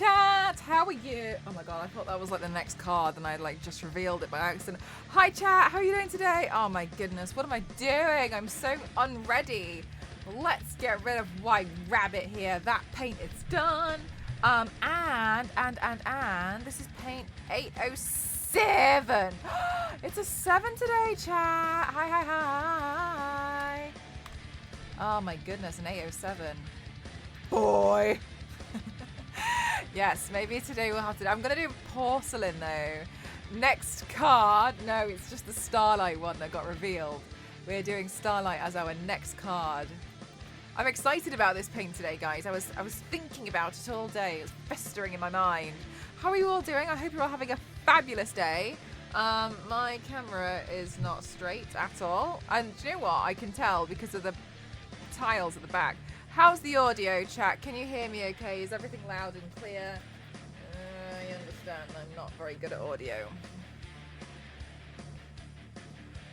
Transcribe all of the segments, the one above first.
chat, how are you? Oh my god, I thought that was like the next card and I like just revealed it by accident. Hi chat, how are you doing today? Oh my goodness, what am I doing? I'm so unready. Let's get rid of White Rabbit here. That paint is done. And this is paint 807. It's a 7 today, chat. Hi. Oh my goodness, an 807. Boy. Yes, maybe today we'll have to. I'm going to do Porcelain though. Next card. No, it's just the Starlight one that got revealed. We're doing Starlight as our next card. I'm excited about this paint today, guys. I was thinking about it all day. It was festering in my mind. How are you all doing? I hope you're all having a fabulous day. My camera is not straight at all. And do you know what? I can tell because of the tiles at the back. How's the audio, chat? Can you hear me okay? Is everything loud and clear? I understand I'm not very good at audio.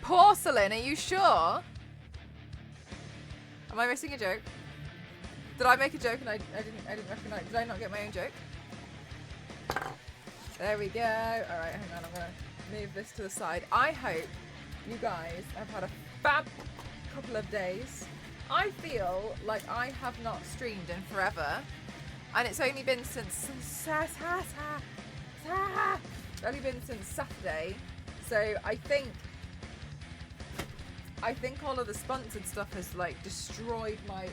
Porcelain, are you sure? Am I missing a joke? Did I make a joke and I didn't recognize? Did I not get my own joke? There we go. All right, hang on. I'm gonna move this to the side. I hope you guys have had a fab couple of days. I feel like I have not streamed in forever, and it's only been since Saturday. So I think all of the sponsored stuff has like destroyed my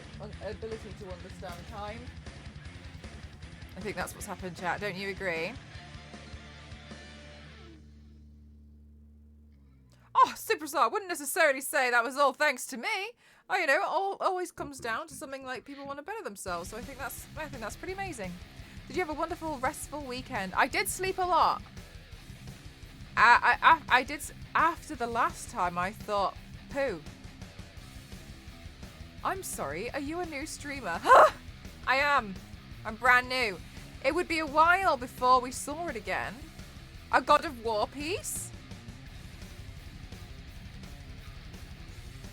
ability to understand time. I think that's what's happened, chat. Don't you agree? Oh, Superstar, wouldn't necessarily say that was all thanks to me. Oh, you know, it all always comes down to something like people want to better themselves. So I think that's pretty amazing. Did you have a wonderful, restful weekend? I did sleep a lot. I did. After the last time, I thought, poo. I'm sorry. Are you a new streamer? I am. I'm brand new. It would be a while before we saw it again. A God of War piece?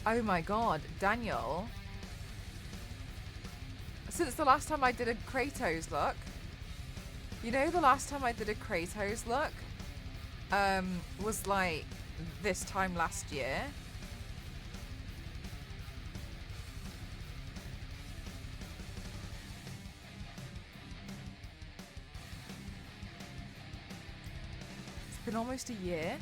Oh my god, Daniel. Since the last time I did a Kratos look. You know the last time I did a Kratos look? Was like this time last year. It's been almost a year.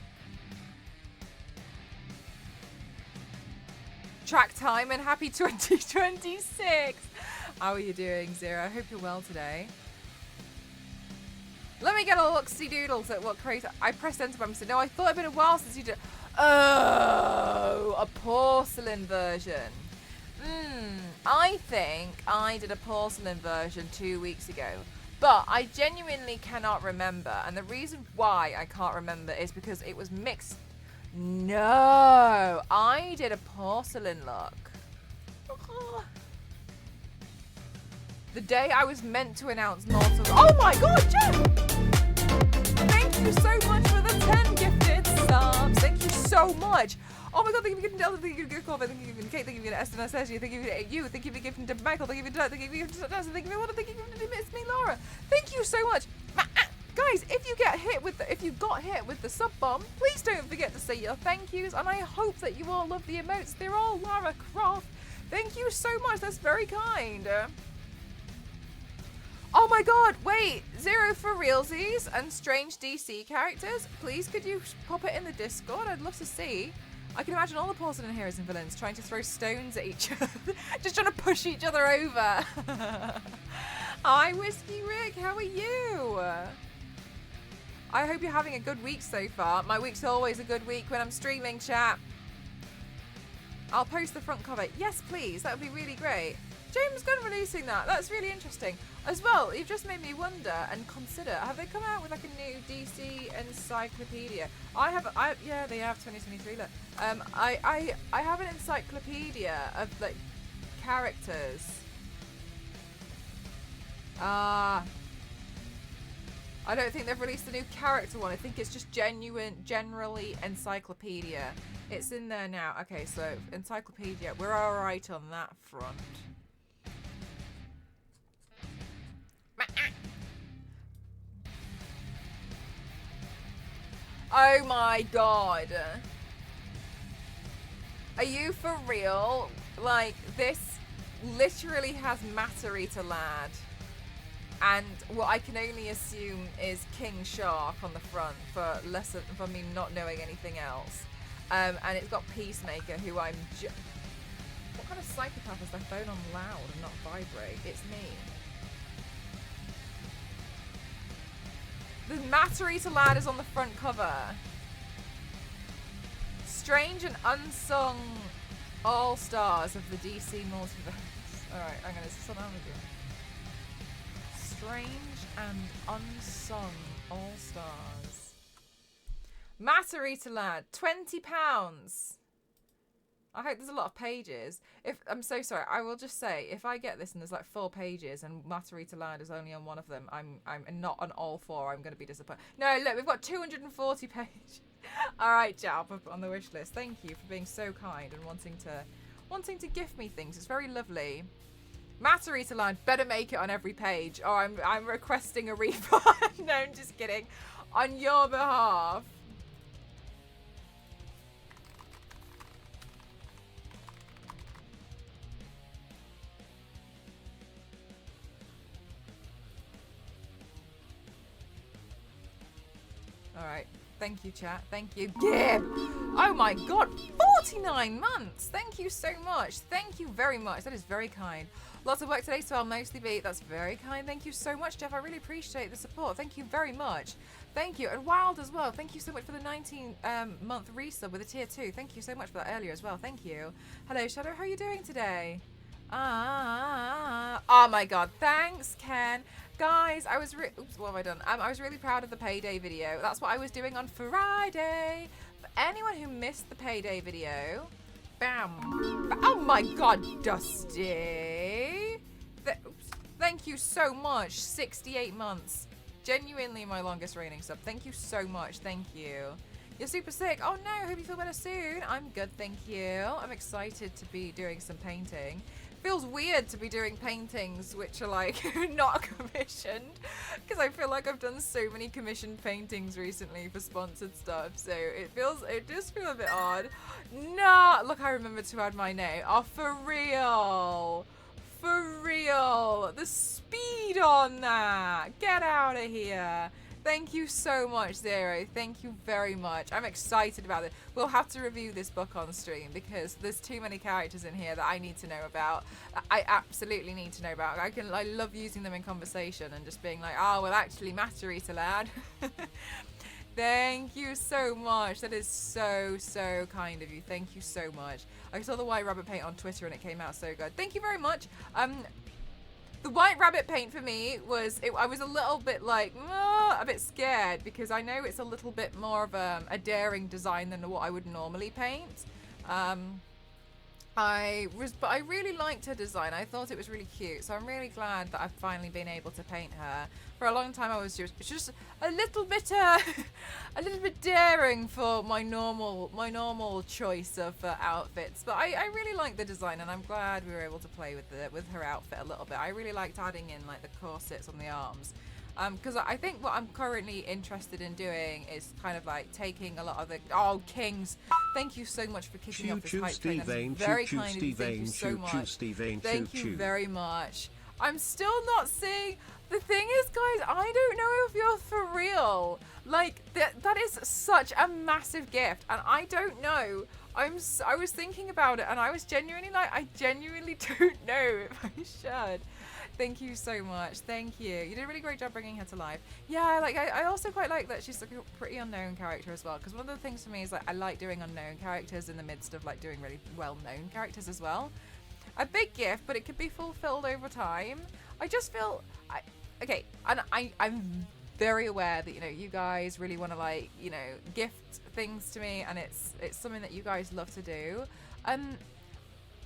Track time and happy 2026. How are you doing, Zero? I hope you're well today. Let me get a look-see doodles at what crate. I pressed enter by mistake. No, I thought it'd been a while since you did. Oh, a porcelain version. I think I did a porcelain version 2 weeks ago. But I genuinely cannot remember. And the reason why I can't remember is because it was mixed. No, I did a porcelain look. The day I was meant to announce Mortal. Oh my god, Jeff! Thank you so much for the 10 gifted subs. Thank you so much. Oh my god, thank you for giving Delta, thank you for giving Coffee, thank you for giving Kate, thank you for giving Esther Anastasia, thank you for you, thank you for giving to Michael, thank you for thank you for giving to Dustin, thank you for Water, thank you for giving Miss Me Laura. Thank you so much. Guys, if you got hit with the sub bomb, please don't forget to say your thank yous, and I hope that you all love the emotes. They're all Lara Croft. Thank you so much. That's very kind. Oh my god, wait, Zero for realsies and strange DC characters. Please, could you pop it in the Discord? I'd love to see. I can imagine all the porcelain heroes and villains trying to throw stones at each other, just trying to push each other over. Hi, Whiskey Rick, how are you? I hope you're having a good week so far. My week's always a good week when I'm streaming, chat. I'll post the front cover. Yes, please. That would be really great. James Gunn releasing that. That's really interesting. As well, you've just made me wonder and consider, have they come out with like a new DC encyclopedia? Yeah, they have 2023. Look. I have an encyclopedia of like characters. I don't think they've released a new character one. I think it's just generally encyclopedia. It's in there now. Okay, so encyclopedia. We're all right on that front. Oh my god. Are you for real? Like, this literally has Matarita Lad. And what I can only assume is King Shark on the front for me not knowing anything else. And it's got Peacemaker, who I'm what kind of psychopath has their phone on loud and not vibrate? It's me. The Matarita Lad is on the front cover. Strange and unsung all-stars of the DC multiverse. Alright, hang on, is this on Amazon? Strange and unsung all-stars. Matarita Lad, £20. I hope there's a lot of pages. I'm so sorry, I will just say, if I get this and there's like 4 pages and Matarita Lad is only on one of them, I'm not on all 4. I'm going to be disappointed. No, look, we've got 240 pages. All right, Jal, on the wish list. Thank you for being so kind and wanting to gift me things. It's very lovely. Matarita Line better make it on every page, or I'm requesting a refund. No, I'm just kidding. On your behalf. All right. Thank you, chat. Thank you. Gib! Oh my god, 49 months! Thank you so much. Thank you very much. That is very kind. Lots of work today, so I'll mostly be... That's very kind. Thank you so much, Jeff. I really appreciate the support. Thank you very much. Thank you. And Wild as well. Thank you so much for the 19-month resub with a tier 2. Thank you so much for that earlier as well. Thank you. Hello, Shadow. How are you doing today? Oh my god. Thanks, Ken. Guys, oops, what have I done? I was really proud of the payday video. That's what I was doing on Friday. For anyone who missed the payday video, bam. Oh my god, Dusty. Oops. Thank you so much. 68 months. Genuinely my longest reigning sub. Thank you so much. Thank you. You're super sick. Oh no, hope you feel better soon. I'm good, thank you. I'm excited to be doing some painting. Feels weird to be doing paintings which are like not commissioned, because I feel like I've done so many commissioned paintings recently for sponsored stuff, so it just feels a bit odd. No, look, I remember to add my name. Oh, for real, the speed on that. Get out of here. Thank you so much, Zero. Thank you very much. I'm excited about it. We'll have to review this book on stream because there's too many characters in here that I need to know about. I absolutely need to know about. I love using them in conversation and just being like, oh, well, actually, Matarita Lad. Thank you so much. That is so, so kind of you. Thank you so much. I saw the white rabbit paint on Twitter and it came out so good. Thank you very much. The white rabbit paint for me was, I was a little bit like, a bit scared because I know it's a little bit more of a daring design than what I would normally paint. But I really liked her design. I thought it was really cute. So I'm really glad that I've finally been able to paint her. For a long time I was just a little bit daring for my normal choice of outfits. But I really like the design and I'm glad we were able to play with her outfit a little bit. I really liked adding in like the corsets on the arms. Because I think what I'm currently interested in doing is kind of like taking a lot of the... Oh, Kings, thank you so much for kicking off this hype train. That's very kind of you. Thank you so much. Thank you very much. I'm still not seeing... The thing is, guys, I don't know if you're for real. Like, that is such a massive gift, and I don't know. I was thinking about it, and I was genuinely like, I genuinely don't know if I should. Thank you so much. Thank you. You did a really great job bringing her to life. Yeah, like I also quite like that she's like a pretty unknown character as well. Because one of the things for me is like I like doing unknown characters in the midst of like doing really well-known characters as well. A big gift, but it could be fulfilled over time. I just feel okay, and I'm very aware that, you know, you guys really want to like, you know, gift things to me, and it's something that you guys love to do.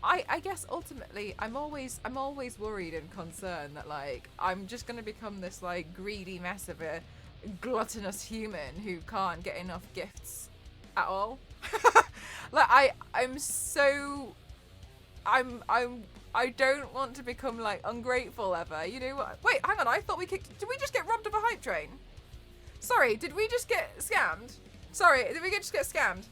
I guess ultimately I'm always worried and concerned that like I'm just gonna become this like greedy mess of a gluttonous human who can't get enough gifts at all. Like I don't want to become like ungrateful ever. You know what? Wait, hang on. I thought did we just get robbed of a hype train? Sorry, did we just get scammed? Sorry, did we just get scammed?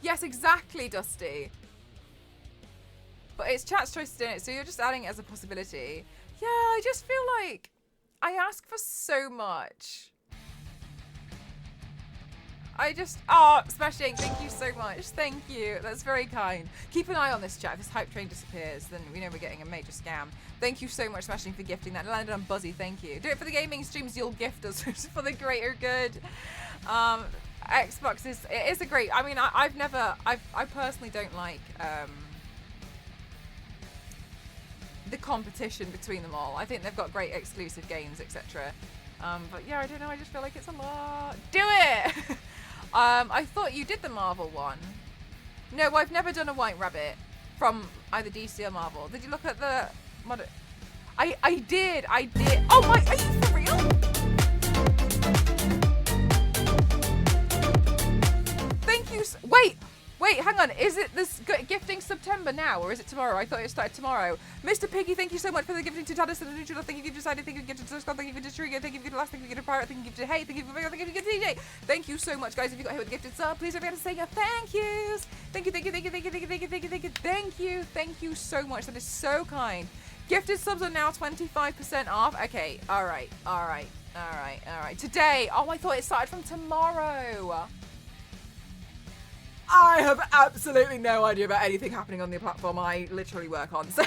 Yes, exactly, Dusty. But it's chat's choice to do it, so you're just adding it as a possibility. Yeah, I just feel like I ask for so much. Smashing, thank you so much. Thank you. That's very kind. Keep an eye on this chat. If this hype train disappears, then we know we're getting a major scam. Thank you so much, Smashing, for gifting that. It landed on Buzzy, thank you. Do it for the gaming streams, you'll gift us for the greater good. Xbox is a great, I mean, I personally don't like the competition between them all. I think they've got great exclusive games, etc. But yeah, I don't know, I just feel like it's a lot. Do it! I thought you did the Marvel one. No, I've never done a White Rabbit from either DC or Marvel. Did you look at the mod? I did. Oh my, are you for real? Thank you. Wait, hang on. Is it this gifting September now, or is it tomorrow? I thought it started tomorrow. Mr. Piggy, thank you so much for the gifting to Tadas and the Neutral. Thank you for decided. Thank you for to Scott. Thank you for Trigger. Thank you for the last. Thank you for Pirate. Thank you for Hey. Thank you for Thank you for TJ. Thank you so much, guys. If you got here with the gifted sub, please don't forget to say your thank yous. Thank you so much. That is so kind. Gifted subs are now 25% off. Okay. All right. Today. Oh, I thought it started from tomorrow. I have absolutely no idea about anything happening on the platform I literally work on. So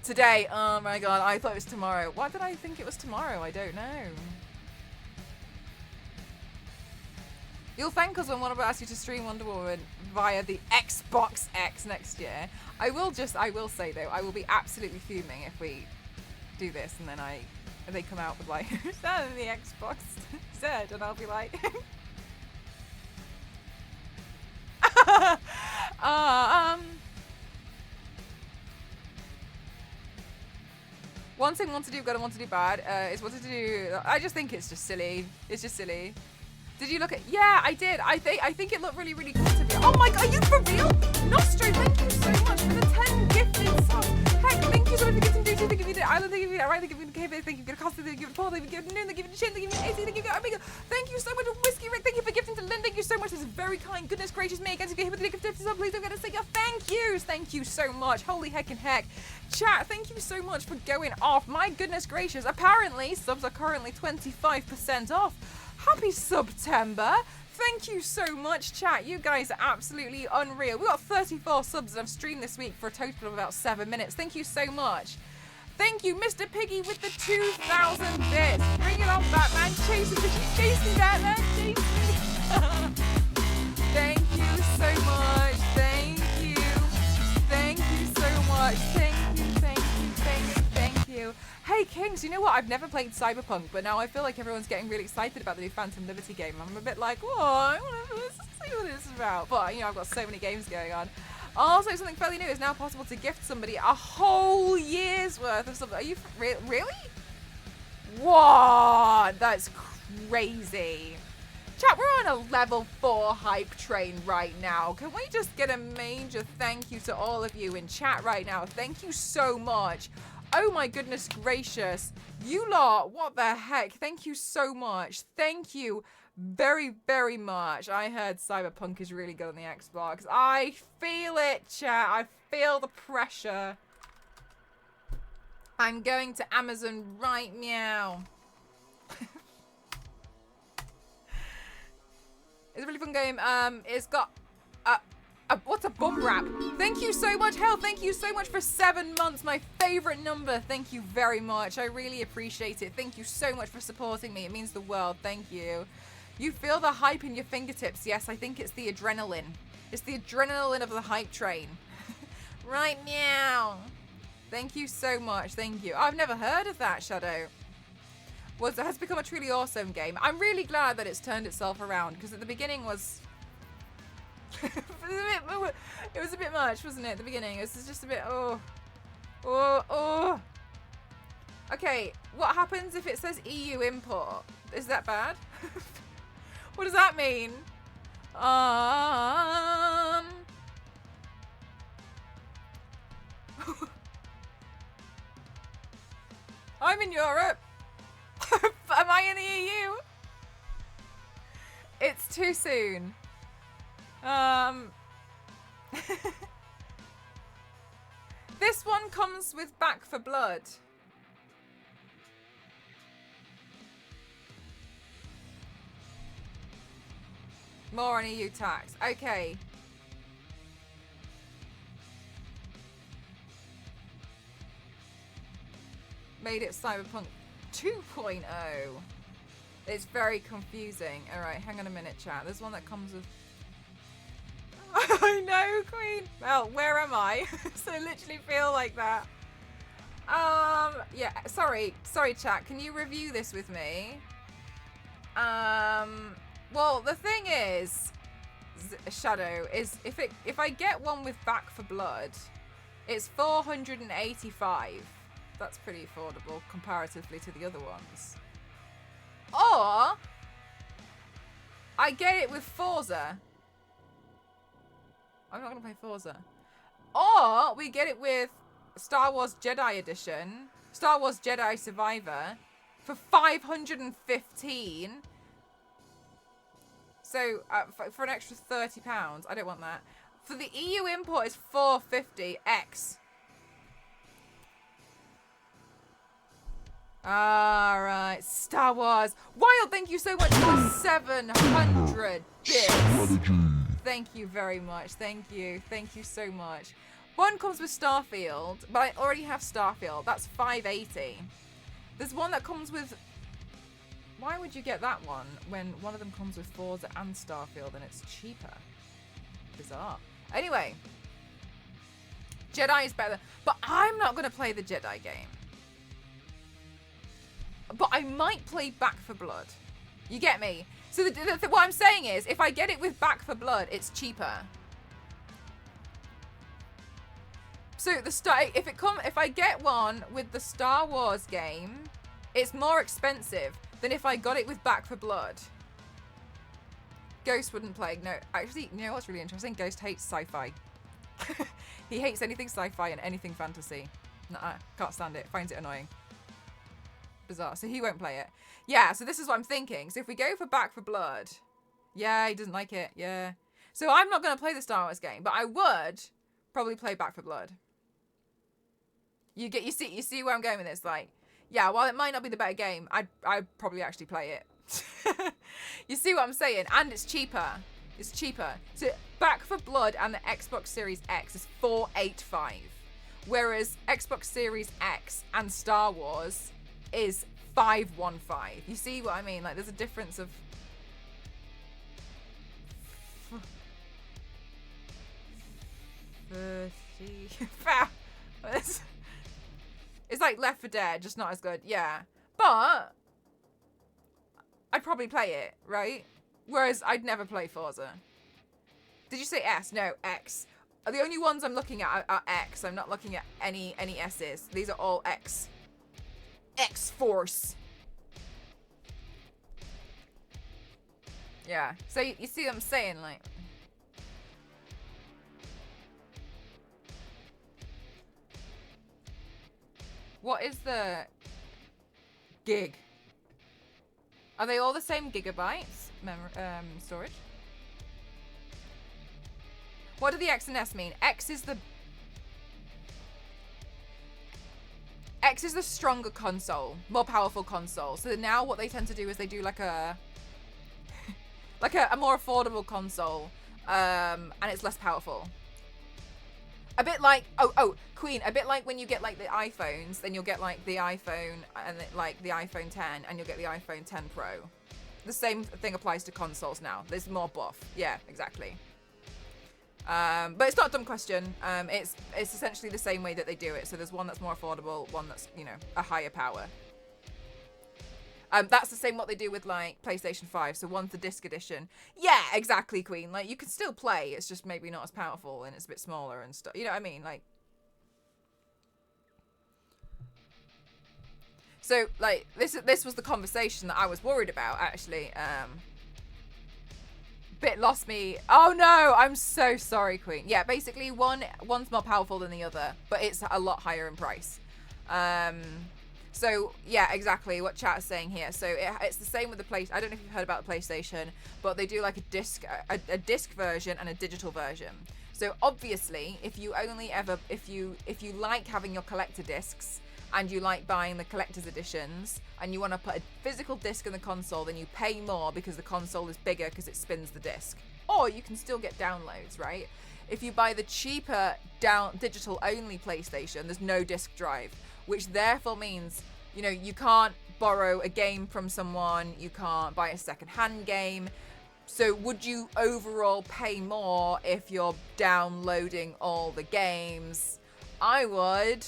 today, oh my god, I thought it was tomorrow. Why did I think it was tomorrow? I don't know. You'll thank us when one of us asks you to stream Wonder Woman via the Xbox X next year. I will say though, I will be absolutely fuming if we do this and then they come out with like, is that in the Xbox Z? And I'll be like... one thing want to do good and want to do bad is what to do. I just think it's just silly. It's just silly. Did you look at? Yeah, I did. I think it looked really, really cool to me. Oh my god, are you for real? Nostro, thank you so much for the 10 gifted subs. Heck, thank you so much for gifting JT. Thank you for the island. Thank you for the right. Thank you for the cave. Thank you for the costa. Thank you for Paul. Thank you for the noon. Thank you for the chin. Thank you for the AC. Thank you for Omega. Thank you so much for Whiskey Rick. Thank you for gifting to Lynn. Thank you so much. This is very kind. Goodness gracious me. Again, if you're here with the gifted sub, please don't forget to say your thank yous. Thank you so much. Holy heck and heck. Chat, thank you so much for going off. My goodness gracious. Apparently, subs are currently 25% off. Happy September. Thank you so much, chat. You guys are absolutely unreal. We got 34 subs and I've streamed this week for a total of about 7 minutes. Thank you so much. Thank you, Mr. Piggy, with the 2,000 bits. Bring it on, Batman. Chase me, Batman. Chase me. Thank you so much. Thank you. Thank you so much. Thank you. Hey, Kings, you know what? I've never played Cyberpunk, but now I feel like everyone's getting really excited about the new Phantom Liberty game. I'm a bit like, whoa, I want to see what this is about. But, you know, I've got so many games going on. Also, something fairly new is now possible to gift somebody a whole year's worth of something. Are you really? What? That's crazy. Chat, we're on a level 4 hype train right now. Can we just get a major thank you to all of you in chat right now? Thank you so much. Oh my goodness gracious. You lot, what the heck? Thank you so much. Thank you very, very much. I heard Cyberpunk is really good on the Xbox. I feel it, chat. I feel the pressure. I'm going to Amazon right now. It's a really fun game. It's got... what's a bum wrap? Thank you so much, Hell. Thank you so much for 7 months. My favorite number. Thank you very much. I really appreciate it. Thank you so much for supporting me. It means the world. Thank you. You feel the hype in your fingertips. Yes, I think it's the adrenaline. It's the adrenaline of the hype train. Right meow. Thank you so much. Thank you. I've never heard of that, Shadow. It has become a truly awesome game. I'm really glad that it's turned itself around because at the beginning was... it was a bit much, wasn't it, at the beginning? It was just a bit, Okay, what happens if it says EU import? Is that bad? What does that mean? I'm in Europe. Am I in the EU? It's too soon. This one comes with Back for Blood. More on EU tax. Okay. Made it Cyberpunk 2.0. It's very confusing. Alright, hang on a minute, chat. There's one that comes with... I know, Queen. Well, where am I? So I literally feel like that. Yeah, sorry, chat. Can you review this with me? Well, the thing is, Shadow, is if I get one with Back for Blood, it's 485. That's pretty affordable comparatively to the other ones. Or I get it with Forza. I'm not going to play Forza. Or we get it with Star Wars Jedi Edition, Star Wars Jedi Survivor for 515. So for an extra £30, I don't want that. For the EU import is 450 X. Alright, Star Wars. Wild, thank you so much for 700 bits. Thank you very much. Thank you. Thank you so much. One comes with Starfield, but I already have Starfield. That's 580. There's one that comes with... Why would you get that one when one of them comes with Forza and Starfield and it's cheaper? Bizarre. Anyway. Jedi is better. But I'm not going to play the Jedi game. But I might play Back for Blood. You get me? So what I'm saying is, if I get it with Back for Blood, it's cheaper. So if I get one with the Star Wars game, it's more expensive than if I got it with Back for Blood. Ghost wouldn't play. No, actually, you know what's really interesting? Ghost hates sci-fi. He hates anything sci-fi and anything fantasy. Nuh-uh, can't stand it. Finds it annoying. Bizarre. So he won't play it. Yeah, so this is what I'm thinking. So if we go for Back for Blood, yeah, he doesn't like it. Yeah. So I'm not going to play the Star Wars game, but I would probably play Back for Blood. You see where I'm going with this? Like, yeah, while it might not be the better game, I'd probably actually play it. You see what I'm saying? And it's cheaper. It's cheaper. So Back for Blood and the Xbox Series X is $485, whereas Xbox Series X and Star Wars is $515. You see what I mean? Like, there's a difference of... It's like Left 4 Dead, just not as good. Yeah. But I'd probably play it, right? Whereas I'd never play Forza. Did you say S? No, X. The only ones I'm looking at are X. I'm not looking at any S's. These are all X. X-Force. Yeah. So you see what I'm saying? Like... What is the gig? Are they all the same gigabytes storage? What do the X and S mean? X is the stronger console, more powerful console. So now what they tend to do is they do like a more affordable console, and it's less powerful. A bit like, Queen, a bit like when you get like the iPhones, then you'll get like the iPhone and like the iPhone 10 and you'll get the iPhone 10 Pro. The same thing applies to consoles now. There's more buff. Yeah, exactly. But it's not a dumb question. It's essentially the same way that they do it. So there's one that's more affordable, one that's, you know, a higher power. That's the same what they do with like PlayStation 5. So one's the disc edition. Yeah, exactly, Queen. Like, you can still play. It's just maybe not as powerful and it's a bit smaller and stuff. You know what I mean? Like, so like this was the conversation that I was worried about actually. Bit lost me. Oh no, I'm so sorry, Queen. Yeah, basically one's more powerful than the other, but it's a lot higher in price. So yeah, exactly what chat is saying here. So it's the same with the play. I don't know if you've heard about the PlayStation, but they do like a disc version and a digital version. So obviously, if you like having your collector discs and you like buying the collector's editions and you want to put a physical disc in the console, then you pay more because the console is bigger because it spins the disc. Or you can still get downloads, right? If you buy the cheaper digital only PlayStation, there's no disc drive, which therefore means, you know, you can't borrow a game from someone, you can't buy a second-hand game. So would you overall pay more if you're downloading all the games? I would.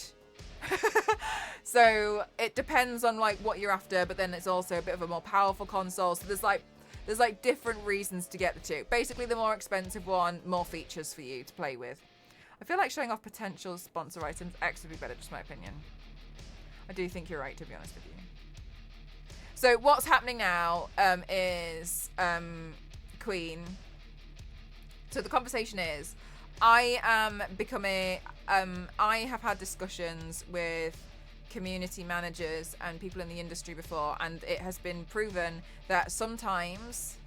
So it depends on like what you're after, but then it's also a bit of a more powerful console. So there's like different reasons to get the two. Basically, the more expensive one, more features for you to play with. I feel like showing off potential sponsor items. X would be better, just my opinion. I do think you're right, to be honest with you. So what's happening now is Queen. So the conversation is, I have had discussions with community managers and people in the industry before, and it has been proven that sometimes,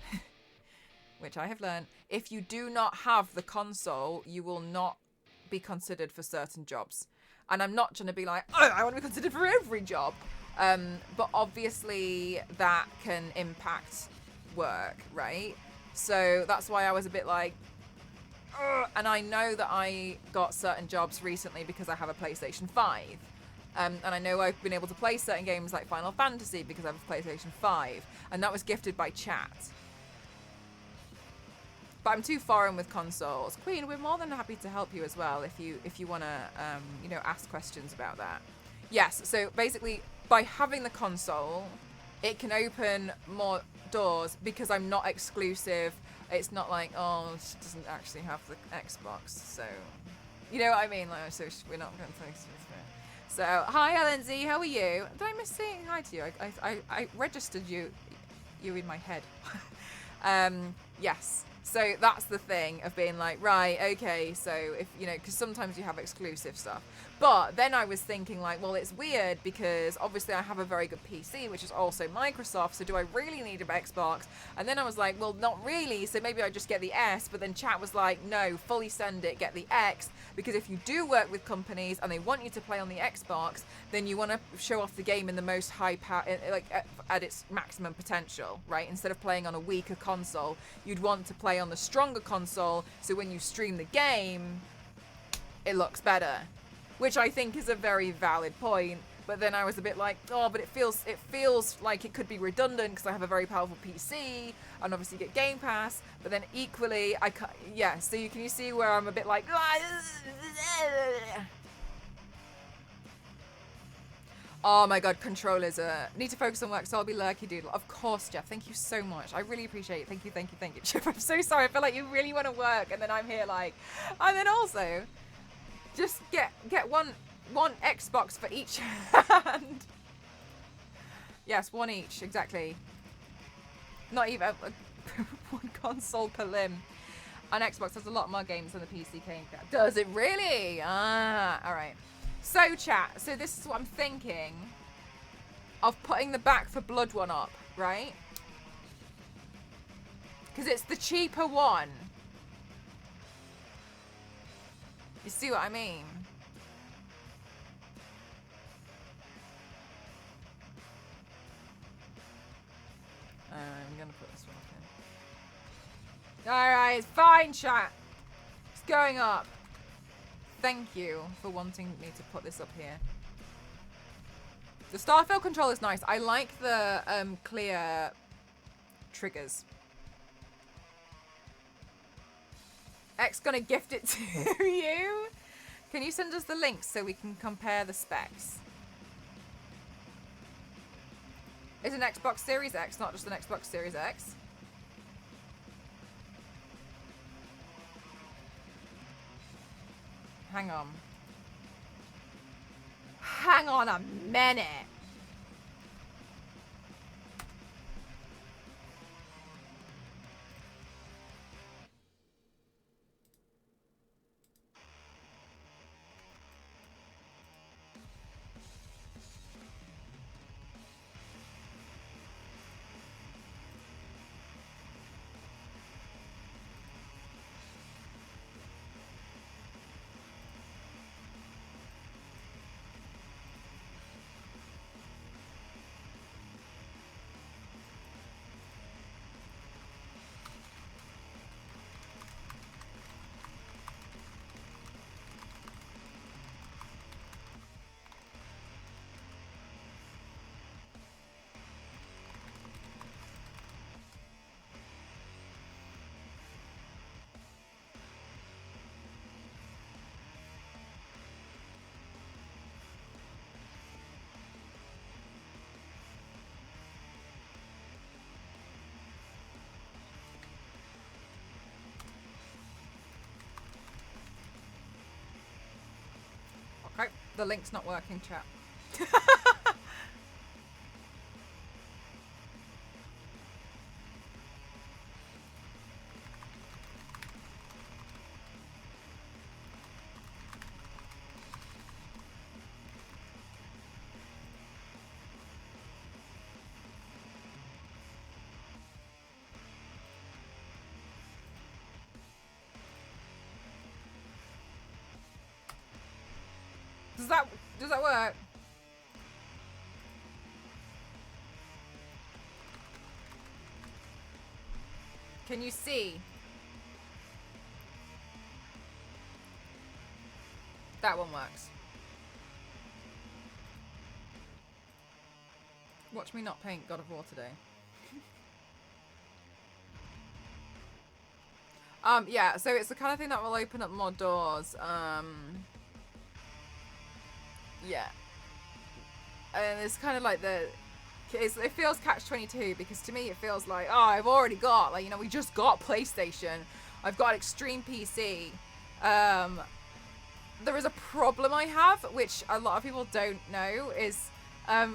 which I have learned, if you do not have the console, you will not be considered for certain jobs. And I'm not trying to be like, oh, I want to be considered for every job. But obviously that can impact work, right? So that's why I was a bit like, ugh. And I know that I got certain jobs recently because I have a PlayStation 5. And I know I've been able to play certain games like Final Fantasy because I have a PlayStation 5. And that was gifted by chat. But I'm too foreign with consoles. Queen, we're more than happy to help you as well if you want to, ask questions about that. Yes, so basically, by having the console, it can open more doors because I'm not exclusive. It's not like, oh, she doesn't actually have the Xbox, so... You know what I mean? Like, so we're not going to play. So, hi, LNZ, how are you? Did I miss saying hi to you? I registered you in my head. Yes. So that's the thing of being like, right, okay, so if, because sometimes you have exclusive stuff. But then I was thinking like, well, it's weird because obviously I have a very good PC, which is also Microsoft. So do I really need an Xbox? And then I was like, well, not really. So maybe I just get the S. But then chat was like, no, fully send it, get the X. Because if you do work with companies and they want you to play on the Xbox, then you want to show off the game in the most high power, like at its maximum potential, right? Instead of playing on a weaker console, you'd want to play on the stronger console. So when you stream the game, it looks better. Which I think is a very valid point, but then I was a bit like, oh, but it feels like it could be redundant because I have a very powerful PC and obviously get Game Pass, but then equally so you see where I'm a bit like, oh my god, controllers need to focus on work, so I'll be lurky doodle. Of course, Jeff, thank you so much. I really appreciate it. Thank you, Jeff. I'm so sorry. I feel like you really want to work, and then I'm here like, and then also, just get one Xbox for each hand. Yes, one each, exactly. Not even one console per limb. On Xbox, there's a lot more games than the PC game. Does it really? Ah, all right. So, chat. So this is what I'm thinking of putting the Back for Blood one up, right? Because it's the cheaper one. You see what I mean? I'm gonna put this one up here. Alright, fine, chat. It's going up. Thank you for wanting me to put this up here. The Starfield control is nice. I like the clear triggers. X gonna gift it to you. Can you send us the links so we can compare the specs? It's an Xbox Series X, not just an Xbox Series X. Hang on. Hang on a minute. Oh, the link's not working, chat. Does that work? Can you see? That one works. Watch me not paint God of War today. Yeah, so it's the kind of thing that will open up more doors. Yeah. And it's kind of like it feels catch-22 because to me it feels like, oh, I've already got, like, you know, we just got PlayStation. I've got Extreme PC. There is a problem I have, which a lot of people don't know, is I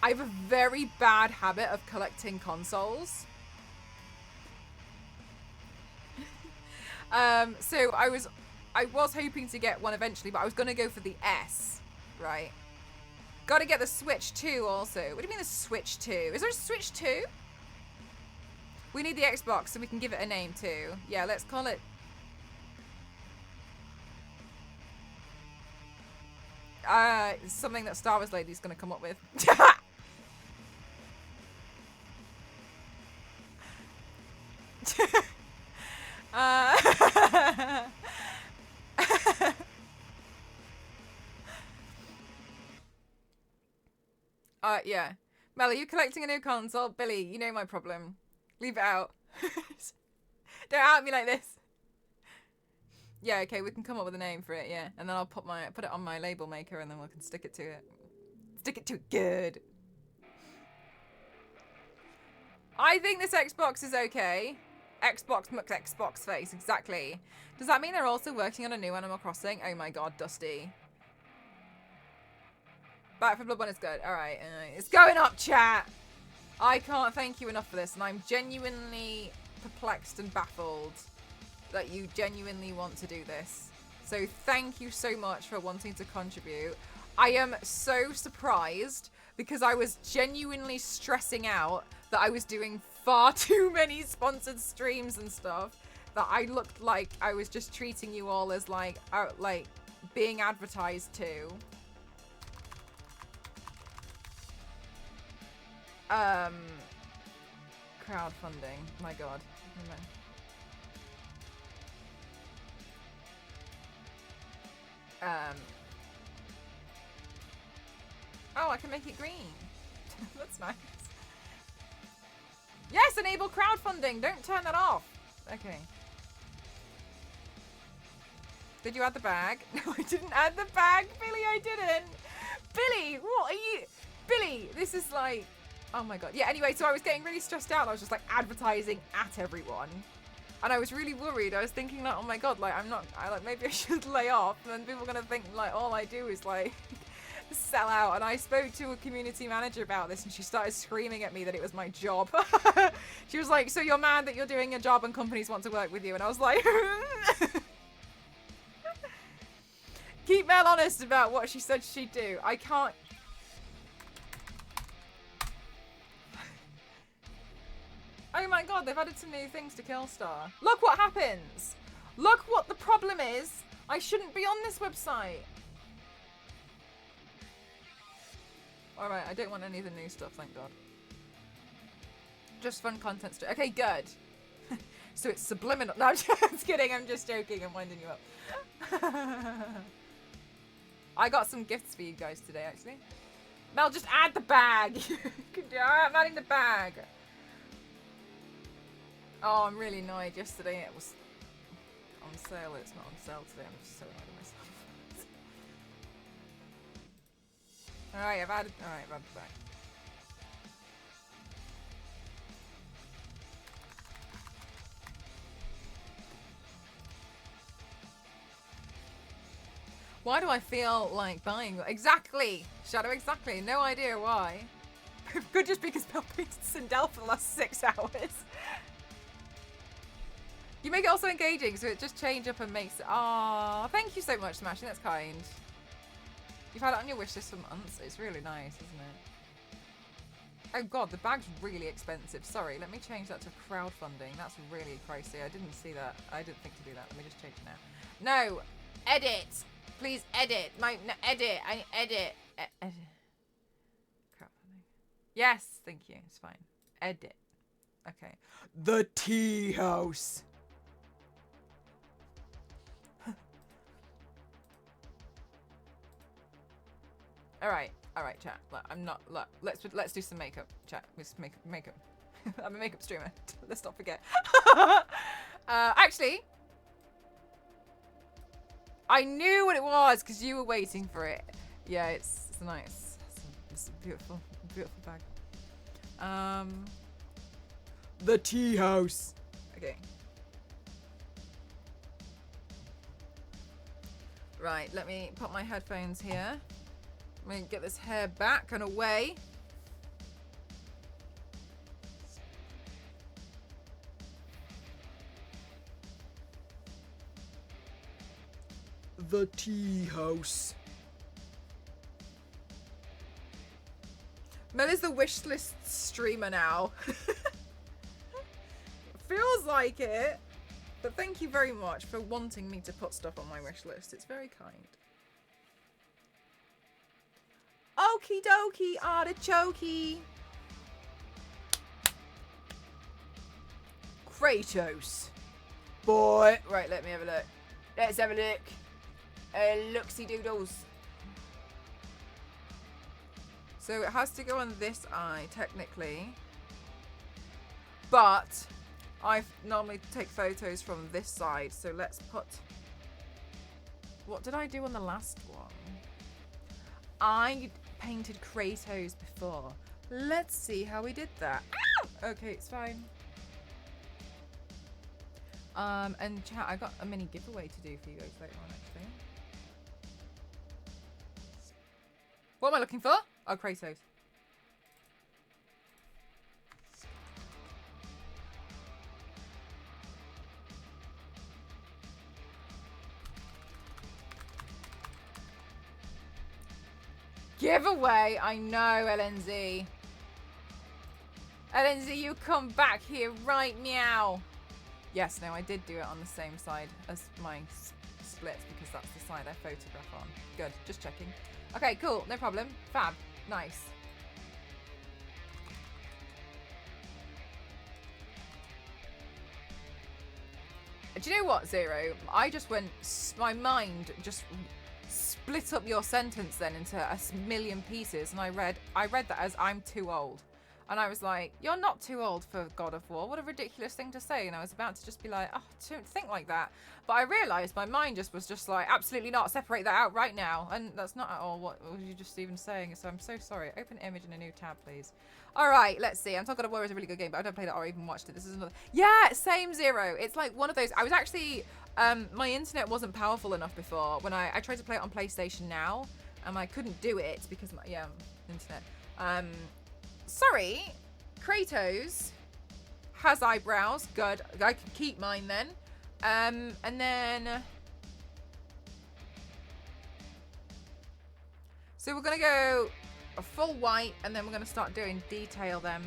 have a very bad habit of collecting consoles. So I was hoping to get one eventually, but I was going to go for the S, right? Got to get the Switch 2 also. What do you mean the Switch 2? Is there a Switch 2? We need the Xbox so we can give it a name too. Yeah, let's call it... something that Star Wars Lady's going to come up with. Yeah. Mel, are you collecting a new console? Billy, you know my problem. Leave it out. Don't out me like this. Yeah, okay, we can come up with a name for it, yeah. And then I'll put it on my label maker and then we can stick it to it. Stick it to it good. I think this Xbox is okay. Xbox face, exactly. Does that mean they're also working on a new Animal Crossing? Oh my god, Dusty. Back for Blood 1 is good. Alright, it's going up, chat! I can't thank you enough for this, and I'm genuinely perplexed and baffled that you genuinely want to do this. So thank you so much for wanting to contribute. I am so surprised because I was genuinely stressing out that I was doing far too many sponsored streams and stuff that I looked like I was just treating you all as like being advertised to. Crowdfunding. My god. Oh, I can make it green. That's nice. Yes, enable crowdfunding. Don't turn that off. Okay. Did you add the bag? No, I didn't add the bag. Billy, I didn't. Billy, what are you... Billy, this is like... Oh my god. Yeah, anyway, so I was getting really stressed out. I was just like advertising at everyone. And I was really worried. I was thinking like, oh my god, like maybe I should lay off. And then people are going to think like all I do is like sell out. And I spoke to a community manager about this and she started screaming at me that it was my job. She was like, so you're mad that you're doing a job and companies want to work with you. And I was like... Keep Mel honest about what she said she'd do. I can't... Oh my god, they've added some new things to Killstar. Look what happens! Look what the problem is! I shouldn't be on this website! Alright, I don't want any of the new stuff, thank god. Just fun content. Okay, good. So it's subliminal. No, I'm just kidding, I'm just joking, I'm winding you up. I got some gifts for you guys today, actually. Mel, just add the bag! I'm adding the bag! Oh, I'm really annoyed. Yesterday it was on sale. It's not on sale today. I'm just so annoyed at myself. Alright, I've added the bag. Why do I feel like buying? Exactly! Shadow, exactly. No idea why. Could just because Bill been Sindel for the last 6 hours. You make it also engaging, so it just change up and makes it... Aw, thank you so much, Smashing. That's kind. You've had it on your wish list for months. It's really nice, isn't it? Oh god, the bag's really expensive. Sorry, let me change that to crowdfunding. That's really pricey. I didn't see that. I didn't think to do that. Let me just change it now. No! Edit! Please edit. No, edit. I edit. Edit. Crowdfunding. Yes, thank you. It's fine. Edit. Okay. The tea house. Alright, chat. Look, I'm not. Look, let's do some makeup, chat. Let's makeup. I'm a makeup streamer. Let's not forget. Actually, I knew what it was because you were waiting for it. Yeah, it's nice. It's a beautiful bag. The tea house. Okay. Right, let me put my headphones here. Let me get this hair back and away. The tea house. Mel is the wish list streamer now. Feels like it. But thank you very much for wanting me to put stuff on my wish list. It's very kind. Okie dokie, artichokey. Kratos. Boy. Right, let me have a look. Let's have a look. Looksy doodles. So it has to go on this eye, technically. But I normally take photos from this side, so let's put... What did I do on the last one? I painted Kratos before. Let's see how we did that. Ow! Okay, it's fine. And chat, I got a mini giveaway to do for you guys later on, actually. What am I looking for? Oh, Kratos. Giveaway! I know, LNZ. LNZ, you come back here right now. Yes, no, I did do it on the same side as my splits because that's the side I photograph on. Good, just checking. Okay, cool, no problem. Fab, nice. Do you know what, Zero? I just went, my mind just split up your sentence then into a million pieces, and I read that as I'm too old. And I was like, you're not too old for God of War. What a ridiculous thing to say. And I was about to just be like, oh, don't think like that. But I realised my mind was just like, absolutely not. Separate that out right now. And that's not at all what you just even saying. So I'm so sorry. Open image in a new tab, please. All right, let's see. I'm talking God of War is a really good game, but I don't play that or even watched it. This is another. Yeah, same, Zero. It's like one of those. I was actually, my internet wasn't powerful enough before when I tried to play it on PlayStation Now, and I couldn't do it because my internet. Sorry, Kratos has eyebrows. Good. I can keep mine then. And then... So we're going to go a full white, and then we're going to start doing detail then.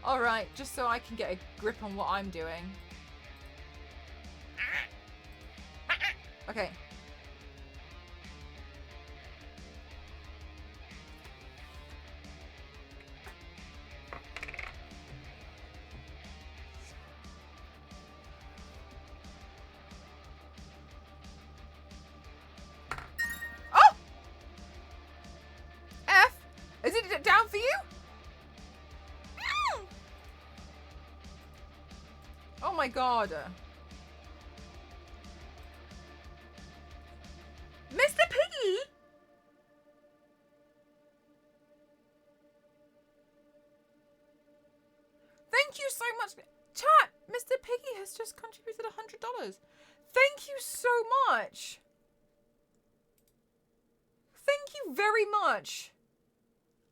All right, just so I can get a grip on what I'm doing. Okay. Is it down for you? Oh my god. Mr. Piggy? Thank you so much. Chat, Mr. Piggy has just contributed $100. Thank you so much. Thank you very much.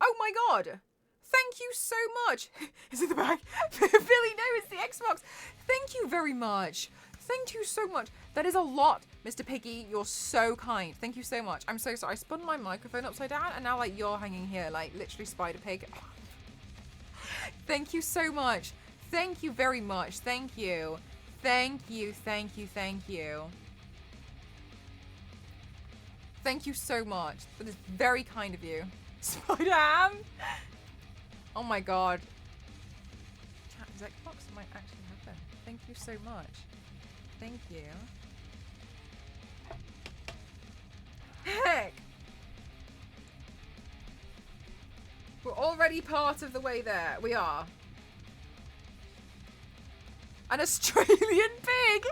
Oh my god. Thank you so much. It's in the bag. Billy, no, it's the Xbox. Thank you very much. Thank you so much. That is a lot, Mr. Piggy. You're so kind. Thank you so much. I'm so sorry. I spun my microphone upside down and now like you're hanging here like literally Spider Pig. Thank you so much. Thank you very much. Thank you. Thank you. Thank you. Thank you. Thank you so much. That is very kind of you. Spider-Ham. Oh my god. Chat, is Xbox might actually happen. Thank you so much. Thank you. Heck! We're already part of the way there. We are. An Australian pig!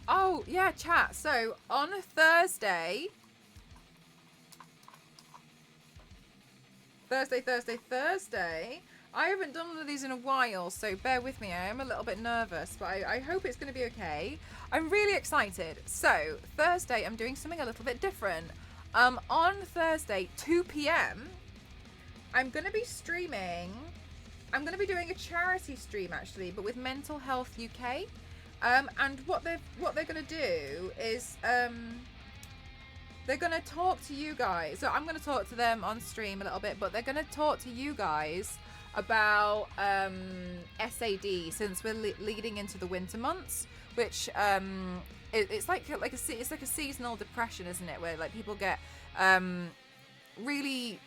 Oh, yeah, chat. So, on Thursday, I haven't done one of these in a while, so bear with me. I am a little bit nervous, but I hope it's going to be okay. I'm really excited. So, Thursday, I'm doing something a little bit different. On Thursday, 2 p.m., I'm going to be streaming. I'm going to be doing a charity stream, actually, but with Mental Health UK. And what they're gonna do is they're gonna talk to you guys. So I'm gonna talk to them on stream a little bit, but they're gonna talk to you guys about SAD since we're leading into the winter months, which it's like a seasonal depression, isn't it? Where like people get really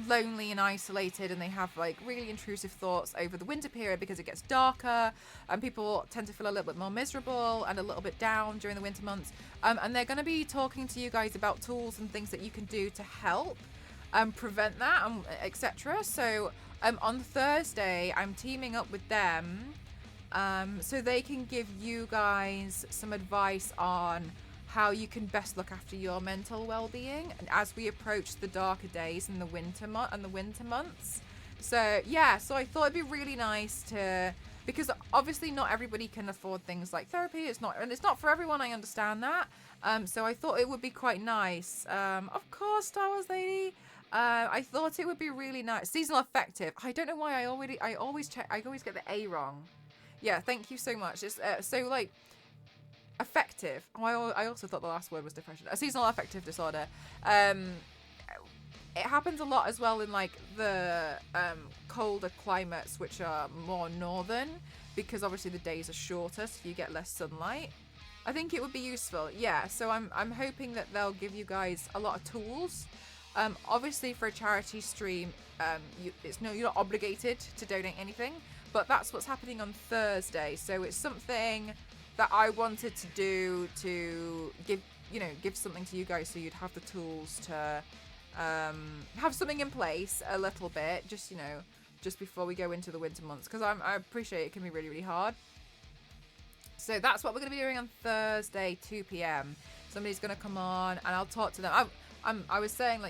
lonely and isolated, and they have like really intrusive thoughts over the winter period because it gets darker and people tend to feel a little bit more miserable and a little bit down during the winter months, and they're going to be talking to you guys about tools and things that you can do to help prevent that, etc. So on Thursday I'm teaming up with them so they can give you guys some advice on how you can best look after your mental well-being and as we approach the darker days in the winter months. So yeah, so I thought it'd be really nice to, because obviously not everybody can afford things like therapy. It's not for everyone. I understand that. So I thought it would be quite nice. Of course, Star Wars Lady. I thought it would be really nice. Seasonal affective. I don't know why I always get the A wrong. Yeah, thank you so much. It's so like. Affective. Oh, I also thought the last word was depression. A seasonal affective disorder. It happens a lot as well in like the colder climates, which are more northern, because obviously the days are shorter, so you get less sunlight. I think it would be useful. Yeah, so I'm hoping that they'll give you guys a lot of tools. Obviously for a charity stream, you're not obligated to donate anything, but that's what's happening on Thursday. So it's something that I wanted to do to give something to you guys, so you'd have the tools to have something in place a little bit, just before we go into the winter months, because I appreciate it can be really, really hard. So that's what we're going to be doing on Thursday, 2 p.m. Somebody's going to come on and I'll talk to them. I was saying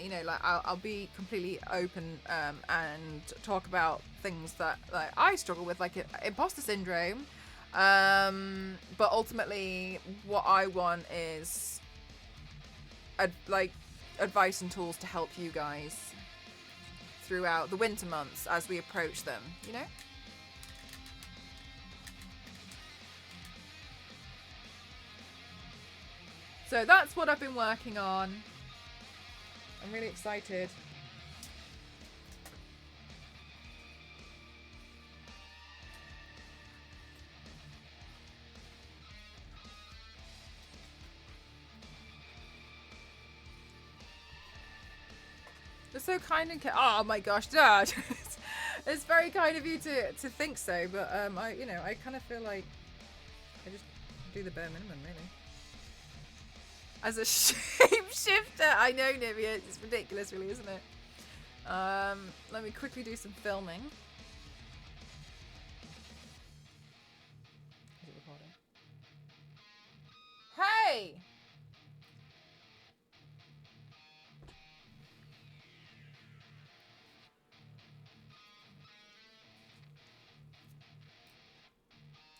I'll be completely open and talk about things that like I struggle with, like imposter syndrome. But ultimately what I want is advice and tools to help you guys throughout the winter months as we approach them, So that's what I've been working on. I'm really excited. You're so kind and oh my gosh, Dad. It's very kind of you to think so, but I kind of feel like I just do the bare minimum, really. As a shapeshifter, I know, Nivea, it's ridiculous, really, isn't it? Let me quickly do some filming. Is it recording? Hey!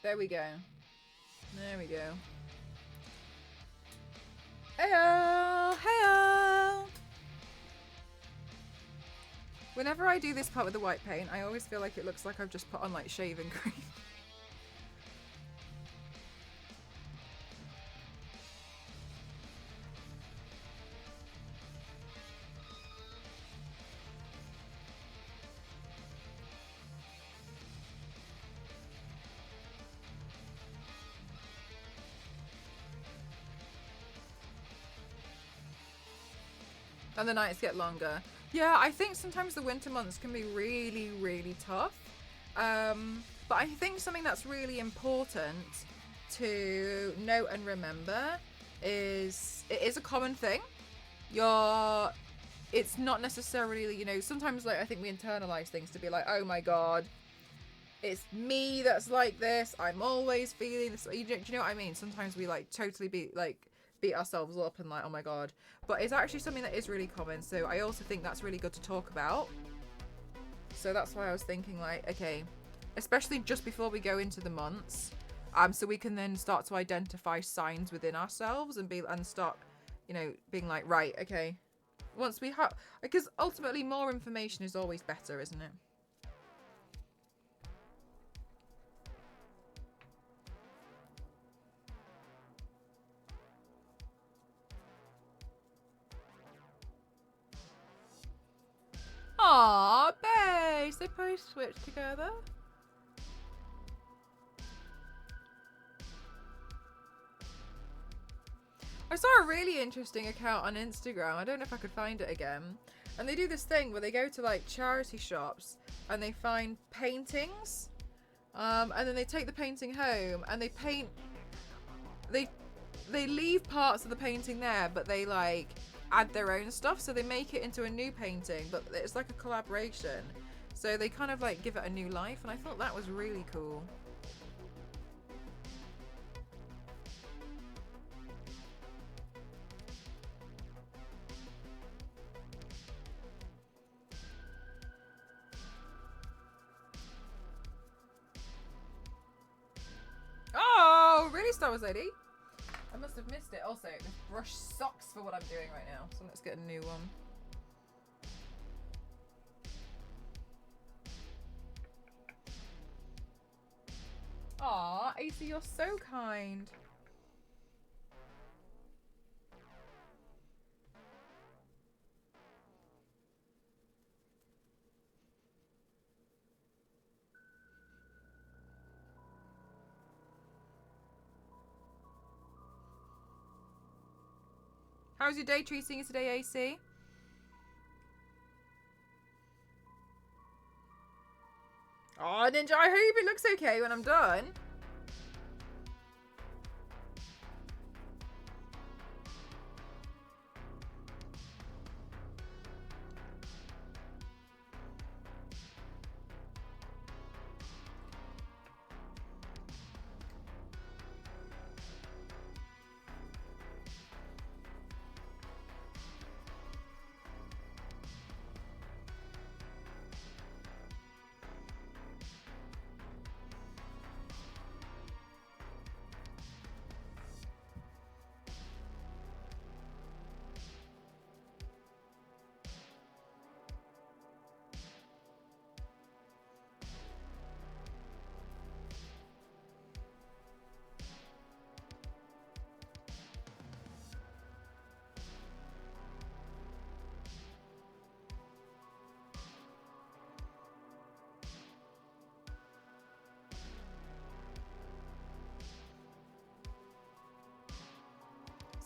There we go. There we go. Heyo! Heyo! Whenever I do this part with the white paint, I always feel like it looks like I've just put on like shaving cream. And the nights get longer. Yeah, I think sometimes the winter months can be really, really tough. But I think something that's really important to note and remember is it is a common thing. It's not necessarily, you know, sometimes like I think we internalize things to be like, oh my god, it's me that's like this. I'm always feeling this. Do you know what I mean? Sometimes we like totally beat ourselves up and like, oh my god. But it's actually something that is really common. So I also think that's really good to talk about. So that's why I was thinking like, okay, especially just before we go into the months, so we can then start to identify signs within ourselves and start, you know, being like, right, okay. Once we have, because ultimately more information is always better, isn't it? Aww, base! They both switched together. I saw a really interesting account on Instagram. I don't know if I could find it again. And they do this thing where they go to like charity shops and they find paintings. And then they take the painting home and they paint. They leave parts of the painting there, but they like add their own stuff, so they make it into a new painting, but it's like a collaboration, so they kind of like give it a new life, and I thought that was really cool. Oh, really, Star Wars Lady? I must have missed it. Also, this brush sucks for what I'm doing right now, so let's get a new one. Aw, AC, you're so kind. How's your day treating you today, AC? Oh, Ninja, I hope it looks okay when I'm done.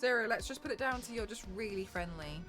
Zero, let's just put it down to you're just really friendly.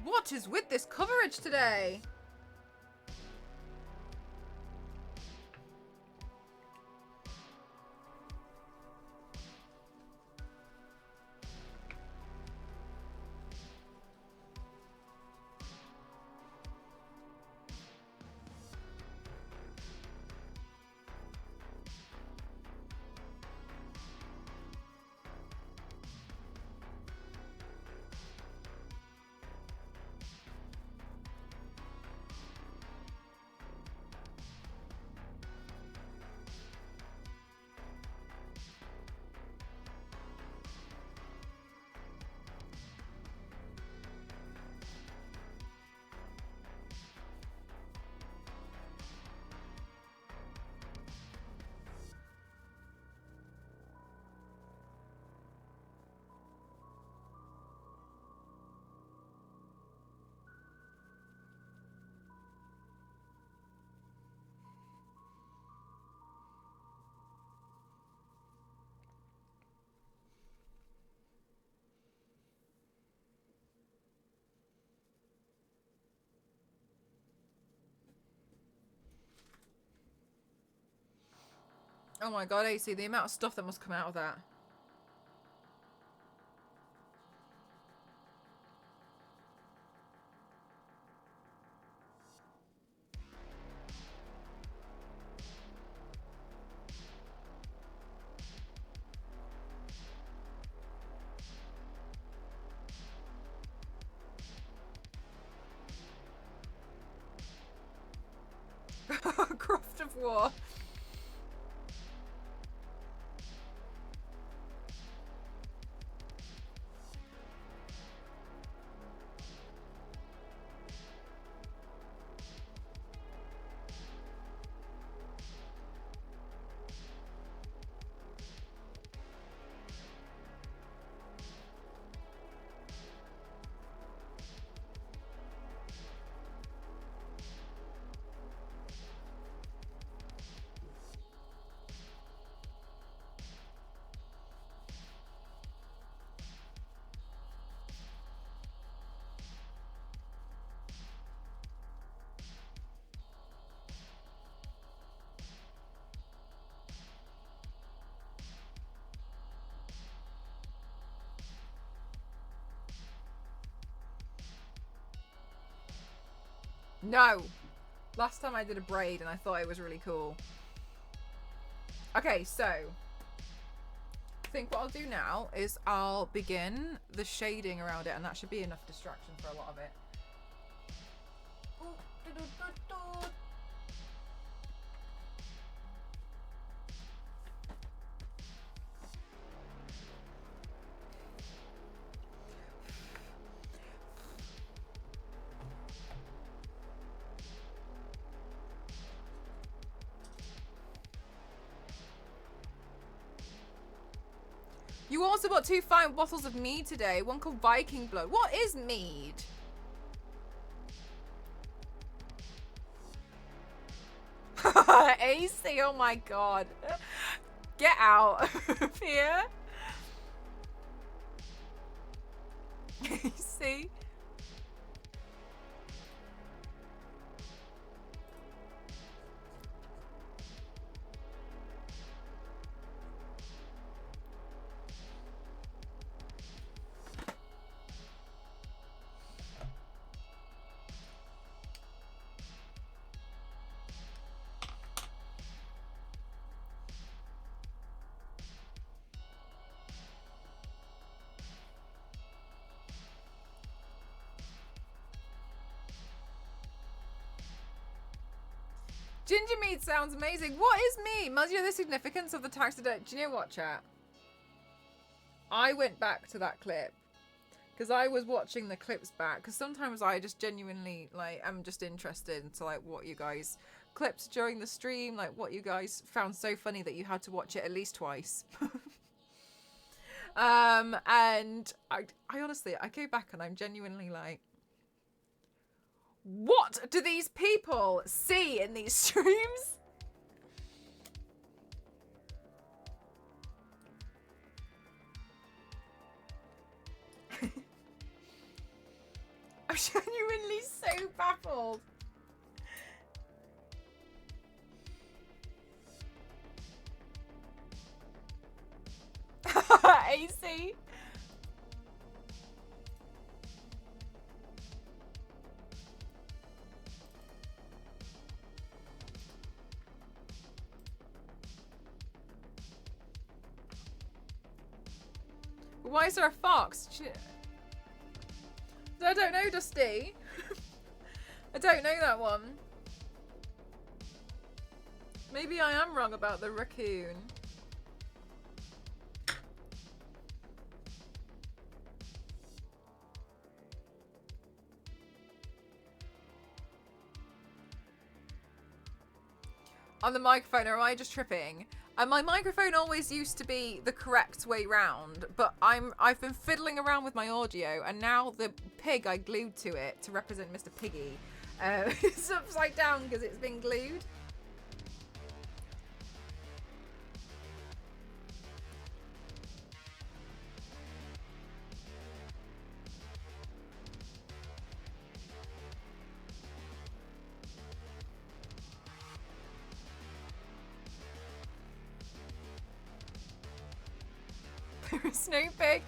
What is with this coverage today? Oh my god, AC, the amount of stuff that must come out of that. Croft of War. No! Last time I did a braid and I thought it was really cool. Okay, so I think what I'll do now is I'll begin the shading around it, and that should be enough distraction for a lot of it. You also got 2 fine bottles of mead today. One called Viking Blood. What is mead? AC, oh my god. Get out of here. AC. Ginger mead sounds amazing. What is mead? Must you know the significance of the taxidermy? Do you know what, chat? I went back to that clip because I was watching the clips back, because sometimes I just genuinely, like, I'm just interested into, like, what you guys clips during the stream, like, what you guys found so funny that you had to watch it at least twice. And I honestly, I go back and I'm genuinely like, what do these people see in these streams? I'm genuinely so baffled. AC. Why is there a fox? I don't know, Dusty. I don't know that one. Maybe I am wrong about the raccoon. On the microphone, or am I just tripping? My microphone always used to be the correct way round, but I've been fiddling around with my audio, and now the pig I glued to it to represent Mr. Piggy is upside down because it's been glued. Snoop Pig.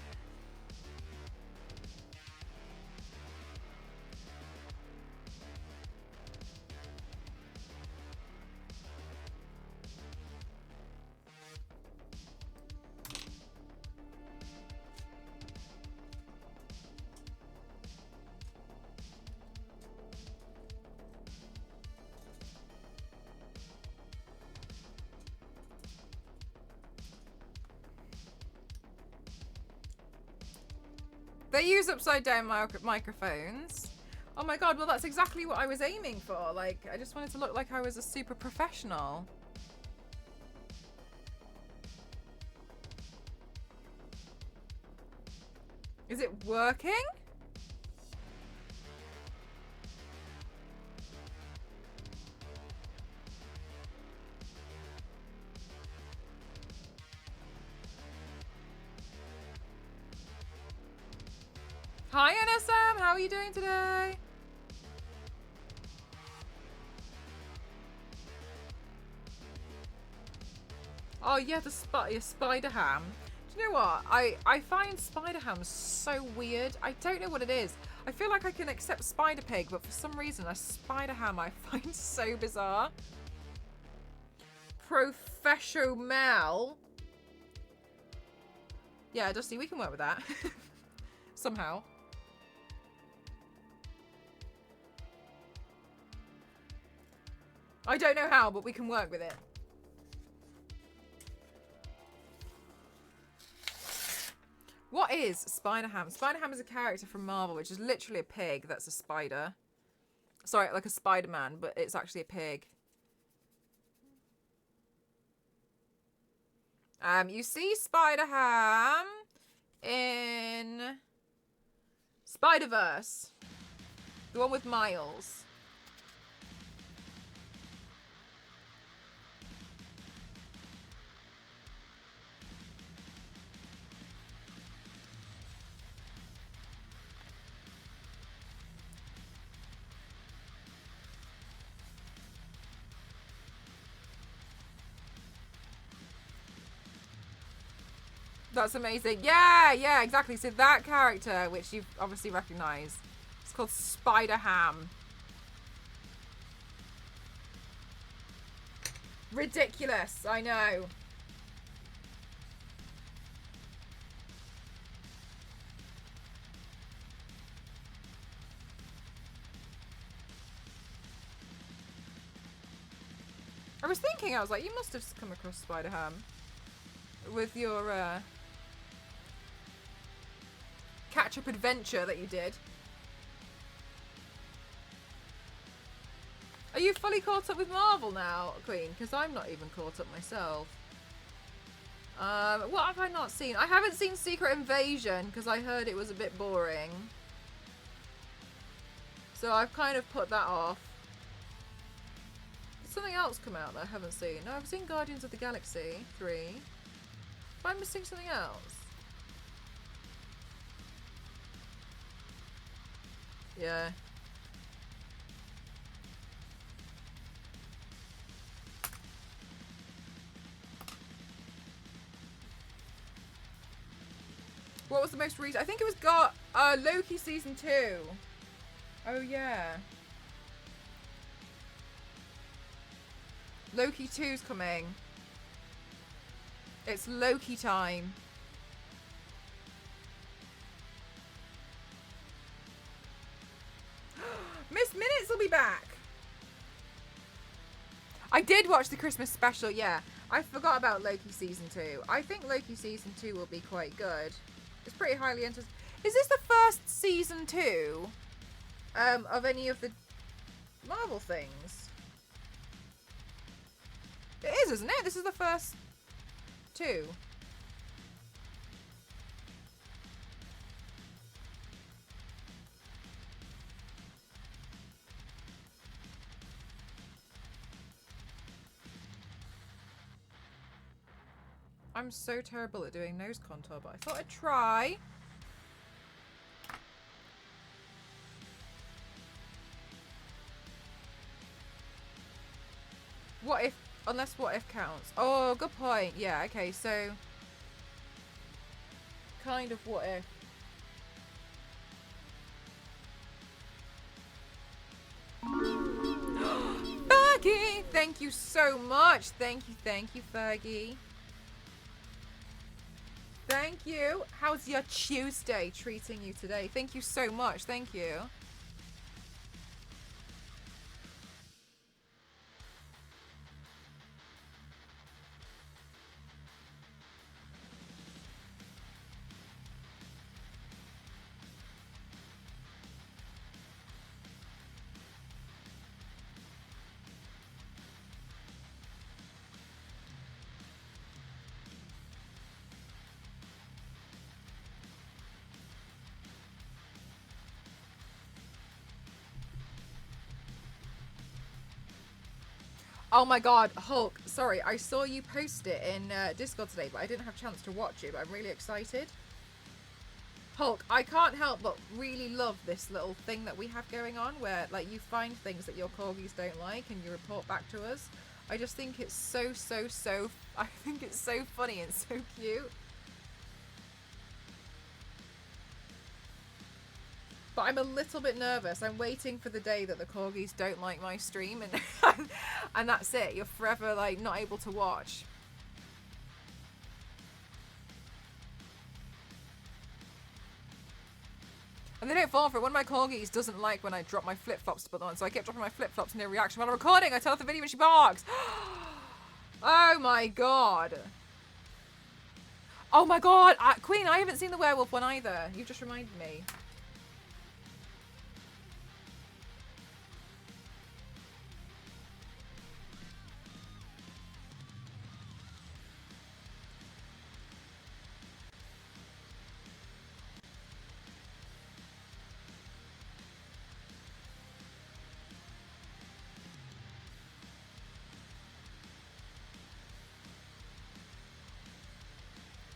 They use upside down microphones. Oh my god, well that's exactly what I was aiming for. Like, I just wanted to look like I was a super professional. Is it working? Hi NSM, how are you doing today? Oh yeah, your spider ham. Do you know what? I find spider ham so weird. I don't know what it is. I feel like I can accept spider pig, but for some reason a spider ham I find so bizarre. Professional. Yeah, Dusty, we can work with that. Somehow. I don't know how, but we can work with it. What is Spider-Ham? Spider-Ham is a character from Marvel, which is literally a pig that's a spider. Sorry, like a Spider-Man, but it's actually a pig. You see Spider-Ham in Spider-Verse. The one with Miles. That's amazing. Yeah, exactly. So that character, which you obviously recognise, it's called Spider-Ham. Ridiculous, I know. I was thinking, I was like, you must have come across Spider-Ham with your catch-up adventure that you did. Are you fully caught up with Marvel now, Queen? Because I'm not even caught up myself. What have I not seen? I haven't seen Secret Invasion because I heard it was a bit boring. So I've kind of put that off. Did something else come out that I haven't seen? No, I've seen Guardians of the Galaxy 3. Am I missing something else? Yeah. What was the most recent? I think it was Loki season 2. Oh yeah. Loki 2's coming. It's Loki time. Miss Minutes will be back. I did watch the Christmas special, yeah. I forgot about Loki season 2. I think Loki season 2 will be quite good. It's pretty highly interesting. Is this the first season 2 of any of the Marvel things? It is, isn't it? This is the first 2. I'm so terrible at doing nose contour, but I thought I'd try. What if, unless what if counts. Oh, good point. Yeah, okay, so kind of what if. Fergie! Thank you so much. Thank you, Fergie. Thank you. How's your Tuesday treating you today? Thank you so much. Thank you. Oh my god, Hulk, sorry, I saw you post it in Discord today, but I didn't have a chance to watch it, but I'm really excited. Hulk, I can't help but really love this little thing that we have going on where, like, you find things that your corgis don't like and you report back to us. I just think it's so I think it's so funny and so cute. But I'm a little bit nervous. I'm waiting for the day that the corgis don't like my stream and and that's it. You're forever, like, not able to watch. And they don't fall for it. One of my corgis doesn't like when I drop my flip-flops to put them on, so I kept dropping my flip-flops, no reaction while I'm recording. I tell her the video when she barks. Oh my god. Oh my god. Queen, I haven't seen the werewolf one either. You've just reminded me.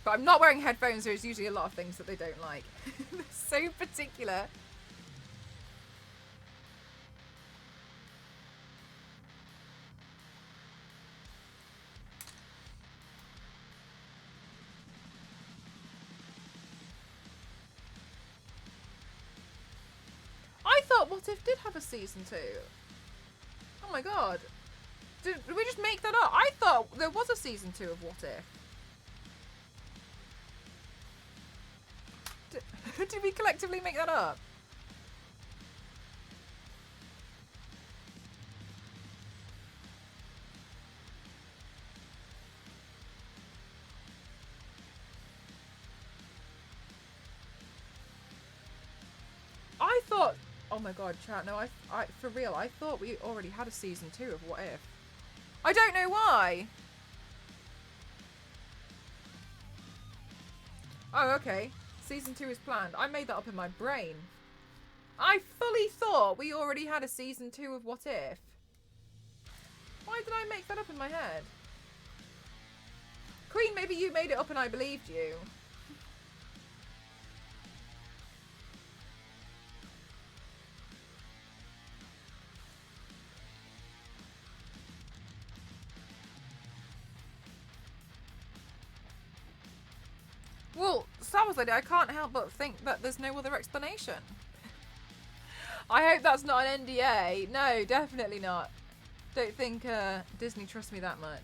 But I'm not wearing headphones, so there's usually a lot of things that they don't like. They're so particular. I thought What If did have a season 2. Oh my god. Did we just make that up? I thought there was a season 2 of What If. Did we collectively make that up? I thought, oh my god, chat, no, I for real, I thought we already had a season 2 of What If. I don't know why. Oh, okay. Season 2 is planned. I made that up in my brain. I fully thought we already had a season 2 of What If. Why did I make that up in my head? Queen, maybe you made it up and I believed you. Wars Lady, I can't help but think that there's no other explanation. I hope that's not an NDA. No, definitely not. Don't think Disney trusts me that much.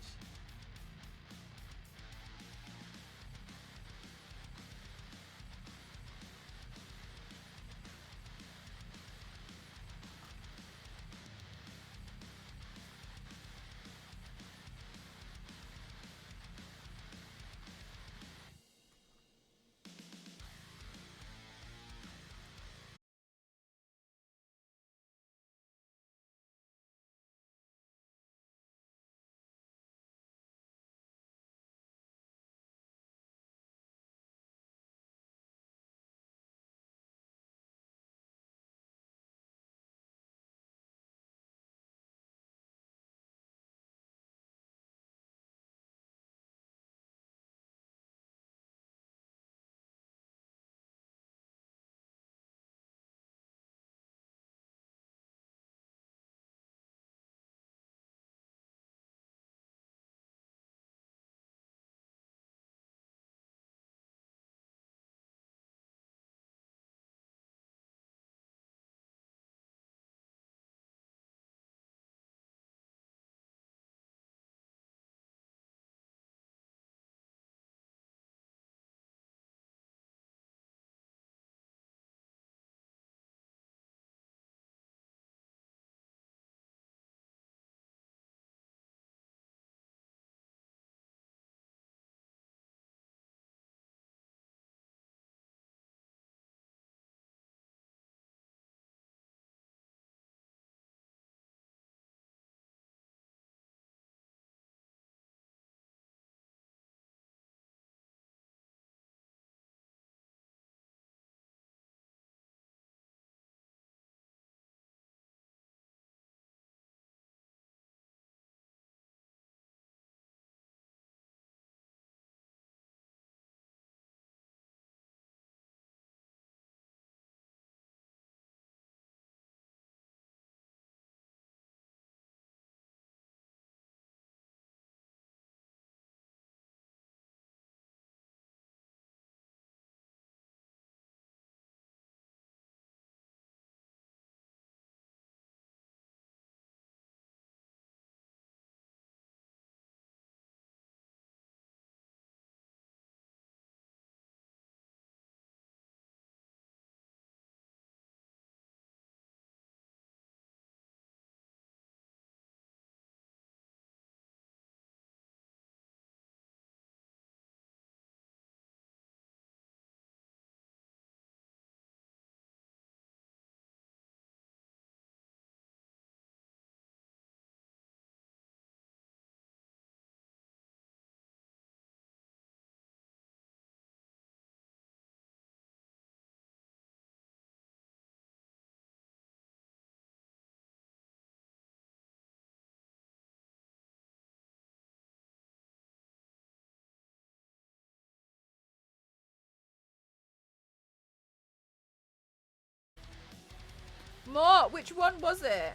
More? Which one was it?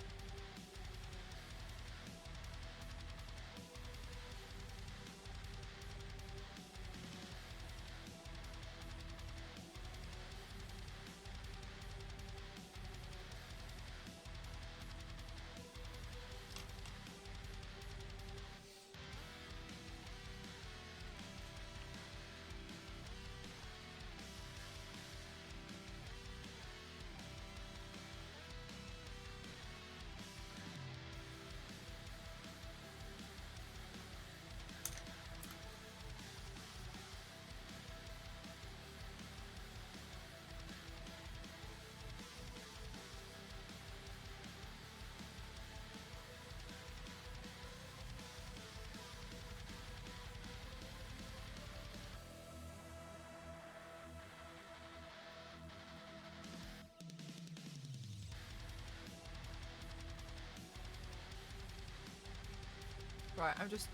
Right, I'm just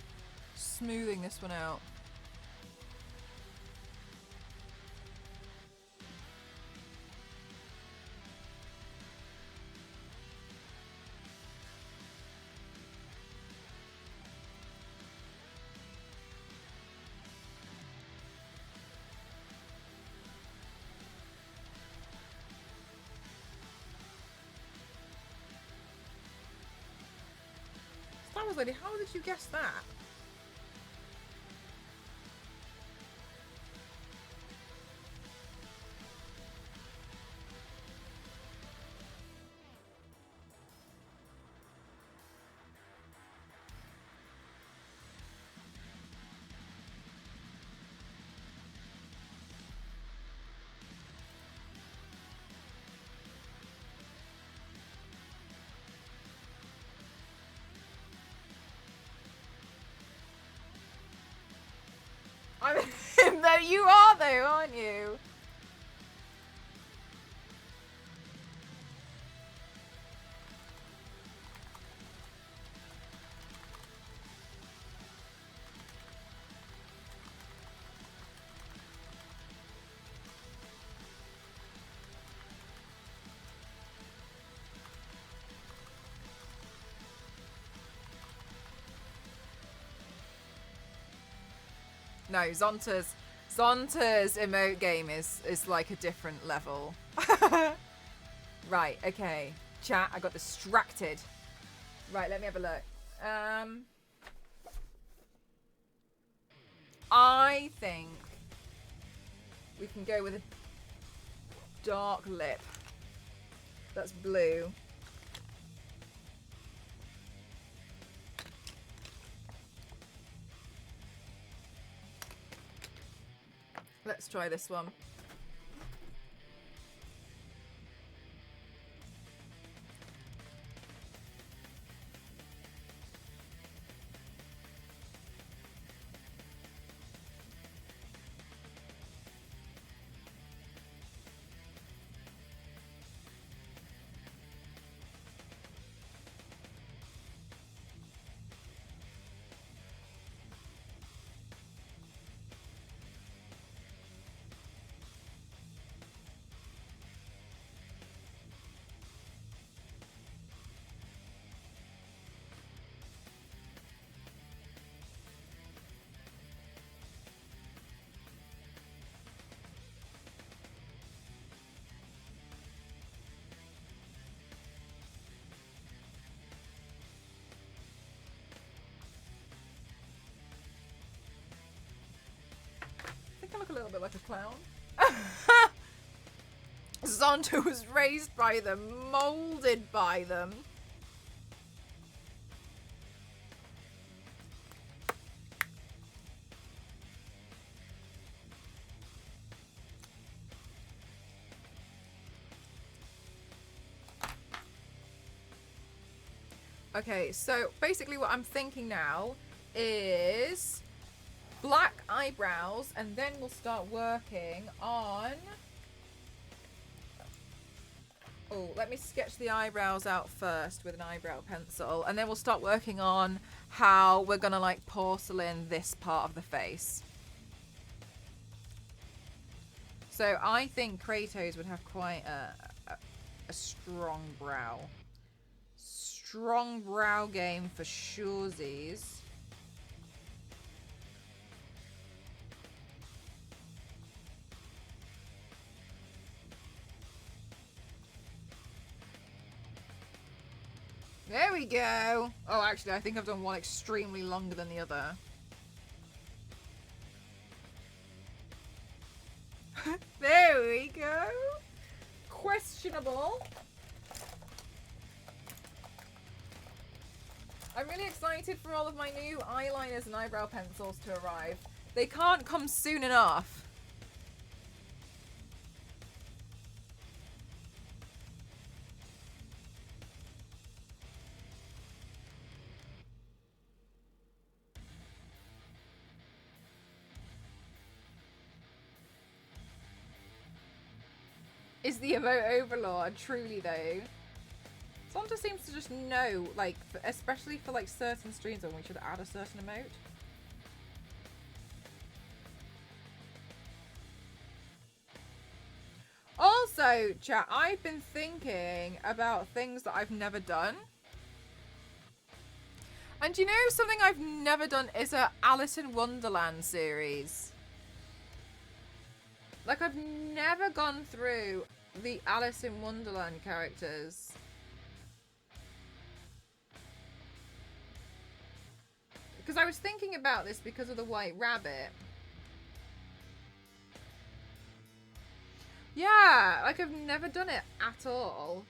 smoothing this one out. Flowers Lady, how did you guess that? I mean, no, you are though, aren't you? No, Zonta's emote game is like a different level. Right, okay. Chat, I got distracted. Right, let me have a look. I think we can go with a dark lip. That's blue. Let's try this one. I look a little bit like a clown. Zonta was raised by them, molded by them. Okay, so basically what I'm thinking now is black eyebrows, and then we'll start working on... Oh, let me sketch the eyebrows out first with an eyebrow pencil, and then we'll start working on how we're gonna like porcelain this part of the face. So I think Kratos would have quite a strong brow. Strong brow game for suresies. There we go. Oh, actually, I think I've done one extremely longer than the other. There we go. Questionable. I'm really excited for all of my new eyeliners and eyebrow pencils to arrive. They can't come soon enough. Is the emote overlord, truly though. Zonta seems to just know, like, especially for like certain streams when we should add a certain emote. Also, chat, I've been thinking about things that I've never done. And you know something I've never done is a Alice in Wonderland series. Like, I've never gone through the Alice in Wonderland characters. Because I was thinking about this because of the white rabbit. Yeah, like I've never done it at all.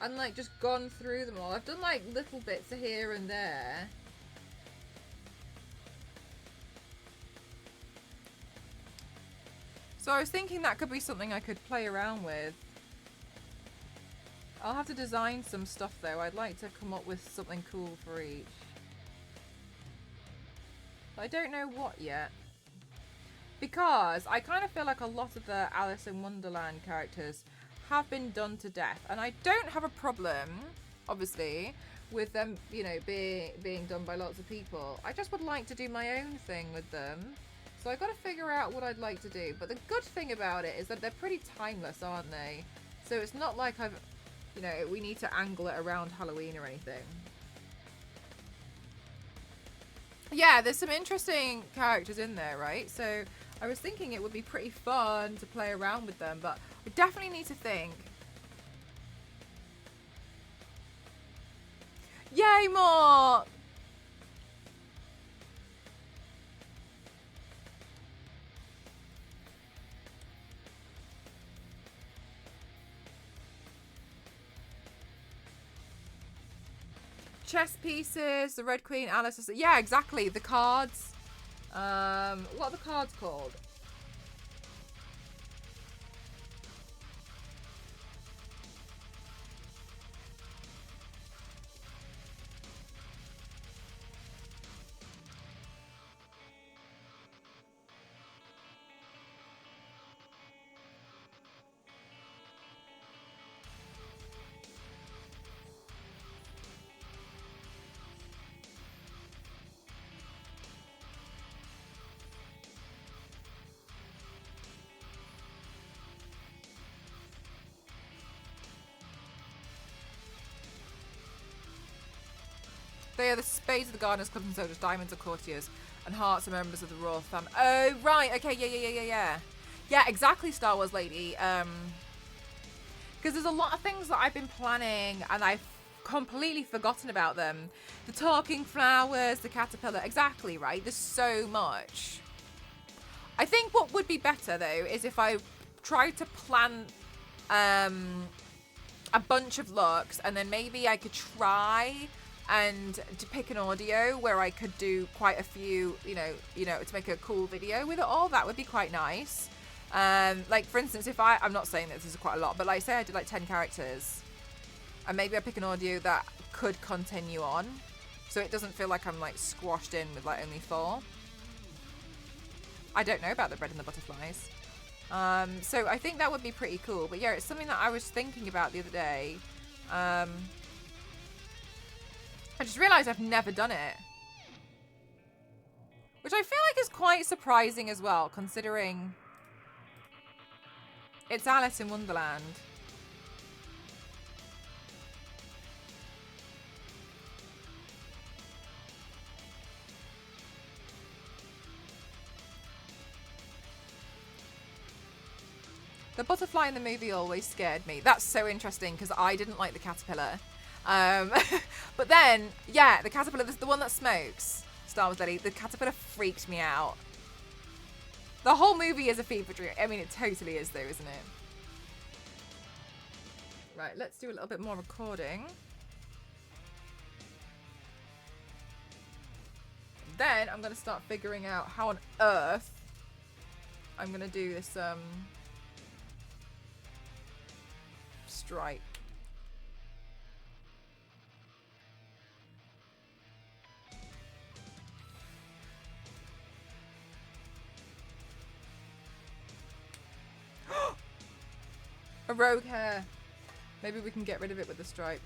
And like just gone through them all. I've done like little bits here and there. So I was thinking that could be something I could play around with. I'll have to design some stuff though. I'd like to come up with something cool for each. I don't know what yet. Because I kind of feel like a lot of the Alice in Wonderland characters have been done to death. And I don't have a problem, obviously, with them, you know, being done by lots of people. I just would like to do my own thing with them. So I've got to figure out what I'd like to do. But the good thing about it is that they're pretty timeless, aren't they? So it's not like I've, you know, we need to angle it around Halloween or anything. Yeah, there's some interesting characters in there, right? So I was thinking it would be pretty fun to play around with them, but we definitely need to think. Yay, Mark! Chess pieces, the Red Queen, Alice. Yeah, exactly. The cards. What are the cards called? They are the spades of the gardeners, clubs and soldiers, diamonds are courtiers, and hearts are members of the royal family. Oh, right. Okay, yeah. Yeah, exactly, Star Wars lady. Because there's a lot of things that I've been planning, and I've completely forgotten about them. The talking flowers, the caterpillar. Exactly, right? There's so much. I think what would be better, though, is if I tried to plan a bunch of looks, and then maybe I could try and to pick an audio where I could do quite a few, you know, to make a cool video with it all. That would be quite nice. Like for instance, if I'm not saying that this is quite a lot, but like say I did like 10 characters, and maybe I pick an audio that could continue on, so it doesn't feel like I'm like squashed in with like only 4. I don't know about the bread and the butterflies. So I think that would be pretty cool. But yeah, it's something that I was thinking about the other day. I just realised I've never done it. Which I feel like is quite surprising as well, considering it's Alice in Wonderland. The butterfly in the movie always scared me. That's so interesting because I didn't like the caterpillar. But then, yeah, the caterpillar, the one that smokes, Star Wars lady, the caterpillar freaked me out. The whole movie is a fever dream. I mean, it totally is though, isn't it? Right, let's do a little bit more recording. Then I'm going to start figuring out how on earth I'm going to do this stripe. A rogue hair. Maybe we can get rid of it with the stripe.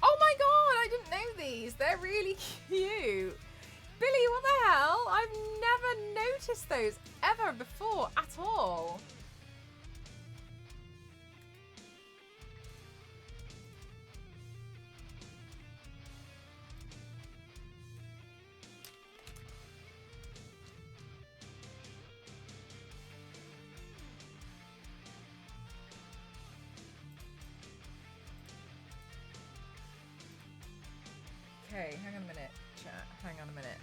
Oh my god, I didn't know these. They're really cute. Billy, what the hell? I've never noticed those ever before at all. Okay, hang on a minute, chat. Hang on a minute.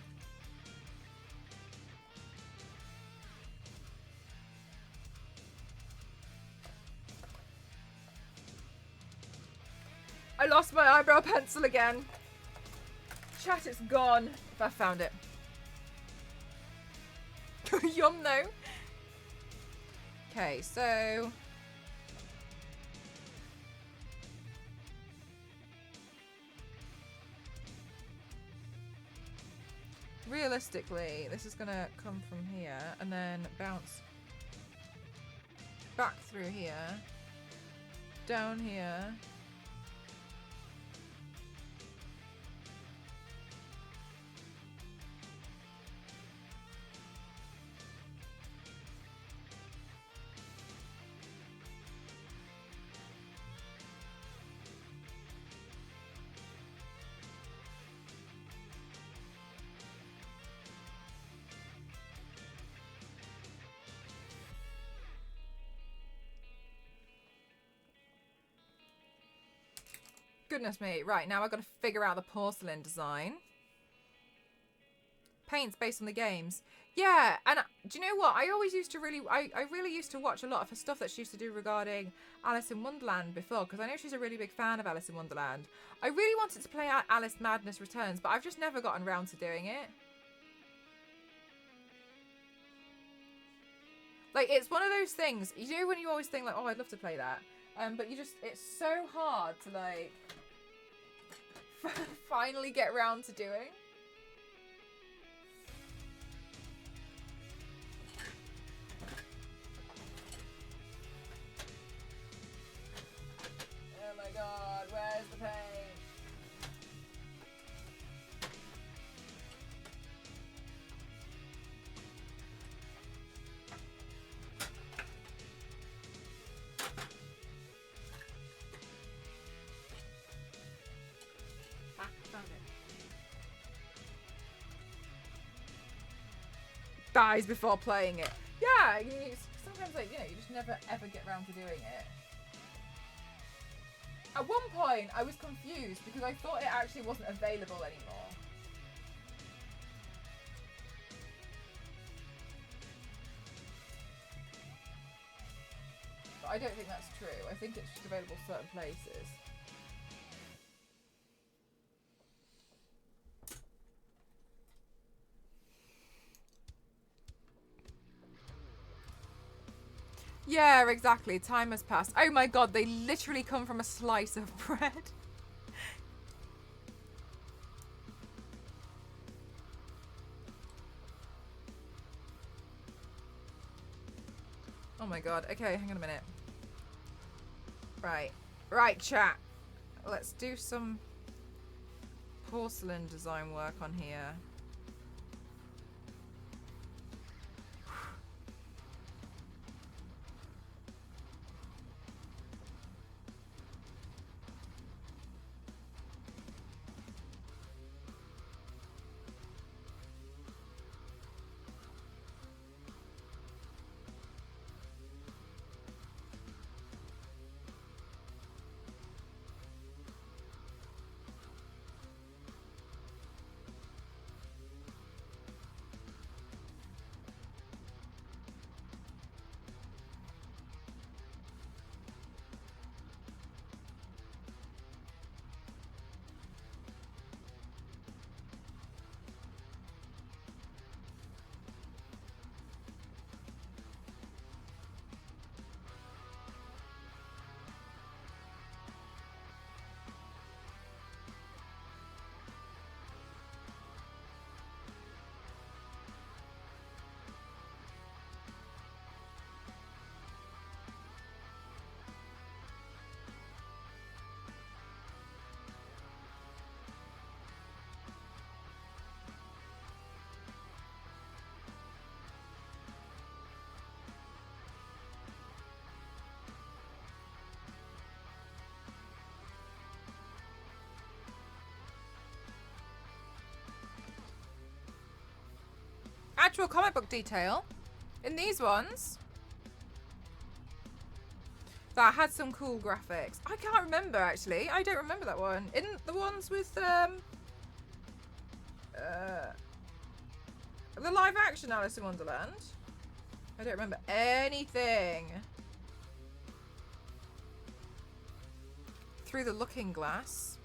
I lost my eyebrow pencil again. Chat, it's gone. If I found it. Yum, no. Okay, so... realistically, this is gonna come from here and then bounce back through here, down here. Goodness me. Right, now I've got to figure out the porcelain design. Paint's based on the games. Yeah, and do you know what? I always used to I really used to watch a lot of her stuff that she used to do regarding Alice in Wonderland before, because I know she's a really big fan of Alice in Wonderland. I really wanted to play out Alice Madness Returns, but I've just never gotten around to doing it. Like, it's one of those things, you know when you always think, like, oh, I'd love to play that. But you just, it's so hard to, like, finally get around to doing. Oh my god, where's the paint? Dies before playing it. Yeah, sometimes, like, you know, you just never ever get around to doing it. At one point, I was confused because I thought it actually wasn't available anymore. But I don't think that's true. I think it's just available certain places. Yeah, exactly. Time has passed. Oh my god, they literally come from a slice of bread. Oh my god. Okay, hang on a minute. Right. Right, chat. Let's do some porcelain design work on here. Actual comic book detail in these ones that had some cool graphics. I can't remember, actually. I don't remember that one. In the ones with The live action Alice in Wonderland? I don't remember anything. Through the Looking Glass.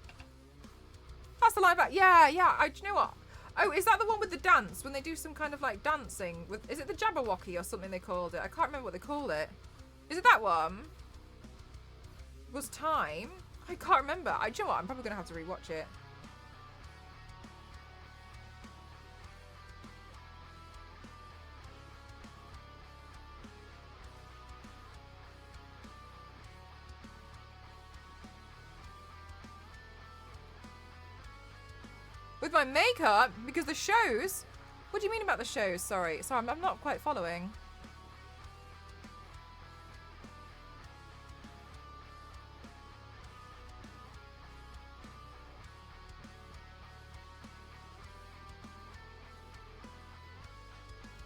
That's the live action. Yeah, yeah. Do you know what? Oh, is that the one with the dance? When they do some kind of like dancing with, is it the Jabberwocky or something they called it? I can't remember what they call it. Is it that one? Was Time? I can't remember. Do you know what? I'm probably gonna have to rewatch it. With my makeup? Because the shows? What do you mean about the shows? Sorry, I'm not quite following.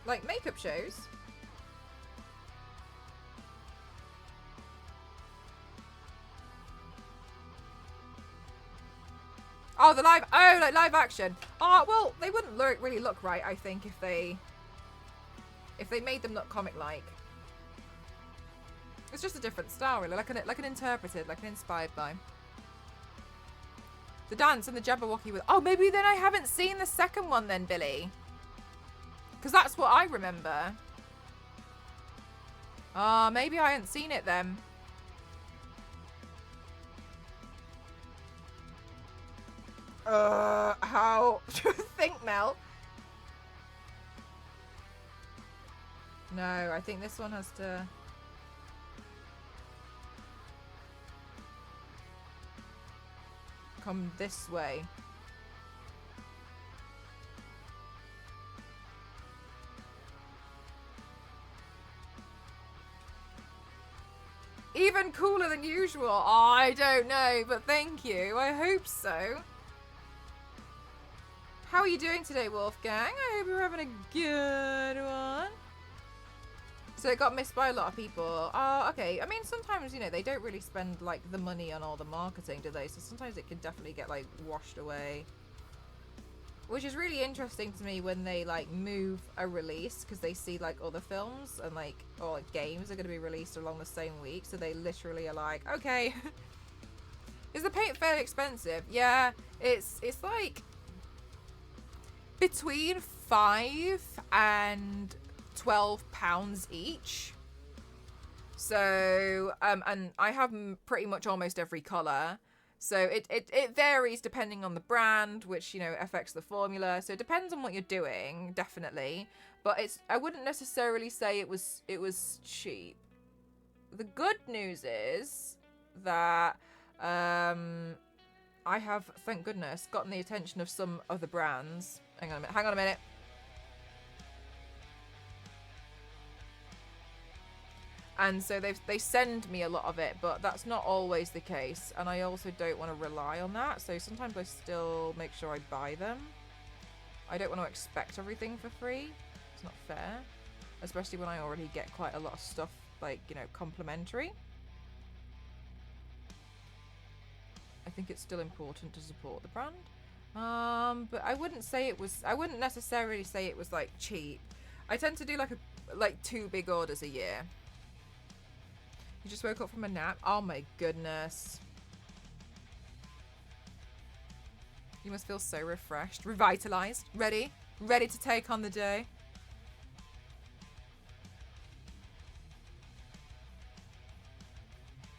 Like makeup shows? Oh, like live action. Oh, well, they wouldn't really look right, I think, if they made them look comic-like. It's just a different style, really, like an interpreted, like an inspired by. The dance and the Jabberwocky with. Oh, maybe then I haven't seen the second one then, Billy. Because that's what I remember. Ah, maybe I hadn't seen it then. How? Think, Mel. No, I think this one has to... come this way. Even cooler than usual. I don't know, but thank you. I hope so. How are you doing today, Wolfgang? I hope you're having a good one. So it got missed by a lot of people. Oh, okay. I mean, sometimes, you know, they don't really spend, like, the money on all the marketing, do they? So sometimes it can definitely get, like, washed away. Which is really interesting to me when they, like, move a release, because they see, like, other films and, like, or like, games are going to be released along the same week. So they literally are like, okay. Is the paint fairly expensive? Yeah, it's like between £5 and £12 each. So and I have pretty much almost every color, so it varies depending on the brand, which, you know, affects the formula. So it depends on what you're doing, definitely, but I wouldn't necessarily say it was cheap. The good news is that I have, thank goodness, gotten the attention of some other brands. Hang on a minute. And so they send me a lot of it, but that's not always the case. And I also don't want to rely on that. So sometimes I still make sure I buy them. I don't want to expect everything for free. It's not fair. Especially when I already get quite a lot of stuff, like, you know, complimentary. I think it's still important to support the brand. But I wouldn't necessarily say it was, like, cheap. I tend to do, like 2 big orders a year. You just woke up from a nap? Oh my goodness. You must feel so refreshed, revitalized, ready to take on the day.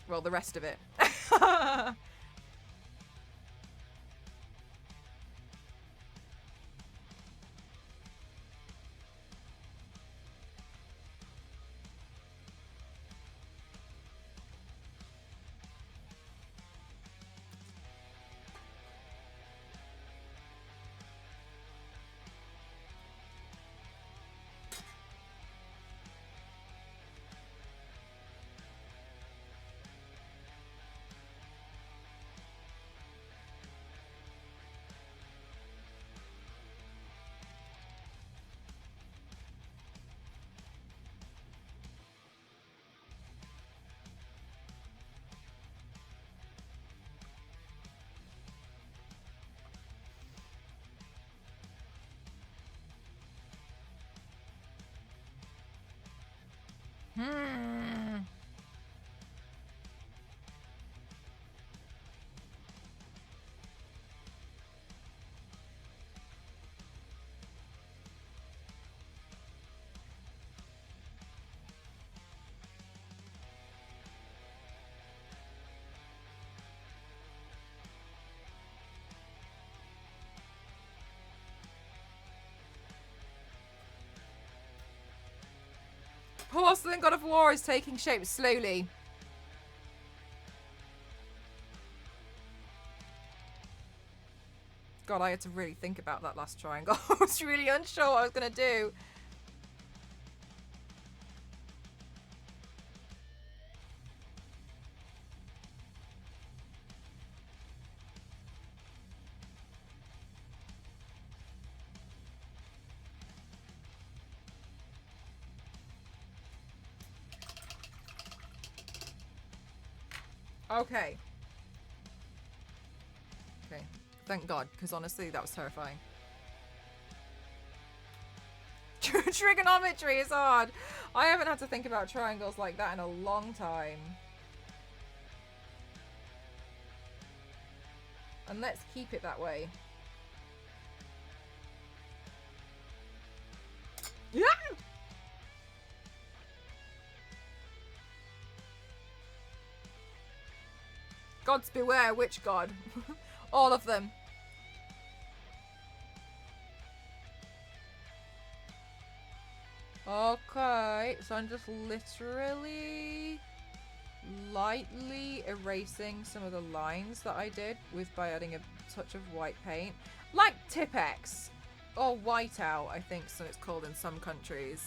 Well, the rest of it. Porcelain God of War is taking shape slowly. God, I had to really think about that last triangle. I was really unsure what I was going to do. Okay. Okay. Thank God, because honestly, that was terrifying. Trigonometry is hard. I haven't had to think about triangles like that in a long time. And let's keep it that way. Yeah! Gods beware, which god? All of them. Okay, so I'm just literally lightly erasing some of the lines that I did by adding a touch of white paint. Like Tipex. Or whiteout, I think so it's called in some countries.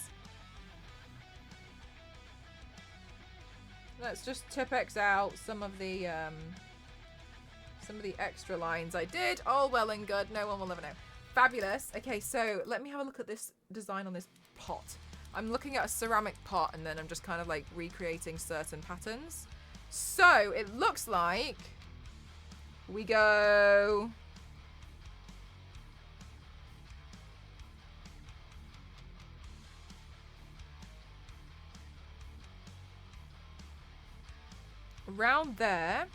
Let's just Tipex out some of the extra lines I did. All well and good. No one will ever know. Fabulous. Okay, so let me have a look at this design on this pot. I'm looking at a ceramic pot and then I'm just kind of like recreating certain patterns. So it looks like we go... around there.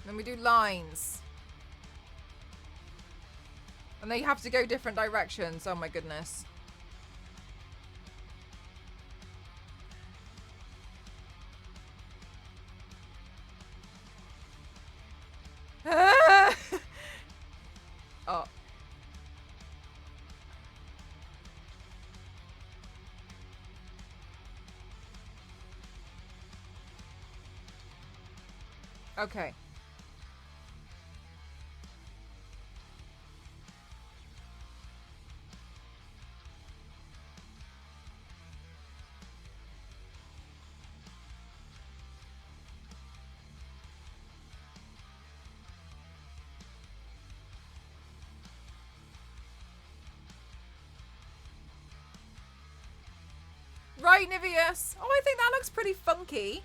Then we do lines. And they have to go different directions. Oh my goodness. Oh. Okay. Right, Niveus. Oh, I think that looks pretty funky.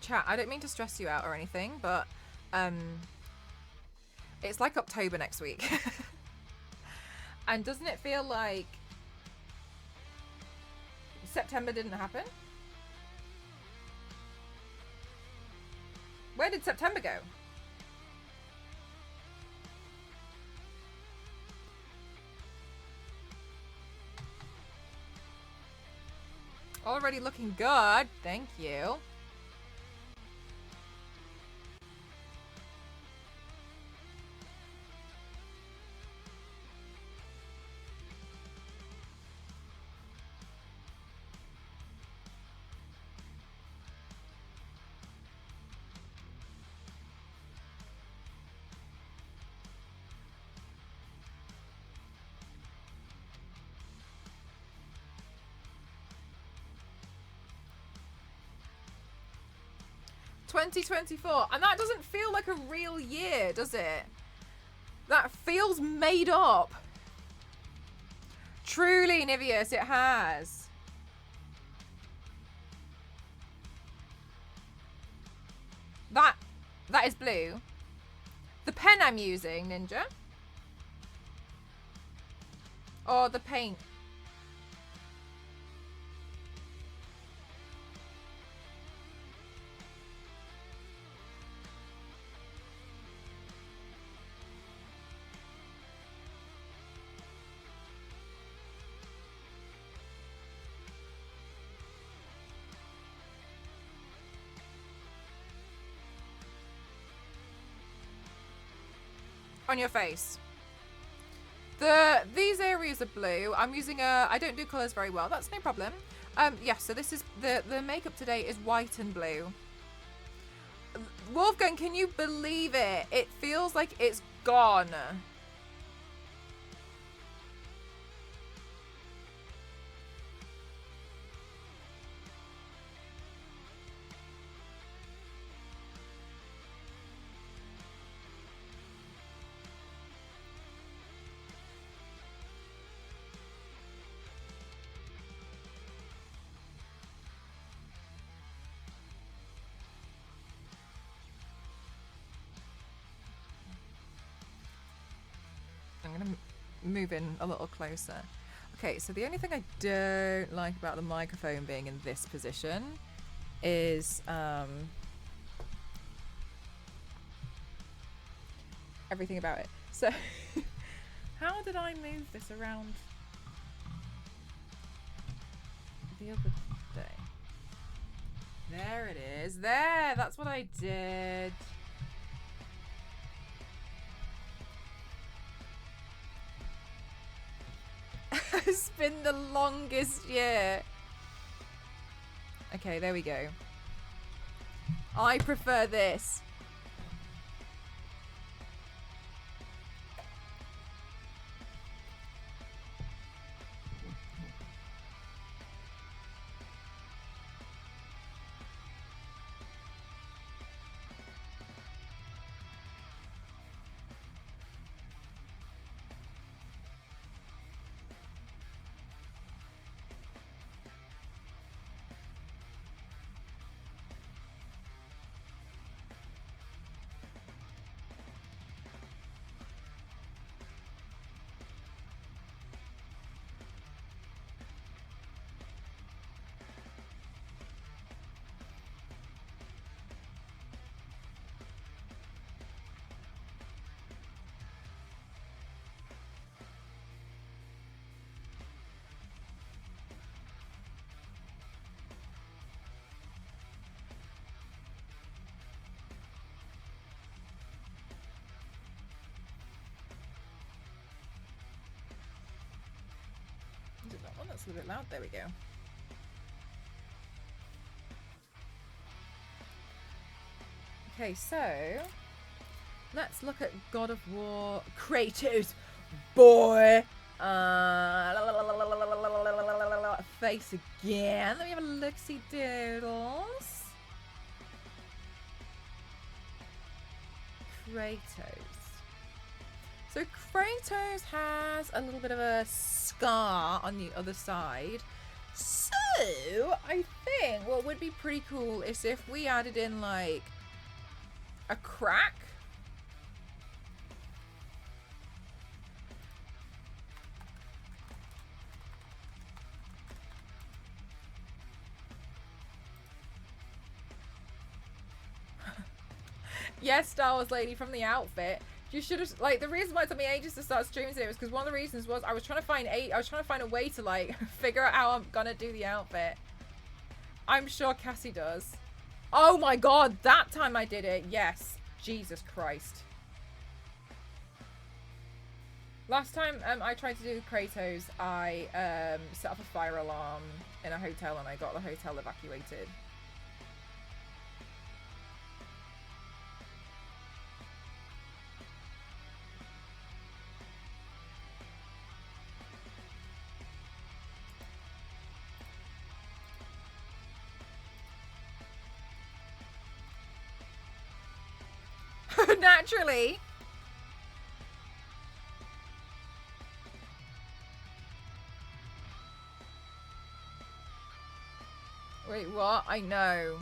Chat, I don't mean to stress you out or anything, but it's like October next week. And doesn't it feel like September didn't happen? Where did September go? Already looking good. Thank you. 2024. And that doesn't feel like a real year, does it? That feels made up. Truly, Niveus, it has. That is blue. The pen I'm using, Ninja. Or the paint. On your face. These areas are blue. I'm using I don't do colours very well. That's no problem. Yeah, so this is the makeup today is white and blue. Wolfgang, can you believe it? It feels like it's gone. I'm going to move in a little closer. Okay, so the only thing I don't like about the microphone being in this position is everything about it. So how did I move this around the other day? There it is. There, that's what I did. It's been the longest year. Okay, there we go. I prefer this. That one, that's a little bit loud. There we go. Okay, so let's look at God of War Kratos, boy. Face again. Let me have a look-see doodles. Kratos. So Kratos has a little bit of a scar on the other side. So I think what would be pretty cool is if we added in like a crack. Yes, Star Wars lady from the outfit. You should have, like, the reason why it took me ages to start streaming today was because one of the reasons was I was trying to find a way to like figure out how I'm gonna do the outfit. I'm sure Cassie does. Oh my god, that time I did it. Yes. Jesus Christ. Last time I tried to do Kratos, I set off a fire alarm in a hotel and I got the hotel evacuated. Naturally. Wait, what? I know.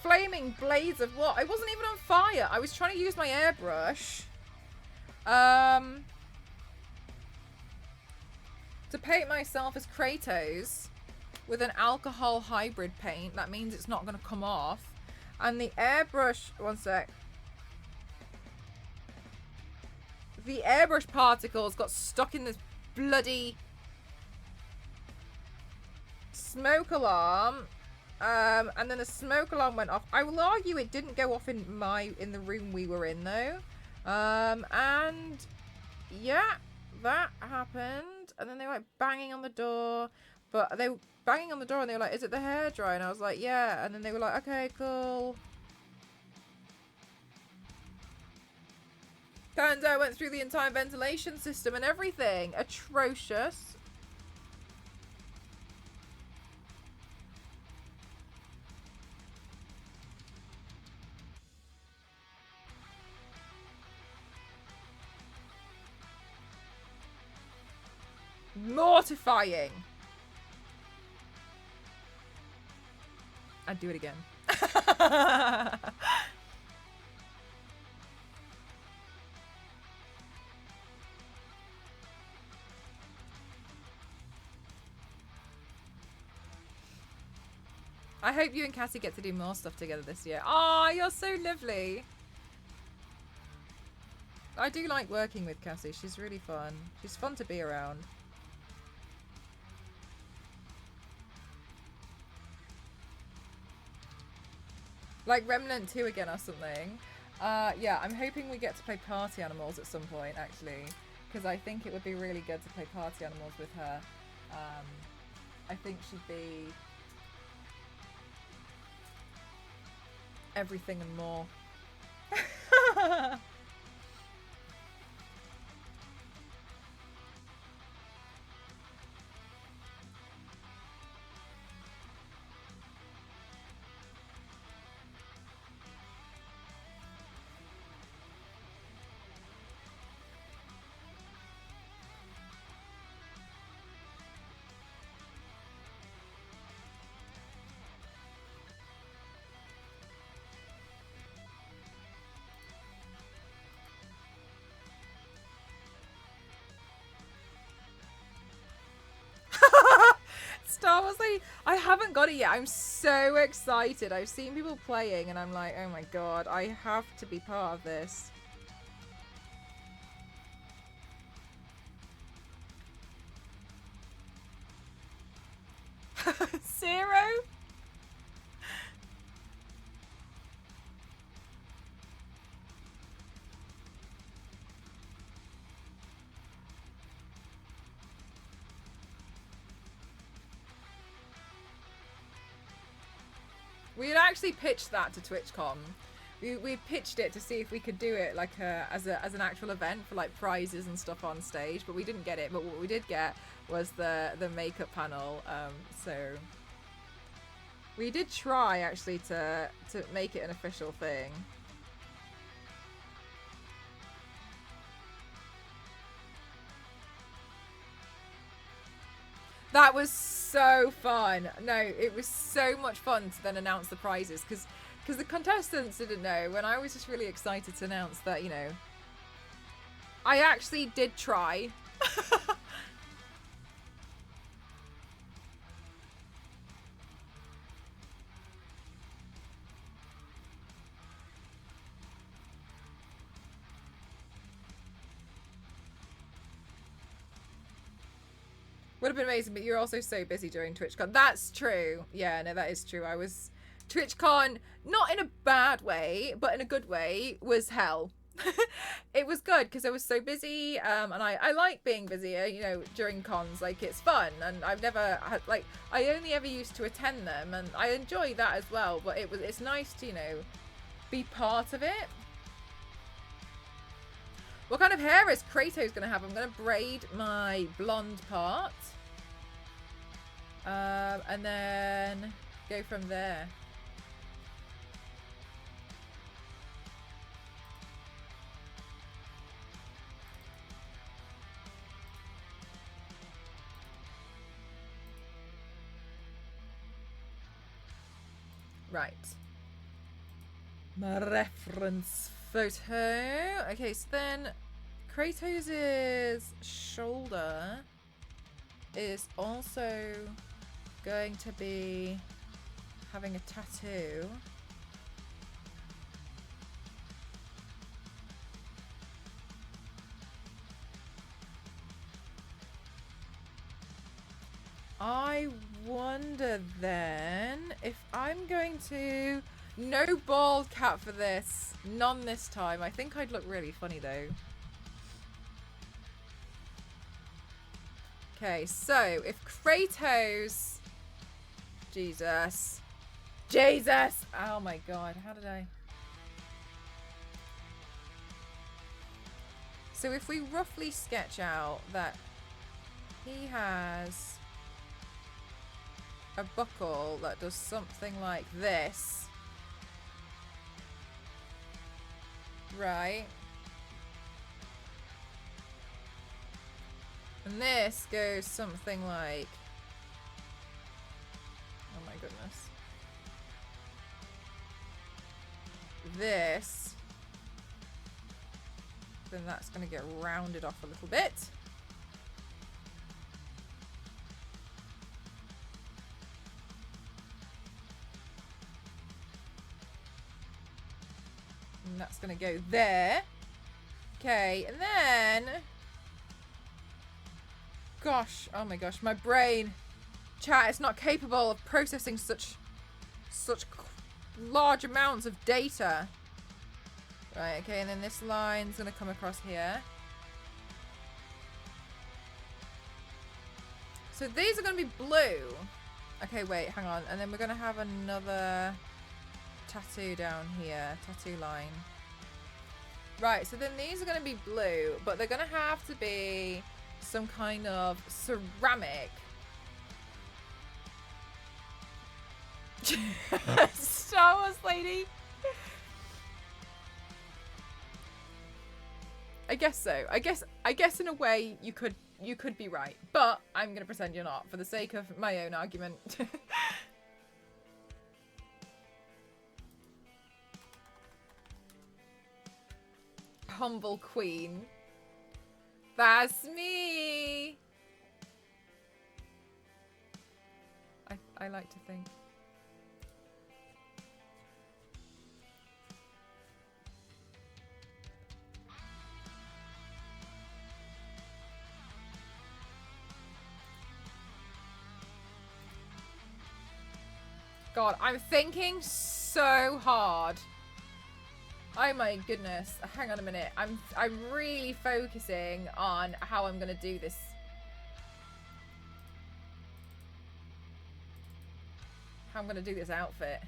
Flaming blades of what? I wasn't even on fire. I was trying to use my airbrush. To paint myself as Kratos with an alcohol hybrid paint. That means it's not going to come off. And the airbrush... One sec. The airbrush particles got stuck in this bloody smoke alarm. And then the smoke alarm went off. I will argue it didn't go off in the room we were in though. And yeah, that happened. And then they were like banging on the door, but they were banging on the door and they were like, "Is it the hairdryer?" And I was like, "Yeah." And then they were like, "Okay, cool." Turns out I went through the entire ventilation system and everything. Atrocious. Mortifying. I'd do it again. I hope you and Cassie get to do more stuff together this year. Oh, you're so lovely. I do like working with Cassie. She's really fun. She's fun to be around. Like Remnant 2 again or something. Yeah, I'm hoping we get to play Party Animals at some point, actually. Because I think it would be really good to play Party Animals with her. I think she'd be everything and more. Star Wars, I haven't got it yet. I'm so excited. I've seen people playing and I'm like, oh my god, I have to be part of this. Zero? We had actually pitched that to TwitchCon. We pitched it to see if we could do it like as an actual event for like prizes and stuff on stage, but we didn't get it. But what we did get was the makeup panel. So we did try actually to make it an official thing. That was so fun. No, it was so much fun to then announce the prizes because the contestants didn't know, and I was just really excited to announce that, you know, I actually did try. Would have been amazing, but you're also so busy during TwitchCon. That's true. Yeah, no, that is true. TwitchCon, not in a bad way, but in a good way, was hell. It was good because I was so busy, and I like being busy, you know, during cons. Like, it's fun, and I've never had, like, I only ever used to attend them, and I enjoy that as well, but it's nice to, you know, be part of it. What kind of hair is Kratos gonna have? I'm gonna braid my blonde part, and then go from there. Right. My reference photo. Okay, so then Kratos' shoulder is also going to be having a tattoo. I wonder then if I'm going to... No bald cap for this. None this time. I think I'd look really funny though. Okay, so if Kratos... Jesus. Jesus! Oh my god, how did I... So if we roughly sketch out that he has a buckle that does something like this. Right. And this goes something like... Oh my goodness. This. Then that's going to get rounded off a little bit. And that's going to go there. Okay, and then... Gosh, oh my gosh, my brain. Chat, it's not capable of processing such large amounts of data. Right, okay, and then this line's going to come across here. So these are going to be blue. Okay, wait, hang on. And then we're going to have another tattoo down here. Tattoo line. Right, so then these are going to be blue, but they're going to have to be some kind of ceramic. Star Wars lady. I guess so. I guess in a way you could be right, but I'm gonna pretend you're not for the sake of my own argument. Humble queen. That's me. I like to think. God, I'm thinking so hard. Oh my goodness. Hang on a minute. I'm really focusing on how I'm gonna do this. How I'm gonna do this outfit.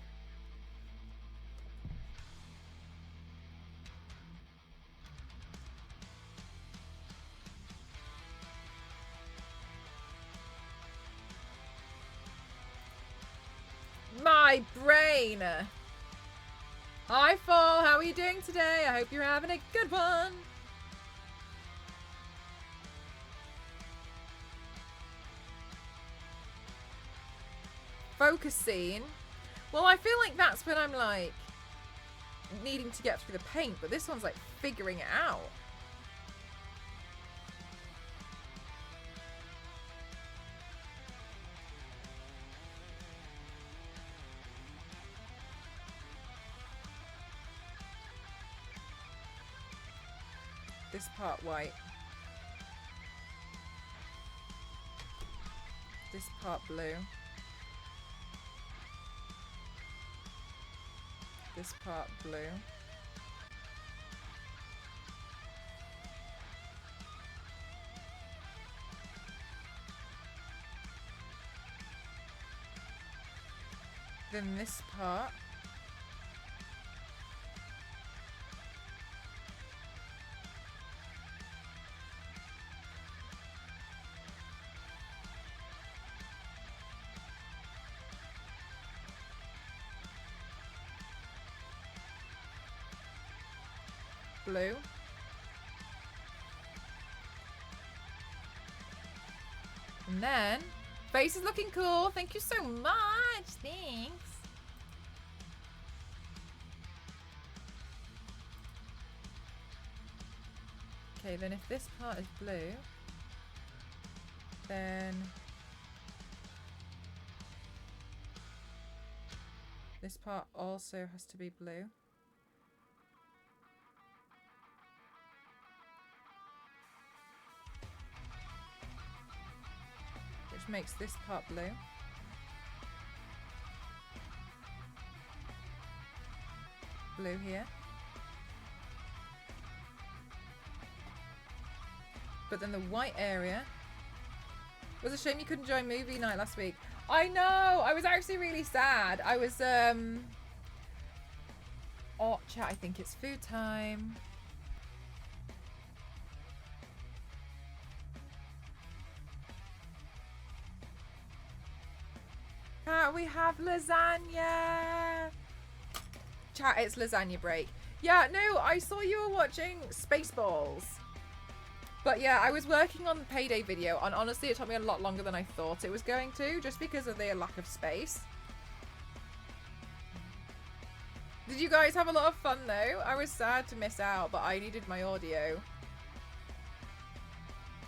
My brain. Hi, Fall. How are you doing today? I hope you're having a good one. Focus scene. Well, I feel like that's when I'm like needing to get through the paint, but this one's like figuring it out. This part white. This part blue. This part blue. Then this part. Blue. And then, face is looking cool. Thank you so much. Thanks. Okay, then if this part is blue, then this part also has to be blue. Which makes this part blue. Blue here. But then the white area. It was a shame you couldn't join movie night last week. I know! I was actually really sad. I was, oh, chat, I think it's food time. Can't we have lasagna? Chat, it's lasagna break. Yeah, no, I saw you were watching Spaceballs. But yeah, I was working on the Payday video, and honestly, it took me a lot longer than I thought it was going to, just because of the lack of space. Did you guys have a lot of fun, though? I was sad to miss out, but I needed my audio.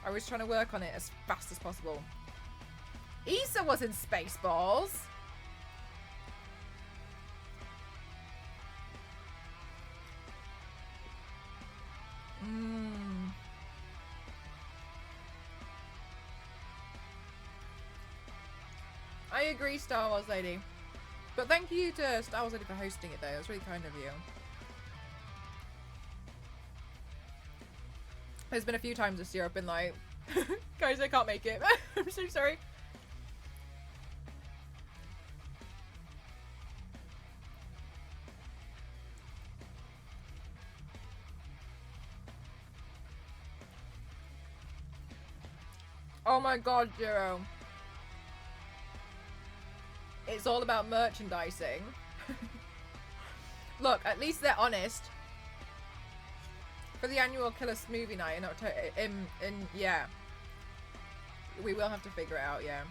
I was trying to work on it as fast as possible. Issa was in Spaceballs. I agree, Star Wars Lady. But thank you to Star Wars Lady for hosting it, though. It was really kind of you. There's been a few times this year I've been like, guys, I can't make it. I'm so sorry. Oh my god, Jiro. It's all about merchandising. Look, at least they're honest. For the annual Killer movie night in October, yeah. We will have to figure it out, yeah.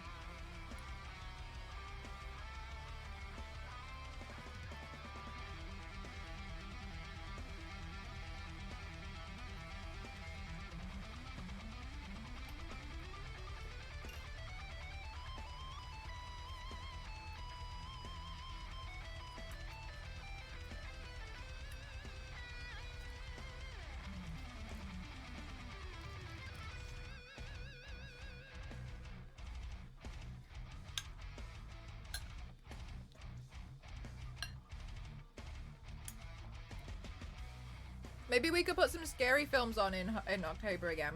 Maybe we could put some scary films on in October again.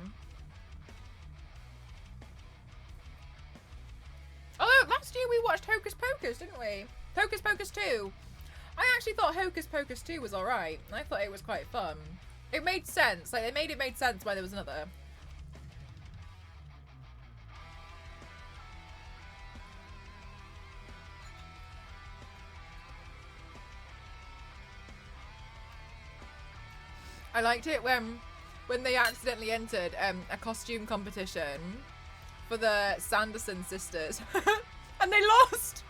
Oh, last year we watched Hocus Pocus, didn't we? Hocus Pocus 2. I actually thought Hocus Pocus 2 was alright. I thought it was quite fun. It made sense. Like, it made sense why there was another. I liked it when they accidentally entered a costume competition for the Sanderson sisters and they lost.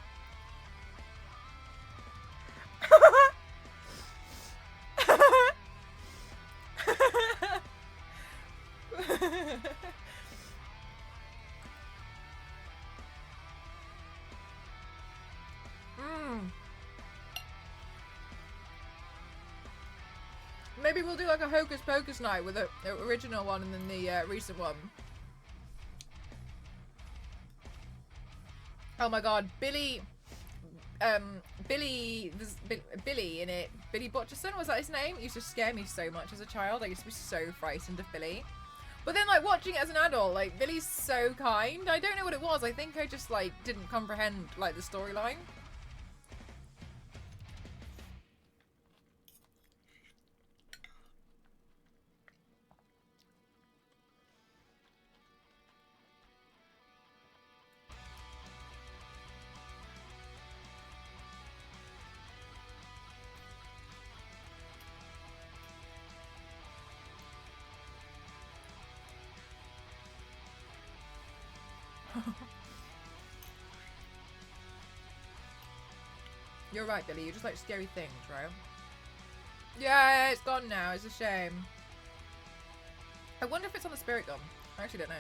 Maybe we'll do like a Hocus Pocus night with the original one and then the recent one. Oh my god, Billy in it. Billy Butcherson, was that his name? It used to scare me so much as a child. I used to be so frightened of Billy. But then like watching it as an adult, like Billy's so kind. I don't know what it was. I think I just like didn't comprehend like the storyline. You're right, Billy. You just like scary things, right? Yeah, it's gone now. It's a shame. I wonder if it's on the spirit gum. I actually don't know.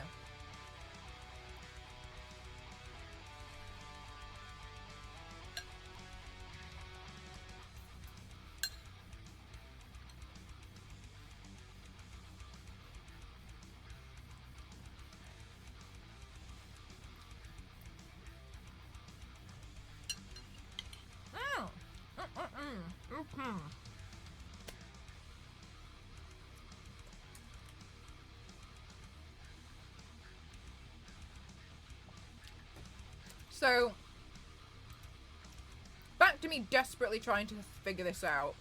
So, back to me desperately trying to figure this out.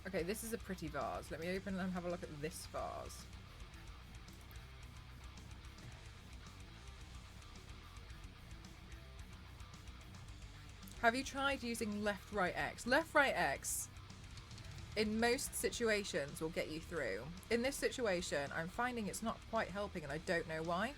Okay, this is a pretty vase. Let me open and have a look at this vase. Have you tried using left, right, X? Left, right, X in most situations will get you through. In this situation, I'm finding it's not quite helping and I don't know why.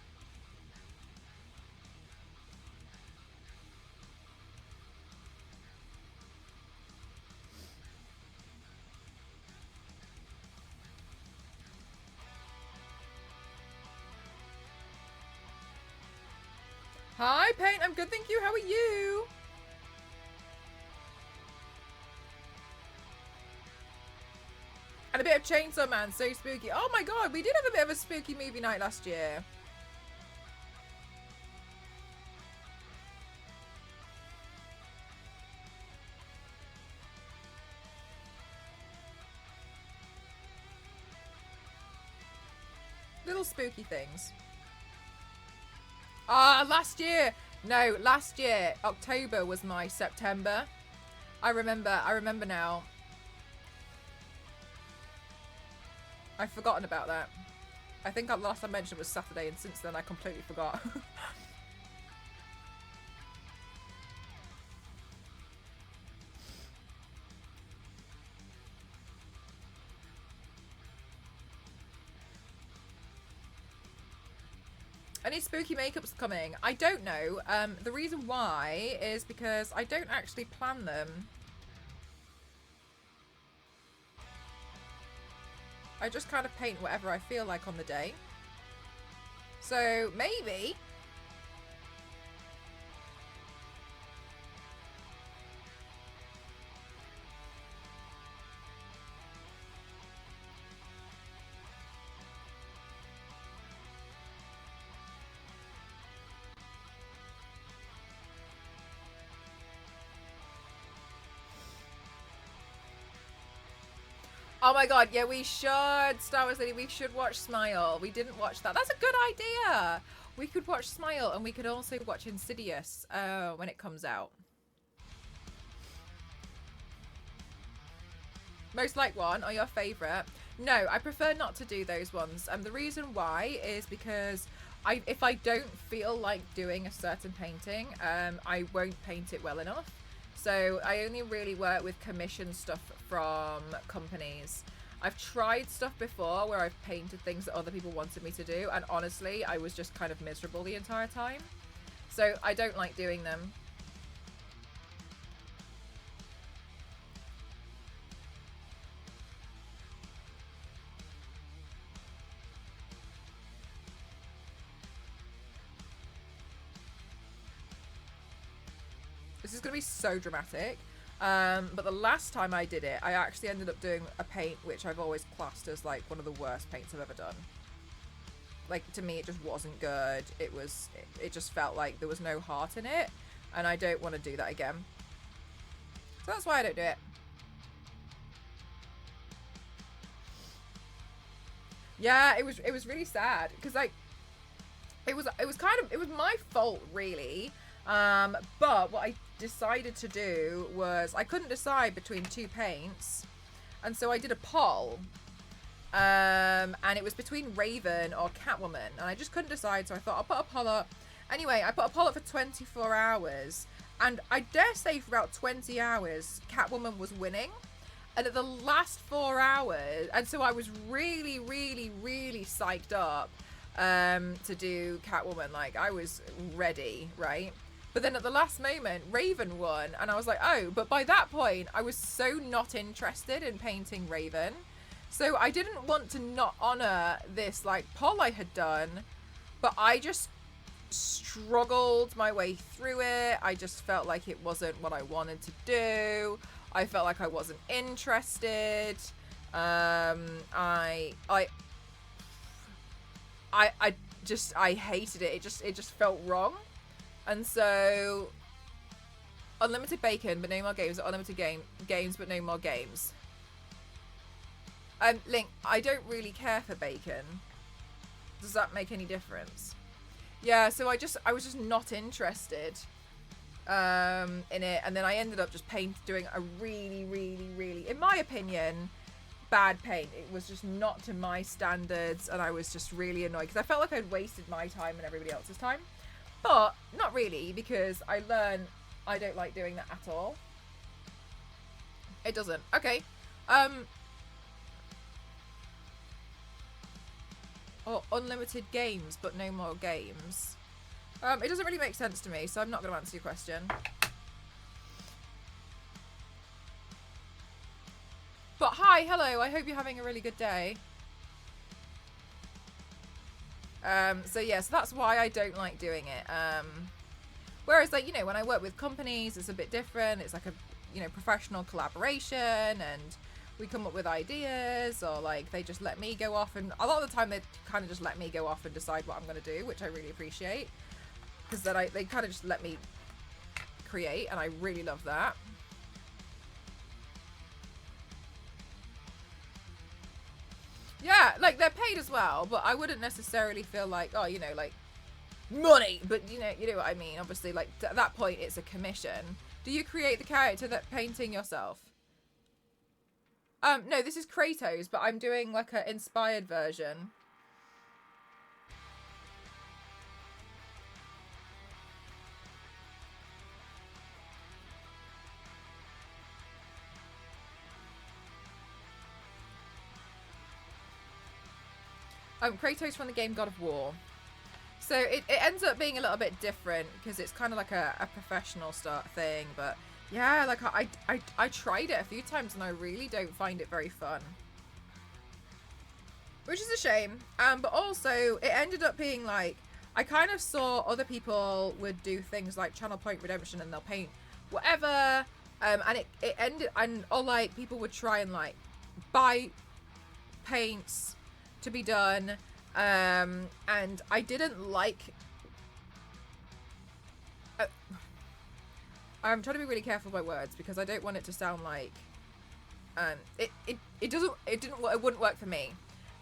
Hi, Paint. I'm good, thank you. How are you? And a bit of Chainsaw Man, so spooky. Oh my god, we did have a bit of a spooky movie night last year. Little spooky things. Ah, last year. No, last year. October was my September. I remember now. I've forgotten about that. I think the last I mentioned was Saturday, and since then I completely forgot. Any spooky makeups coming? I don't know. The reason why is because I don't actually plan them. I just kind of paint whatever I feel like on the day. So, maybe. Oh my god, yeah, we should, Star Wars Lady, we should watch Smile. We didn't watch that. That's a good idea. We could watch Smile, and we could also watch Insidious when it comes out. Most like one, or your favourite? No, I prefer not to do those ones. The reason why is because if I don't feel like doing a certain painting, I won't paint it well enough. So I only really work with commission stuff from companies. I've tried stuff before where I've painted things that other people wanted me to do, and honestly, I was just kind of miserable the entire time. So I don't like doing them. This is going to be so dramatic. But the last time I did it, I actually ended up doing a paint which I've always classed as like one of the worst paints I've ever done. Like, to me, it just wasn't good. It just felt like there was no heart in it, and I don't want to do that again. So that's why I don't do it. Yeah, it was really sad because like it was my fault really. But what decided to do was I couldn't decide between two paints, and so I did a poll, and it was between Raven or Catwoman, and I just couldn't decide, so I thought I'll put a poll up. Anyway, I put a poll up for 24 hours, and I dare say for about 20 hours, Catwoman was winning. And at the last 4 hours, and so I was really, really, really psyched up to do Catwoman. Like, I was ready, right? But then at the last moment, Raven won, and I was like, oh, but by that point, I was so not interested in painting Raven. So I didn't want to not honor this, like, poll I had done, but I just struggled my way through it. I just felt like it wasn't what I wanted to do. I felt like I wasn't interested. I hated it. It just felt wrong. And so unlimited bacon but no more games, unlimited games but no more games. Link, I don't really care for bacon. Does that make any difference? Yeah, so I was just not interested in it, and then I ended up just doing a really, really, really, in my opinion, bad paint. It was just not to my standards, and I was just really annoyed because I felt like I'd wasted my time and everybody else's time. But not really, because I learned I don't like doing that at all. It doesn't. Okay. Or unlimited games, but no more games. It doesn't really make sense to me, so I'm not going to answer your question. But hi, hello, I hope you're having a really good day. So yeah, so that's why I don't like doing it. Whereas, like, you know, when I work with companies, it's a bit different. It's like a, you know, professional collaboration, and we come up with ideas, or like they just let me go off, and a lot of the time they kind of just let me go off and decide what I'm going to do, which I really appreciate, because then they kind of just let me create, and I really love that. Yeah, like they're paid as well, but I wouldn't necessarily feel like, oh, you know, like money, but you know what I mean. Obviously, like at that point it's a commission. Do you create the character that painting yourself? No, this is Kratos, but I'm doing like an inspired version. Kratos from the game God of War. So it ends up being a little bit different because it's kind of like a professional start thing, but yeah, like I tried it a few times and I really don't find it very fun. Which is a shame. But also it ended up being like, I kind of saw other people would do things like Channel Point Redemption and they'll paint whatever. And it ended, or like people would try and like buy paints to be done. And I didn't like... I'm trying to be really careful with my words because I don't want it to sound like... it wouldn't work for me.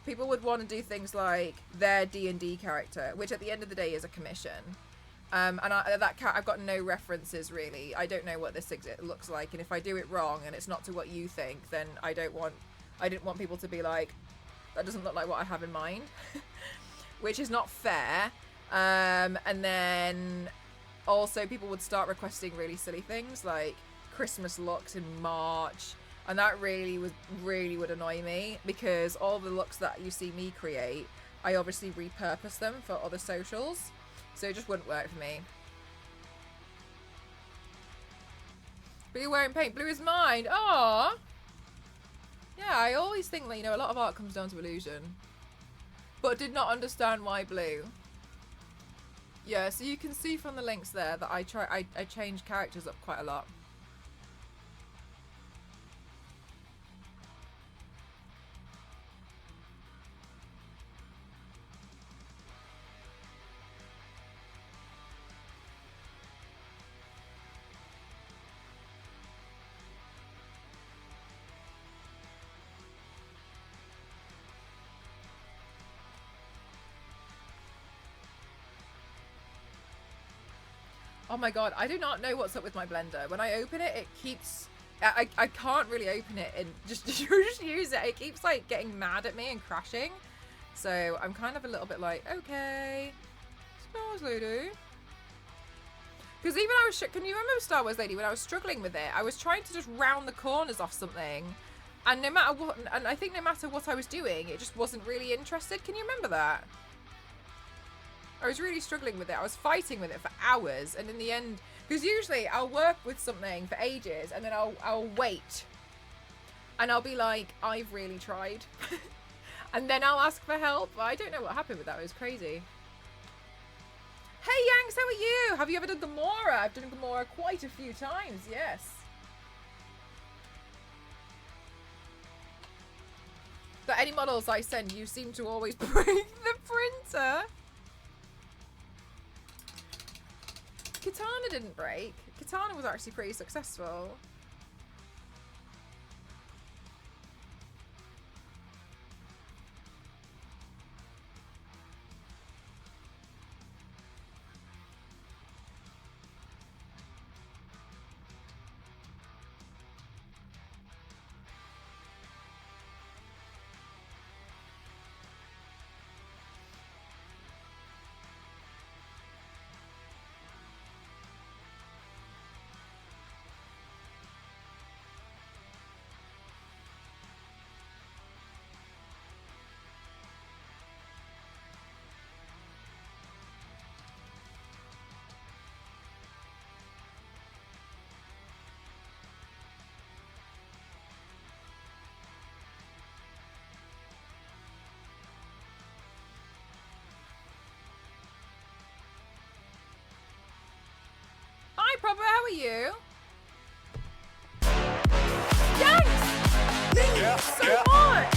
People would want to do things like their D&D character, which at the end of the day is a commission. And I've got no references really. I don't know what this looks like, and if I do it wrong and it's not to what you think, then I didn't want people to be like, that doesn't look like what I have in mind, which is not fair. And then also people would start requesting really silly things like Christmas looks in March, and that really would annoy me because all the looks that you see me create, I obviously repurpose them for other socials, so it just wouldn't work for me. But you're wearing paint. Blue is mine. Aww. Yeah, I always think that, you know, a lot of art comes down to illusion. But did not understand why blue. Yeah, so you can see from the links there that I change characters up quite a lot. Oh my god, I do not know what's up with my blender. When I open it, it keeps... I can't really open it and just use it. It keeps like getting mad at me and crashing. So I'm kind of a little bit like, okay, Star Wars Lady. Because even I was... Can you remember Star Wars Lady when I was struggling with it? I was trying to just round the corners off something. And no matter what... And I think no matter what I was doing, it just wasn't really interested. Can you remember that? I was really struggling with it. I was fighting with it for hours, and in the end, because usually I'll work with something for ages, and then I'll wait, and I'll be like, I've really tried, and then I'll ask for help. I don't know what happened with that. It was crazy. Hey Yanks, how are you? Have you ever done Gamora? I've done Gamora quite a few times. Yes. But any models I send, you seem to always break the printer. Katana didn't break. Katana was actually pretty successful. Hi, Proper, how are you? Thanks! Thank you so much!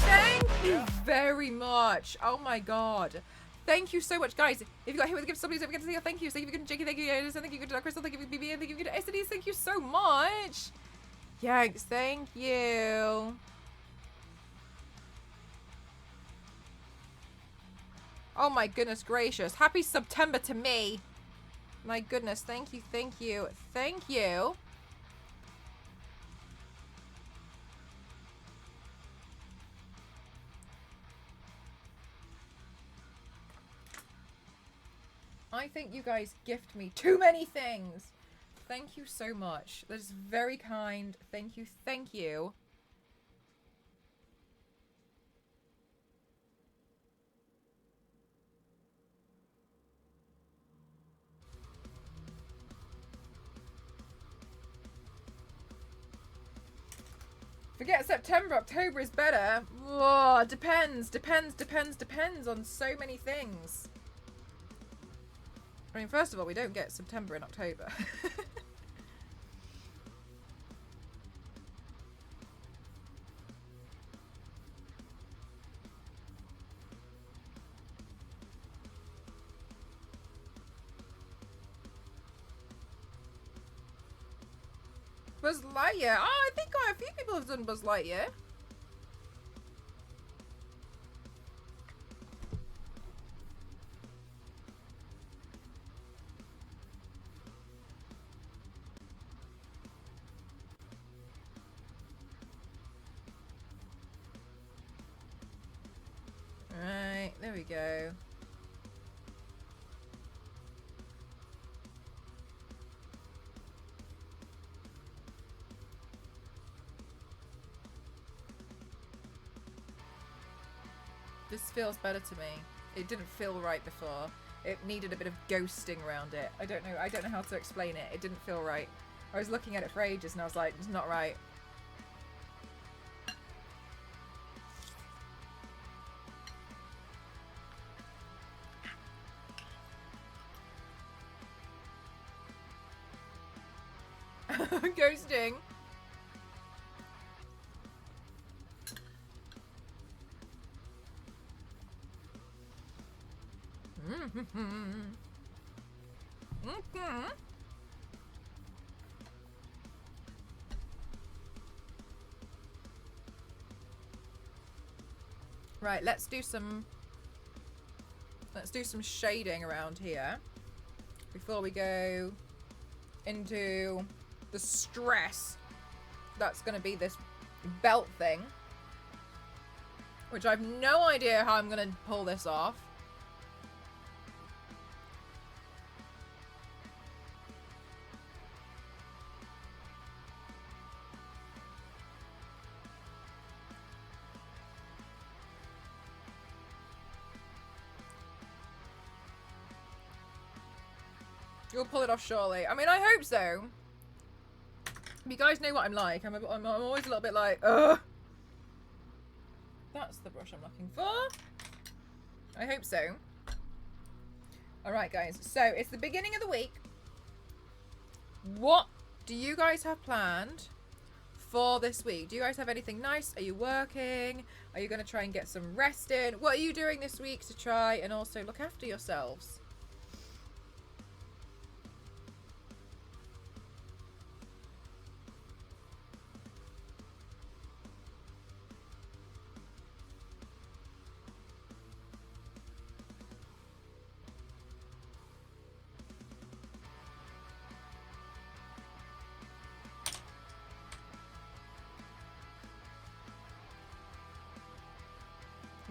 Thank you very much. Oh my god. Thank you so much, guys. If you got hit with a gift, somebody's ever going to say thank you. Thank you for Jakey, thank you, thank you to Crystal, thank you for BB, and thank you to SDs. Thank you so much. Yanks, thank you. Oh my goodness gracious. Happy September to me. My goodness, thank you, thank you, thank you. I think you guys gift me too many things. Thank you so much. That is very kind. Thank you, thank you. Forget September, October is better. Oh, depends on so many things. I mean, first of all, we don't get September and October. Buzz Lightyear. Oh, I think quite a few people have done Buzz Lightyear. Right, there we go. This feels better to me. It didn't feel right before. It needed a bit of ghosting around it. I don't know how to explain it. It didn't feel right. I was looking at it for ages and I was like, it's not right. Ghosting. Okay. Right, let's do some shading around here. before we go into the stress that's going to be this belt thing, which I have no idea how I'm going to pull this off. You'll pull it off surely. I mean, I hope so. You guys know what I'm like. I'm always a little bit like, ugh. That's the brush I'm looking for. I hope so. Alright, guys. So, it's the beginning of the week. What do you guys have planned for this week? Do you guys have anything nice? Are you working? Are you going to try and get some rest in? What are you doing this week to try and also look after yourselves?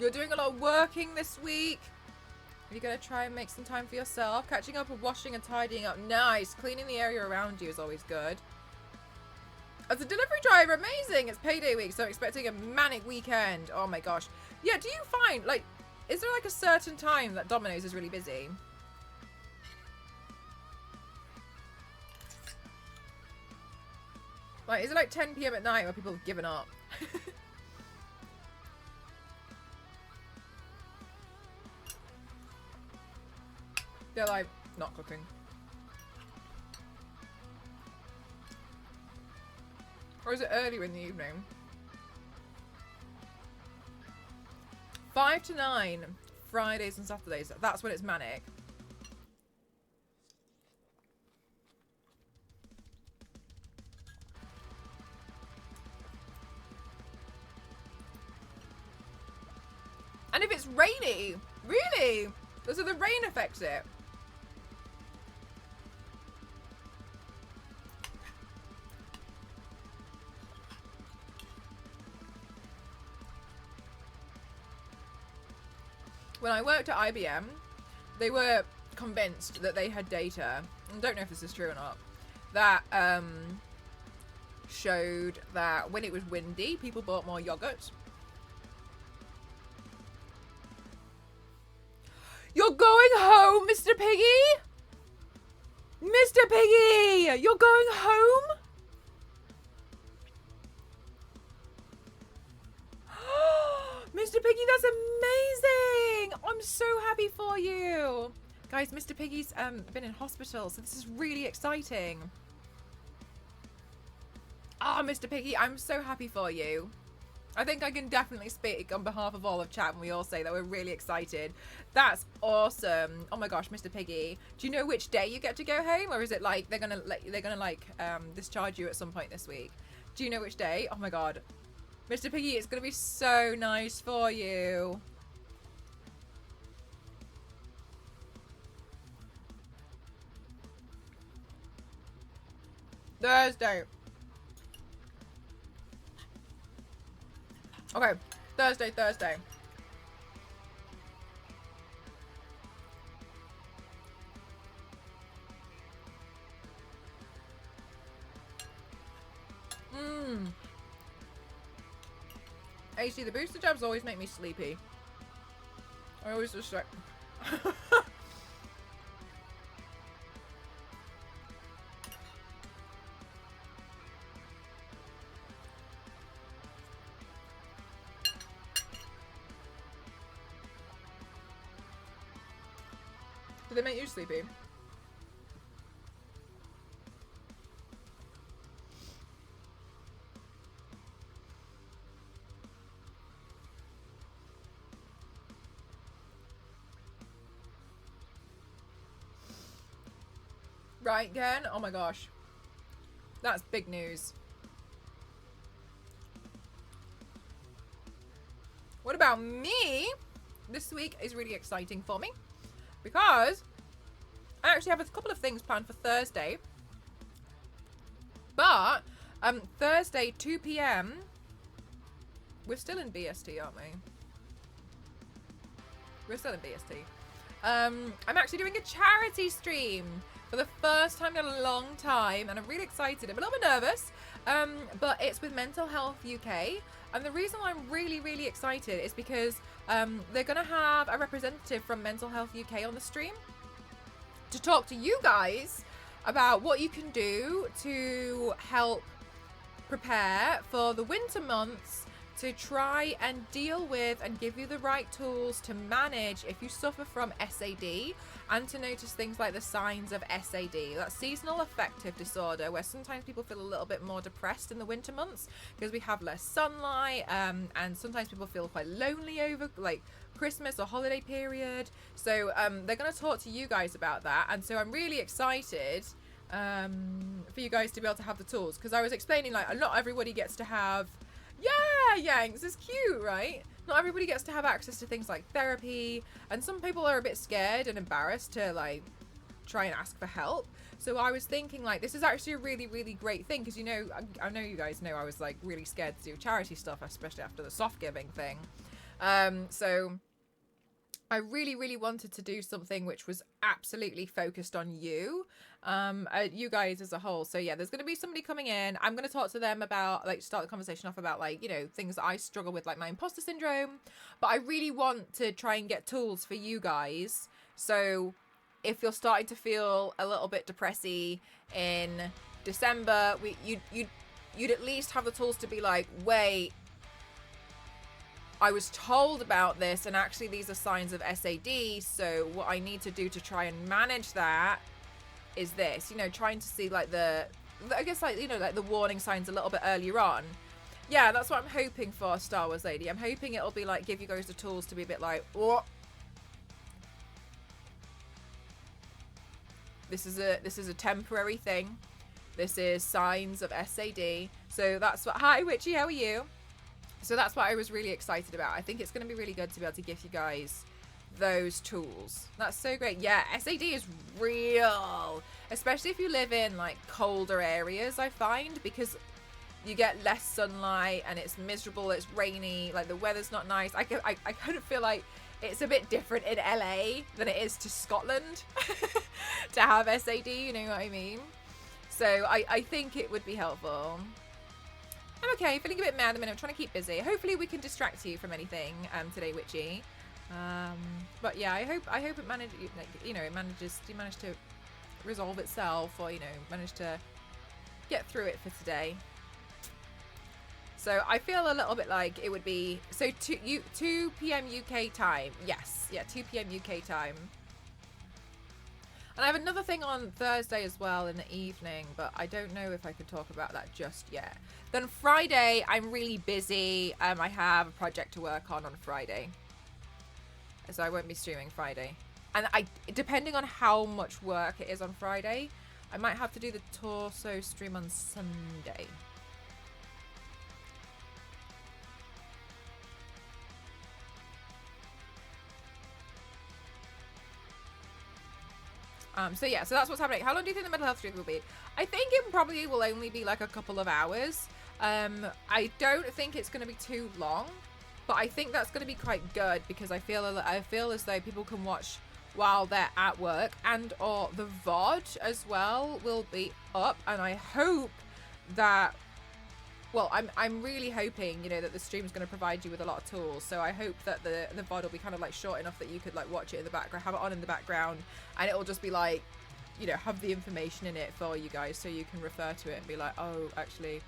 You're doing a lot of working this week. Are you going to try and make some time for yourself? Catching up with washing and tidying up. Nice. Cleaning the area around you is always good. As a delivery driver, amazing. It's payday week, so expecting a manic weekend. Oh my gosh. Yeah, do you find, like, is there like a certain time that Domino's is really busy? Like, is it like 10 p.m. at night where people have given up? They're like, not cooking. Or is it earlier in the evening? 5 to 9, Fridays and Saturdays. That's when it's manic. And if it's rainy, really? So the rain affects it. When I worked at IBM, they were convinced that they had data, I don't know if this is true or not, that showed that when it was windy, people bought more yogurt. You're going home, Mr. Piggy? Mr. Piggy! You're going home? Mr. Piggy, that's amazing! I'm so happy for you. Guys, Mr. Piggy's been in hospital, so this is really exciting. Ah, Mr. Piggy, I'm so happy for you. I think I can definitely speak on behalf of all of chat when we all say that we're really excited. That's awesome. Oh my gosh, Mr. Piggy. Do you know which day you get to go home, or is it like they're gonna discharge you at some point this week? Do you know which day? Oh my god. Mr. Piggy, it's going to be so nice for you. Thursday. Okay, Thursday. AC, the booster jabs always make me sleepy. I always just like... Do they make you sleepy? Right, Ken? Oh my gosh. That's big news. What about me? This week is really exciting for me because I actually have a couple of things planned for Thursday. But Thursday 2 p.m. We're still in BST, aren't we? We're still in BST. I'm actually doing a charity stream for the first time in a long time, and I'm really excited. I'm a little bit nervous, but it's with Mental Health UK. And the reason why I'm really, really excited is because they're going to have a representative from Mental Health UK on the stream to talk to you guys about what you can do to help prepare for the winter months, to try and deal with and give you the right tools to manage if you suffer from SAD, and to notice things like the signs of SAD, that seasonal affective disorder, where sometimes people feel a little bit more depressed in the winter months because we have less sunlight, and sometimes people feel quite lonely over like Christmas or holiday period. So they're going to talk to you guys about that, and so I'm really excited for you guys to be able to have the tools, because I was explaining like not everybody gets to have Yanks is cute, right? Not everybody gets to have access to things like therapy, and some people are a bit scared and embarrassed to like try and ask for help. So I was thinking like this is actually a really, really great thing, because, you know, I know you guys know I was like really scared to do charity stuff, especially after the soft giving thing. So I really, really wanted to do something which was absolutely focused on you, you guys as a whole. So yeah, there's going to be somebody coming in. I'm going to talk to them about, like, start the conversation off about, like, you know, things that I struggle with, like my imposter syndrome. But I really want to try and get tools for you guys. So if you're starting to feel a little bit depressy in December, you'd at least have the tools to be like, wait, I was told about this, and actually these are signs of SAD, so what I need to do to try and manage that is this, you know, trying to see like I guess like, you know, like the warning signs a little bit earlier on. Yeah, that's what I'm hoping for, Star Wars Lady. I'm hoping it'll be like, give you guys the tools to be a bit like, oh, this is a temporary thing. This is signs of SAD. So that's what, hi Witchy, how are you? So that's what I was really excited about. I think it's going to be really good to be able to give you guys those tools. That's so great. Yeah, SAD is real, especially if you live in like colder areas, I find, because you get less sunlight and it's miserable, it's rainy, like the weather's not nice. I kind of feel like it's a bit different in LA than it is to Scotland to have SAD, you know what I mean? So I think it would be helpful. I'm okay, feeling a bit mad at the minute. I'm trying to keep busy. Hopefully we can distract you from anything today, Witchy. But yeah, I hope it managed, you know, you manage to resolve itself, or, you know, manage to get through it for today. So I feel a little bit like it would be, so 2 p.m. UK time. Yes, yeah, 2 p.m. UK time. And I have another thing on Thursday as well in the evening, but I don't know if I can talk about that just yet. Then Friday, I'm really busy. I have a project to work on Friday, so I won't be streaming Friday. And depending on how much work it is on Friday, I might have to do the torso stream on Sunday. So yeah, so that's what's happening. How long do you think the mental health stream will be? I think it probably will only be like a couple of hours. I don't think it's going to be too long, but I think that's going to be quite good, because I feel as though people can watch while they're at work, and or the VOD as well will be up. And I hope that, well, I'm really hoping, you know, that the stream is going to provide you with a lot of tools. So I hope that the VOD will be kind of like short enough that you could like watch it in the background, have it on in the background, and it will just be like, you know, have the information in it for you guys, so you can refer to it and be like, oh, actually,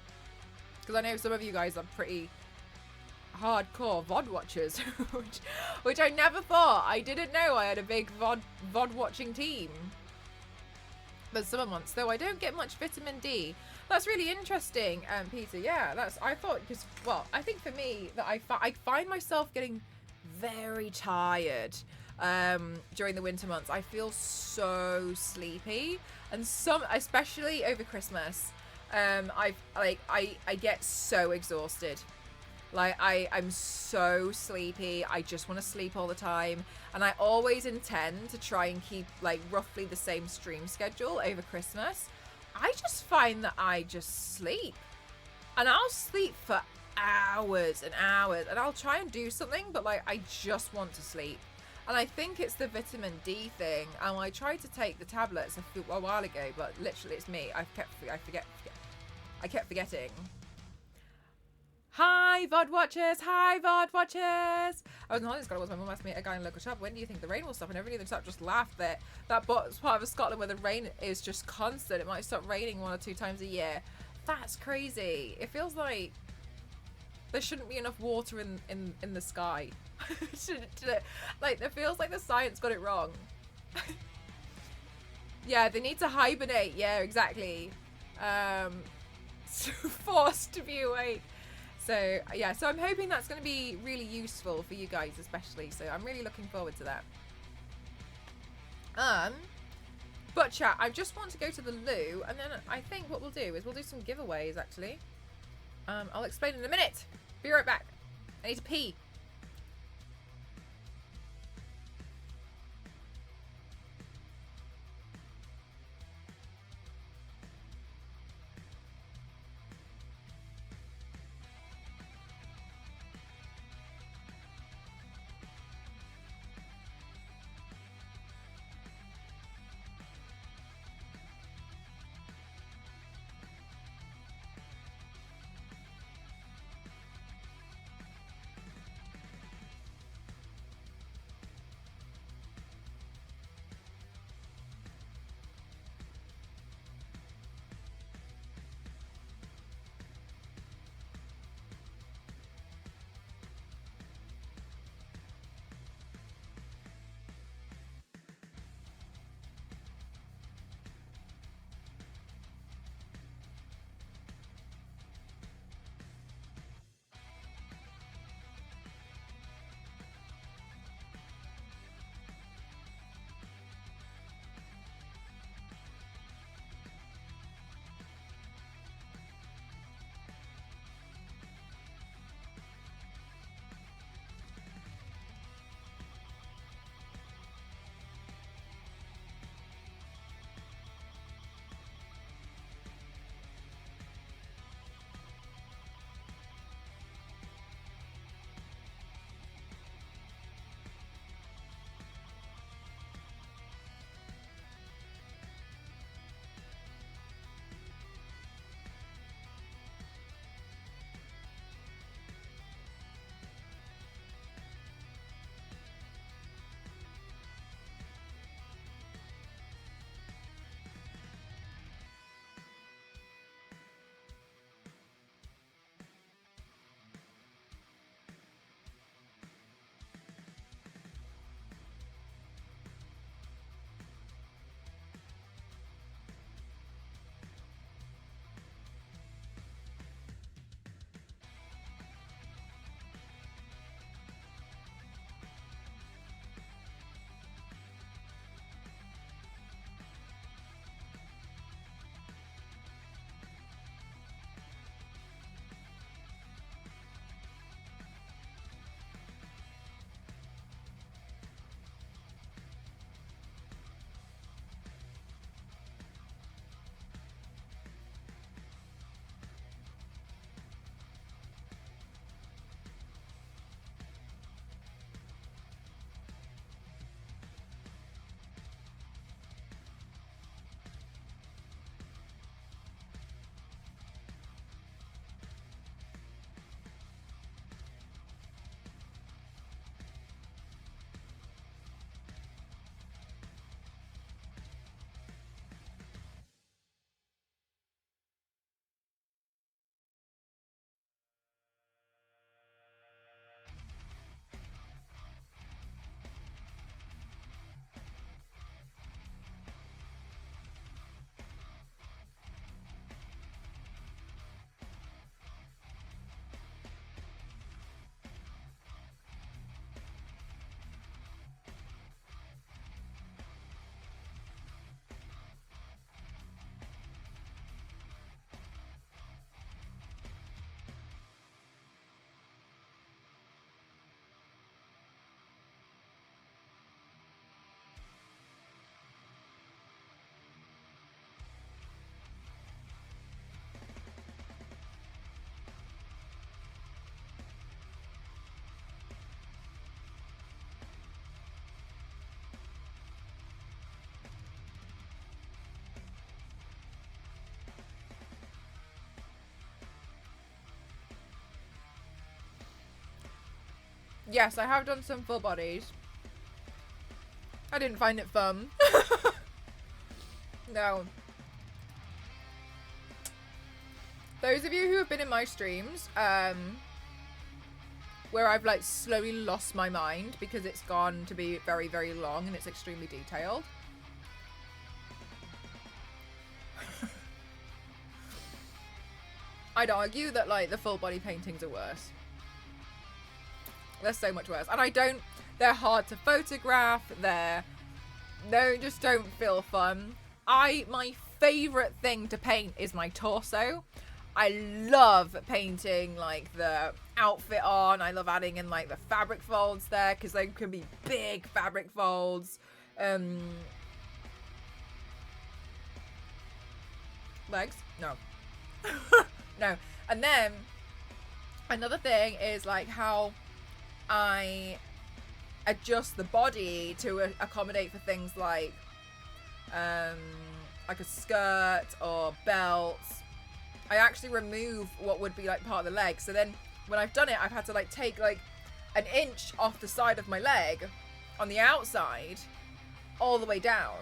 because I know some of you guys are pretty hardcore VOD watchers, which I never thought. I didn't know I had a big VOD watching team. But summer months, though I don't get much vitamin D. That's really interesting, Peter. Yeah, I thought, because, well, I think for me, that I find myself getting very tired during the winter months. I feel so sleepy, and especially over Christmas, I get so exhausted. Like, I'm so sleepy. I just want to sleep all the time. And I always intend to try and keep, like, roughly the same stream schedule over Christmas. I just find that I just sleep. And I'll sleep for hours and hours. And I'll try and do something, but, like, I just want to sleep. And I think it's the vitamin D thing. And I tried to take the tablets a while ago, but literally it's me. I kept forgetting. Hi, VOD watchers! Hi, VOD watchers! I was in holiday Scotland once. My mum asked me, a guy in a local shop, when do you think the rain will stop? And everybody in the shop just laughed that part of Scotland where the rain is just constant. It might stop raining 1 or 2 times a year. That's crazy. It feels like there shouldn't be enough water in the sky. Like, it feels like the science got it wrong. Yeah, they need to hibernate. Yeah, exactly. So forced to be awake. So, yeah, so I'm hoping that's going to be really useful for you guys especially. So I'm really looking forward to that. But chat, I just want to go to the loo, and then I think what we'll do is we'll do some giveaways, actually. I'll explain in a minute. Be right back. I need to pee. Yes, I have done some full bodies. I didn't find it fun. No. Those of you who have been in my streams, where I've like slowly lost my mind because it's gone to be very, very long and it's extremely detailed. I'd argue that like the full body paintings are worse. They're so much worse. And they're hard to photograph. Just don't feel fun. My favorite thing to paint is my torso. I love painting like the outfit on. I love adding in like the fabric folds there because they can be big fabric folds. Legs? No. No. And then another thing is like how I adjust the body to accommodate for things like a skirt or belts. I actually remove what would be like part of the leg. So then when I've done it, I've had to like take like an inch off the side of my leg on the outside all the way down.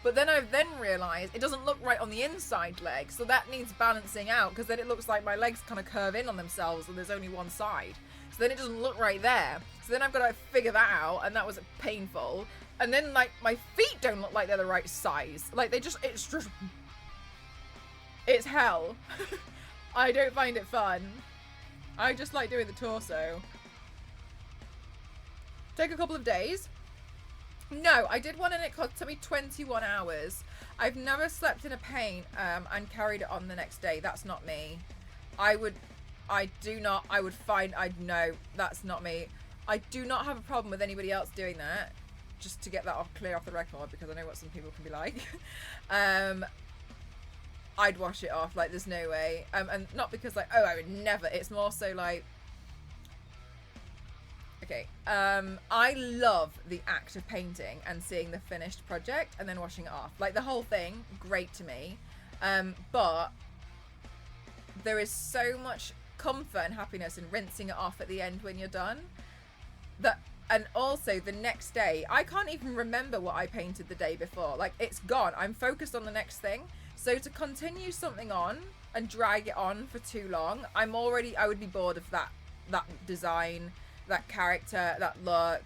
But then I've realized it doesn't look right on the inside leg. So that needs balancing out because then it looks like my legs kind of curve in on themselves and there's only one side. So then it doesn't look right there. So then I've got to figure that out, and that was painful. And then like my feet don't look like they're the right size. Like it's hell. I don't find it fun. I just like doing the torso. Take a couple of days. No, I did one and it took me 21 hours. I've never slept in a paint and carried it on the next day. That's not me. No, that's not me. I do not have a problem with anybody else doing that. Just to get that clear off the record, because I know what some people can be like. I'd wash it off, like there's no way. And not because like, oh, I would never. It's more so like, okay, I love the act of painting and seeing the finished project and then washing it off. Like the whole thing, great to me. But there is so much comfort and happiness in rinsing it off at the end when you're done. And also the next day, I can't even remember what I painted the day before. Like it's gone. I'm focused on the next thing. So to continue something on and drag it on for too long, I would be bored of that design, that character, that look.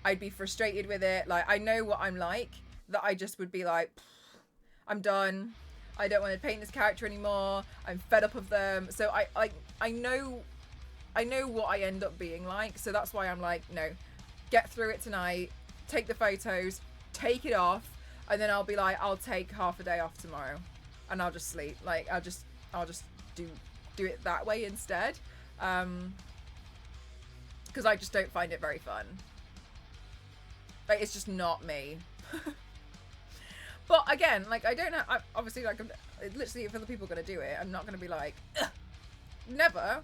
I'd be frustrated with it. Like I know what I'm like, that I just would be like, I'm done. I don't want to paint this character anymore. I'm fed up of them. So I know what I end up being like. So that's why I'm like, no, get through it tonight, take the photos, take it off, and then I'll be like, I'll take half a day off tomorrow and I'll just sleep. Like I'll just do it that way instead. Because I just don't find it very fun. Like it's just not me. But again, like obviously like literally if other people are gonna do it, I'm not gonna be like, ugh, never.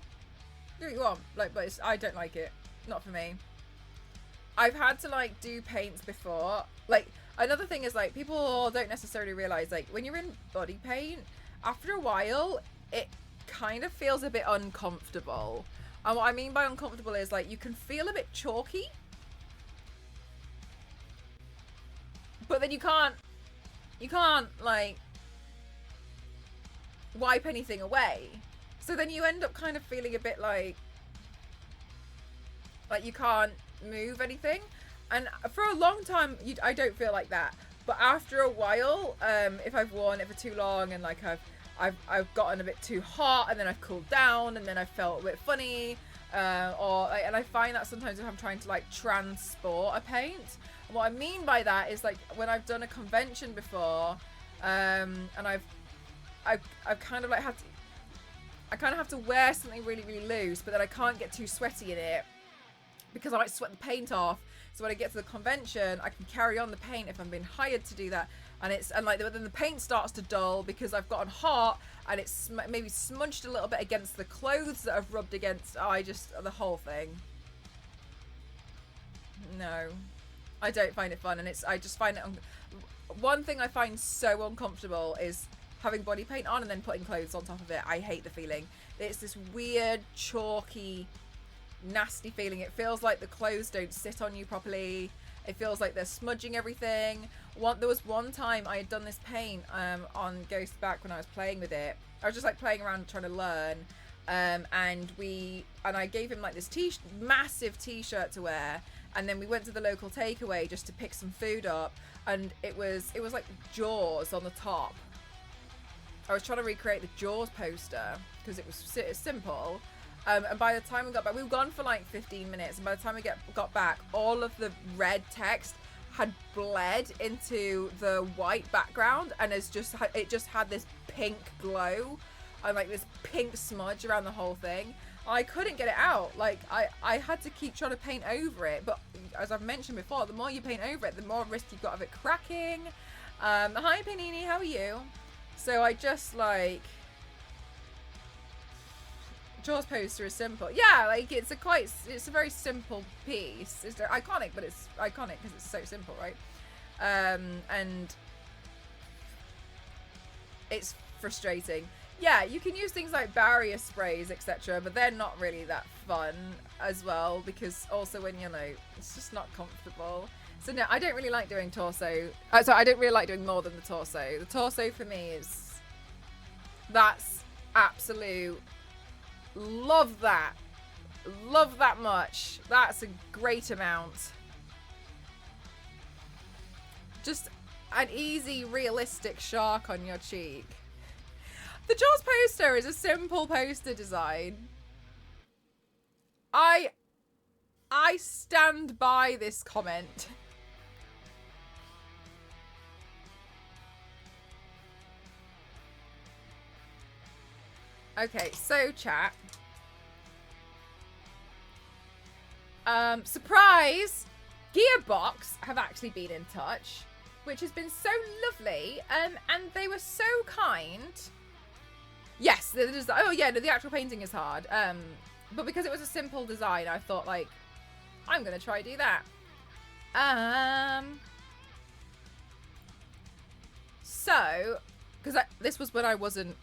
Do what you want. Like, but I don't like it. Not for me. I've had to like do paints before. Like another thing is like people don't necessarily realize like when you're in body paint, after a while it kind of feels a bit uncomfortable. And what I mean by uncomfortable is like you can feel a bit chalky, but then you can't like wipe anything away. So then you end up kind of feeling a bit like you can't move anything. And for a long time, I don't feel like that. But after a while, if I've worn it for too long and like I've gotten a bit too hot and then I've cooled down and then I've felt a bit funny, and I find that sometimes if I'm trying to like transport a paint. And what I mean by that is like when I've done a convention before, and I've kind of like I kind of have to wear something really, really loose, but then I can't get too sweaty in it because I might sweat the paint off. So when I get to the convention, I can carry on the paint if I'm being hired to do that. And then the paint starts to dull because I've gotten hot and it's maybe smudged a little bit against the clothes that I've rubbed against. The whole thing. No, I don't find it fun. And I just find it, one thing I find so uncomfortable is having body paint on and then putting clothes on top of it. I hate the feeling. It's this weird, chalky, nasty feeling. It feels like the clothes don't sit on you properly. It feels like they're smudging everything. There was one time I had done this paint on Ghost back when I was playing with it. I was just like playing around trying to learn. And I gave him like this massive t-shirt to wear, and then we went to the local takeaway just to pick some food up, and it was like Jaws on the top. I was trying to recreate the Jaws poster because it was simple. And by the time we got back, we were gone for like 15 minutes, and by the time we got back, all of the red text had bled into the white background, and it just had this pink glow and like this pink smudge around the whole thing. I couldn't get it out. Like I had to keep trying to paint over it, but as I've mentioned before, the more you paint over it, the more risk you've got of it cracking. Hi Panini, how are you? So I just like, Jaws poster is simple. Yeah, like it's a very simple piece. It's iconic, but it's iconic because it's so simple, right? And it's frustrating. Yeah, you can use things like barrier sprays, etc., but they're not really that fun as well, because also when it's just not comfortable. So no, I don't really like doing torso. So I don't really like doing more than the torso. The torso for me that's absolute. Love that much. That's a great amount. Just an easy, realistic shark on your cheek. The Jaws poster is a simple poster design. I stand by this comment. Okay, so chat. Surprise! Gearbox have actually been in touch, which has been so lovely. And they were so kind. Yes, the actual painting is hard. But because it was a simple design, I thought like, I'm gonna try do that. So, because this was when I wasn't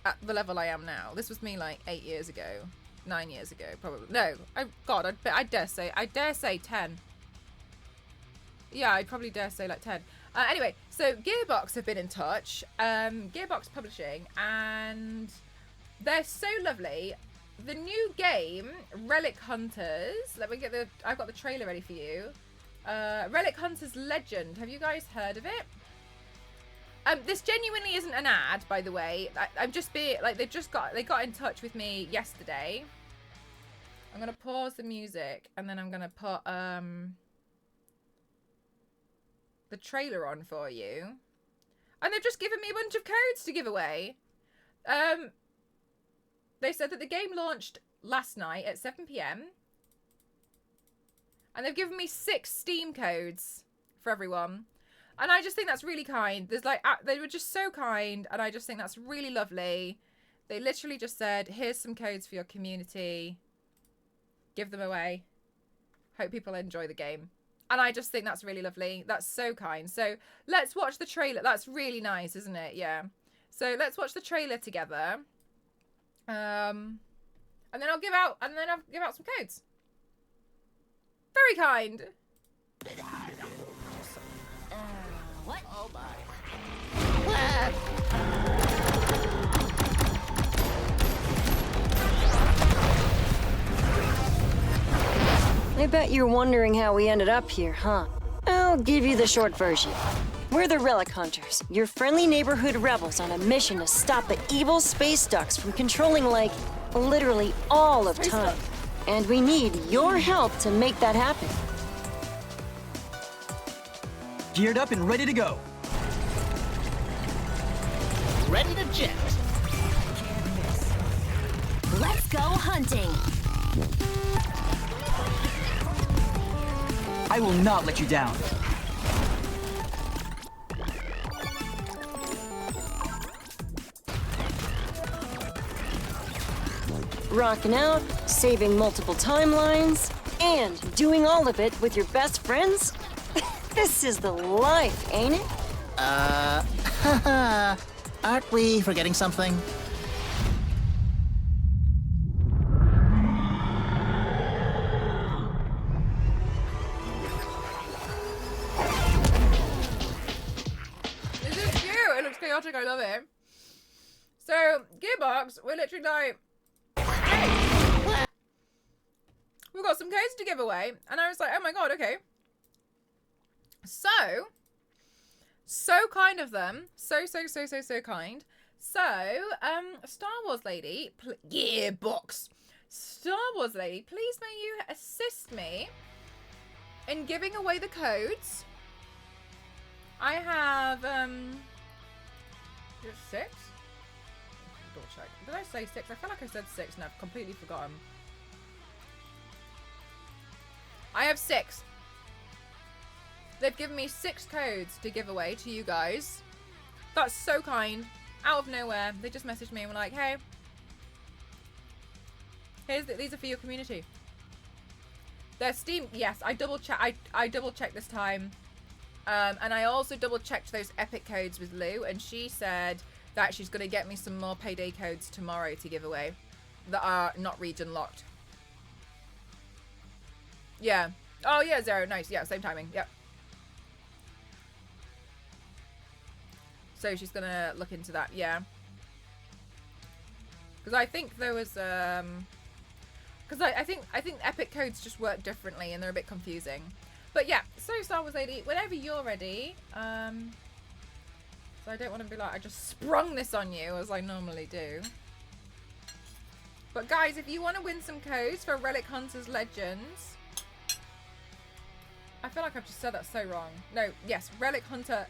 at the level I am now. This was me like 8 years ago, 9 years ago, probably. No, I dare say 10. Yeah, I'd probably dare say like 10. Anyway, so Gearbox have been in touch, Gearbox Publishing, and they're so lovely. The new game, Relic Hunters, I've got the trailer ready for you. Relic Hunters Legend, have you guys heard of it? This genuinely isn't an ad, by the way. I'm just being, like, they got in touch with me yesterday. I'm gonna pause the music, and then I'm gonna put, the trailer on for you. And they've just given me a bunch of codes to give away. They said that the game launched last night at 7 PM. And they've given me 6 Steam codes for everyone. And I just think that's really kind. They were just so kind, and I just think that's really lovely. They literally just said, here's some codes for your community. Give them away. Hope people enjoy the game. And I just think that's really lovely. That's so kind. So let's watch the trailer. That's really nice, isn't it? Yeah. So let's watch the trailer together. And then I'll give out some codes. Very kind. What? Oh my. I bet you're wondering how we ended up here, huh? I'll give you the short version. We're the Relic Hunters, your friendly neighborhood rebels on a mission to stop the evil space ducks from controlling, like, literally all of time. And we need your help to make that happen. Geared up and ready to go. Ready to jet. Let's go hunting. I will not let you down. Rocking out, saving multiple timelines, and doing all of it with your best friends? This is the life, ain't it? Aren't we forgetting something? chaotic. I love it. So, Gearbox, we're literally like, hey, we've got some codes to give away. And I was like, oh my god, okay. So kind of them. So kind. So, Star Wars lady, Gearbox. Star Wars lady, please may you assist me in giving away the codes. I have, just 6? Double check. Did I say 6? I feel like I said 6 and I've completely forgotten. I have 6. They've given me 6 codes to give away to you guys. That's so kind. Out of nowhere, they just messaged me and were like, hey, these are for your community. They're Steam. Yes, I double checked this time. And I also double checked those epic codes with Lou, and she said that she's going to get me some more payday codes tomorrow to give away that are not region locked. Yeah. Oh yeah, Zero. Nice. Yeah, same timing. Yep. So she's going to look into that. Yeah. Because I think there was because I think epic codes just work differently and they're a bit confusing. But yeah, so Star Wars lady, whenever you're ready, so I don't want to be like, I just sprung this on you as I normally do. But guys, if you want to win some codes for Relic Hunters Legends, I feel like I've just said that so wrong. No, yes, Relic Hunter,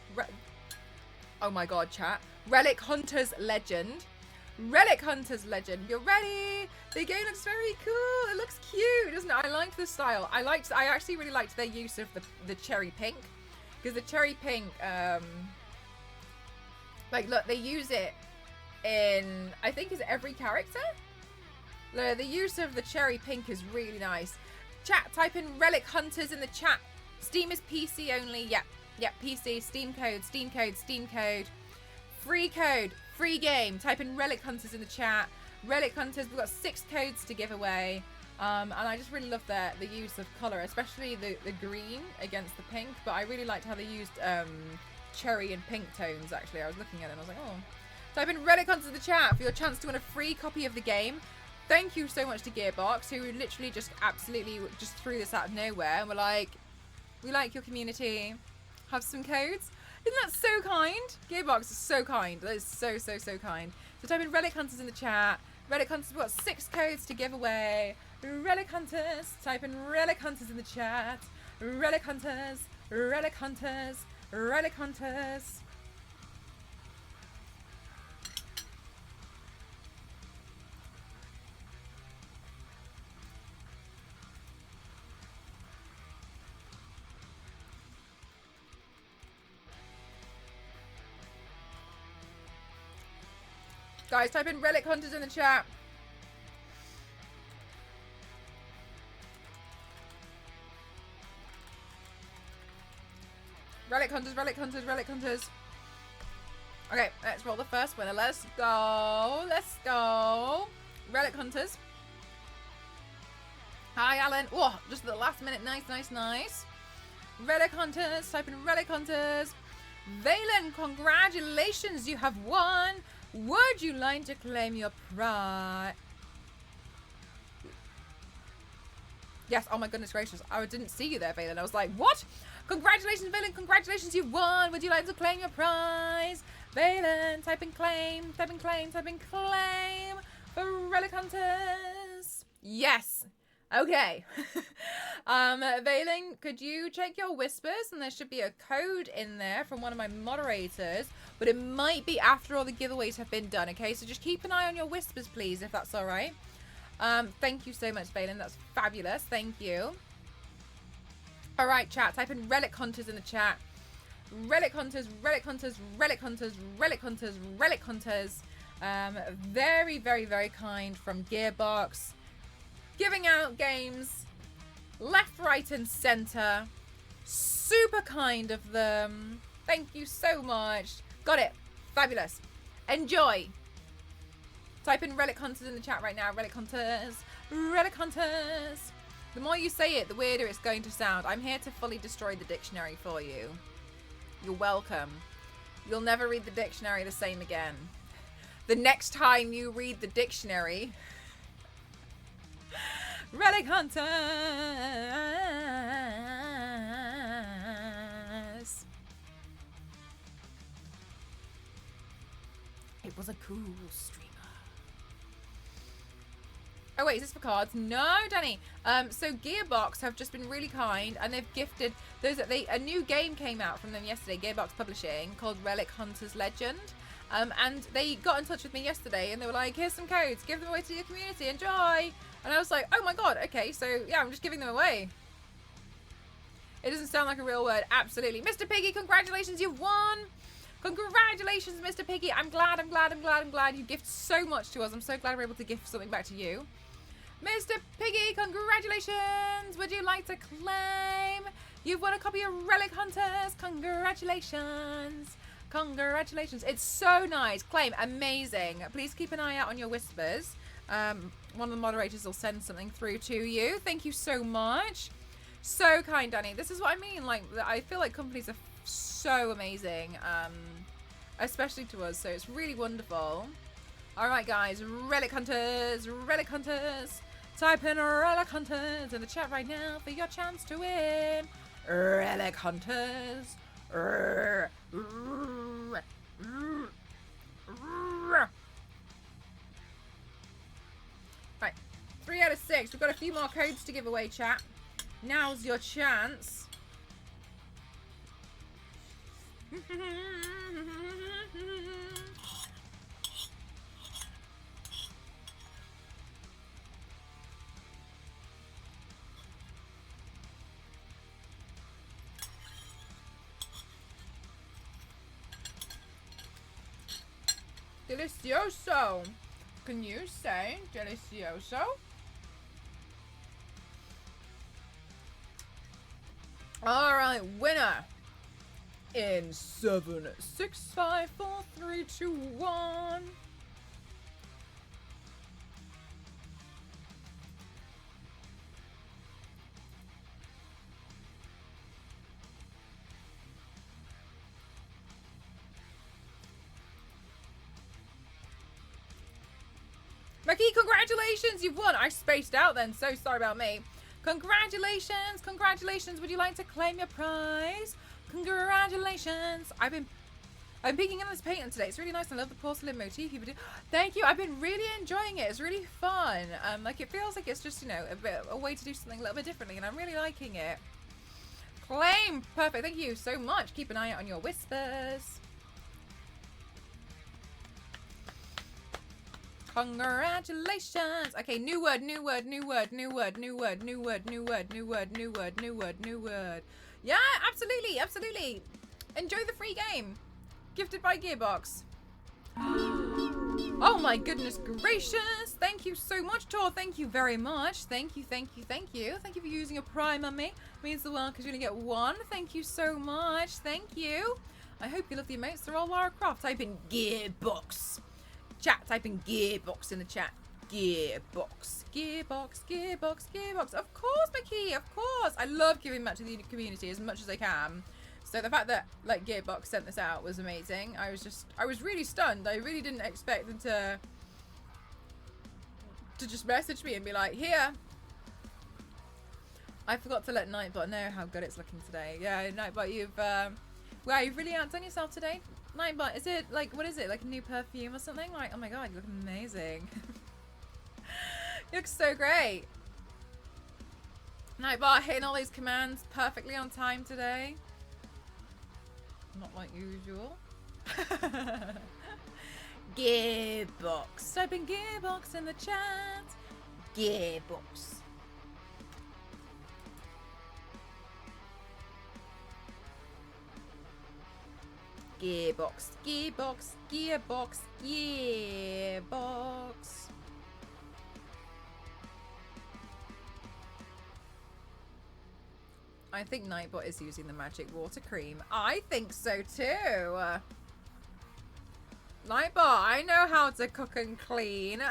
oh my god, chat. Relic Hunters Legend. Relic Hunters Legend. You're ready. The game looks very cool. It looks cute, doesn't it? I liked the style. I actually really liked their use of the cherry pink, because the cherry pink, like look, they use it in, I think, is every character. The use of the cherry pink is really nice. Chat, type in Relic Hunters in the chat. Steam is PC only. Yep, PC. Steam code, Steam code, Steam code. Free code. Free game. Type in Relic Hunters in the chat. Relic Hunters, we've got 6 codes to give away. And I just really love the use of colour, especially the green against the pink. But I really liked how they used cherry and pink tones, actually. I was looking at it and I was like, oh. Type in Relic Hunters in the chat for your chance to win a free copy of the game. Thank you so much to Gearbox, who literally just absolutely just threw this out of nowhere. And we're like, we like your community. Have some codes. Isn't that so kind? Gearbox is so kind. That is so kind. So type in Relic Hunters in the chat. Relic Hunters, we've got 6 codes to give away. Relic Hunters. Type in Relic Hunters in the chat. Relic Hunters. Relic Hunters. Relic Hunters. Guys, type in Relic Hunters in the chat. Relic Hunters, Relic Hunters, Relic Hunters. Okay, let's roll the first winner. Let's go. Let's go. Relic Hunters. Hi, Alan. Oh, just at the last minute. Nice. Relic Hunters. Type in Relic Hunters. Valen, congratulations. You have won. Would you like to claim your prize? Yes, oh my goodness gracious. I didn't see you there, Valen. I was like, what? Congratulations, Valen. Congratulations, you won. Would you like to claim your prize? Valen, type in claim, type in claim, type in claim for Relic Hunters. Yes. Okay. Valen, could you check your whispers? And there should be a code in there from one of my moderators, but it might be after all the giveaways have been done, okay? So just keep an eye on your whispers, please, if that's all right. Thank you so much, Valen. That's fabulous. Thank you. All right, chat. Type in Relic Hunters in the chat. Relic Hunters, Relic Hunters, Relic Hunters, Relic Hunters, Relic Hunters. Very, very, very kind from Gearbox. Giving out games left, right, and center. Super kind of them. Thank you so much. Got it. Fabulous. Enjoy. Type in Relic Hunters in the chat right now. Relic Hunters. Relic Hunters. The more you say it, the weirder it's going to sound. I'm here to fully destroy the dictionary for you. You're welcome. You'll never read the dictionary the same again. The next time you read the dictionary, relic hunters. It was a cool streamer. Oh wait, is this for cards? No, Danny. So Gearbox have just been really kind, and they've gifted a new game came out from them yesterday. Gearbox Publishing called Relic Hunters Legend, and they got in touch with me yesterday, and they were like, "Here's some codes. Give them away to your community. Enjoy." And I was like, "Oh my god, okay." So yeah, I'm just giving them away. It doesn't sound like a real word. Absolutely, Mr. Piggy, congratulations, you've won. Congratulations, Mr. Piggy. I'm glad. You gift so much to us. I'm so glad we're able to gift something back to you. Mr. Piggy, congratulations! Would you like to claim? You've won a copy of Relic Hunters. Congratulations. Congratulations. It's so nice. Claim. Amazing. Please keep an eye out on your whispers. One of the moderators will send something through to you. Thank you so much. So kind, Danny. This is what I mean. Like, I feel like companies are so amazing. Especially to us. So it's really wonderful. All right, guys. Relic Hunters. Relic Hunters. Type in Relic Hunters in the chat right now for your chance to win. Relic Hunters. Right. 3 out of 6. We've got a few more codes to give away, chat. Now's your chance. Delicioso. Can you say delicioso? All right, winner in 7, 6, 5, 4, 3, 2, 1. Mackie, congratulations! You've won! I spaced out then, so sorry about me. Congratulations! Congratulations! Would you like to claim your prize? Congratulations! I've been picking up this painting today. It's really nice. I love the porcelain motif you do. Thank you. I've been really enjoying it. It's really fun. Like it feels like it's just, you know, a way to do something a little bit differently, and I'm really liking it. Claim! Perfect. Thank you so much. Keep an eye out on your whispers. Congratulations. Okay, new word. Yeah, absolutely. Enjoy the free game. Gifted by Gearbox. Oh my goodness gracious. Thank you so much, Tor. Thank you very much. Thank you. Thank you for using a prime on me. It means the world because you only get one. Thank you so much. Thank you. I hope you love the emotes. They're all Lara Croft. Type in Gearbox. Chat, type in Gearbox in the chat. Gearbox. Of course, Mickey, of course. I love giving back to the community as much as I can. So the fact that, like, Gearbox sent this out was amazing. I was really stunned. I really didn't expect them to just message me and be like, here. I forgot to let Nightbot know how good it's looking today. Yeah, Nightbot, you've really outdone yourself today. Nightbot, is it like, what is it, like a new perfume or something? Like, oh my god, you look amazing. You look so great. Nightbot hitting all these commands perfectly on time today. Not like usual. Gearbox. Type in Gearbox in the chat. Gearbox. Gearbox. I think Nightbot is using the magic water cream. I think so too. Nightbot, I know how to cook and clean.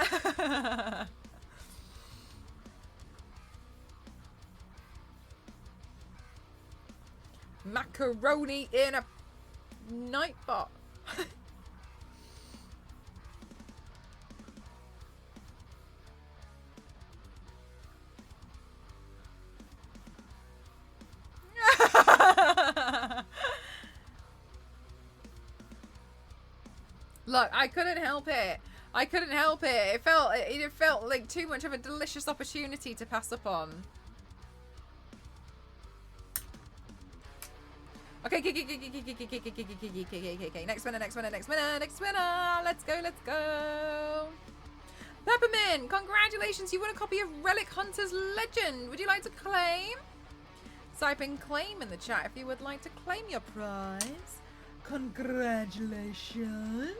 Macaroni in a Nightbot. Look, I couldn't help it. I couldn't help it. It felt like too much of a delicious opportunity to pass up on. Okay, next winner, next winner, next winner, next winner. Let's go, let's go. Peppermint, congratulations. You won a copy of Relic Hunter's Legend. Would you like to claim? Type in claim in the chat if you would like to claim your prize. Congratulations.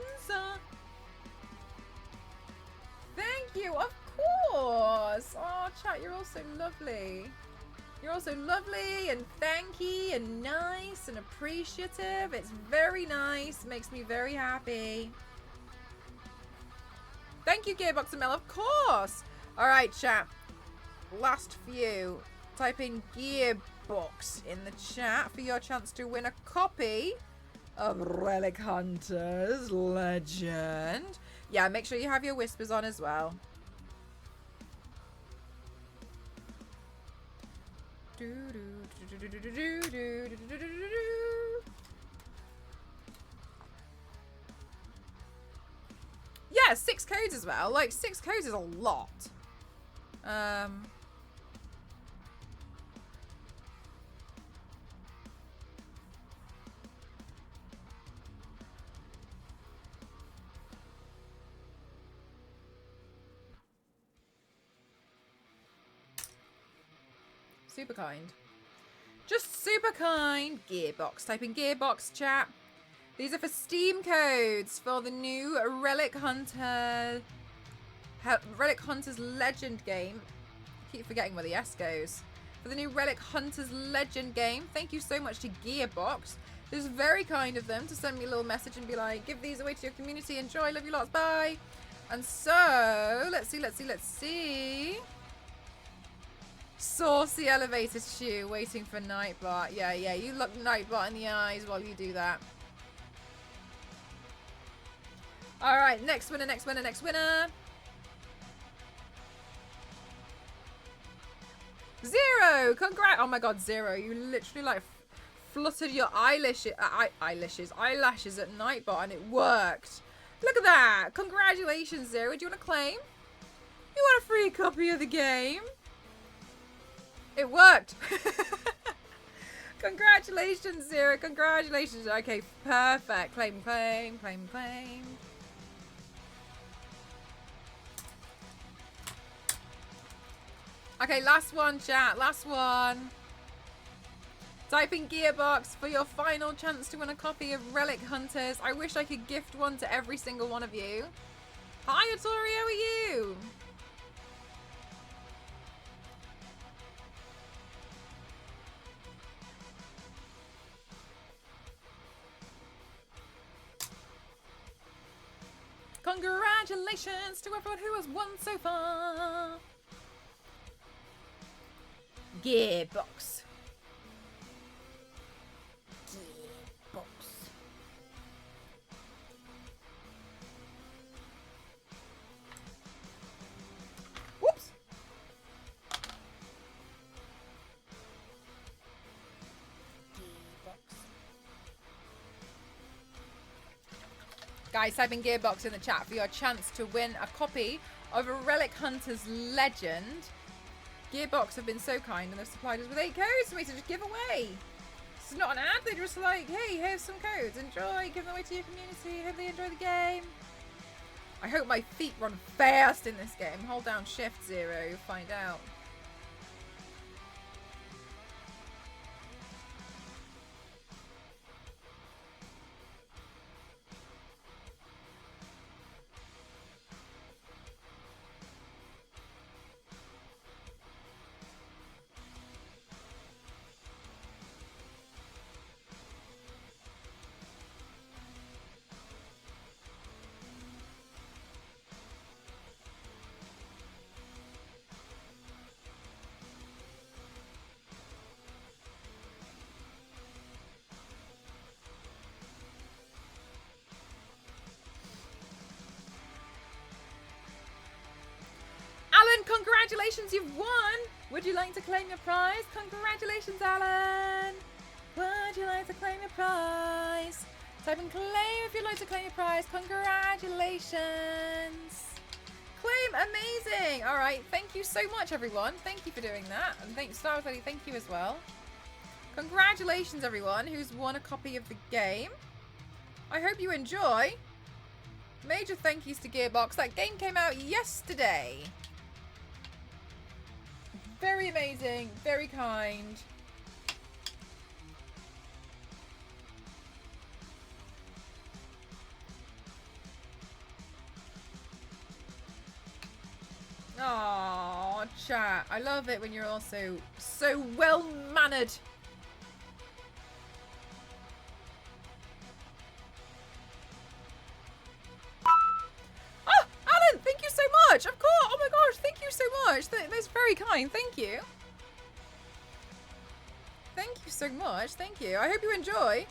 Thank you, of course. Oh, chat, you're all so lovely. You're all so lovely and thanky and nice and appreciative. It's very nice. Makes me very happy. Thank you, Gearbox and Mel, of course. All right, chat. Last few. Type in Gearbox in the chat for your chance to win a copy of Relic Hunter's Legend. Yeah, make sure you have your whispers on as well. Yeah, 6 codes as well. Like, 6 codes is a lot. Super kind. Just super kind. Gearbox. Type in Gearbox, chat. These are for Steam codes for the new Relic Hunter's Legend game. I keep forgetting where the S goes. For the new Relic Hunter's Legend game. Thank you so much to Gearbox. It was very kind of them to send me a little message and be like, give these away to your community. Enjoy. Love you lots. Bye. And so, let's see. Saucy elevator shoe waiting for Nightbot. Yeah, you look Nightbot in the eyes while you do that. Alright, next winner. Zero! Congrats! Oh my god, Zero. You literally like fluttered your eyelashes at Nightbot and it worked. Look at that! Congratulations, Zero. Do you want to claim? You want a free copy of the game? It worked! Congratulations, Zero. Congratulations. Okay, perfect. Claim. Okay, last one, chat. Last one. Type in Gearbox for your final chance to win a copy of Relic Hunters. I wish I could gift one to every single one of you. Hi, Atori, how are you? Congratulations to everyone who has won so far. Gearbox. Whoops. Guys, type in Gearbox in the chat for your chance to win a copy of a Relic Hunter's Legend. Gearbox have been so kind and they've supplied us with 8 codes for me to just give away. This is not an ad, they're just like, hey, here's some codes. Enjoy, give them away to your community. Hope they enjoy the game. I hope my feet run fast in this game. Hold down Shift 0, you'll find out. Congratulations, you've won! Would you like to claim your prize? Congratulations, Alan! Would you like to claim your prize? Type in claim if you'd like to claim your prize. Congratulations! Claim, amazing! Alright, thank you so much, everyone. Thank you for doing that. And thanks, Star Wars Lady, thank you as well. Congratulations, everyone who's won a copy of the game. I hope you enjoy. Major thank yous to Gearbox. That game came out yesterday. Very amazing, very kind. Aww, chat. I love it when you're also so well-mannered. Oh, Alan, thank you so much. Of course. Oh my gosh, thank you so much. That's very kind. Thank you. Thank you so much. Thank you. I hope you enjoy.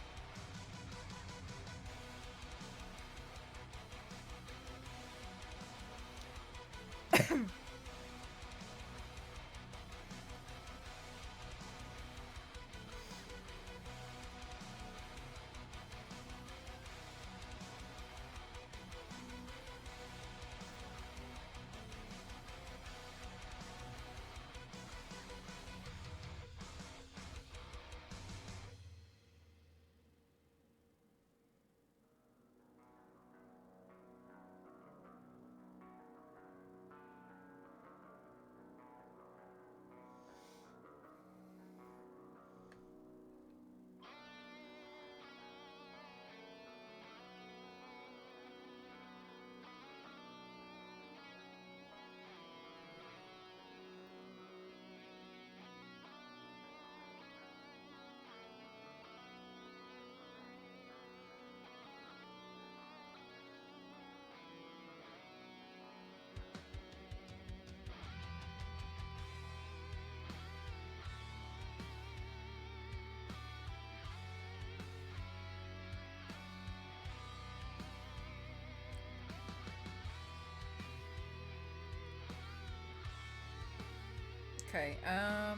Okay, I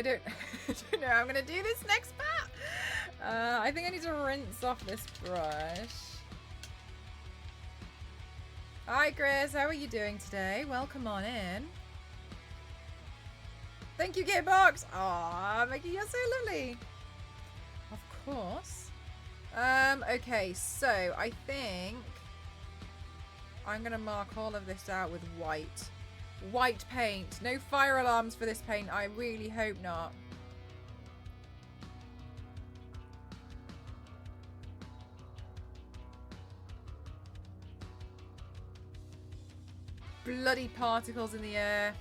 don't, I don't know how I'm gonna do this next part. I think I need to rinse off this brush. Hi Chris, how are you doing today? Welcome on in. Thank you, Gearbox. Aw, Mickey, you're so lovely. Of course. Okay, so I think I'm gonna mark all of this out with white. White paint. No fire alarms for this paint. I really hope not. Bloody particles in the air.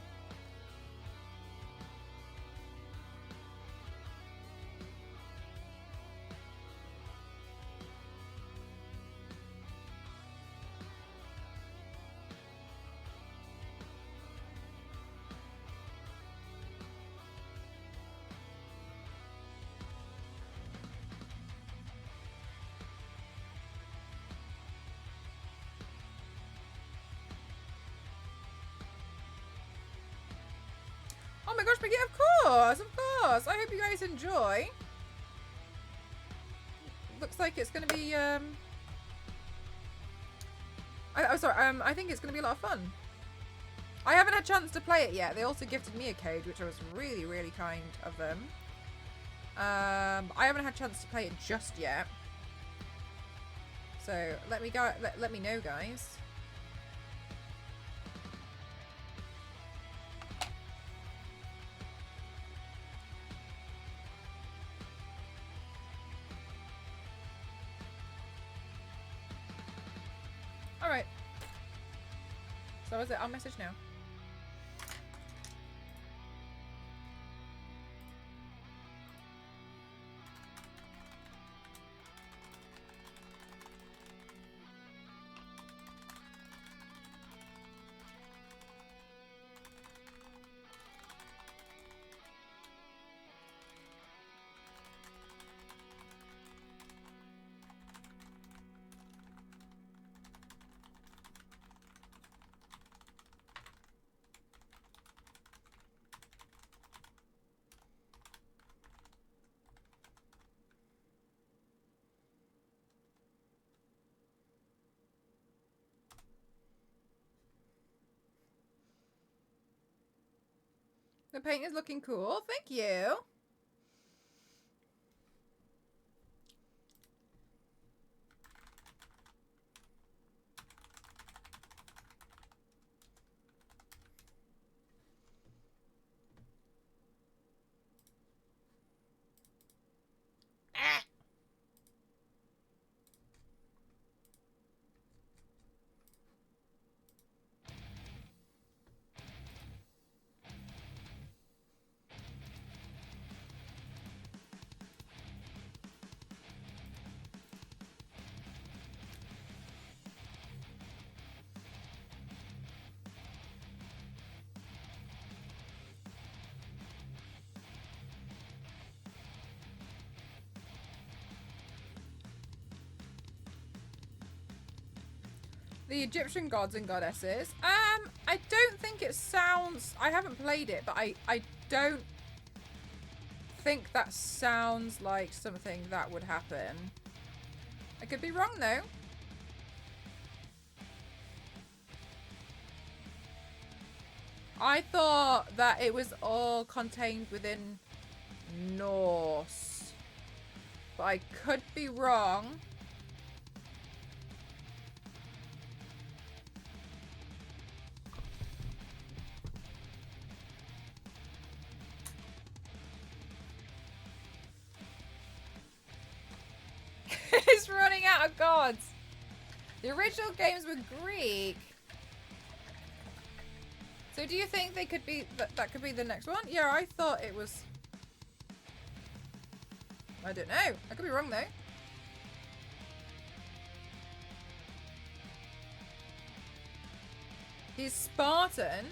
Oh my gosh, Mickey, of course, of course. I hope you guys enjoy. Looks like it's going to be, I think it's going to be a lot of fun. I haven't had a chance to play it yet. They also gifted me a code, which was really, really kind of them. I haven't had a chance to play it just yet. So let me go. Let me know, guys. All right. So is it? I'll message now. The paint is looking cool. Thank you. The Egyptian gods and goddesses. I don't think it sounds... I haven't played it, but I don't think that sounds like something that would happen. I could be wrong, though. I thought that it was all contained within Norse. But I could be wrong. It's running out of gods. The original games were Greek. So do you think they could be that could be the next one? Yeah, I thought it was. I don't know. I could be wrong though. He's Spartan.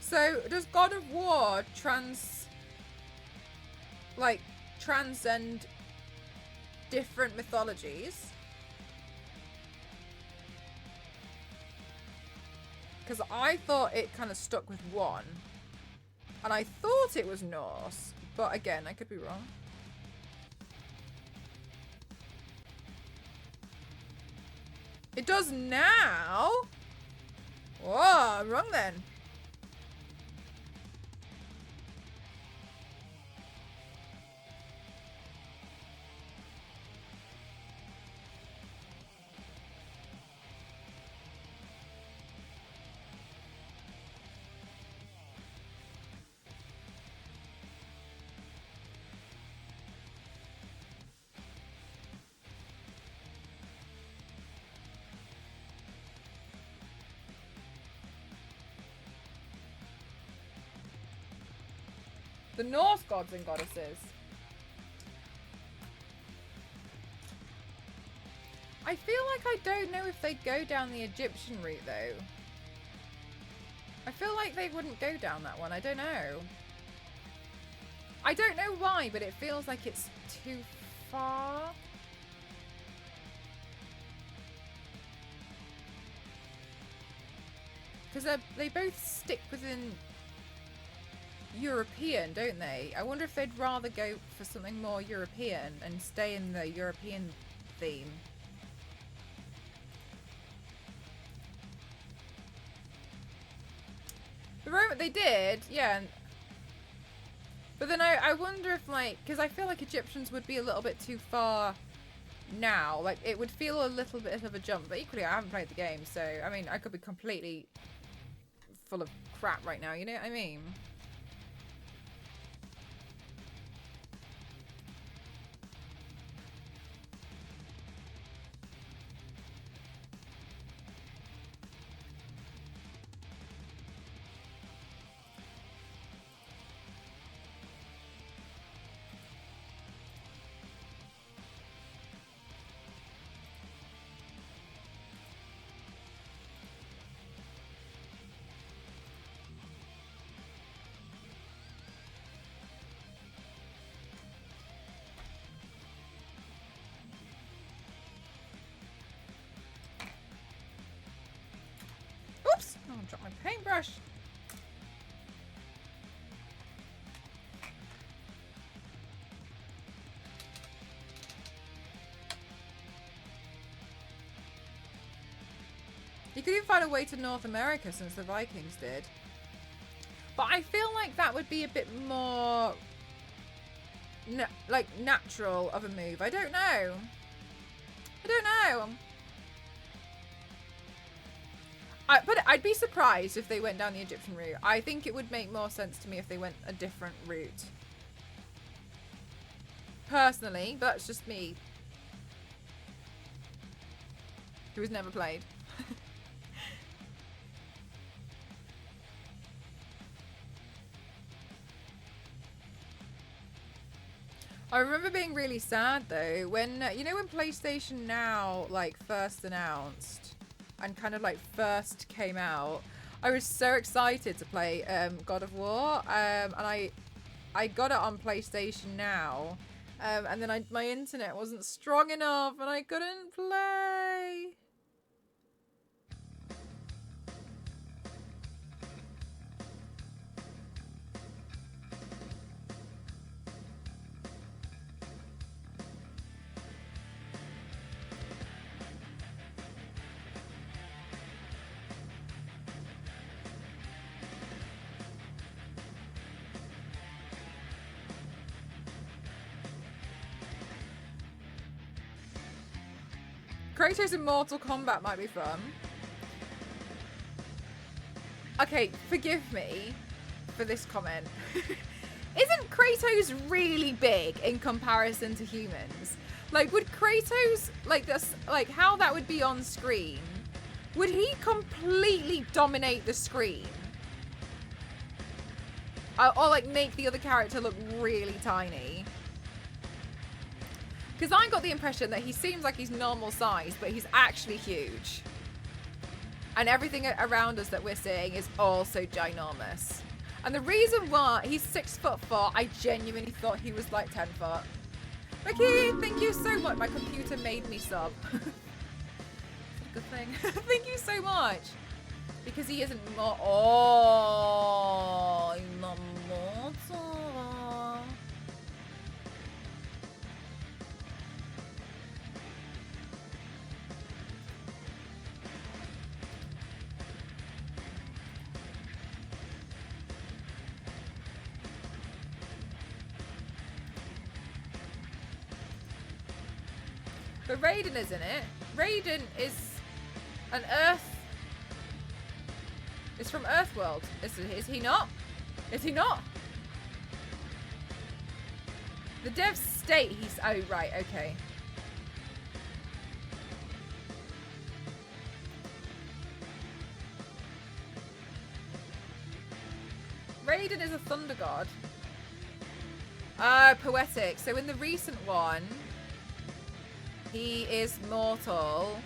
So does God of War transcend different mythologies? Because I thought it kind of stuck with one. And I thought it was Norse. But again, I could be wrong. It does now? Whoa, I'm wrong then. The Norse gods and goddesses. I feel like I don't know if they go down the Egyptian route though. I feel like they wouldn't go down that one. I don't know. I don't know why, but it feels like it's too far. Because they both stick within European, don't they? I wonder if they'd rather go for something more European and stay in the European theme. The Roman, they did, yeah. But then I wonder if, like, because I feel like Egyptians would be a little bit too far now. Like, it would feel a little bit of a jump. But equally, I haven't played the game, so, I mean, I could be completely full of crap right now, you know what I mean? Oops! Oh, I dropped my paintbrush. You could even find a way to North America since the Vikings did. But I feel like that would be a bit more like natural of a move. I don't know. But I'd be surprised if they went down the Egyptian route. I think it would make more sense to me if they went a different route. Personally, but that's just me. Who has never played. I remember being really sad though when you know when PlayStation Now like first announced and kind of like first came out. I was so excited to play God of War, and I got it on PlayStation Now, and then my internet wasn't strong enough and I couldn't play. Kratos in Mortal Kombat might be fun. Okay, forgive me for this comment. Isn't Kratos really big in comparison to humans? Like, would Kratos, like this, like how that would be on screen? Would he completely dominate the screen? Or like make the other character look really tiny? Because I got the impression that he seems like he's normal size, but he's actually huge. And everything around us that we're seeing is also ginormous. And the reason why he's 6'4", I genuinely thought he was like 10 foot. Ricky, thank you so much. My computer made me sub. Good thing. Thank you so much. Because he isn't more. Oh, he's not mortal. But Raiden isn't it? Raiden is an Earth. It's from Earthworld. Is he not? Is he not? The devs state he's. Oh, right, okay. Raiden is a thunder god. Poetic. So in the recent one, he is mortal,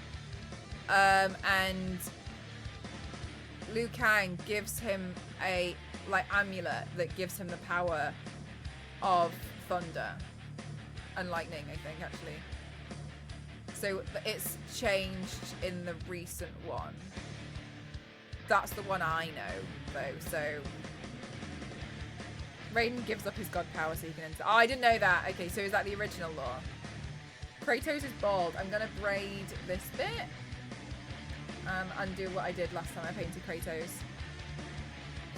and Liu Kang gives him a amulet that gives him the power of thunder and lightning, I think, actually. So it's changed in the recent one. That's the one I know, though. So Raiden gives up his god power so he can enter. Oh, I didn't know that. Okay, so is that the original lore? Kratos is bald. I'm gonna braid this bit. Undo what I did last time I painted Kratos.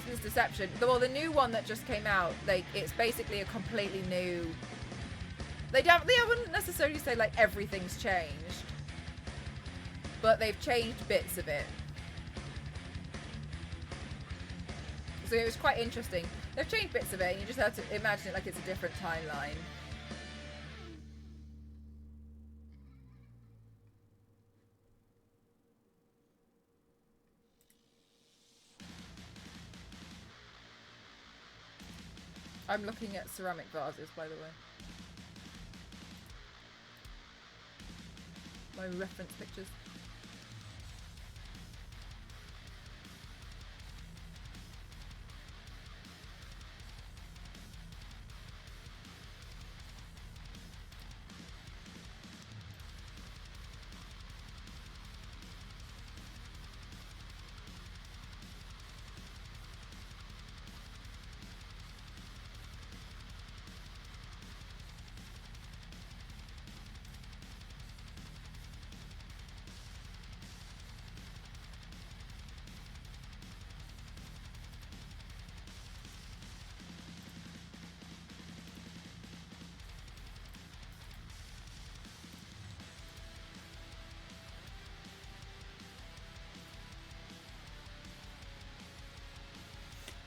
This is Deception. Well, the new one that just came out, it's basically a completely new. They wouldn't necessarily say like everything's changed, but they've changed bits of it. So it was quite interesting. They've changed bits of it, and you just have to imagine it like it's a different timeline. I'm looking at ceramic vases, by the way. My reference pictures.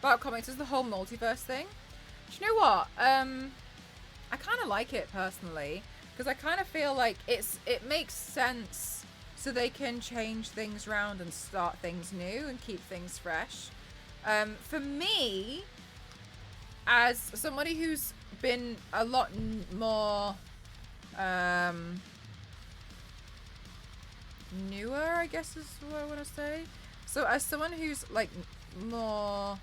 about comics is the whole multiverse thing. Do you know what? I kind of like it personally because I kind of feel like it makes sense, so they can change things around and start things new and keep things fresh. For me, as somebody who's been a lot more newer, I guess is what I want to say. So as someone who's like more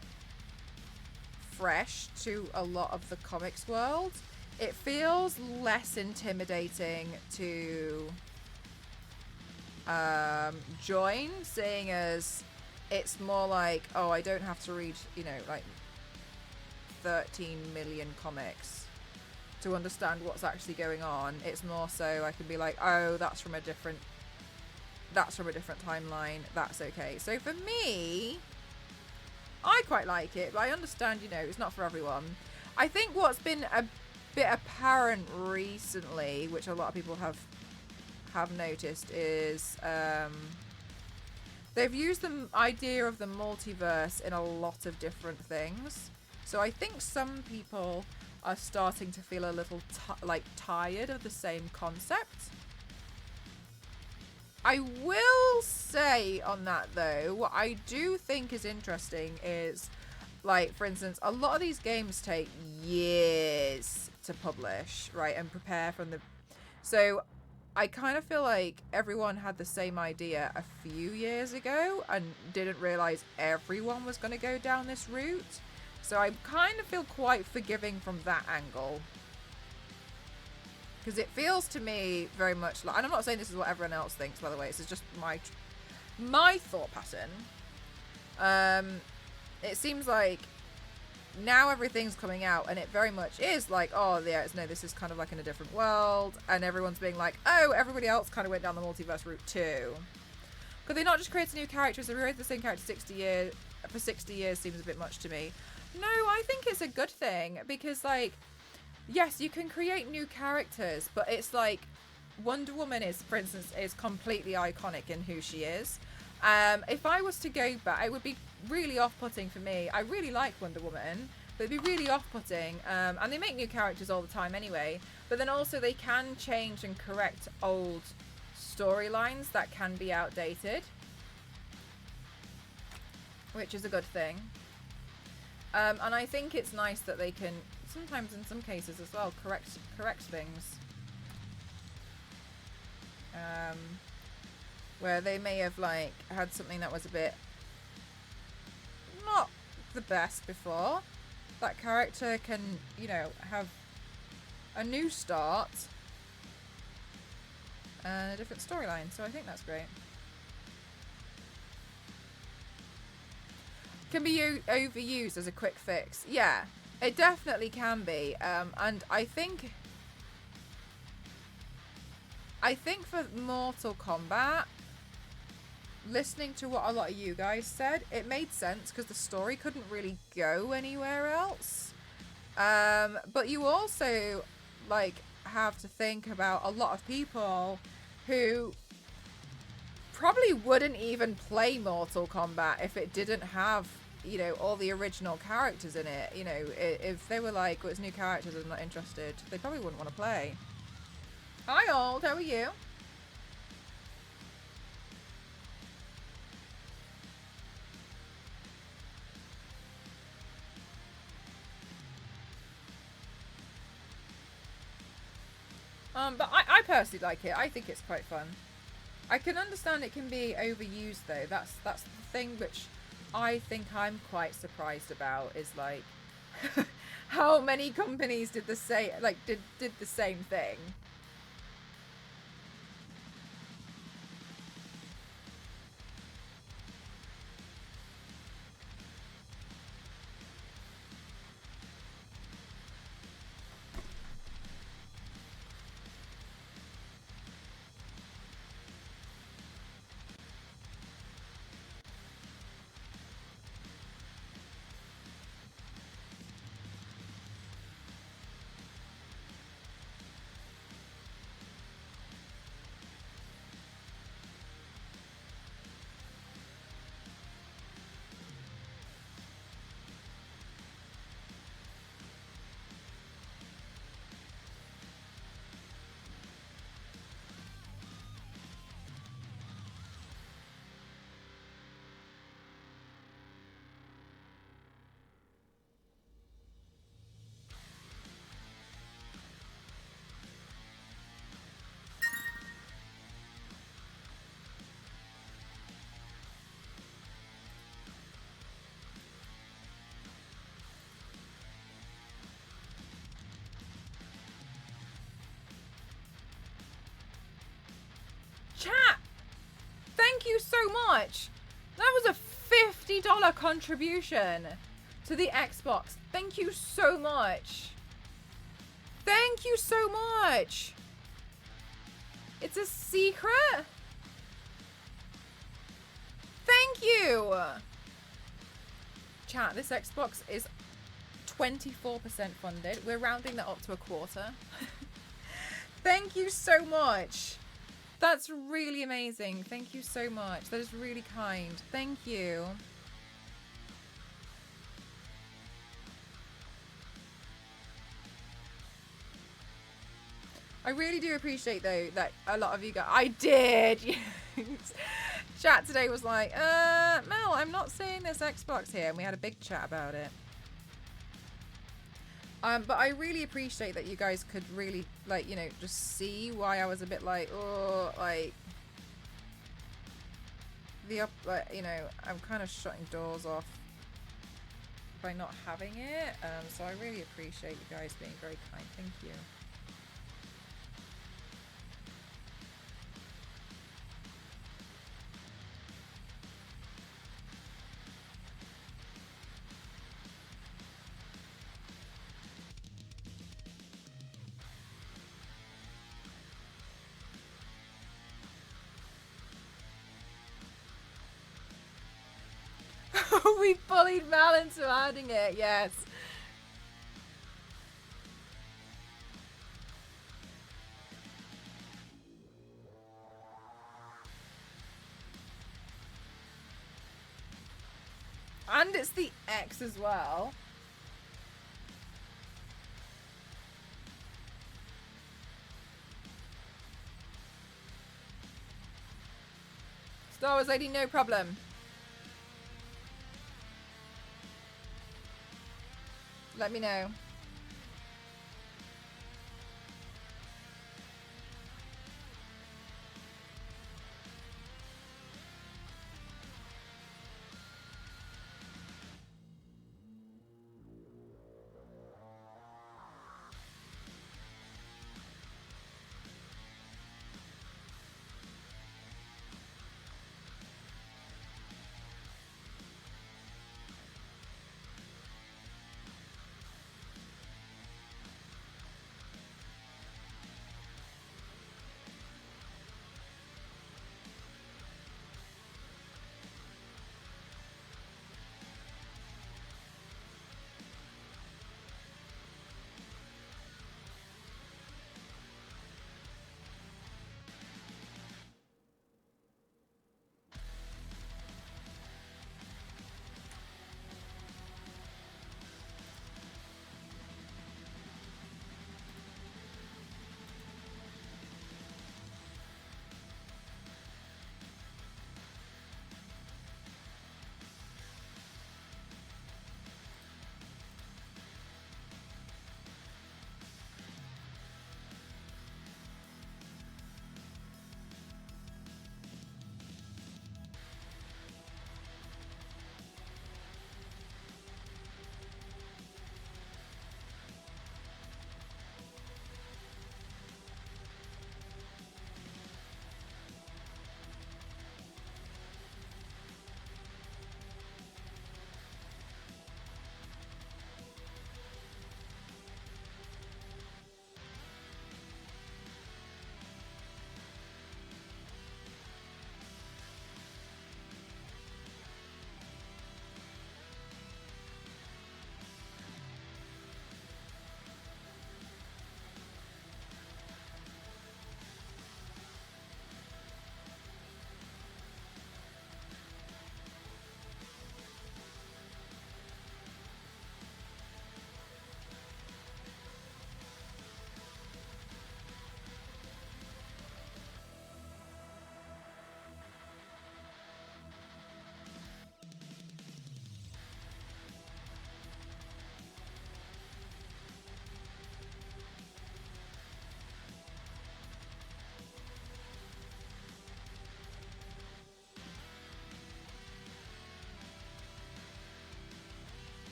fresh to a lot of the comics world, it feels less intimidating to join, seeing as it's more like, oh, I don't have to read, you know, like 13 million comics to understand what's actually going on. It's more so I can be like, oh, that's from a different timeline, that's okay. So for me, I quite like it, but I understand, you know, it's not for everyone. I think what's been a bit apparent recently, which a lot of people have noticed, is they've used the idea of the multiverse in a lot of different things. So I think some people are starting to feel a little tired of the same concept. I will say on that though, what I do think is interesting is, like, for instance, a lot of these games take years to publish, right, and prepare from the... So I kind of feel like everyone had the same idea a few years ago and didn't realize everyone was going to go down this route. So I kind of feel quite forgiving from that angle. Because it feels to me very much like... And I'm not saying this is what everyone else thinks, by the way. This is just my thought pattern. It seems like now everything's coming out and it very much is like, oh, yeah, no, this is kind of like in a different world. And everyone's being like, oh, everybody else kind of went down the multiverse route too. Could they not just create new characters? They created the same character 60 years... For 60 years seems a bit much to me. No, I think it's a good thing because, like... Yes, you can create new characters, but it's like Wonder Woman is, for instance, is completely iconic in who she is. If I was to go back, it would be really off-putting for me. I really like Wonder Woman, but it'd be really off-putting. And they make new characters all the time anyway. But then also they can change and correct old storylines that can be outdated, which is a good thing. And I think it's nice that they can... sometimes in some cases as well correct things where they may have like had something that was a bit not the best before. That character can, you know, have a new start and a different storyline, so I think that's great. Can be overused as a quick fix. Yeah, it definitely can be, and I think for Mortal Kombat, listening to what a lot of you guys said, it made sense because the story couldn't really go anywhere else. But you also like have to think about a lot of people who probably wouldn't even play Mortal Kombat if it didn't have, you know, all the original characters in it. You know, if they were like, well, it's new characters, I'm not interested, they probably wouldn't want to play. Hi, Old, how are you? But I personally like it. I think it's quite fun. I can understand it can be overused though. That's the thing which I think I'm quite surprised about, is like how many companies did the same, like did the same thing. Thank you so much. That was a $50 contribution to the Xbox. Thank you so much. Thank you so much. It's a secret? Thank you. Chat, this Xbox is 24% funded. We're rounding that up to a quarter. Thank you so much. That's really amazing. Thank you so much. That is really kind. Thank you. I really do appreciate, though, that a lot of you guys... I did! Chat today was like, Mel, I'm not seeing this Xbox here. And we had a big chat about it. But I really appreciate that you guys could really, like, you know, just see why I was a bit like, oh, like... like, you know, I'm kind of shutting doors off by not having it. So I really appreciate you guys being very kind. Thank you. We bullied Mal into adding it, yes. And it's the X as well. Star Wars Lady, no problem. Let me know.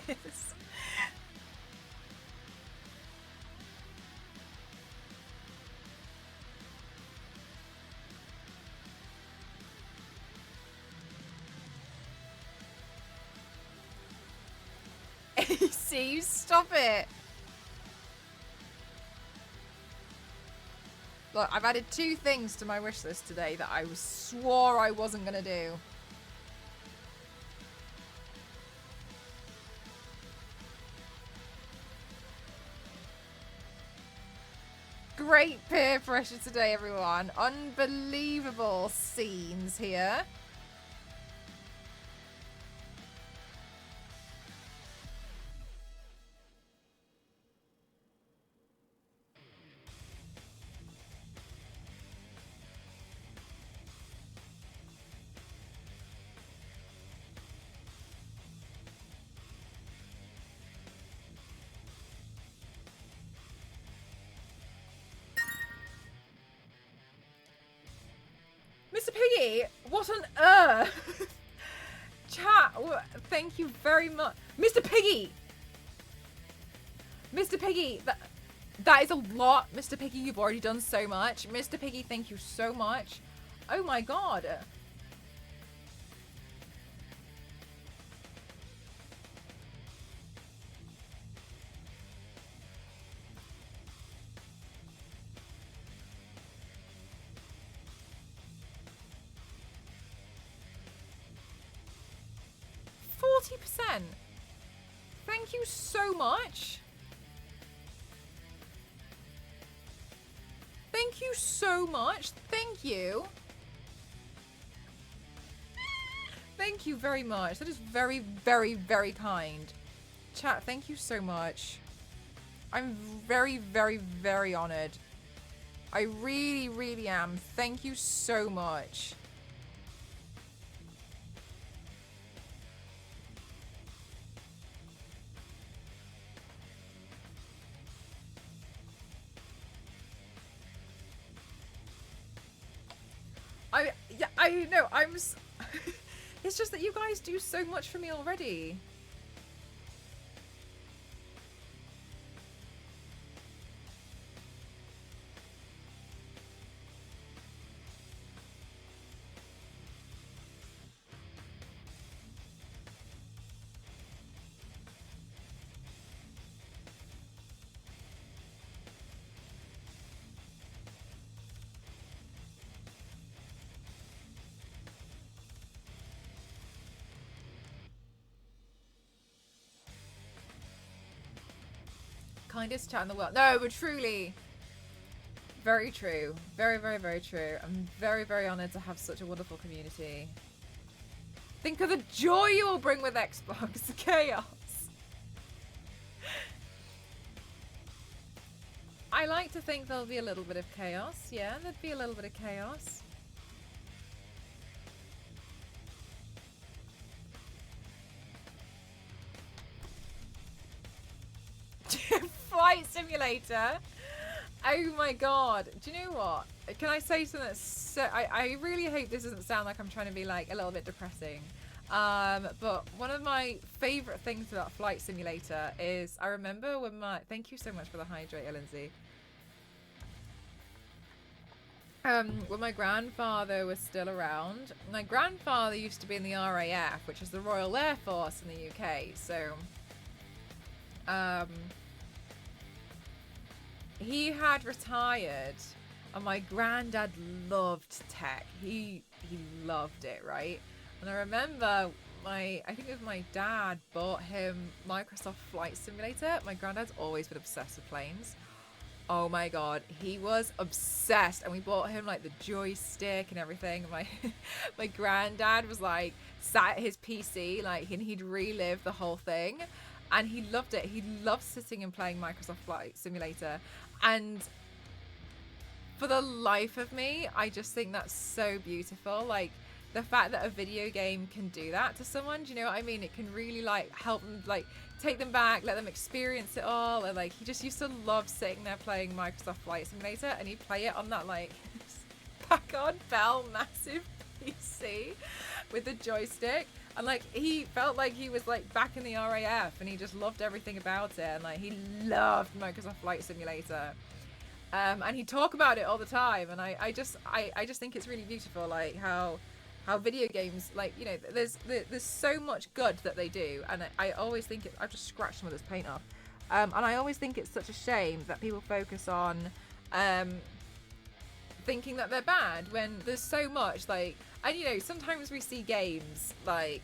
is. AC, stop it. Look, I've added 2 things to my wish list today that I swore I wasn't gonna do. Great peer pressure today, everyone. Unbelievable scenes here. Mr. Piggy, what on earth? Chat, thank you very much. Mr. Piggy! Mr. Piggy, that is a lot. Mr. Piggy, you've already done so much. Mr. Piggy, thank you so much. Oh my god. %. Thank you so much. Thank you so much. Thank you. Thank you very much. That is very, very, very kind. Chat, thank you so much. I'm very, very, very honored. I really, really am. Thank you so much. I know, it's just that you guys do so much for me already. Kindest chat in the world. No, but truly. Very true. Very, very, very true. I'm very, very honored to have such a wonderful community. Think of the joy you will bring with Xbox. The chaos. I like to think there'll be a little bit of chaos. Yeah, there'd be a little bit of chaos. Flight Simulator. Oh my god. Do you know what? Can I say something that's so... I really hope this doesn't sound like I'm trying to be like a little bit depressing. But one of my favorite things about Flight Simulator is I remember when my... Thank you so much for the hydrator, Lindsay. When my grandfather was still around. My grandfather used to be in the RAF, which is the Royal Air Force in the UK. So... he had retired and my granddad loved tech. He loved it, right? And I remember I think it was my dad bought him Microsoft Flight Simulator. My granddad's always been obsessed with planes. Oh my god, he was obsessed, and we bought him like the joystick and everything. My granddad was like sat at his PC like and he'd relive the whole thing. And he loved it. He loved sitting and playing Microsoft Flight Simulator. And for the life of me, I just think that's so beautiful. Like, the fact that a video game can do that to someone, do you know what I mean? It can really, like, help them, like, take them back, let them experience it all. And, like, he just used to love sitting there playing Microsoft Flight Simulator. And he'd play it on that, like, Packard Bell massive PC with the joystick, and like he felt like he was like back in the RAF, and he just loved everything about it, and like he loved Microsoft Flight Simulator. And he'd talk about it all the time, and I just think it's really beautiful, like how video games, like, you know, there's so much good that they do, and I always think I've just scratched some of this paint off, and I always think it's such a shame that people focus on thinking that they're bad when there's so much, like, and you know, sometimes we see games like,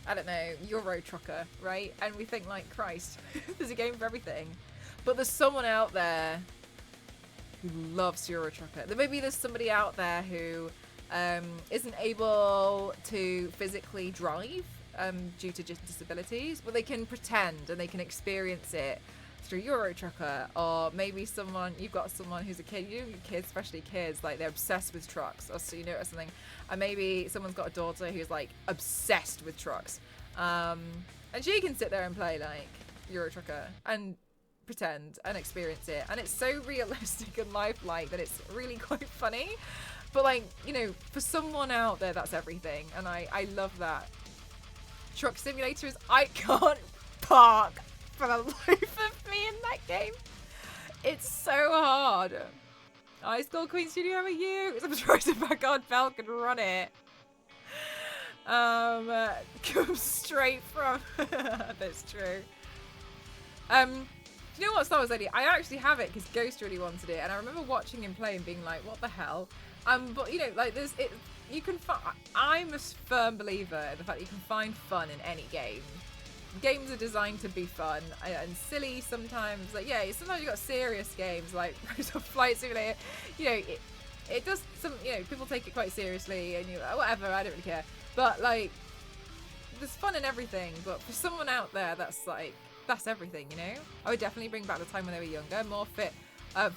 I don't know, Euro Trucker, right, and we think like, Christ, there's a game for everything. But there's someone out there who loves Euro Trucker. Maybe there's somebody out there who isn't able to physically drive due to just disabilities, but they can pretend and they can experience it through Euro Trucker. Or maybe you've got someone who's a kid, you know, kids, especially kids, like they're obsessed with trucks, or so, you know, or something. And maybe someone's got a daughter who's like obsessed with trucks, and she can sit there and play like Euro Trucker and pretend and experience it, and it's so realistic and lifelike that it's really quite funny. But like, you know, for someone out there, that's everything, and I love that. Truck Simulator is, I can't park for the life of me in that game. It's so hard. Ice Gold Queen Studio, how are you? I'm surprised if my god Bell can run it. Come straight from that's true. Do you know what Star Wars ID? I actually have it because Ghost really wanted it, and I remember watching him play and being like, "What the hell?" But you know, like you can. I'm a firm believer in the fact that you can find fun in any game. Games are designed to be fun and silly sometimes. Like, yeah, sometimes you got serious games like Flight Simulator. You know, it does some. You know, people take it quite seriously, and whatever. I don't really care. But like, there's fun in everything. But for someone out there, that's like. That's everything, you know. I would definitely bring back the time when they were younger, more fit,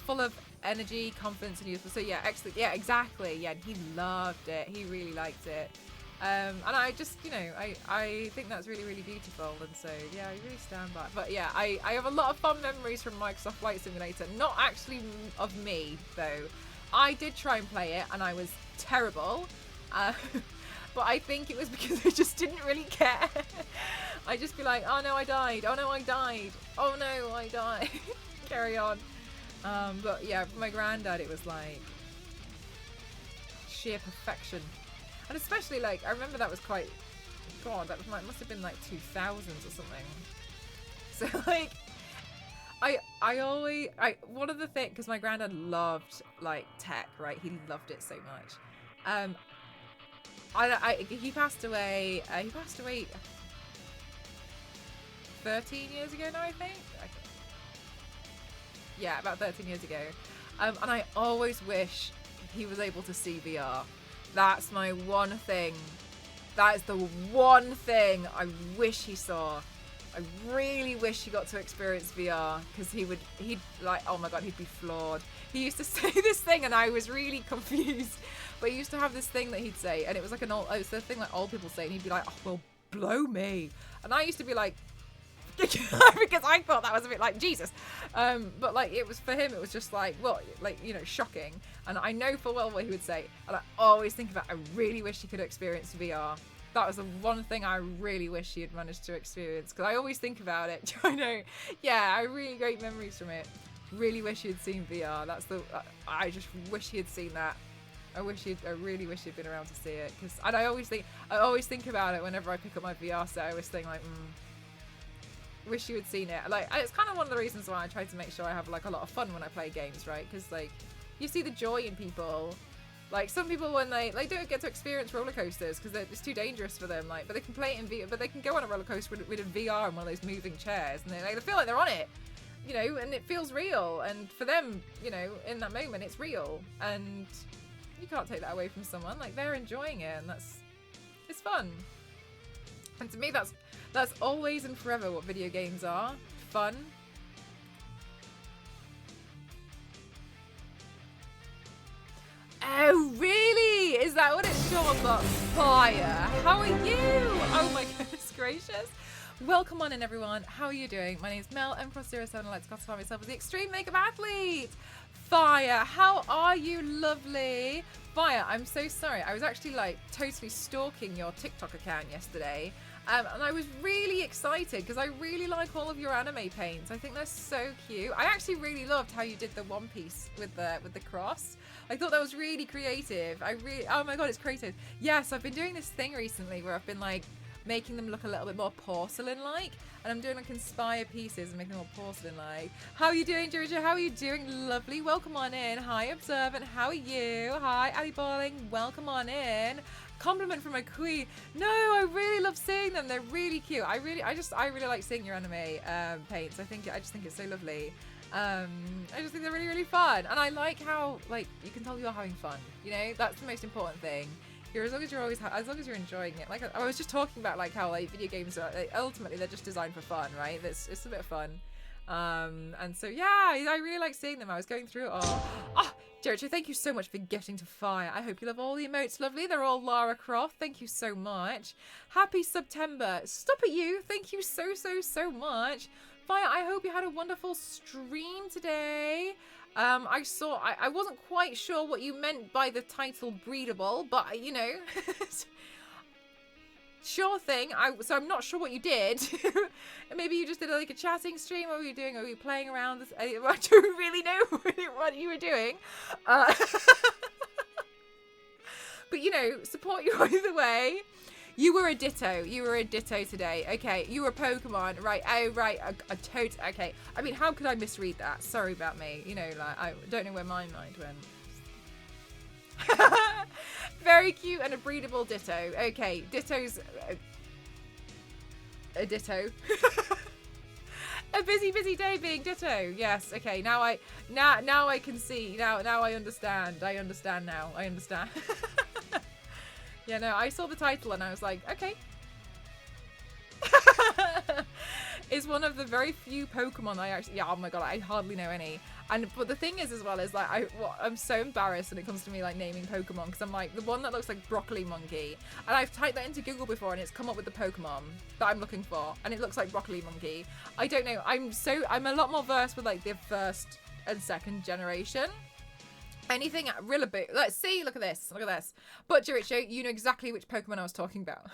full of energy, confidence, and youthful. So yeah, excellent. Yeah, exactly. Yeah, and he loved it. He really liked it. And I just, you know, I think that's really, really beautiful. And so yeah, I really stand by. But yeah, I have a lot of fond memories from Microsoft Flight Simulator. Not actually of me though. I did try and play it, and I was terrible. But I think it was because I just didn't really care. I'd just be like, oh no, I died. Oh no, I died. Oh no, I died. Carry on. But yeah, for my granddad, it was like sheer perfection. And especially like, I remember that was quite, God, that must have been like 2000s or something. So like, one of the things, because my granddad loved like tech, right? He loved it so much. He passed away. 13 years ago now, I think. Yeah, about 13 years ago. And I always wish he was able to see VR. That's my one thing. That is the one thing I wish he saw. I really wish he got to experience VR, because he'd like, oh my god, he'd be floored. He used to say this thing, and I was really confused. But he used to have this thing that he'd say, and it was like it's the thing like old people say, and he'd be like, oh, well, blow me. And I used to be like, because I thought that was a bit like Jesus. But like, it was, for him, it was just like, well, like, you know, shocking. And I know full well what he would say. And I always think about, I really wish he could experience VR. That was the one thing I really wish he had managed to experience, because I always think about it. I know, yeah, I have really great memories from it. Really wish he had seen VR. I just wish he had seen that. I really wish he'd been around to see it, and I always think about it whenever I pick up my VR set. I always think like, wish you had seen it. Like, it's kind of one of the reasons why I try to make sure I have like a lot of fun when I play games, right? Because like, you see the joy in people. Like, some people, when they don't get to experience roller coasters because it's too dangerous for them, like, but they can play it in VR, but they can go on a roller coaster with a VR and one of those moving chairs, and they feel like they're on it, you know, and it feels real. And for them, you know, in that moment, it's real, and you can't take that away from someone. Like, they're enjoying it, and it's fun. And to me, that's always and forever what video games are. Fun. Oh, really? Is that what it's Sean got? Fire. How are you? Oh my goodness gracious. Welcome on in, everyone. How are you doing? My name is Mel, M-Cross07. I like to classify myself as the Extreme Makeup Athlete. Fire. How are you? Lovely. Fire, I'm so sorry. I was actually like totally stalking your TikTok account yesterday. And I was really excited because I really like all of your anime paints. I think they're so cute. I actually really loved how you did the One Piece with the cross. I thought that was really creative. Oh my god, it's creative. Yes, I've been doing this thing recently where I've been like making them look a little bit more porcelain-like, and I'm doing like inspire pieces and making them more porcelain-like. How are you doing, Georgia? How are you doing? Lovely. Welcome on in. Hi, Observant. How are you? Hi, Ali Bowling. Welcome on in. Compliment from my queen. No, I really love seeing them. They're really cute. I really like seeing your anime paints. I just think it's so lovely. I just think they're really, really fun, and I like how like you can tell you're having fun. You know, that's the most important thing. As long as you're enjoying it. Like I was just talking about like how like video games are like, ultimately they're just designed for fun, right? It's a bit of fun. And so yeah, I really like seeing them. I was going through it all. Jericho, thank you so much for getting to fire. I hope you love all the emotes, lovely. They're all Lara Croft. Thank you so much. Happy September. Stop it, you. Thank you so much. Fire, I hope you had a wonderful stream today. I wasn't quite sure what you meant by the title breedable, but you know, sure thing. So I'm not sure what you did. Maybe you just did like a chatting stream. What were you doing? Or were you playing around? I don't really know what you were doing. But you know, support you either way. You were a Ditto. You were a Ditto today. Okay, you were a Pokemon. Right. Oh, right. A toad. Okay. I mean, how could I misread that? Sorry about me. You know, like, I don't know where my mind went. Very cute and a breedable Ditto. Okay, Ditto's... a Ditto. A busy day being Ditto. Yes. Okay. Now I can see. Now I understand. I understand now. I understand. Yeah, no, I saw the title and I was like, okay. It's one of the very few Pokemon I actually, yeah, oh my god, I hardly know any. But the thing is as well is like, I'm so embarrassed when it comes to me like naming Pokemon, because I'm like, the one that looks like Broccoli Monkey, and I've typed that into Google before and it's come up with the Pokemon that I'm looking for, and it looks like Broccoli Monkey. I don't know, I'm a lot more versed with like the first and second generation. Anything at Rillaboom. Let's see. Look at this. But Jericho, you know exactly which Pokemon I was talking about.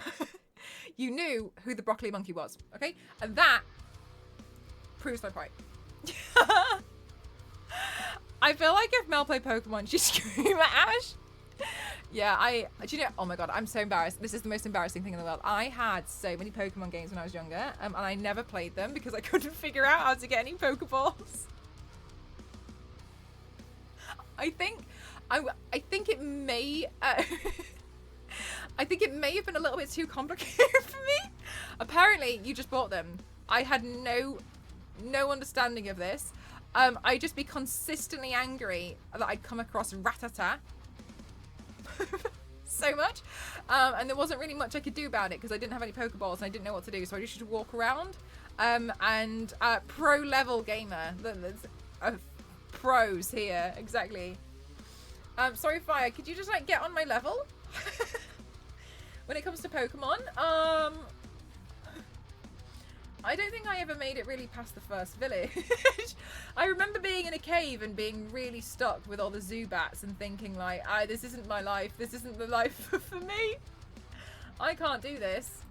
You knew who the Broccoli Monkey was. Okay? And that proves my point. I feel like if Mel played Pokemon, she'd scream at Ash. Yeah, do you know, oh my god, I'm so embarrassed. This is the most embarrassing thing in the world. I had so many Pokemon games when I was younger, and I never played them because I couldn't figure out how to get any Pokeballs. I think it may I think it may have been a little bit too complicated for me. Apparently you just bought them. I had no understanding of this. I'd just be consistently angry that I'd come across Rattata so much, and there wasn't really much I could do about it because I didn't have any Pokeballs and I didn't know what to do, so I just used to walk around. And pro level gamer, pros here, exactly. Sorry, Fire, could you just like get on my level when it comes to Pokemon? I don't think I ever made it really past the first village. I remember being in a cave and being really stuck with all the Zubats and thinking like, this isn't my life. This isn't the life for me. I can't do this.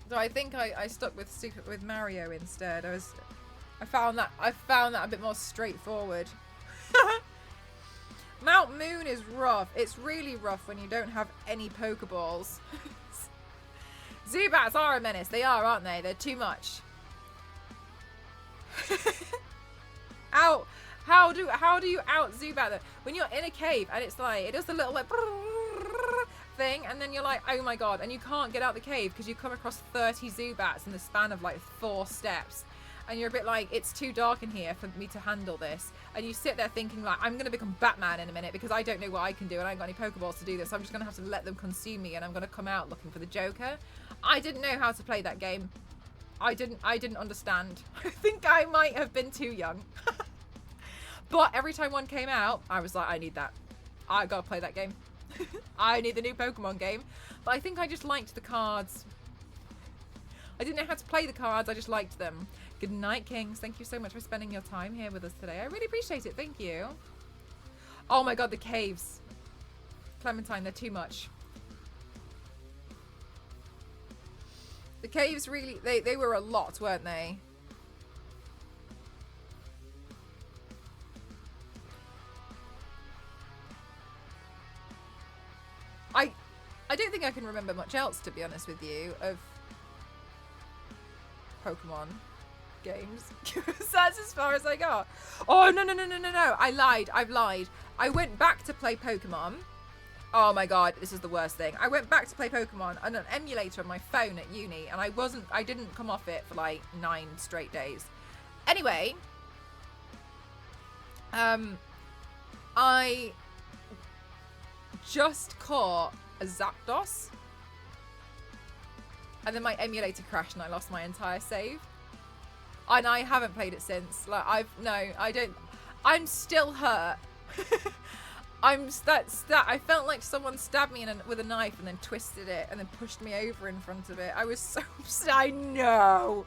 So I think I stuck with Mario instead. I found that a bit more straightforward. Mount Moon is rough. It's really rough when you don't have any Pokeballs. Zubats are a menace. They are, aren't they? They're too much. How do you out Zubat them? When you're in a cave and it's like, it does the little like thing, and then you're like, oh my god, and you can't get out the cave because you come across 30 Zubats in the span of like 4 steps. And you're a bit like, it's too dark in here for me to handle this. And you sit there thinking like, I'm going to become Batman in a minute because I don't know what I can do and I ain't got any Pokeballs to do this. So I'm just going to have to let them consume me and I'm going to come out looking for the Joker. I didn't know how to play that game. I didn't understand. I think I might have been too young. But every time one came out, I was like, I need that. I got to play that game. I need the new Pokemon game. But I think I just liked the cards. I didn't know how to play the cards. I just liked them. Good night, Kings. Thank you so much for spending your time here with us today. I really appreciate it. Thank you. Oh my god, the caves. Clementine, they're too much. The caves really, they were a lot, weren't they? I don't think I can remember much else, to be honest with you, of Pokemon games. That's as far as I got. Oh, no. I lied. I've lied. I went back to play Pokemon. Oh my god, this is the worst thing. I went back to play Pokemon on an emulator on my phone at uni, and I didn't come off it for like 9 straight days. Anyway, I just caught a Zapdos, and then my emulator crashed and I lost my entire save, and I haven't played it since. Like I'm still hurt. I felt like someone stabbed me with a knife and then twisted it and then pushed me over in front of it. I was so upset. I know.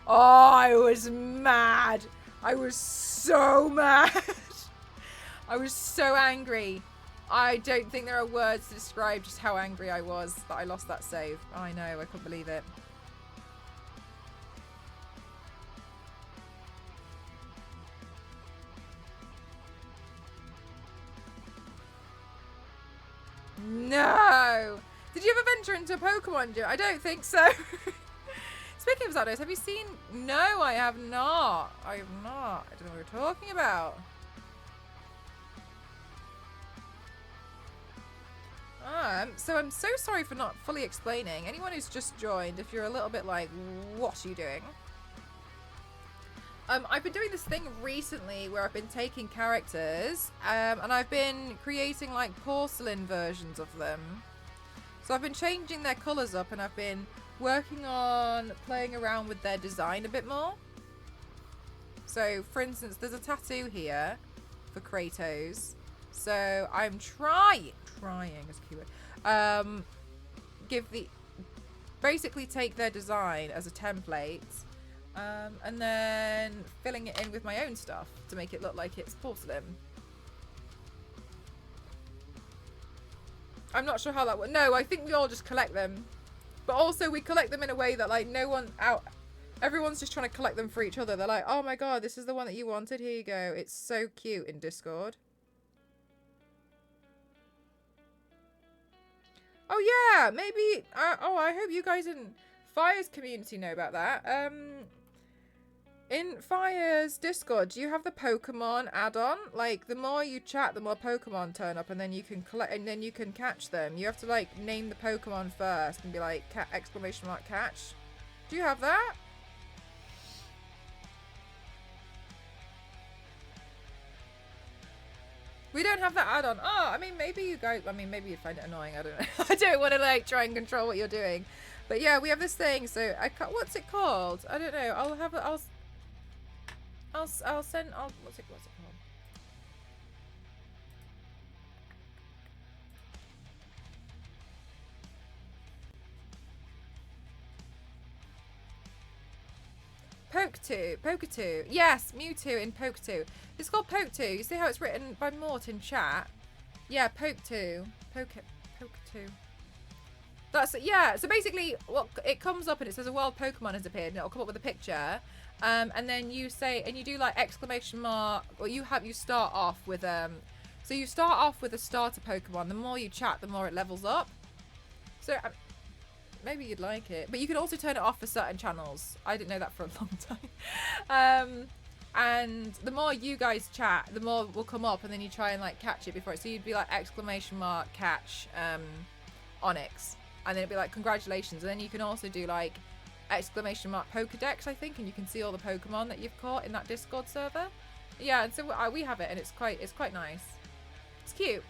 Oh, I was mad. I was so mad. I was so angry. I don't think there are words to describe just how angry I was that I lost that save. I know, I couldn't believe it. No! Did you ever venture into a Pokemon gym? I don't think so. Speaking of Zapdos, have you seen... No, I have not. I have not. I don't know what you're talking about. So I'm so sorry for not fully explaining. Anyone who's just joined, if you're a little bit like, what are you doing? I've been doing this thing recently where I've been taking characters and I've been creating like porcelain versions of them. So I've been changing their colours up and I've been working on playing around with their design a bit more. So for instance, there's a tattoo here for Kratos. So I'm trying is a keyword. Basically take their design as a template. And then filling it in with my own stuff to make it look like it's porcelain. I'm not sure how that works. No, I think we all just collect them. But also we collect them in a way that like everyone's just trying to collect them for each other. They're like, oh my god, this is the one that you wanted. Here you go. It's so cute in Discord. Oh yeah, maybe. I hope you guys in Fire's community know about that. In Fire's Discord, do you have the Pokemon add-on? Like, the more you chat, the more Pokemon turn up, and then you can collect, and then you can catch them. You have to like name the Pokemon first and be like exclamation mark catch. Do you have that? We don't have that add-on. Oh, I mean, maybe you guys. I mean, maybe you'd find it annoying. I don't know. I don't want to like try and control what you're doing, but yeah, we have this thing. So I can't, what's it called? I don't know. I'll have it. I'll send. What's it called? Poketoo. Yes, Mewtwo in Poketoo. It's called Poketoo. You see how it's written by Mort in chat? Yeah, Poketoo. Poketoo. That's it. Yeah. So basically, what it comes up and it says a wild Pokemon has appeared, and it'll come up with a picture. And then you say, and you do like exclamation mark, or you start off with so you start off with a starter Pokemon. The more you chat, the more it levels up. So maybe you'd like it, but you can also turn it off for certain channels. I didn't know that for a long time. And the more you guys chat, the more will come up, and then you try and like catch it before it. So you'd be like exclamation mark catch Onyx, and then it'd be like congratulations, and then you can also do like exclamation mark Pokedex, I think, and you can see all the Pokemon that you've caught in that Discord server. Yeah, and so we have it, and it's quite nice. It's cute.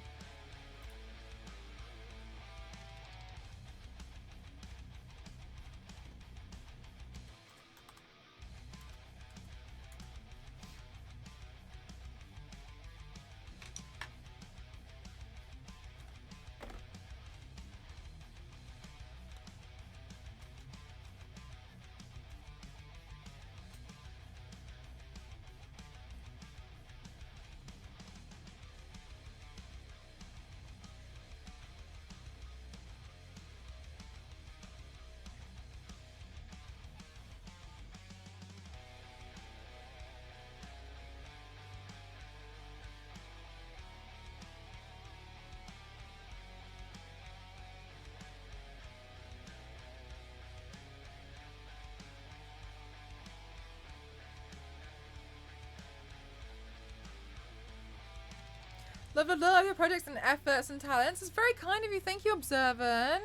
Love your projects and efforts and talents. It's very kind of you. Thank you, Observant.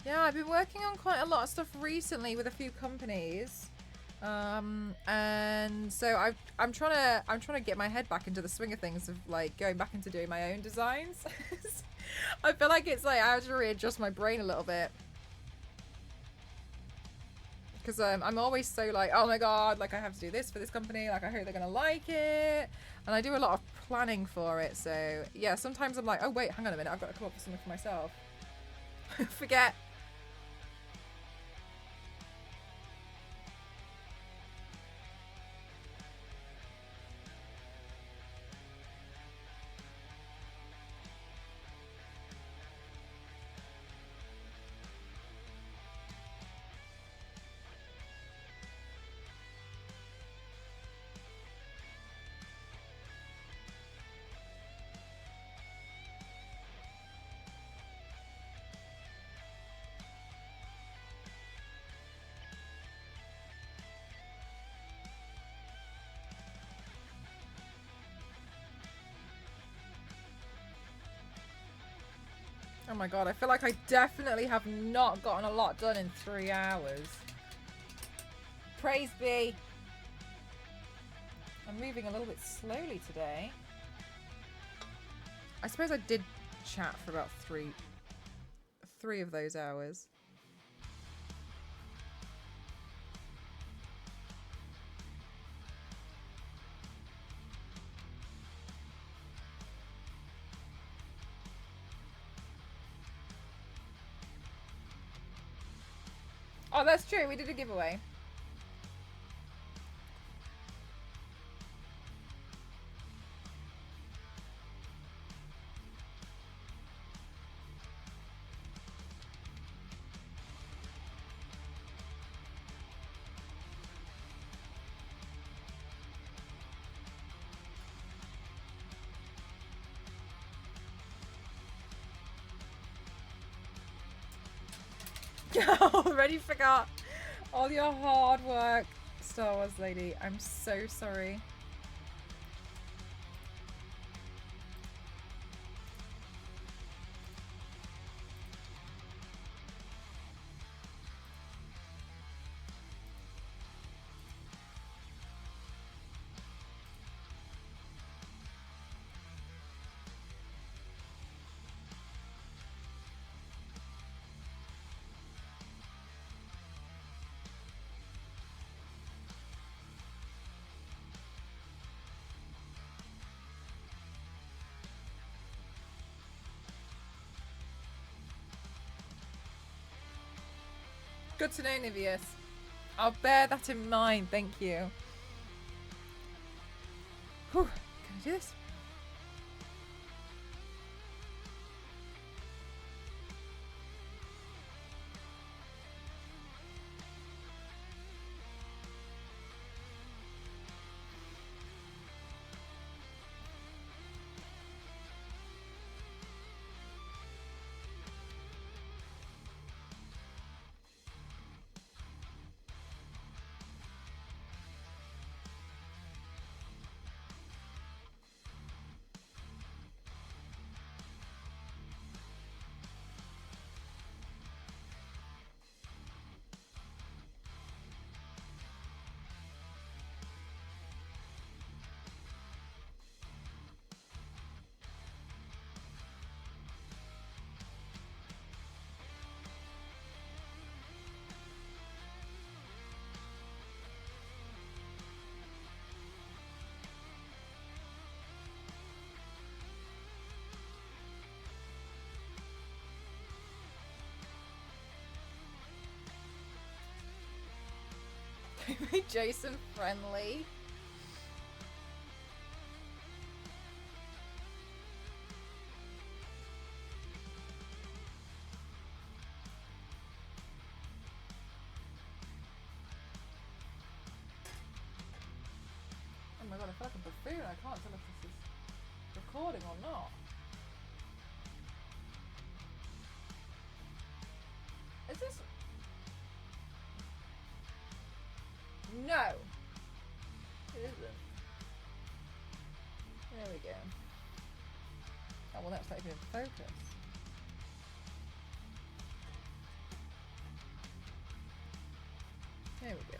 Yeah, I've been working on quite a lot of stuff recently with a few companies. And so I'm trying to get my head back into the swing of things of like going back into doing my own designs. I feel like it's like I have to readjust my brain a little bit. Because I'm always so like, oh my god, like I have to do this for this company, like I hope they're gonna like it, and I do a lot of planning for it. So yeah, sometimes I'm like, oh wait, hang on a minute, I've got to come up with something for myself. Forget. Oh my god, I feel like I definitely have not gotten a lot done in 3 hours. Praise be. I'm moving a little bit slowly today. I suppose I did chat for about three of those hours. Oh, that's true. We did a giveaway. Already forgot all your hard work, Star Wars lady. I'm so sorry. Good to know, Nivius. I'll bear that in mind, thank you. Whew. Can I do this? Make Jason friendly. Oh my god, I feel like a buffoon. I can't tell if this is recording or not. Is this... No! It isn't. There we go. Oh, well, that's not even in focus. There we go.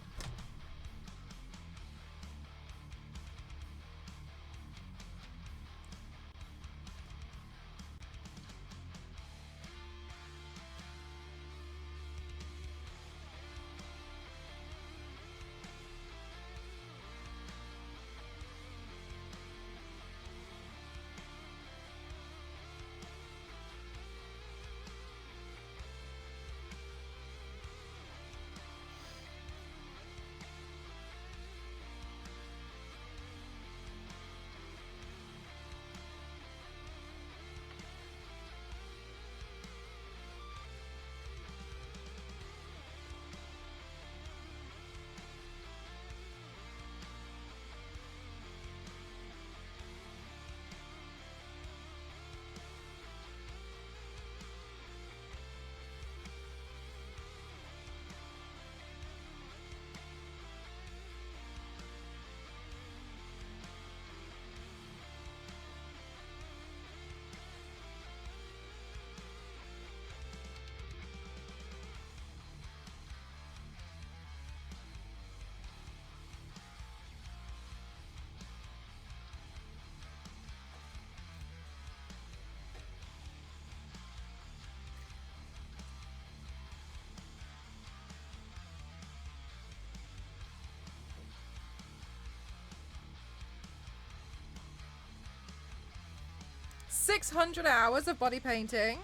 $600 of body painting.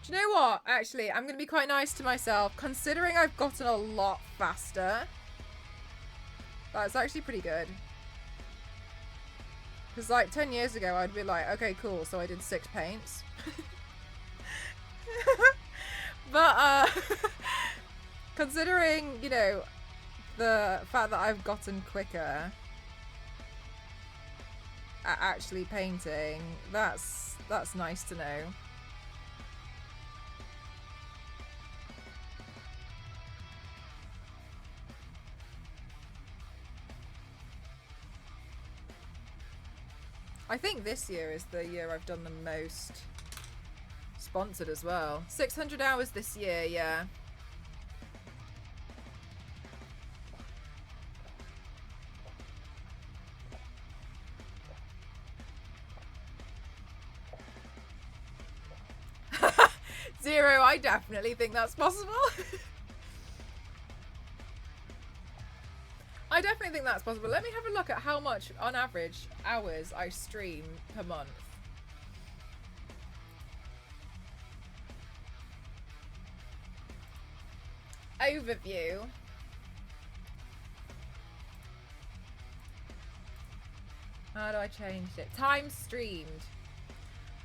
Do you know what? Actually, I'm going to be quite nice to myself. Considering I've gotten a lot faster, that's actually pretty good. Because like 10 years ago, I'd be like, okay, cool. So I did 6 paints. But considering, you know, the fact that I've gotten quicker at actually painting, that's nice to know. I think this year is the year I've done the most sponsored as well. 600 hours this year, yeah. Zero, I definitely think that's possible. I definitely think that's possible. Let me have a look at how much, on average, hours I stream per month. Overview. How do I change it? Time streamed.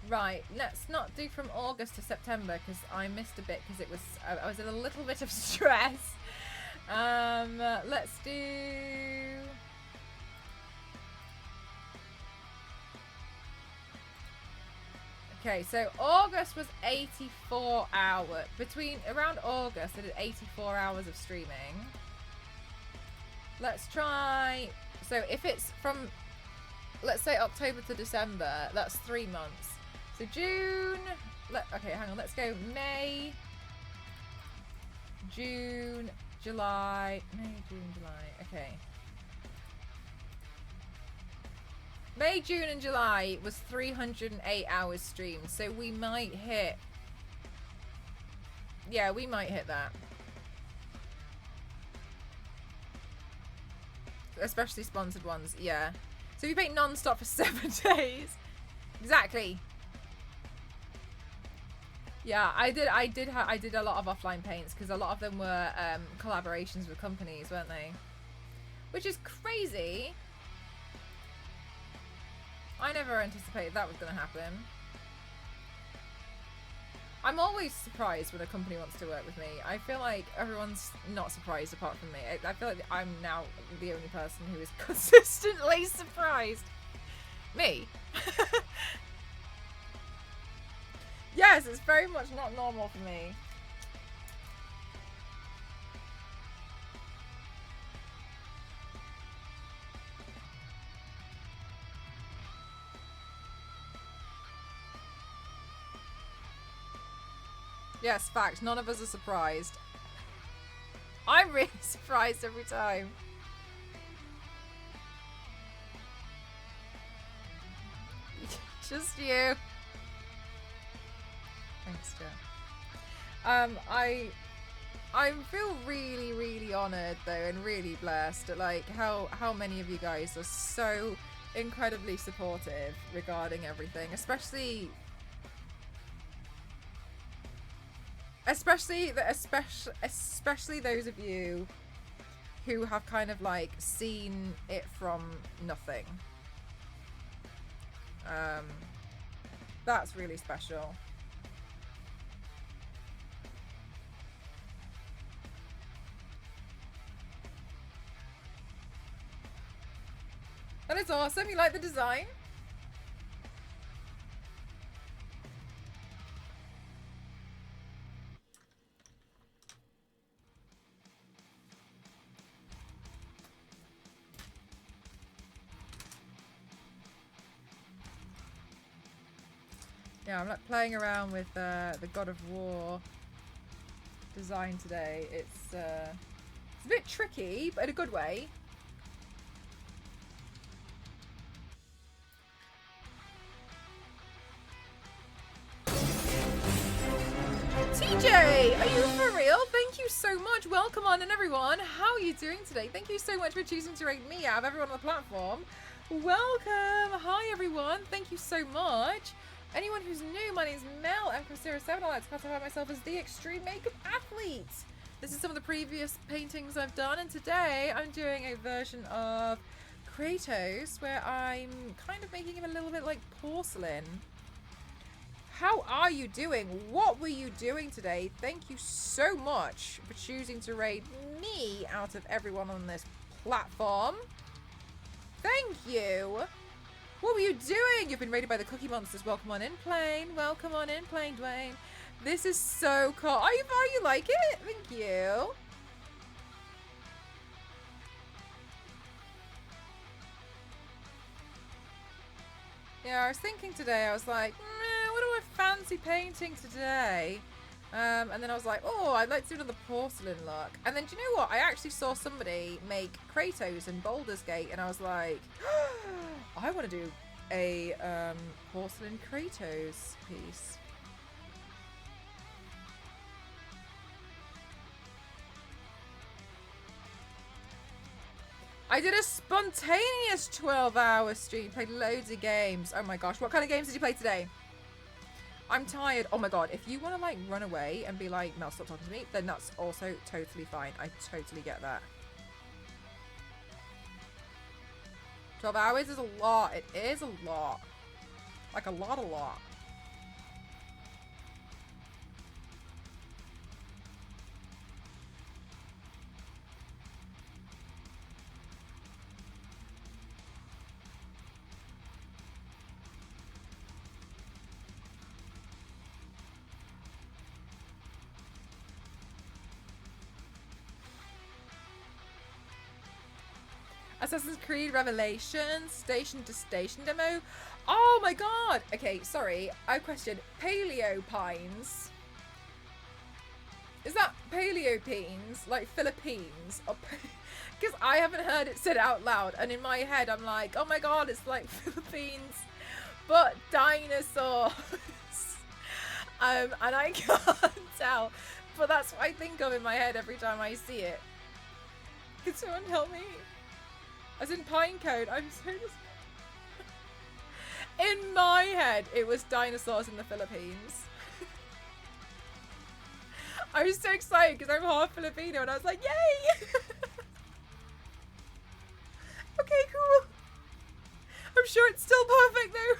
Right, let's not do from August to September because I missed a bit because it was I was in a little bit of stress. Let's do. Okay, so August was 84 hours. Around August, I did 84 hours of streaming. Let's try. So if it's from, let's say October to December, that's 3 months. So June. Okay, hang on. Let's go May, June, July. May, June, July. Okay. May, June, and July was 308 hours streamed. So we might hit. Yeah, we might hit that. Especially sponsored ones. Yeah. So if you paint non-stop for 7 days. Exactly. Yeah, I did a lot of offline paints because a lot of them were collaborations with companies, weren't they? Which is crazy. I never anticipated that was going to happen. I'm always surprised when a company wants to work with me. I feel like everyone's not surprised apart from me. I feel like I'm now the only person who is consistently surprised. Me. Yes, it's very much not normal for me. Yes, fact. None of us are surprised. I'm really surprised every time. Just you. Thanks, Joe. I feel really, really honoured though, and really blessed at like how many of you guys are so incredibly supportive regarding everything, especially those of you who have kind of like seen it from nothing. That's really special. That is awesome. You like the design? Yeah, I'm like playing around with the God of War design today. It's a bit tricky, but in a good way. TJ, are you for real? Thank you so much. Welcome on in, everyone. How are you doing today? Thank you so much for choosing to rate me out of everyone on the platform. Welcome. Hi, everyone. Thank you so much. Anyone who's new, my name's Mel. I'm from Series 7. I like to classify myself as the extreme makeup athlete. This is some of the previous paintings I've done, and today I'm doing a version of Kratos where I'm kind of making him a little bit like Porcelain. How are you doing? What were you doing today? Thank you so much for choosing to raid me out of everyone on this platform. Thank you. What were you doing? You've been raided by the Cookie Monsters. Welcome on in, Plane. Welcome on in, Plane, Dwayne. This is so cool. Are you like it? Thank you. Yeah, I was thinking today, I was like, what do I fancy painting today? And then I was like, oh, I'd like to do another porcelain look. And then do you know what? I actually saw somebody make Kratos in Baldur's Gate, and I was like, I want to do a porcelain Kratos piece. I did a spontaneous 12-hour stream, played loads of games. Oh my gosh, what kind of games did you play today? I'm tired. Oh my god, if you want to like run away and be like, Mel, stop talking to me, then that's also totally fine. I totally get that. 12 hours is a lot. It is a lot. Like a lot. Assassin's Creed Revelations, station to station demo. Oh my god! Okay, sorry. I have a question. Paleo Pines. Is that Paleo Pines? Like Philippines? Because I haven't heard it said out loud, and in my head I'm like, oh my god, it's like Philippines, but dinosaurs. And I can't tell. But that's what I think of in my head every time I see it. Can someone help me? As in Pinecone, I'm so just... In my head, it was dinosaurs in the Philippines. I was so excited because I'm half Filipino and I was like, yay! Okay, cool. I'm sure it's still perfect though.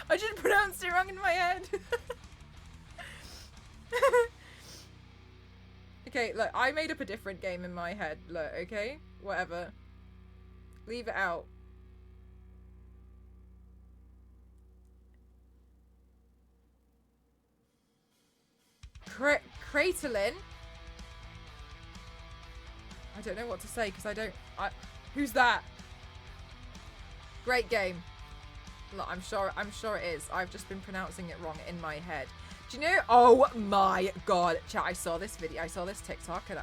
I just pronounced it wrong in my head. Okay, look, I made up a different game in my head. Look, okay? Whatever. Leave it out. Porcelain? I don't know what to say because I don't... who's that? Great game. Look, I'm sure it is. I've just been pronouncing it wrong in my head. Do you know? Oh my god, chat! I saw this video. I saw this TikTok, and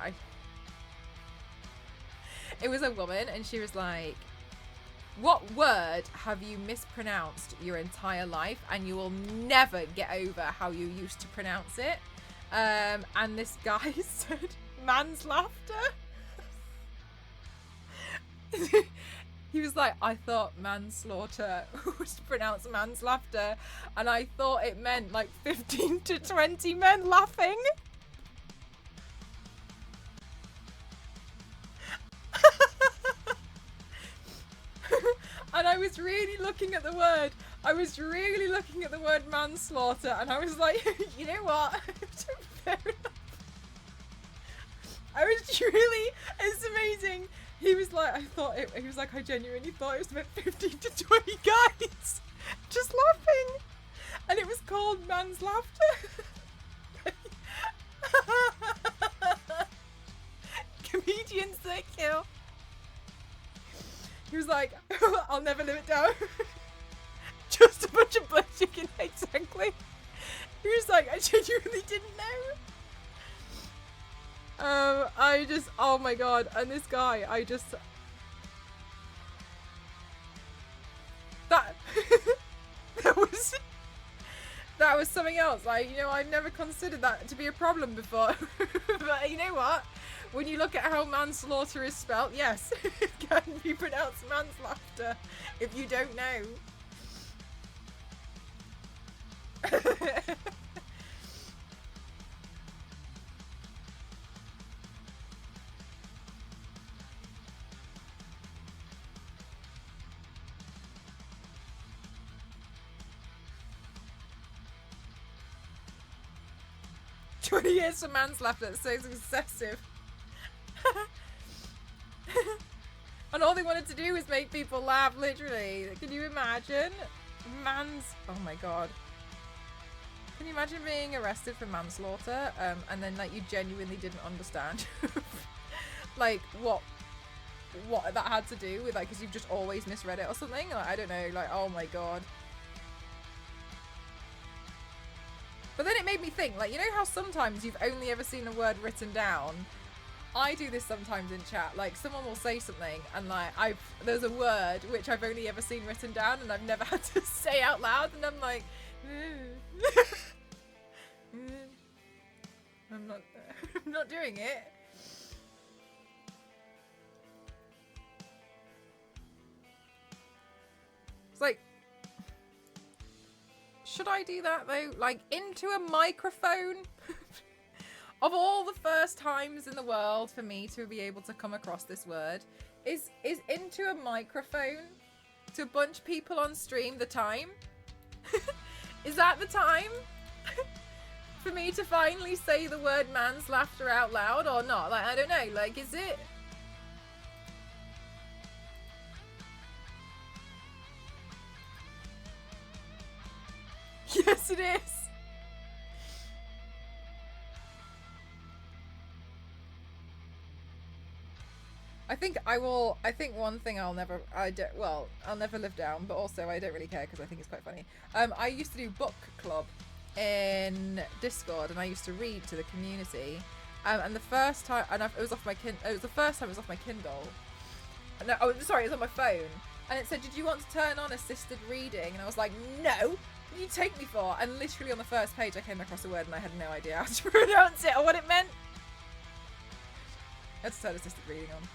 it was a woman, and she was like, "What word have you mispronounced your entire life, and you will never get over how you used to pronounce it?" And this guy said, "Man's laughter." He was like, "I thought manslaughter was pronounced man's laughter, and I thought it meant like 15 to 20 men laughing." And I was really looking at the word. I was really looking at the word manslaughter, and I was like, you know what? Fair enough. I was really, it's amazing. He was like, he was like, I genuinely thought it was meant 15 to 20 guys just laughing. And it was called man's laughter. Comedians that kill. He was like, I'll never live it down. Just a bunch of blood chicken, exactly. He was like, I genuinely didn't know. Oh my god, and this guy, that, that was something else. Like, you know, I've never considered that to be a problem before. But you know what? When you look at how manslaughter is spelt, yes, it can be pronounced manslaughter if you don't know. "20 years for manslaughter," that's so excessive. And all they wanted to do was make people laugh, literally. Can you imagine? Oh my god. Can you imagine being arrested for manslaughter, and then like you genuinely didn't understand like what that had to do with, like, because you've just always misread it or something? Like, I don't know, like, oh my god. But then it made me think, like, you know how sometimes you've only ever seen a word written down? I do this sometimes in chat. Like, someone will say something, and like, there's a word which I've only ever seen written down, and I've never had to say out loud, and I'm like, I'm not doing it. It's like, should I do that though? Like, into a microphone? Of all the first times in the world for me to be able to come across this word, is into a microphone to a bunch of people on stream the time? Is that the time? For me to finally say the word manslaughter out loud or not? Like, I don't know, like, is it? Yes, it is. I think one thing I'll never live down, but also I don't really care because I think it's quite funny. I used to do book club in Discord, and I used to read to the community. And the first time, it was off my the first time it was off my Kindle. No, oh, sorry, it was on my phone. And it said, "Did you want to turn on assisted reading?" And I was like, "No. What do you take me for?" And literally on the first page, I came across a word and I had no idea how to pronounce it or what it meant. Let's turn assisted reading on.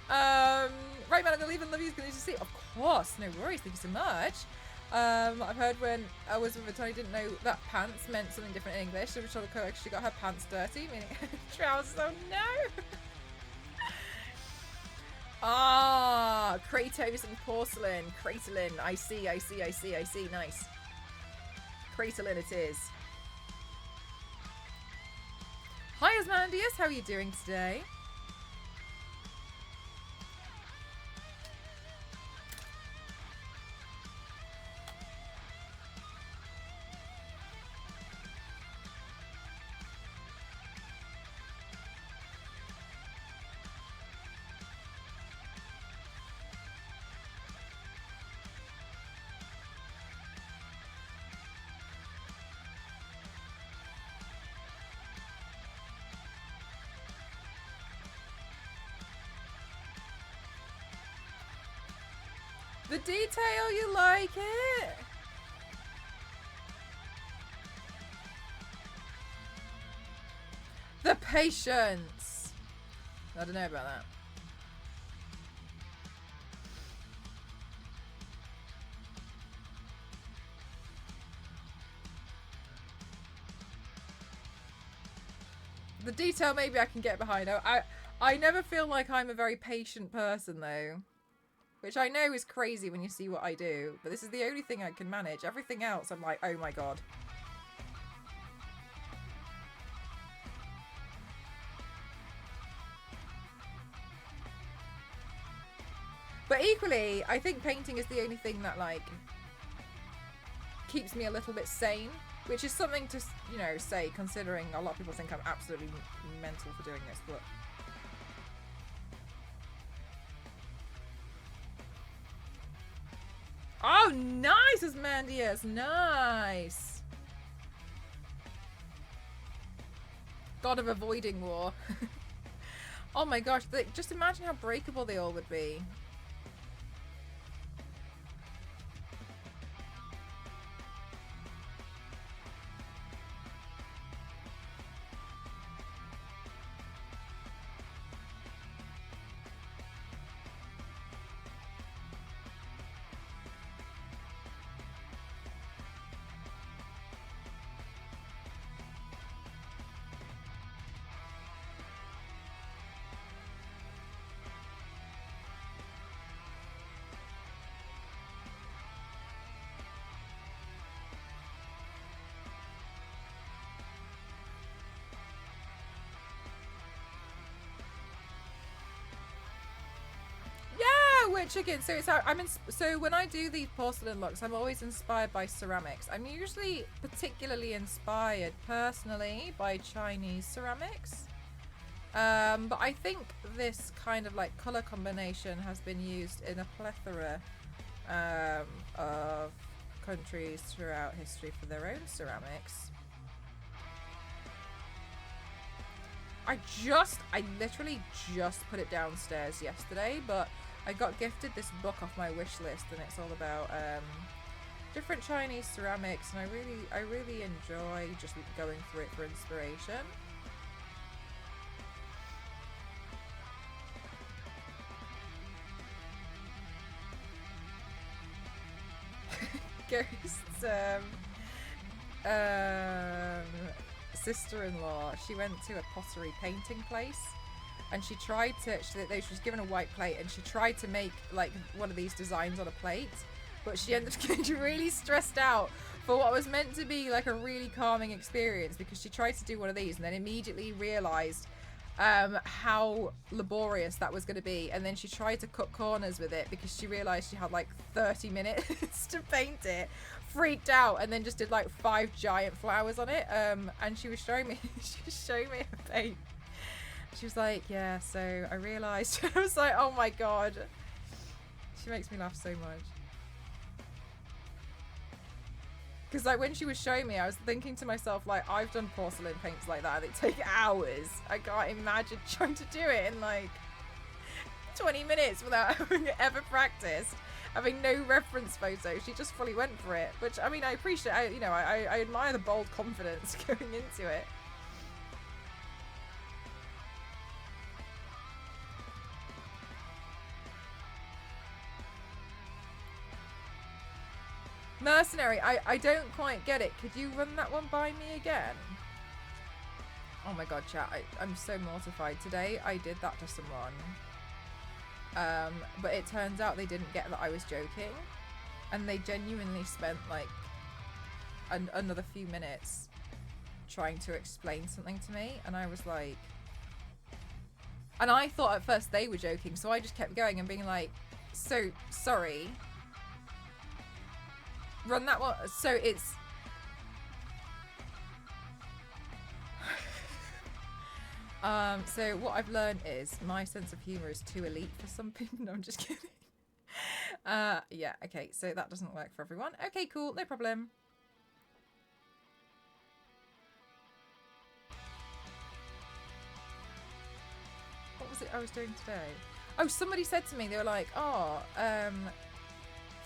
Right, man, I'm gonna leave and love you. Gonna see. Of course, no worries. Thank you so much. I've heard when I was with a Tony, didn't know that pants meant something different in English. So she got her pants dirty, meaning trousers. Oh no! Ah, Kratos and Porcelain. Porcelain. I see. Nice. Porcelain it is. Hi, Asmandius. How are you doing today? The detail, you like it? The patience. I don't know about that. The detail maybe I can get behind. I never feel like I'm a very patient person though. Which I know is crazy when you see what I do. But this is the only thing I can manage. Everything else I'm like, oh my god. But equally, I think painting is the only thing that like keeps me a little bit sane. Which is something to, you know, say, considering a lot of people think I'm absolutely mental for doing this, but... Oh, nice, Asmandius! Nice! God of avoiding war. Oh my gosh, just imagine how breakable they all would be. Chicken. So it's so when I do these porcelain looks, I'm always inspired by ceramics. I'm usually particularly inspired personally by Chinese ceramics. But I think this kind of like color combination has been used in a plethora of countries throughout history for their own ceramics. I literally just put it downstairs yesterday, but I got gifted this book off my wish list, and it's all about different Chinese ceramics, and I really enjoy just going through it for inspiration. Ghost's sister-in-law, she went to a pottery painting place. And she tried to, she was given a white plate, and she tried to make like one of these designs on a plate, but she ended up getting really stressed out for what was meant to be like a really calming experience, because she tried to do one of these and then immediately realized how laborious that was going to be, and then she tried to cut corners with it because she realized she had like 30 minutes to paint it, freaked out, and then just did like 5 giant flowers on it. And she was showing me her paint. She was like, yeah, so I realised. I was like, oh my god. She makes me laugh so much. Because like when she was showing me, I was thinking to myself, like, I've done porcelain paints like that. They take hours. I can't imagine trying to do it in like 20 minutes without having ever practiced. Having no reference photo. She just fully went for it. Which, I mean, I appreciate, I admire the bold confidence going into it. Mercenary, I don't quite get it. Could you run that one by me again? Oh my god, chat. I'm so mortified. Today I did that to someone. But it turns out they didn't get that I was joking. And they genuinely spent like another few minutes trying to explain something to me. And I was like... And I thought at first they were joking. So I just kept going and being like, so sorry. Run that one. So it's... so what I've learned is my sense of humor is too elite for some people. No, I'm just kidding. Yeah, okay. So that doesn't work for everyone. Okay, cool. No problem. What was it I was doing today? Oh, somebody said to me, they were like, oh,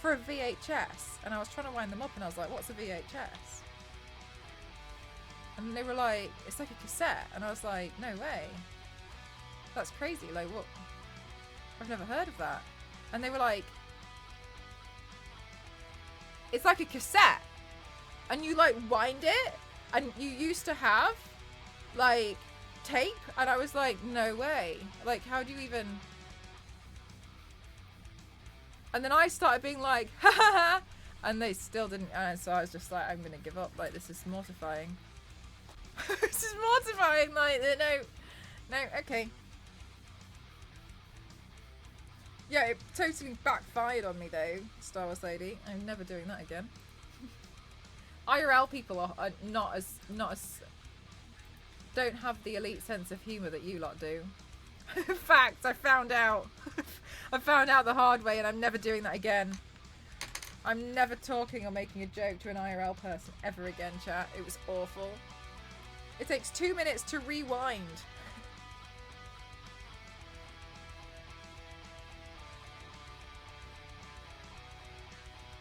for a VHS, and I was trying to wind them up, and I was like, "What's a VHS?" And they were like, "It's like a cassette," and I was like, "No way, that's crazy! Like, what? I've never heard of that." And they were like, "It's like a cassette, and you like wind it, and you used to have like tape," and I was like, "No way! Like, how do you even?" And then I started being like, "Ha ha ha," and they still didn't. And so I was just like, "I'm gonna give up. Like, this is mortifying. This is mortifying. Like, no, okay." Yeah, it totally backfired on me though, Star Wars Lady. I'm never doing that again. IRL people are not as don't have the elite sense of humour that you lot do. In fact, I found out. I found out the hard way, and I'm never doing that again. I'm never talking or making a joke to an IRL person ever again, chat. It was awful. It takes 2 minutes to rewind.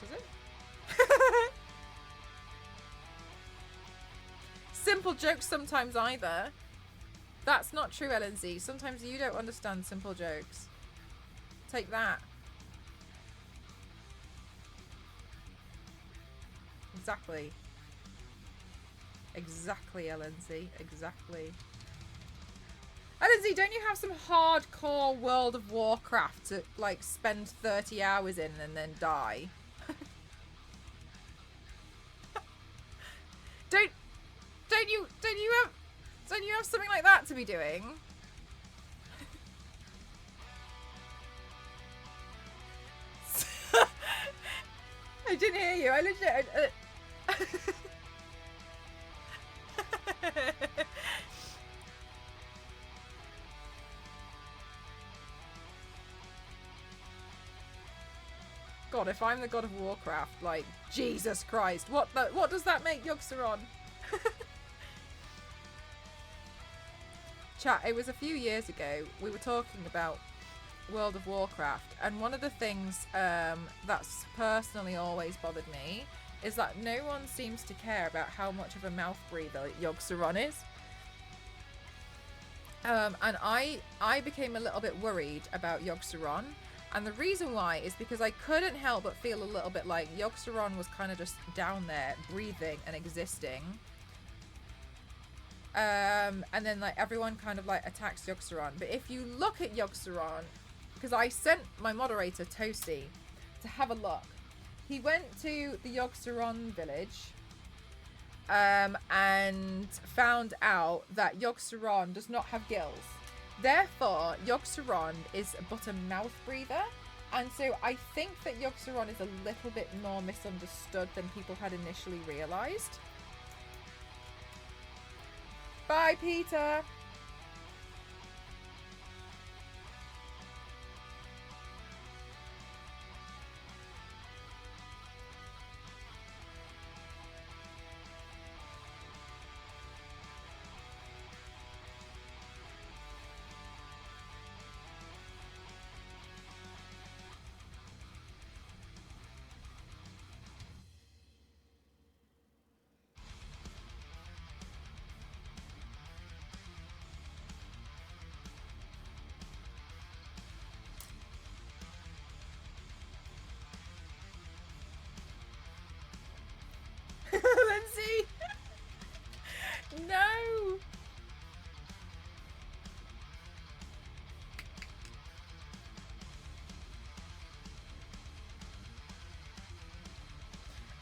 Does it? Simple jokes sometimes either. That's not true, LNZ. Sometimes you don't understand simple jokes. Take that. Exactly. Exactly, LNZ. Exactly. LNZ, don't you have some hardcore World of Warcraft to, like, spend 30 hours in and then die? Don't you have something like that to be doing? I didn't hear you. I legit. God, if I'm the god of Warcraft, like, Jesus Christ, what does that make Yogg-Saron? Chat, it was a few years ago, we were talking about World of Warcraft, and one of the things that's personally always bothered me is that no one seems to care about how much of a mouth breather Yogg-Saron is. And I became a little bit worried about Yogg-Saron, and the reason why is because I couldn't help but feel a little bit like Yogg-Saron was kind of just down there, breathing and existing. And then like everyone kind of like attacks Yogg-Saron. But if you look at Yogg-Saron, because I sent my moderator Toasty to have a look. He went to the Yogg-Saron village and found out that Yogg-Saron does not have gills. Therefore, Yogg-Saron is but a mouth breather. And so I think that Yogg-Saron is a little bit more misunderstood than people had initially realised. Bye, Peter. Lindsay! No!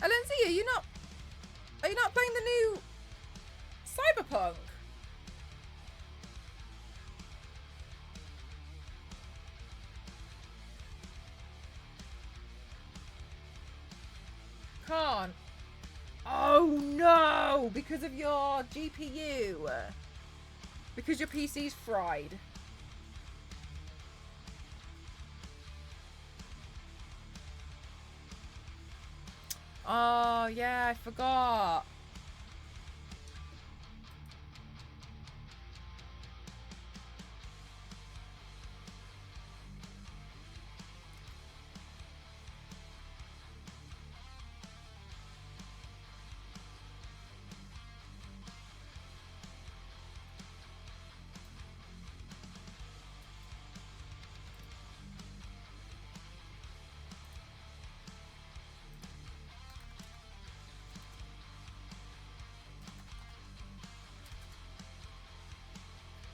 Lindsay, are you not playing the new Cyberpunk? Can't. Oh no! Because of your GPU. Because your PC's fried. Oh yeah, I forgot.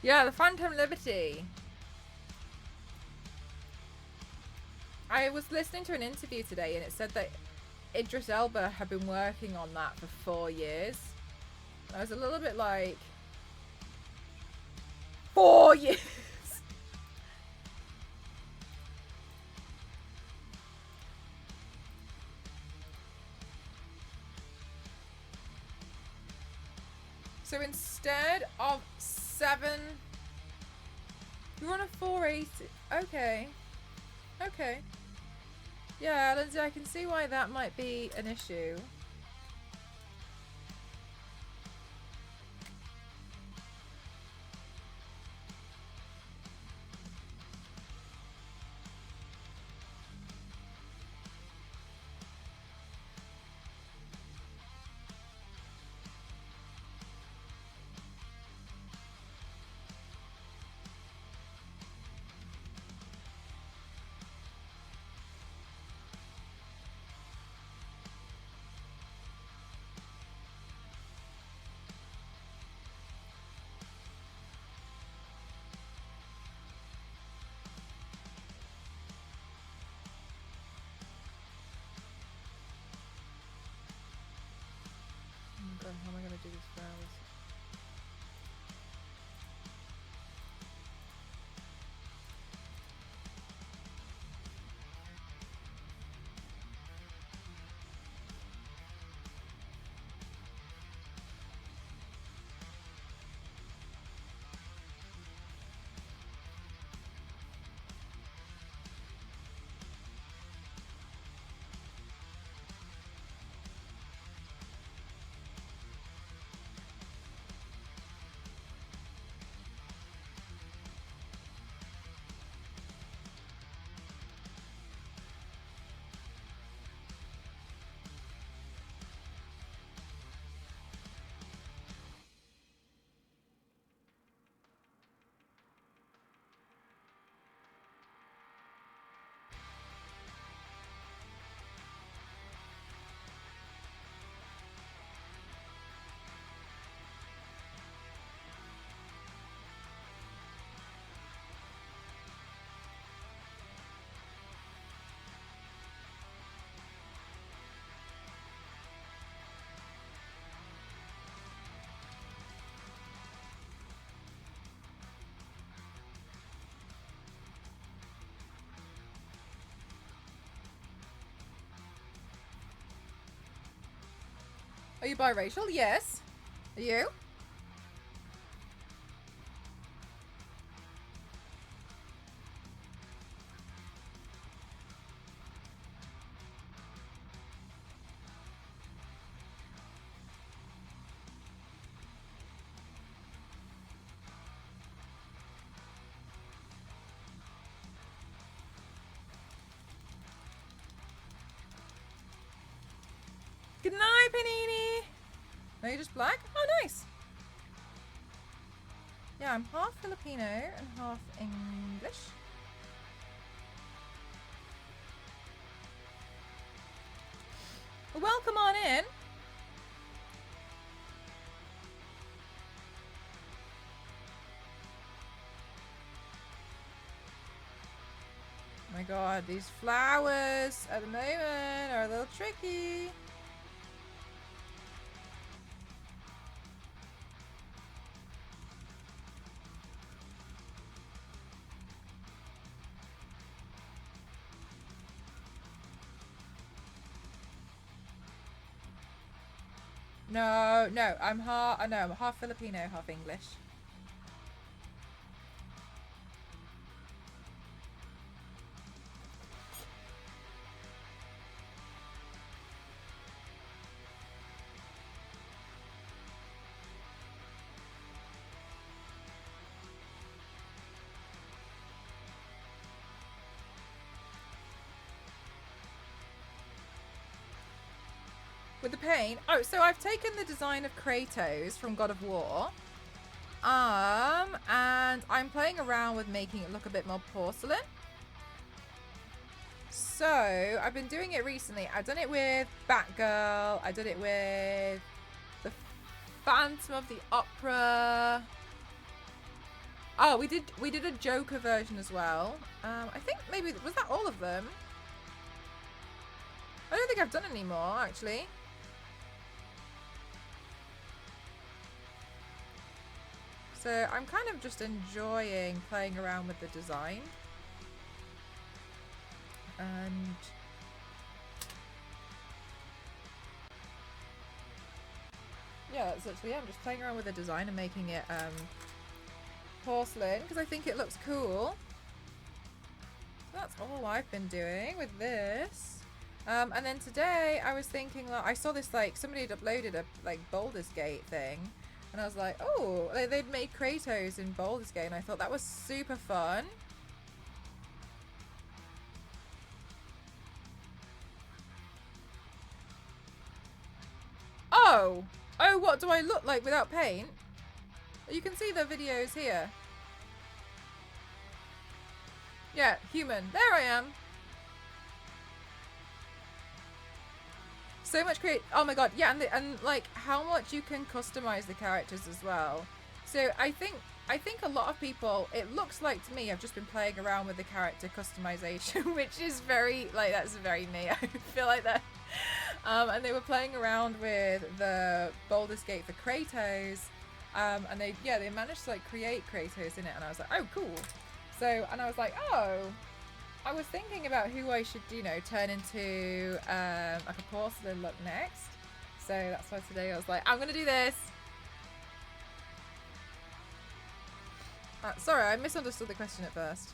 Yeah, the Phantom Liberty. I was listening to an interview today and it said that Idris Elba had been working on that for 4 years. I was a little bit like, 4 years? So instead of 7, you're on a 480. Okay. Okay. Yeah, Lindsay, I can see why that might be an issue. Oh God, how am I going to do this for hours? Are you biracial? Yes. Are you? Good night, Panini. Are you just black? Oh, nice. Yeah, I'm half Filipino and half English. Well, welcome on in. Oh my God, these flowers at the moment are a little tricky. No, no, I'm half Filipino, half English. With the paint. Oh, so I've taken the design of Kratos from God of War. And I'm playing around with making it look a bit more porcelain. So I've been doing it recently. I've done it with Batgirl. I did it with the Phantom of the Opera. Oh, we did a Joker version as well. I think maybe was that all of them? I don't think I've done any more actually. So I'm kind of just enjoying playing around with the design. And yeah, that's actually, I'm just playing around with the design and making it porcelain because I think it looks cool. So that's all I've been doing with this. And then today I was thinking, like, I saw this, like, somebody had uploaded a like Baldur's Gate thing, and I was like, oh, they'd made Kratos in Baldur's Gate, and I thought that was super fun. Oh, what do I look like without paint? You can see the videos here. Yeah, human. There I am. So much create. Oh my god, yeah, and like how much you can customize the characters as well. So I think a lot of people, it looks like to me, I've just been playing around with the character customization, which is very, like, that's very me. I feel like that. And they were playing around with the Baldur's Gate for Kratos, and they managed to like create Kratos in it, and I was like, oh cool. So, and I was like, oh, I was thinking about who I should, you know, turn into like a porcelain look next. So that's why today I was like, I'm gonna do this. Sorry, I misunderstood the question at first.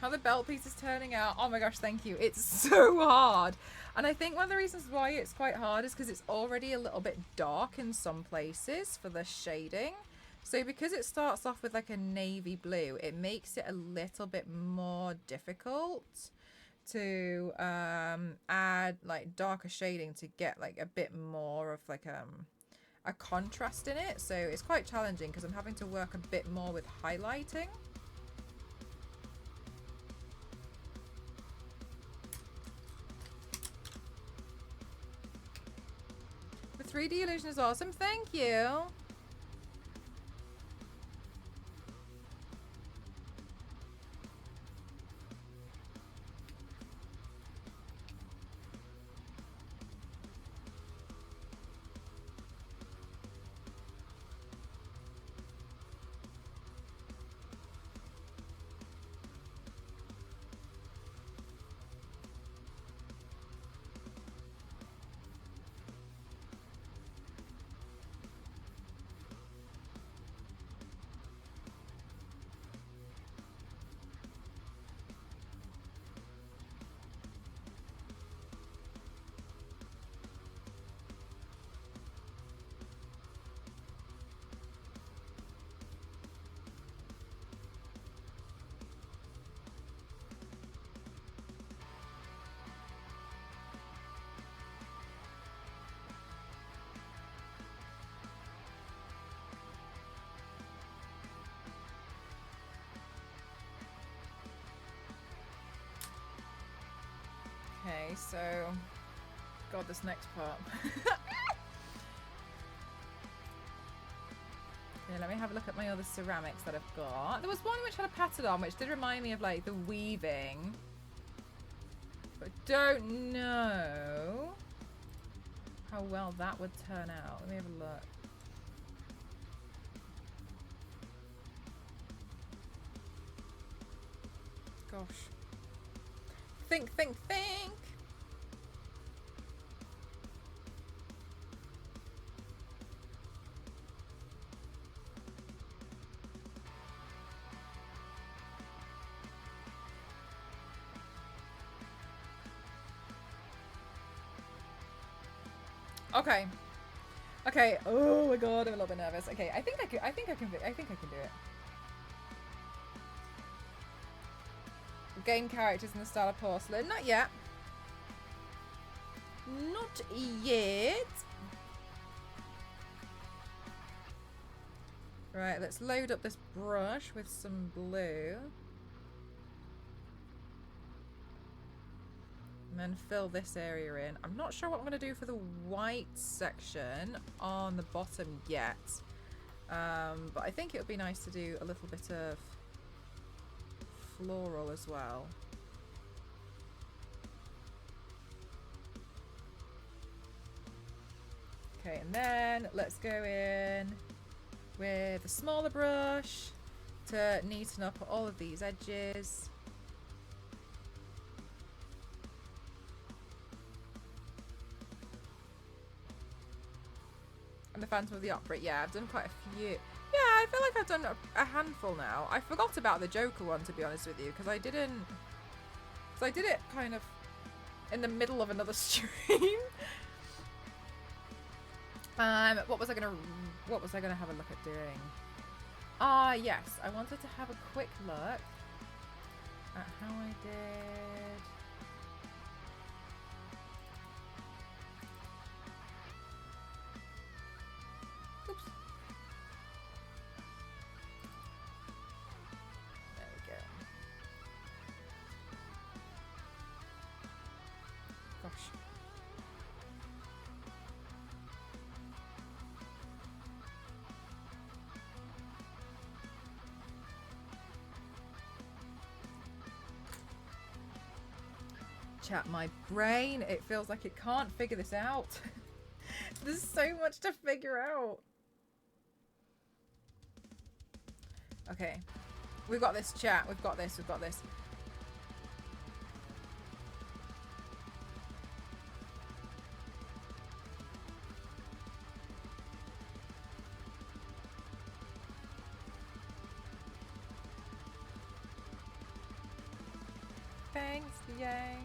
How the belt piece is turning out. Oh my gosh, thank you. It's so hard. And I think one of the reasons why it's quite hard is because it's already a little bit dark in some places for the shading. So because it starts off with like a navy blue, it makes it a little bit more difficult to add like darker shading to get like a bit more of like a contrast in it. So it's quite challenging because I'm having to work a bit more with highlighting. The 3D illusion is awesome. Thank you. Okay, so God, this next part. Okay, let me have a look at my other ceramics that I've got. There was one which had a pattern on, which did remind me of like the weaving, but I don't know how well that would turn out. Let me have a look. Gosh. Think. Okay. Okay. Oh my god, I'm a little bit nervous. Okay, I think I can do it. game characters in the style of Porcelain? Not yet. Not yet. Right, let's load up this brush with some blue. And then fill this area in. I'm not sure what I'm going to do for the white section on the bottom yet. But I think it would be nice to do a little bit of floral as well. Okay, and then let's go in with a smaller brush to neaten up all of these edges. And the Phantom of the Opera, yeah, I've done quite a few. Yeah, I feel like I've done a handful now. I forgot about the Joker one, to be honest with you, because I didn't... So I did it kind of in the middle of another stream. What was I gonna have a look at doing? Yes, I wanted to have a quick look at how I did... Oops. There we go. Gosh. Chat, my brain, it feels like it can't figure this out. There's so much to figure out. Okay. We've got this, chat. We've got this. We've got this. Thanks, Yanks.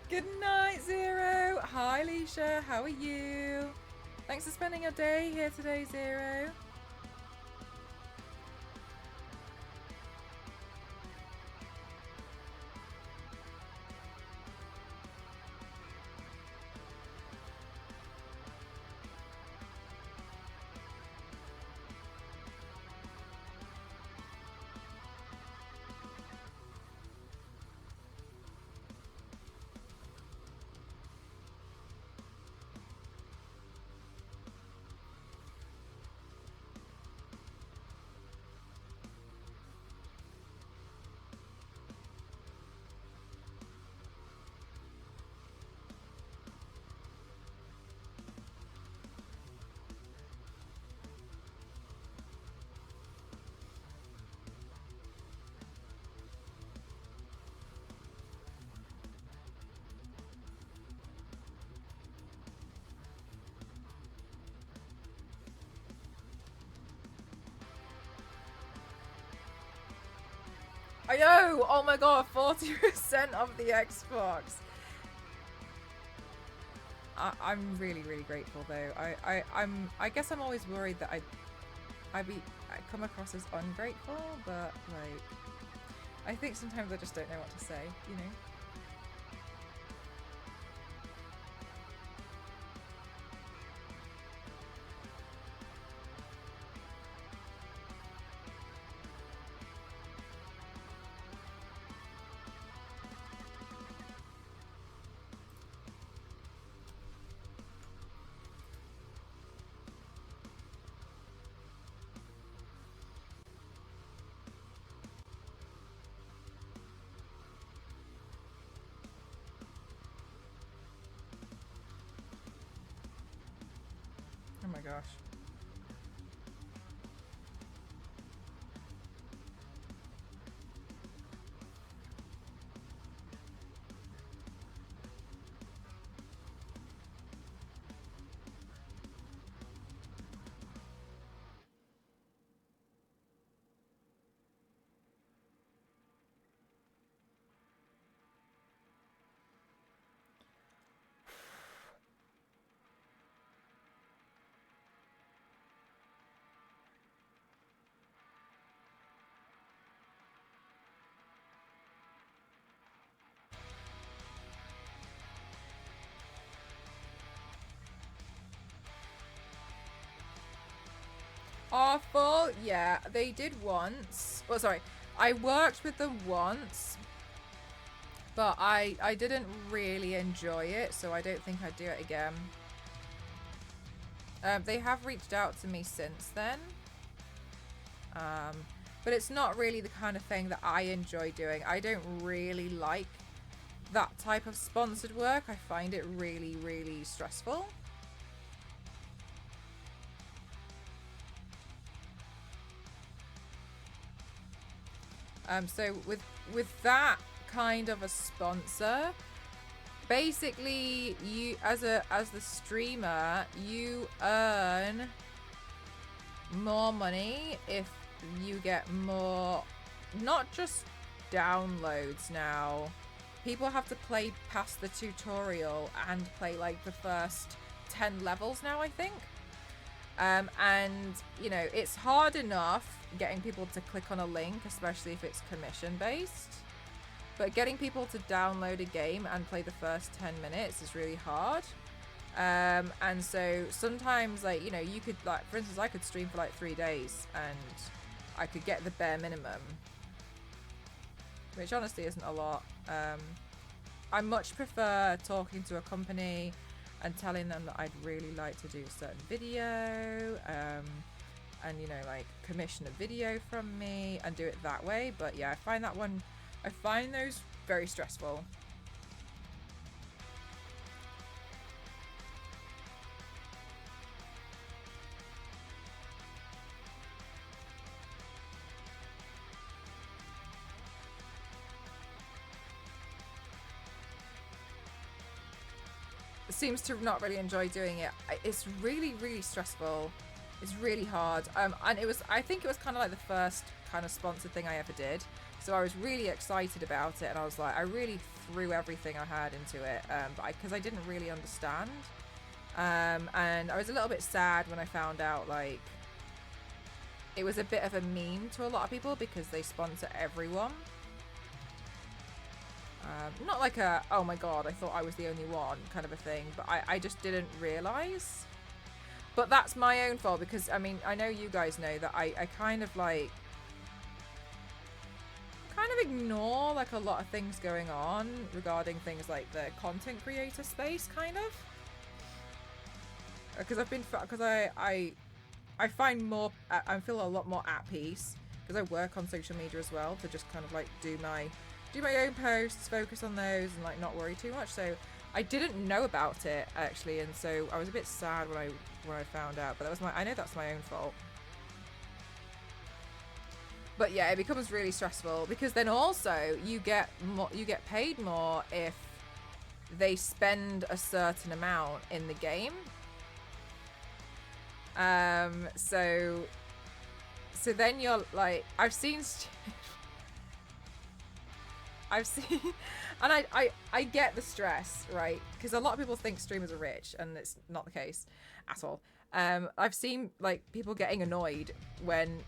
Good night, Zero. Hi, Leisha. How are you? Thanks for spending your day here today, Zero. I know! Oh my god, 40% of the Xbox. I'm really, really grateful though. I guess I'm always worried that I come across as ungrateful, but like, I think sometimes I just don't know what to say, you know? Oh my gosh. Awful. Yeah, they did once. Well, sorry. I worked with them once, but I didn't really enjoy it, so I don't think I'd do it again. They have reached out to me since then. But it's not really the kind of thing that I enjoy doing. I don't really like that type of sponsored work. I find it really, really stressful. So with that kind of a sponsor, basically you as the streamer, you earn more money if you get more, not just downloads now. People have to play past the tutorial and play like the first 10 levels now, I think. And you know, it's hard enough getting people to click on a link, especially if it's commission based, but getting people to download a game and play the first 10 minutes is really hard. And so sometimes, like, you know, you could, like, for instance, I could stream for like 3 days and I could get the bare minimum, which honestly isn't a lot. I much prefer talking to a company and telling them that I'd really like to do a certain video, and, you know, like, commission a video from me and do it that way. But yeah, I find those very stressful. Seems to not really enjoy doing it. It's really, really stressful. It's really hard. And I think it was kind of like the first kind of sponsored thing I ever did. So I was really excited about it, and I was like, I really threw everything I had into it, because I didn't really understand. And I was a little bit sad when I found out, like, it was a bit of a meme to a lot of people because they sponsor everyone. Not like a, oh my god, I thought I was the only one kind of a thing, but I just didn't realise. But that's my own fault because, I mean, I know you guys know that I kind of ignore, like, a lot of things going on regarding things like the content creator space, kind of. Because I find more, I feel a lot more at peace because I work on social media as well to just kind of, like, do my own posts, focus on those, and, like, not worry too much. So I didn't know about it actually, and so I was a bit sad when I found out. But I know that's my own fault. But yeah, it becomes really stressful because then also you get paid more if they spend a certain amount in the game. So I've seen, and I get the stress, right? Because a lot of people think streamers are rich, and it's not the case at all. I've seen like people getting annoyed when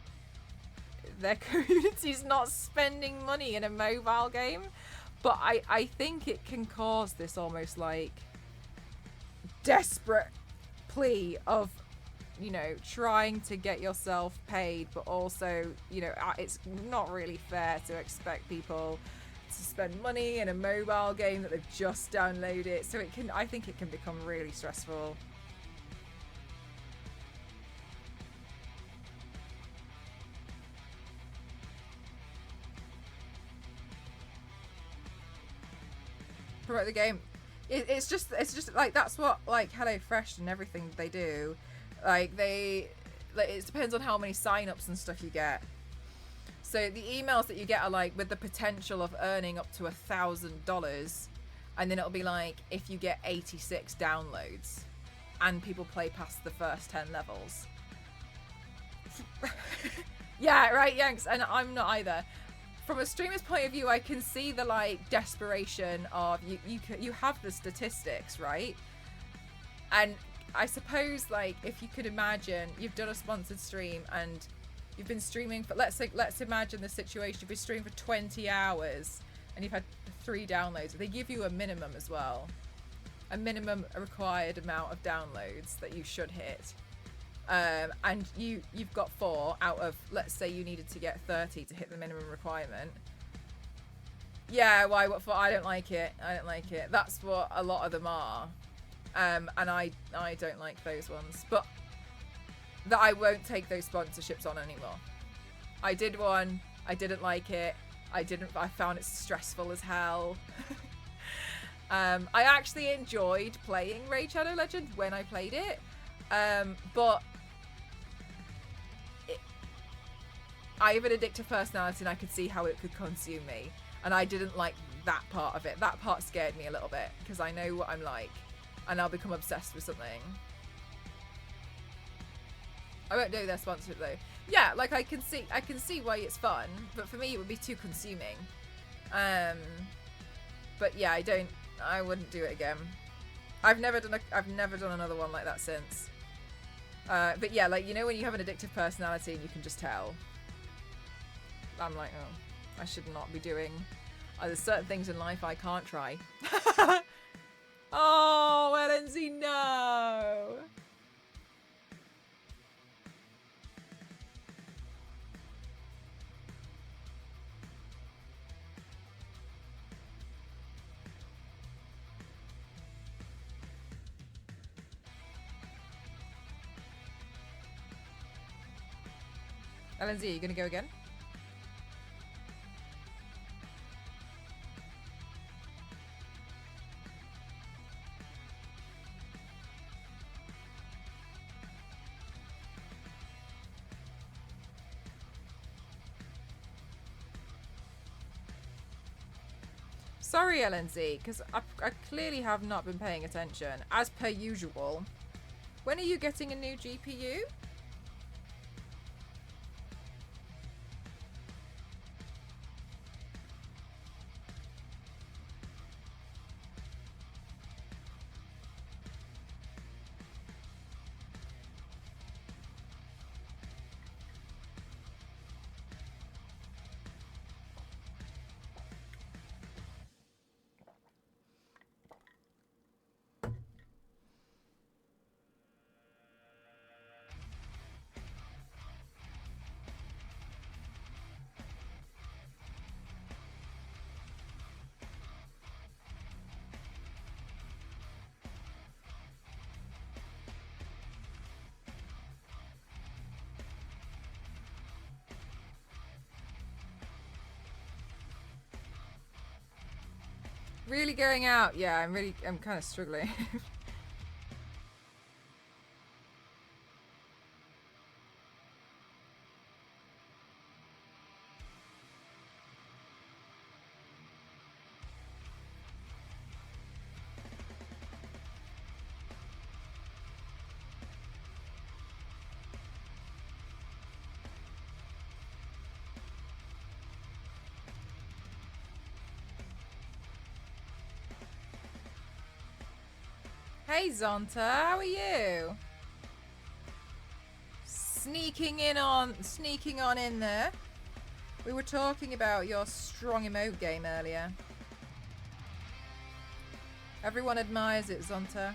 their community's not spending money in a mobile game, but I think it can cause this almost like desperate plea of, you know, trying to get yourself paid, but also, you know, it's not really fair to expect people to spend money in a mobile game that they've just downloaded. So it can, I think it can become really stressful. Promote the game. It's just like, that's what like HelloFresh and everything they do. Like it depends on how many signups and stuff you get. So the emails that you get are like with the potential of earning up to $1,000, and then it'll be like if you get 86 downloads and people play past the first 10 levels. Yeah, right, Yanks, and I'm not either. From a streamer's point of view, I can see the like desperation of you have the statistics, right? And I suppose like if you could imagine you've done a sponsored stream and you've been streaming for, let's imagine the situation, you've been streaming for 20 hours and you've had 3 downloads. They give you a minimum as well, a minimum required amount of downloads that you should hit. And you've got 4 out of, let's say you needed to get 30 to hit the minimum requirement. Yeah, why? What for? I don't like it. That's what a lot of them are. And I don't like those ones. But that I won't take those sponsorships on anymore. I did one. I didn't like it. I found it stressful as hell. I actually enjoyed playing Raid Shadow Legends when I played it. But I have an addictive personality and I could see how it could consume me. And I didn't like that part of it. That part scared me a little bit because I know what I'm like and I'll become obsessed with something. I won't do their sponsorship though. Yeah, like I can see why it's fun, but for me it would be too consuming. But yeah, I wouldn't do it again. I've never done another one like that since. But yeah, like, you know when you have an addictive personality and you can just tell. I'm like, oh, I should not be doing. There's certain things in life I can't try. Oh, LNZ, no. LNZ, are you gonna go again? Sorry, LNZ, because I clearly have not been paying attention, as per usual. When are you getting a new GPU? Really going out? Yeah, I'm kind of struggling. Hey Zonta, how are you? Sneaking on in there. We were talking about your strong emote game earlier. Everyone admires it, Zonta.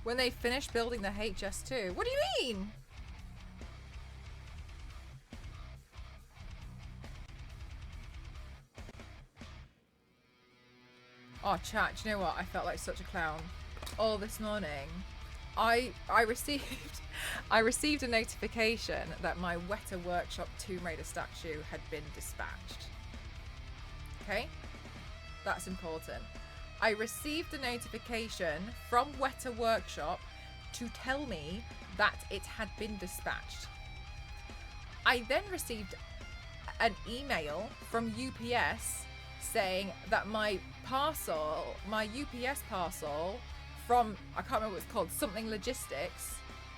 When they finish building the HS2. What do you mean? Oh, chat, do you know what? I felt like such a clown. All this morning, I received I received a notification that my Weta Workshop Tomb Raider statue had been dispatched. Okay? That's important. I received a notification from Weta Workshop to tell me that it had been dispatched. I then received an email from UPS saying that my UPS parcel from, I can't remember what it's called, something logistics,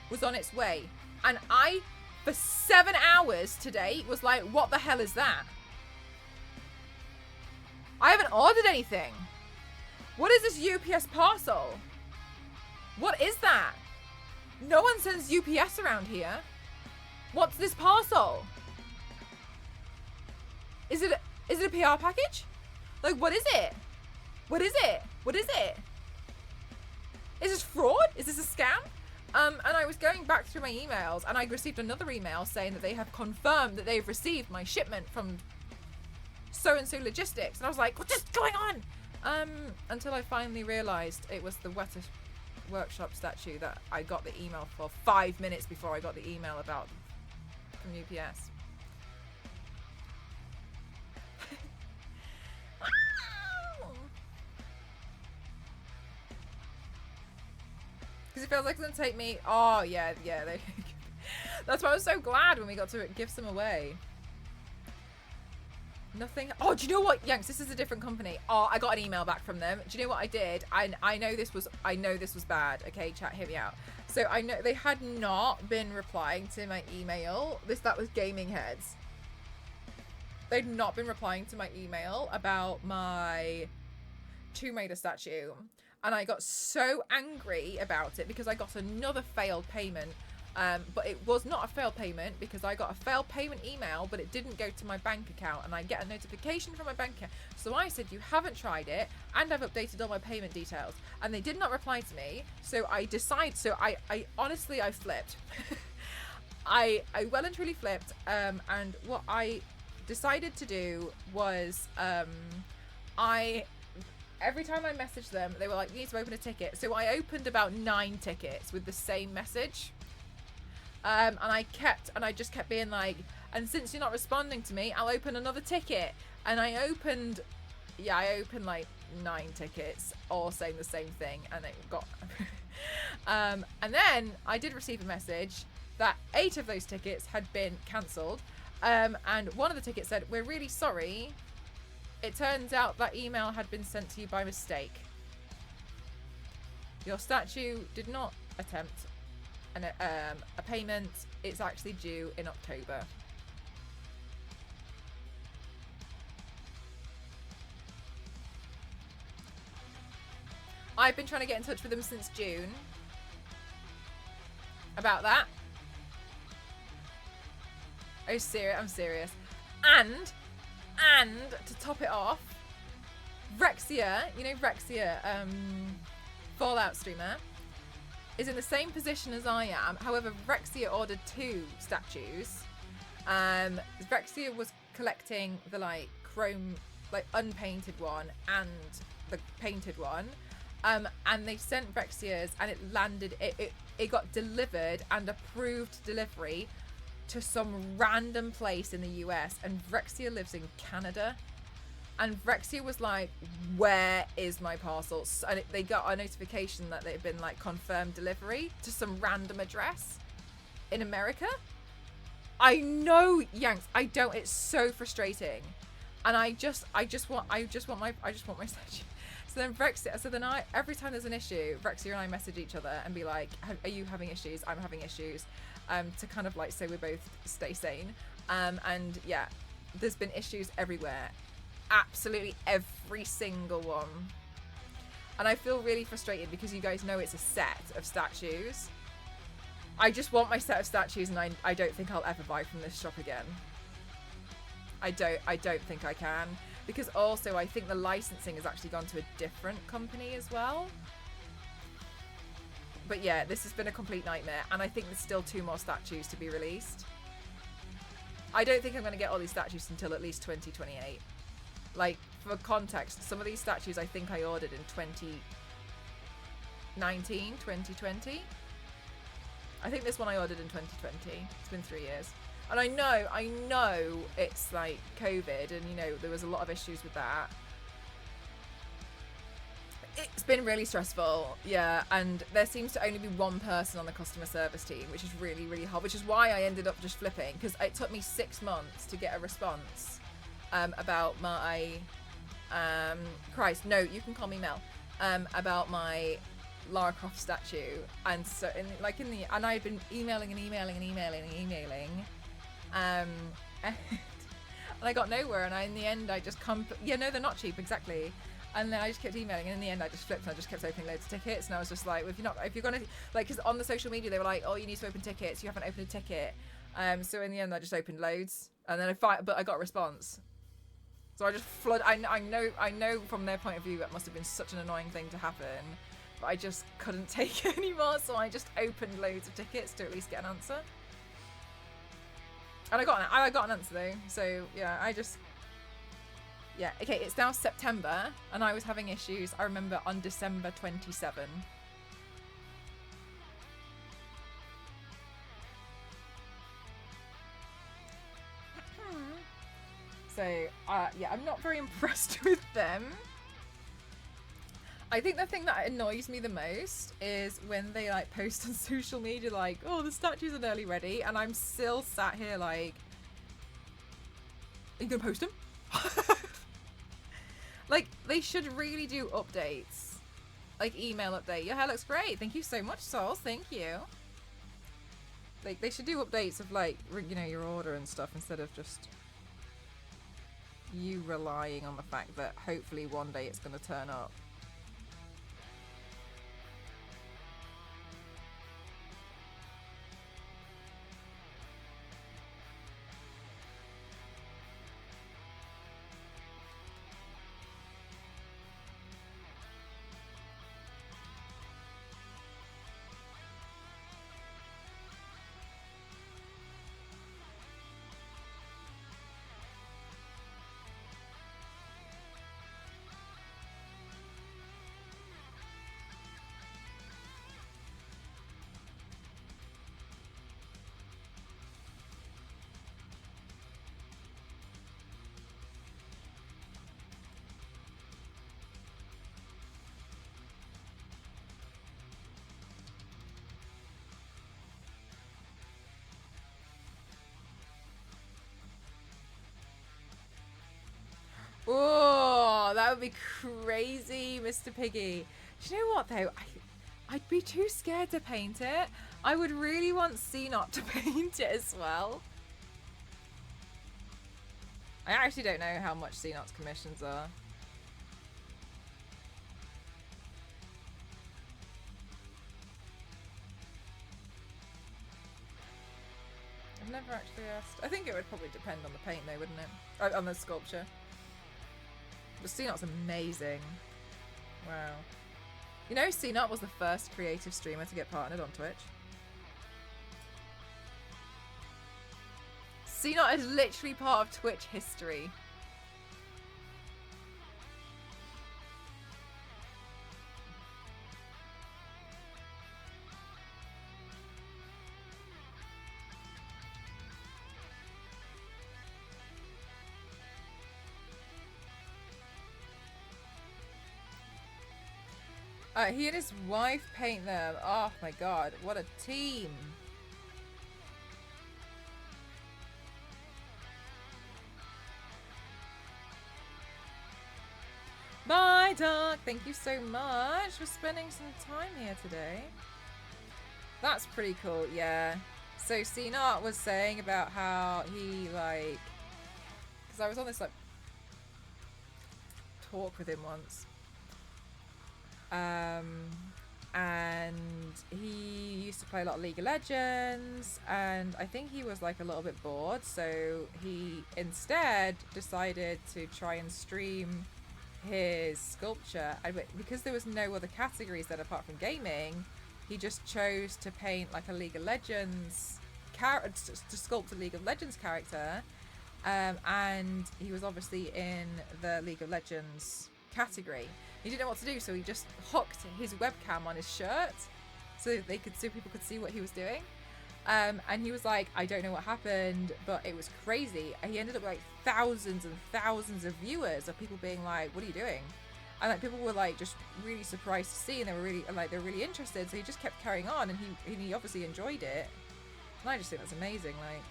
was on its way. And I, for 7 hours today, was like, what the hell is that? I haven't ordered anything. What is this UPS parcel? What is that? No one sends UPS around here. What's this parcel? Is it a PR package? Like, what is it? What is it? What is it? Is this fraud? Is this a scam? And I was going back through my emails and I received another email saying that they have confirmed that they've received my shipment from so-and-so logistics. And I was like, what is going on? Until I finally realised it was the Weta Workshop statue that I got the email for 5 minutes before I got the email about from UPS. Because it feels like it's going to take me... Oh, yeah. That's why I was so glad when we got to give some away. Nothing. Oh, do you know what, Yanks? This is a different company. Oh, I got an email back from them. Do you know what I did? I know this was bad. Okay, chat, hear me out. So I know they had not been replying to my email. That was Gaming Heads. They'd not been replying to my email about my Tomb Raider statue. And I got so angry about it because I got another failed payment. But it was not a failed payment because I got a failed payment email, but it didn't go to my bank account, and I get a notification from my bank account. So I said, you haven't tried it, and I've updated all my payment details, and they did not reply to me. So I honestly, I flipped. I well and truly flipped. And what I decided to do was, every time I messaged them, they were like, you need to open a ticket. So I opened about 9 tickets with the same message. And I just kept being like, and since you're not responding to me, I'll open another ticket. And I opened like 9 tickets, all saying the same thing, and it got and then I did receive a message that 8 of those tickets had been cancelled. And one of the tickets said, we're really sorry. It turns out that email had been sent to you by mistake. Your statue did not attempt a payment. It's actually due in October. I've been trying to get in touch with them since June about that. Oh, serious? I'm serious. And to top it off, Rexia, you know Rexia, Fallout streamer, is in the same position as I am. However, Rexia ordered 2 statues. Rexia was collecting the chrome, unpainted one and the painted one. And they sent Rexia's, and it landed. It got delivered and approved delivery to some random place in the US. And Rexia lives in Canada. And Rexia was like, where is my parcel? And they got a notification that they'd been confirmed delivery to some random address. in America. I know, Yanks. I don't. It's so frustrating, and I just want my statue. So then every time there's an issue, Vrexia and I message each other and be like, "Are you having issues? I'm having issues," to kind of like so we both stay sane. And yeah, there's been issues everywhere, absolutely every single one. And I feel really frustrated because you guys know it's a set of statues. I just want my set of statues, and I don't think I'll ever buy from this shop again. I don't think I can. Because also I think the licensing has actually gone to a different company as well. But yeah, this has been a complete nightmare, and I think there's still 2 more statues to be released. I don't think I'm going to get all these statues until at least 2028. Like, for context, some of these statues I think I ordered in 2019, 2020. I think this one I ordered in 2020. It's been 3 years. And I know it's like COVID, and you know, there was a lot of issues with that. It's been really stressful, yeah, and there seems to only be one person on the customer service team, which is really, really hard, which is why I ended up just flipping, because it took me 6 months to get a response about my, Christ, no, you can call me Mel, about my Lara Croft statue, and so, and I've been emailing, and I got nowhere, and in the end I just yeah, no, they're not cheap, exactly. And then I just kept emailing, and in the end I just flipped, and I just kept opening loads of tickets, and I was just like, well, if you're gonna, like, because on the social media they were like, oh, you need to open tickets, you haven't opened a ticket. So in the end I just opened loads, and then but I got a response. So I just I know from their point of view that must have been such an annoying thing to happen, but I just couldn't take it anymore, so I just opened loads of tickets to at least get an answer. And I got an answer though, so yeah, yeah, okay, it's now September, and I was having issues, I remember, on December 27. So, yeah, I'm not very impressed with them. I think the thing that annoys me the most is when they, like, post on social media, like, oh, the statues are nearly ready, and I'm still sat here like, are you gonna post them? Like, they should really do updates. Like, email update. Your hair looks great. Thank you so much, Souls. Thank you. Like, they should do updates of, like, you know, your order and stuff instead of just you relying on the fact that hopefully one day it's going to turn up. Oh, that would be crazy, Mr. Piggy. Do you know what, though? I'd be too scared to paint it. I would really want CNOT to paint it as well. I actually don't know how much CNOT's commissions are. I've never actually asked. I think it would probably depend on the paint, though, wouldn't it? On the sculpture. But CNOT's amazing. Wow. You know, CNOT was the first creative streamer to get partnered on Twitch. CNOT is literally part of Twitch history. He and his wife paint them. Oh my god, what a team. Hi, Doc. Thank you so much for spending some time here today. That's pretty cool, yeah. So CNART was saying about how he, like... Because I was on this, like, talk with him once. And he used to play a lot of League of Legends, and I think he was, like, a little bit bored, so he instead decided to try and stream his sculpture. And because there was no other categories then apart from gaming, he just chose to paint, like, a League of Legends character, to sculpt a League of Legends character, and he was obviously in the League of Legends category. He didn't know what to do, so he just hooked his webcam on his shirt so people could see what he was doing. And he was like, I don't know what happened, but it was crazy. He ended up with, like, thousands and thousands of viewers of people being like, what are you doing? And, like, people were, like, just really surprised to see, and they were really interested. So he just kept carrying on, and he obviously enjoyed it. And I just think that's amazing. Like,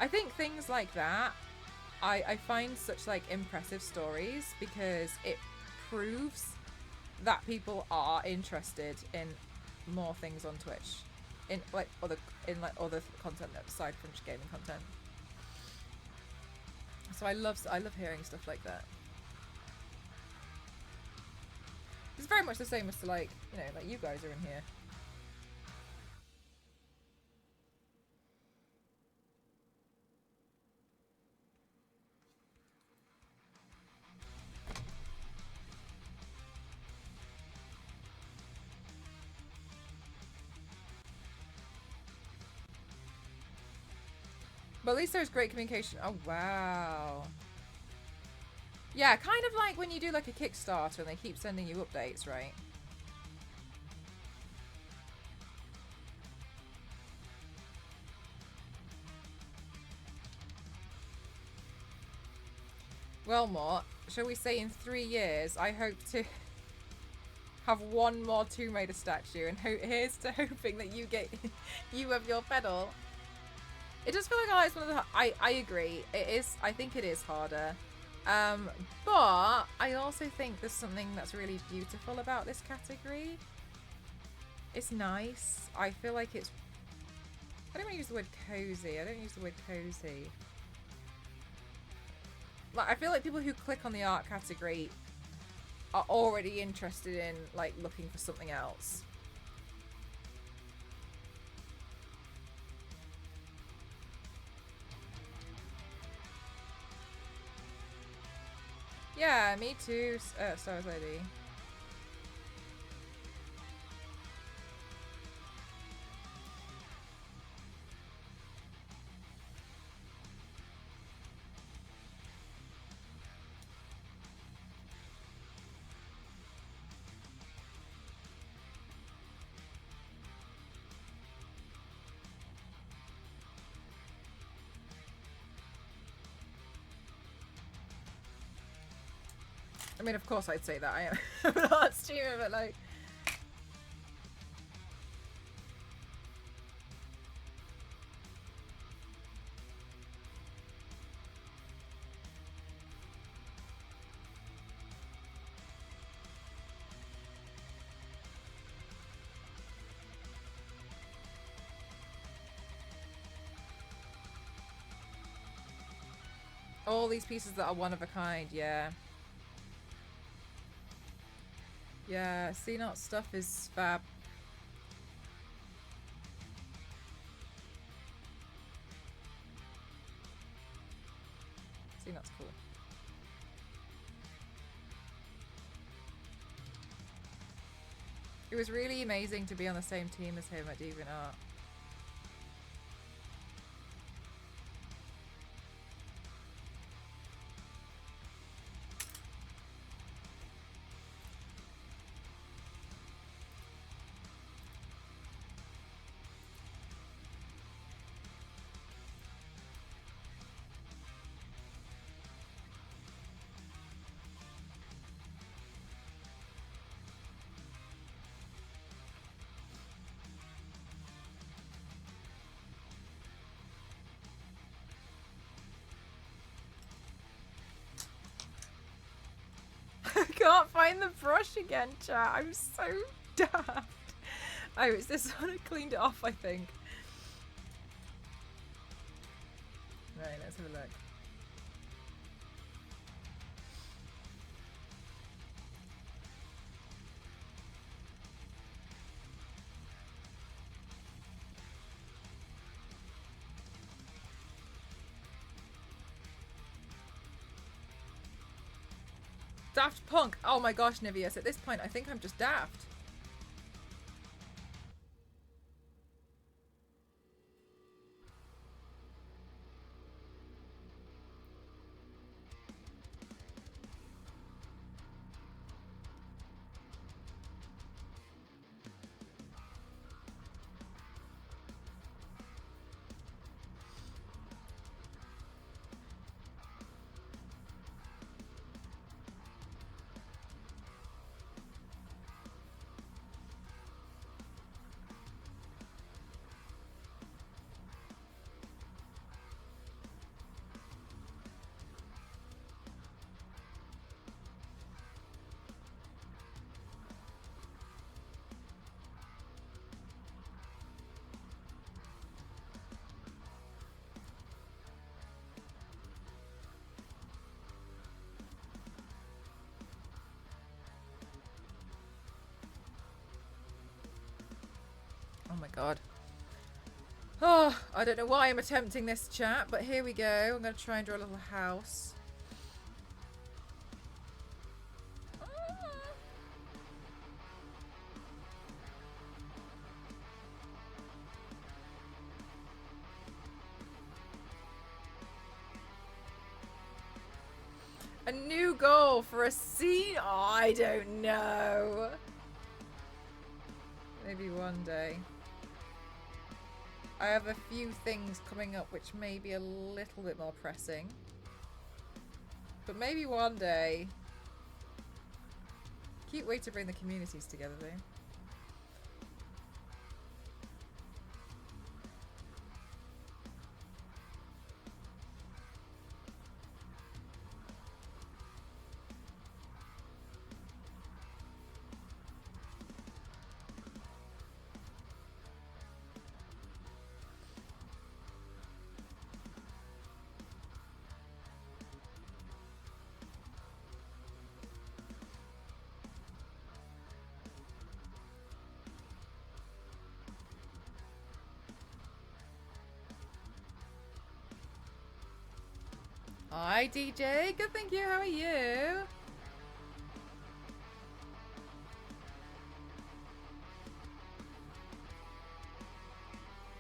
I think things like that, I find such, like, impressive stories because it proves that people are interested in more things on Twitch, in other content aside from just gaming content. So I love hearing stuff like that. It's very much the same as to, like, you know, like you guys are in here. But at least there's great communication. Oh, wow. Yeah, kind of like when you do, like, a Kickstarter and they keep sending you updates, right? Well, Mort, shall we say in 3 years, I hope to have one more Tomb Raider statue, and here's to hoping that you have your pedal. It does feel like it's one of the... I agree. It is. I think it is harder. But I also think there's something that's really beautiful about this category. It's nice. I feel like it's... I don't want to use the word cozy. I don't use the word cozy. Like, I feel like people who click on the art category are already interested in, like, looking for something else. Yeah, me too, Star Lady. I mean, of course I'd say that. I am an art streamer, but, like... all these pieces that are one of a kind, yeah. Yeah, CNOT stuff is fab. CNOT's cool. It was really amazing to be on the same team as him at DeviantArt. can't find the brush again, chat. I'm so daft. Oh, it's this one. I cleaned it off, I think. Right, let's have a look. Daft Punk. Oh my gosh, Nivius. At this point, I think I'm just daft. Oh my god. Oh, I don't know why I'm attempting this, chat, but here we go. I'm going to try and draw a little house. A new goal for a scene? Oh, I don't know. Maybe one day. I have a few things coming up which may be a little bit more pressing. But maybe one day. Cute way to bring the communities together, though. Hi DJ, good thank you, how are you?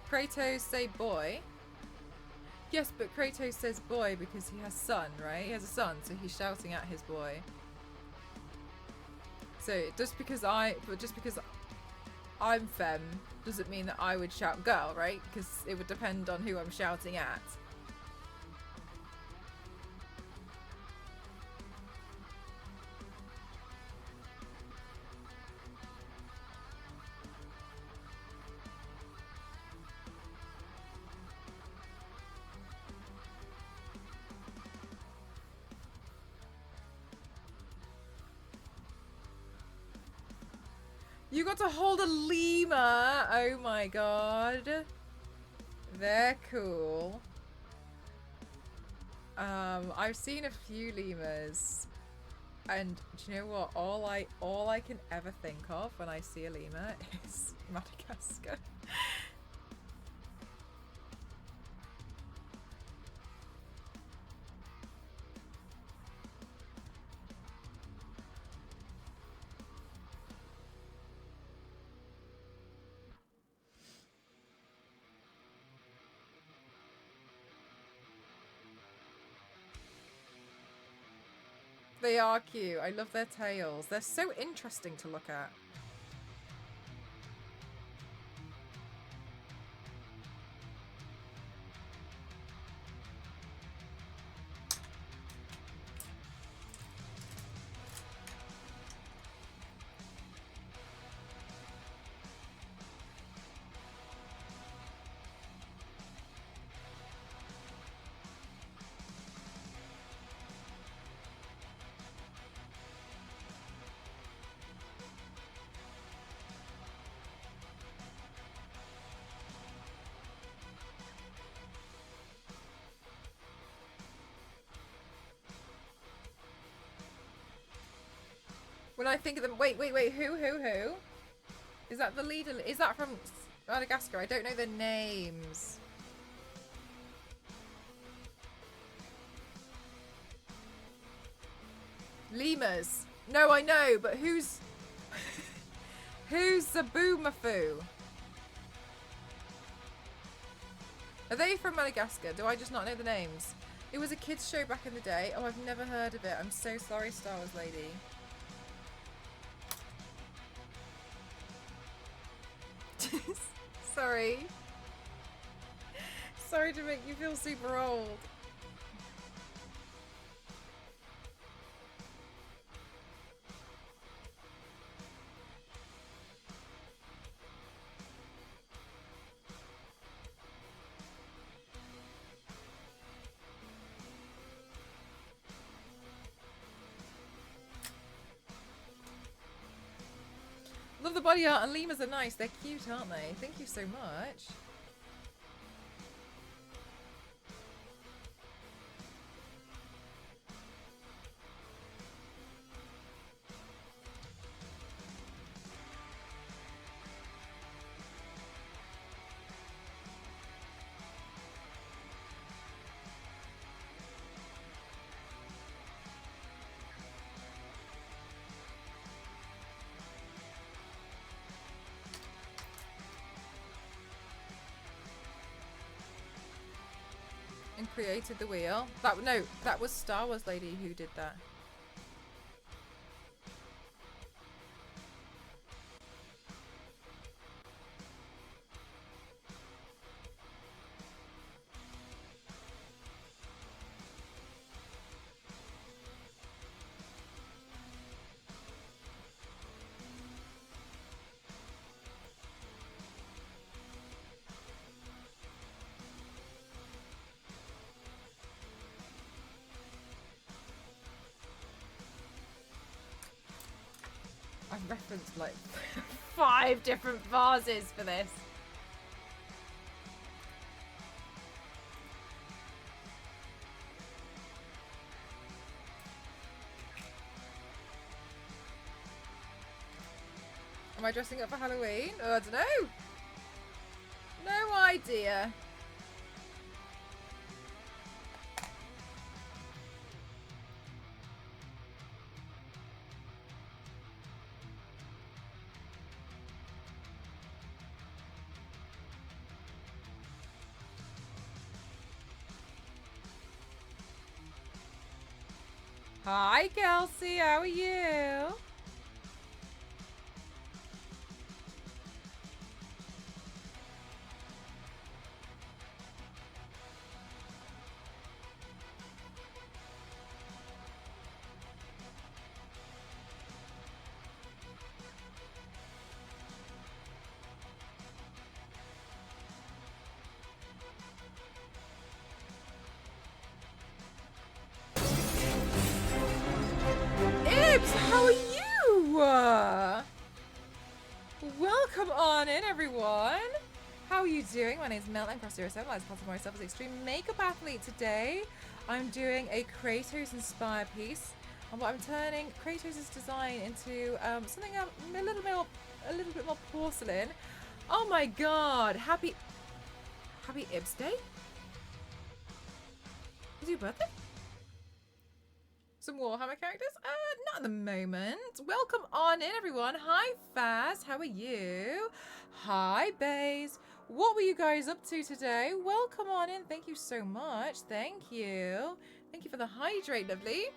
Kratos say boy. Yes, but Kratos says boy because he has son, right? He has a son, so he's shouting at his boy. So just because I'm femme doesn't mean that I would shout girl, right? Because it would depend on who I'm shouting at. You got to hold a lemur! Oh my god. They're cool. I've seen a few lemurs. And do you know what? All I can ever think of when I see a lemur is Madagascar. They are cute. I love their tails. They're so interesting to look at. When I think of them, wait, who? Is that the leader? Is that from Madagascar? I don't know their names. Lemurs. No, I know, but who's Zaboomafoo? Are they from Madagascar? Do I just not know the names? It was a kids show back in the day. Oh, I've never heard of it. I'm so sorry, Star Wars lady. Sorry. Sorry to make you feel super old. Love the body art, and lemurs are nice. They're cute, aren't they? Thank you so much. And created the wheel. That was Star Wars lady who did that. I've referenced like 5 different vases for this. Am I dressing up for Halloween? Oh, I don't know. No idea. Hi, Kelsey. How are you? How are you? Welcome on in, everyone. How are you doing? My name is Mel. I'm Cross07. I classify myself as extreme makeup athlete. Today, I'm doing a Kratos inspired piece, and what I'm turning Kratos' design into something a little bit more porcelain. Oh my God! Happy Ibs Day. Is your birthday? Some Warhammer characters? Not at the moment. Welcome on in, everyone. Hi, Faz. How are you? Hi, Baze. What were you guys up to today? Welcome on in. Thank you so much. Thank you. Thank you for the hydrate, lovely.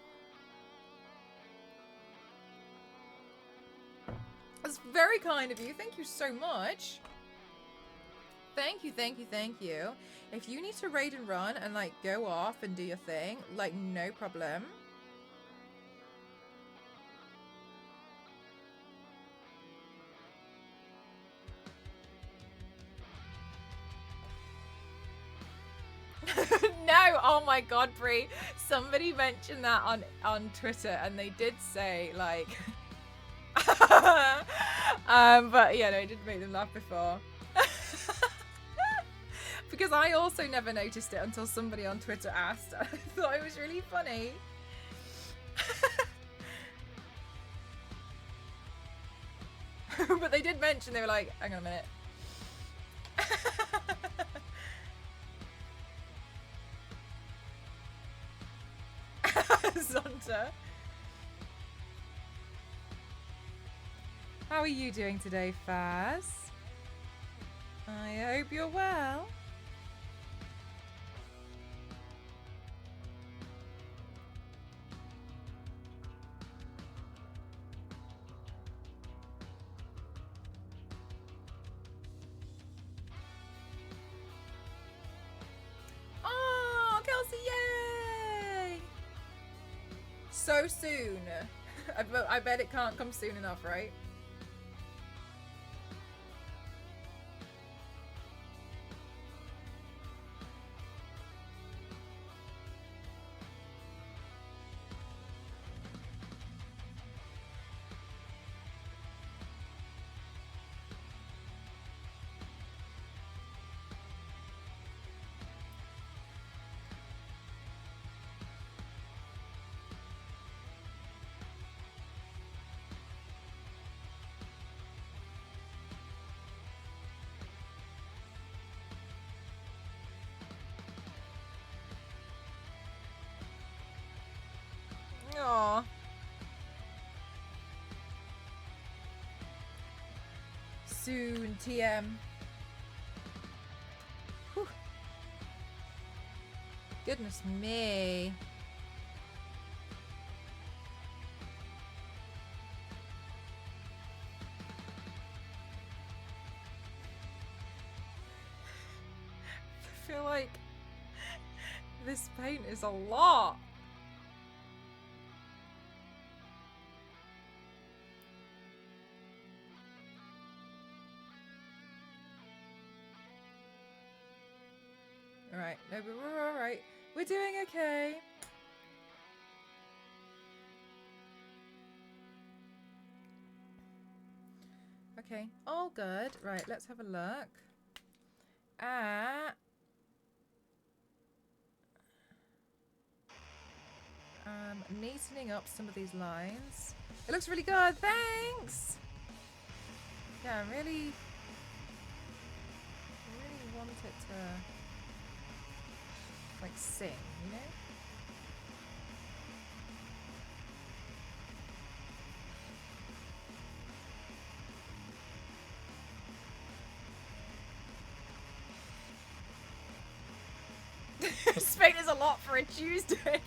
That's very kind of you. Thank you so much. Thank you, thank you, thank you. If you need to raid and run and, like, go off and do your thing, like, no problem. No, oh my God, Brie. Somebody mentioned that on Twitter, and they did say like, but yeah, no, it did make them laugh before. Because I also never noticed it until somebody on Twitter asked. I thought it was really funny. But they did mention, they were like, hang on a minute. Zonta. How are you doing today, Faz? I hope you're well. Oh, Kelsey, yay! So soon. I bet it can't come soon enough, right? Aww. Soon, TM. Whew. Goodness me. I feel like this paint is a lot. Alright, no, but we're alright. We're doing okay. Okay, all good. Right, let's have a look at neatening up some of these lines. It looks really good, thanks! Yeah, I really want it to like sing, you know? Spain is a lot for a Tuesday.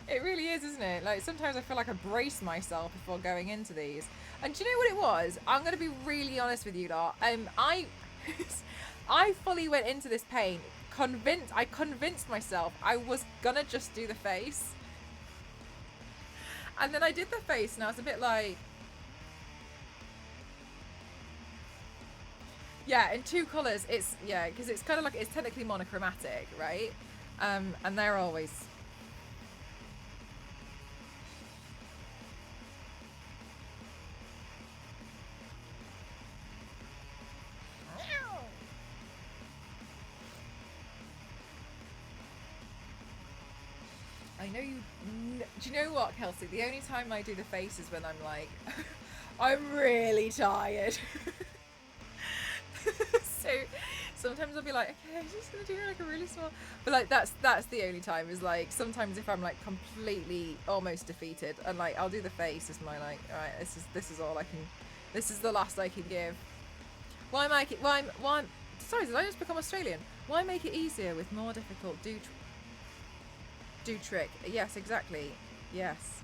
It really is, isn't it? Like, sometimes I feel like I brace myself before going into these. And do you know what it was? I'm going to be really honest with you lot. I fully went into this paint I convinced myself I was going to just do the face. And then I did the face and I was a bit like... Yeah, in two colours, it's... Yeah, because it's kind of like... It's technically monochromatic, right? And they're always... I know you... Do you know what, Kelsey? The only time I do the face is when I'm like... I'm really tired. So sometimes I'll be like, okay, I'm just gonna do like a really small... But like that's the only time, is like sometimes if I'm like completely almost defeated and like I'll do the face as my like, alright, this is all I can... This is the last I can give. Why make it... Why... Sorry, did I just become Australian? Why make it easier with more difficult do trick? Yes, exactly. Yes.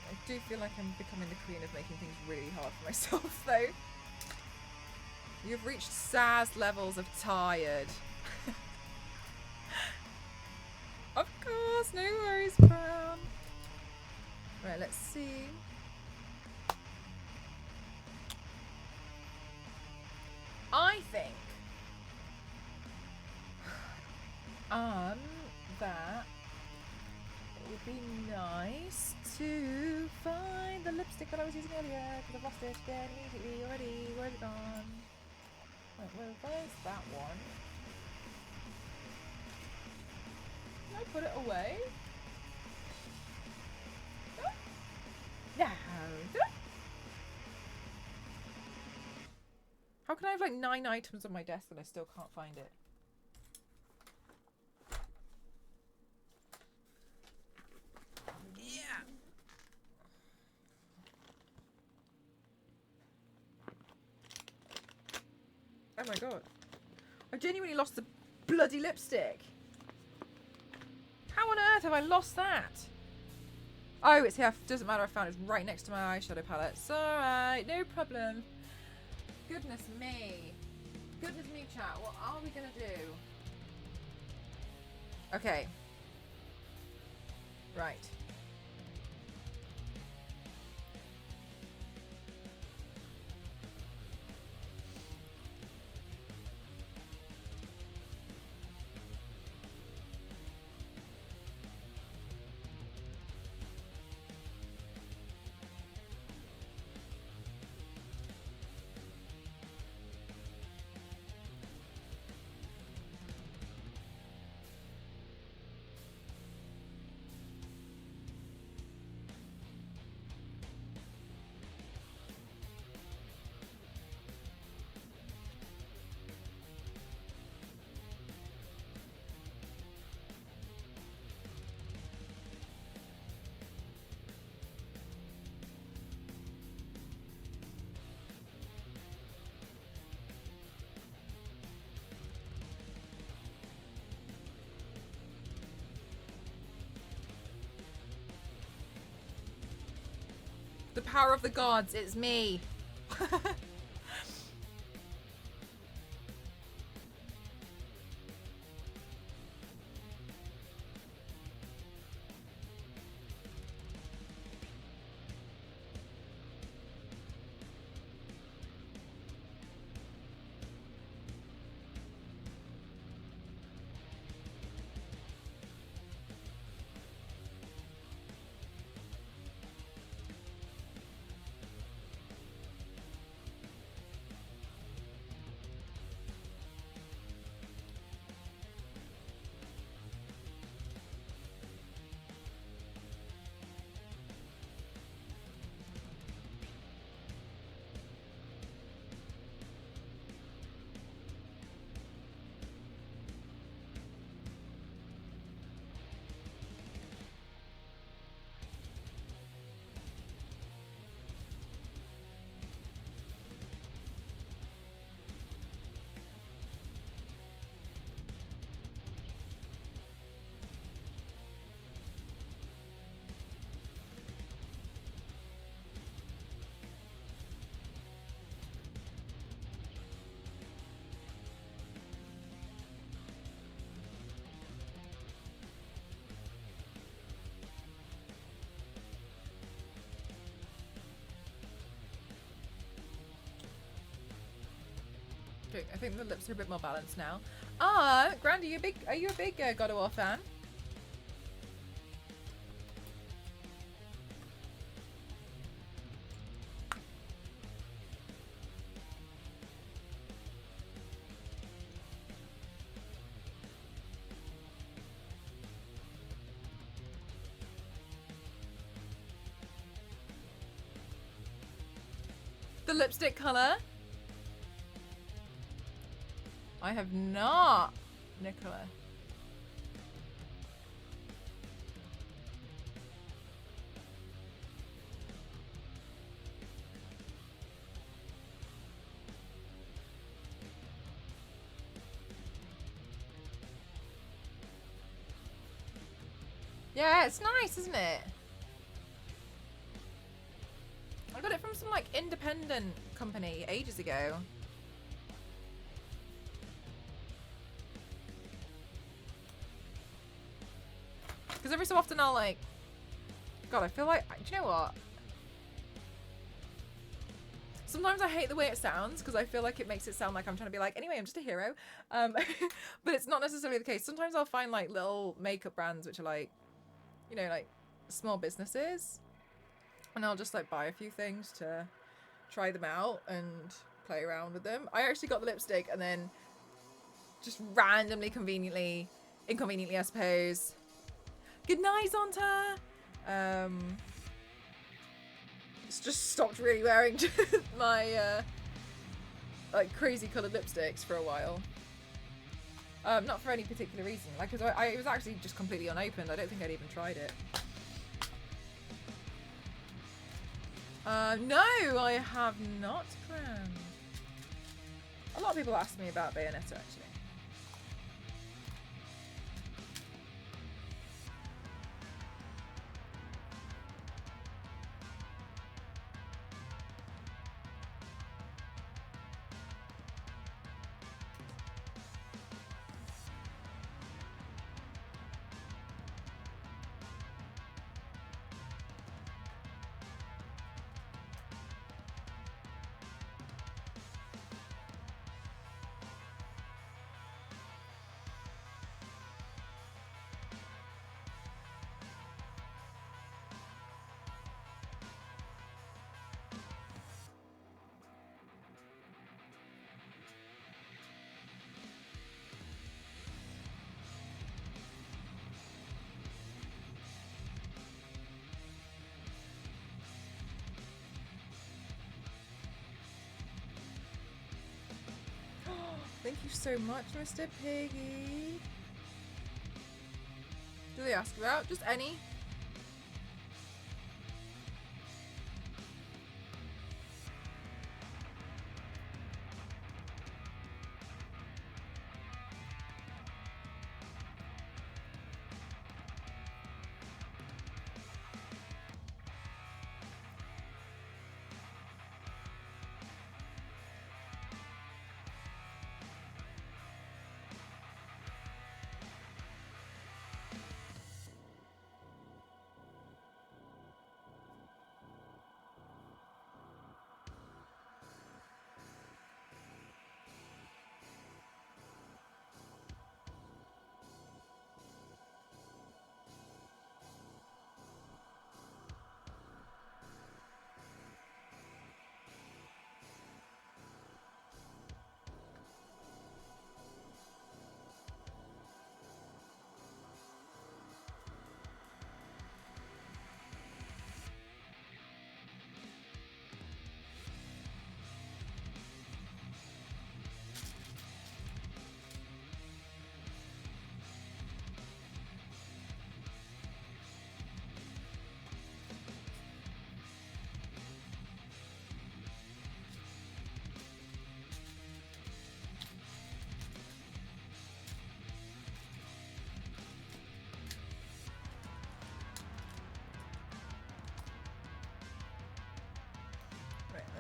I do feel like I'm becoming the queen of making things really hard for myself, though. You've reached Saz levels of tired. Of course, no worries, Brown. Right, let's see. I think that it would be nice to find the lipstick that I was using earlier because I've lost it again immediately already. Where's it gone? Wait, where's that one? Can I put it away? No. How can I have like 9 items on my desk and I still can't find it? Yeah. Oh my god. I genuinely lost the bloody lipstick. How on earth have I lost that? Oh, it's here. Doesn't matter. I found it right next to my eyeshadow palette. It's alright. No problem. Goodness me. Goodness me, chat. What are we going to do? Okay. Right. The power of the gods, it's me. I think the lips are a bit more balanced now. Grandy, are you a big God of War fan? The lipstick color? I have not, Nicola. Yeah, it's nice, isn't it? I got it from some like independent company ages ago. Because every so often I'll like, God, I feel like, do you know what? Sometimes I hate the way it sounds because I feel like it makes it sound like I'm trying to be like, anyway, I'm just a hero. But it's not necessarily the case. Sometimes I'll find like little makeup brands which are like, you know, like small businesses, and I'll just like buy a few things to try them out and play around with them. I actually got the lipstick and then just randomly, inconveniently I suppose. Good night, Zonta. It's just stopped really wearing my like crazy coloured lipsticks for a while. Not for any particular reason. Like, cause it was actually just completely unopened. I don't think I'd even tried it. No, I have not, Cran. A lot of people ask me about Bayonetta, actually. Thank you so much, Mr. Piggy. Do they ask about? Just any?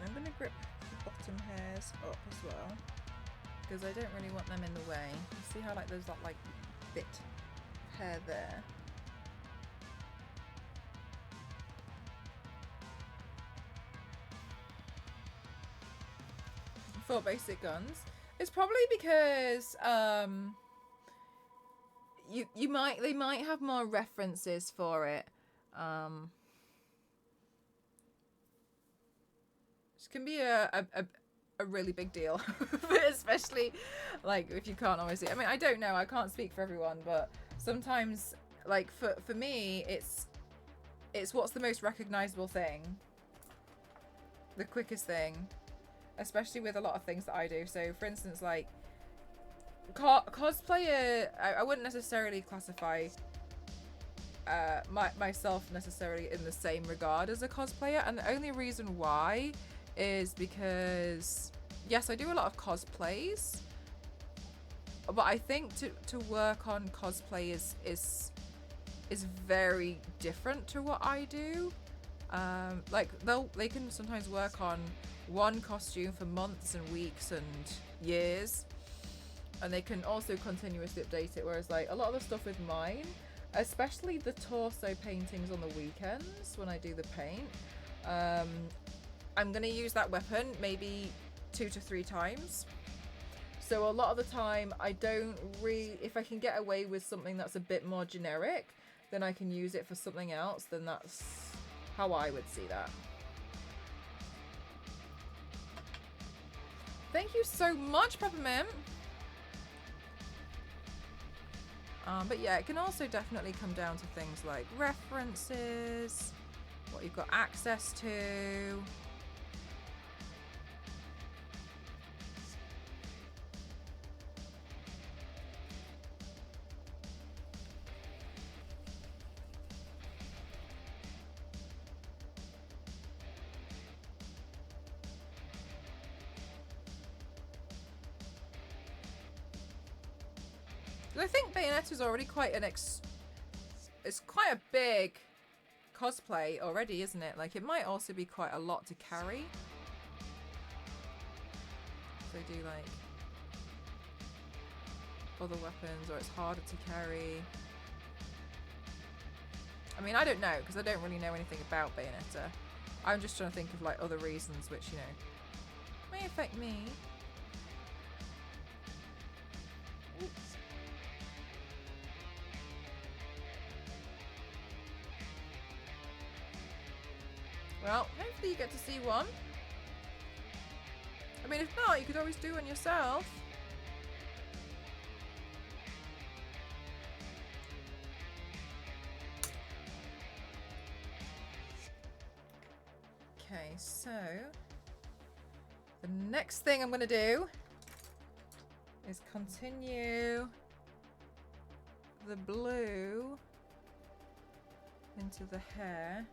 I'm going to grip the bottom hairs up as well, because I don't really want them in the way. You see how like there's that like bit of hair there? For basic guns. It's probably because they might have more references for it. Which can be a really big deal, especially like if you can't always see. I mean, I don't know, I can't speak for everyone, but sometimes like for me it's what's the most recognizable thing, the quickest thing, especially with a lot of things that I do. So for instance, like cosplayer, I wouldn't necessarily classify myself necessarily in the same regard as a cosplayer, and the only reason why is because yes, I do a lot of cosplays, but I think to work on cosplay is very different to what I do. Like they can sometimes work on one costume for months and weeks and years, and they can also continuously update it, whereas like a lot of the stuff with mine, especially the torso paintings on the weekends when I do the paint, I'm going to use that weapon maybe 2 to 3 times. So a lot of the time, I don't really... If I can get away with something that's a bit more generic, then I can use it for something else. Then that's how I would see that. Thank you so much, Peppermint. But yeah, it can also definitely come down to things like references, what you've got access to. I think Bayonetta's already quite an it's quite a big cosplay already, isn't it? Like, it might also be quite a lot to carry. So do like other weapons, or it's harder to carry. I mean, I don't know, because I don't really know anything about Bayonetta. I'm just trying to think of like other reasons which, you know, may affect me. Oops. Well, hopefully you get to see one. I mean, if not, you could always do one yourself. Okay, so the next thing I'm going to do is continue the blue into the hair.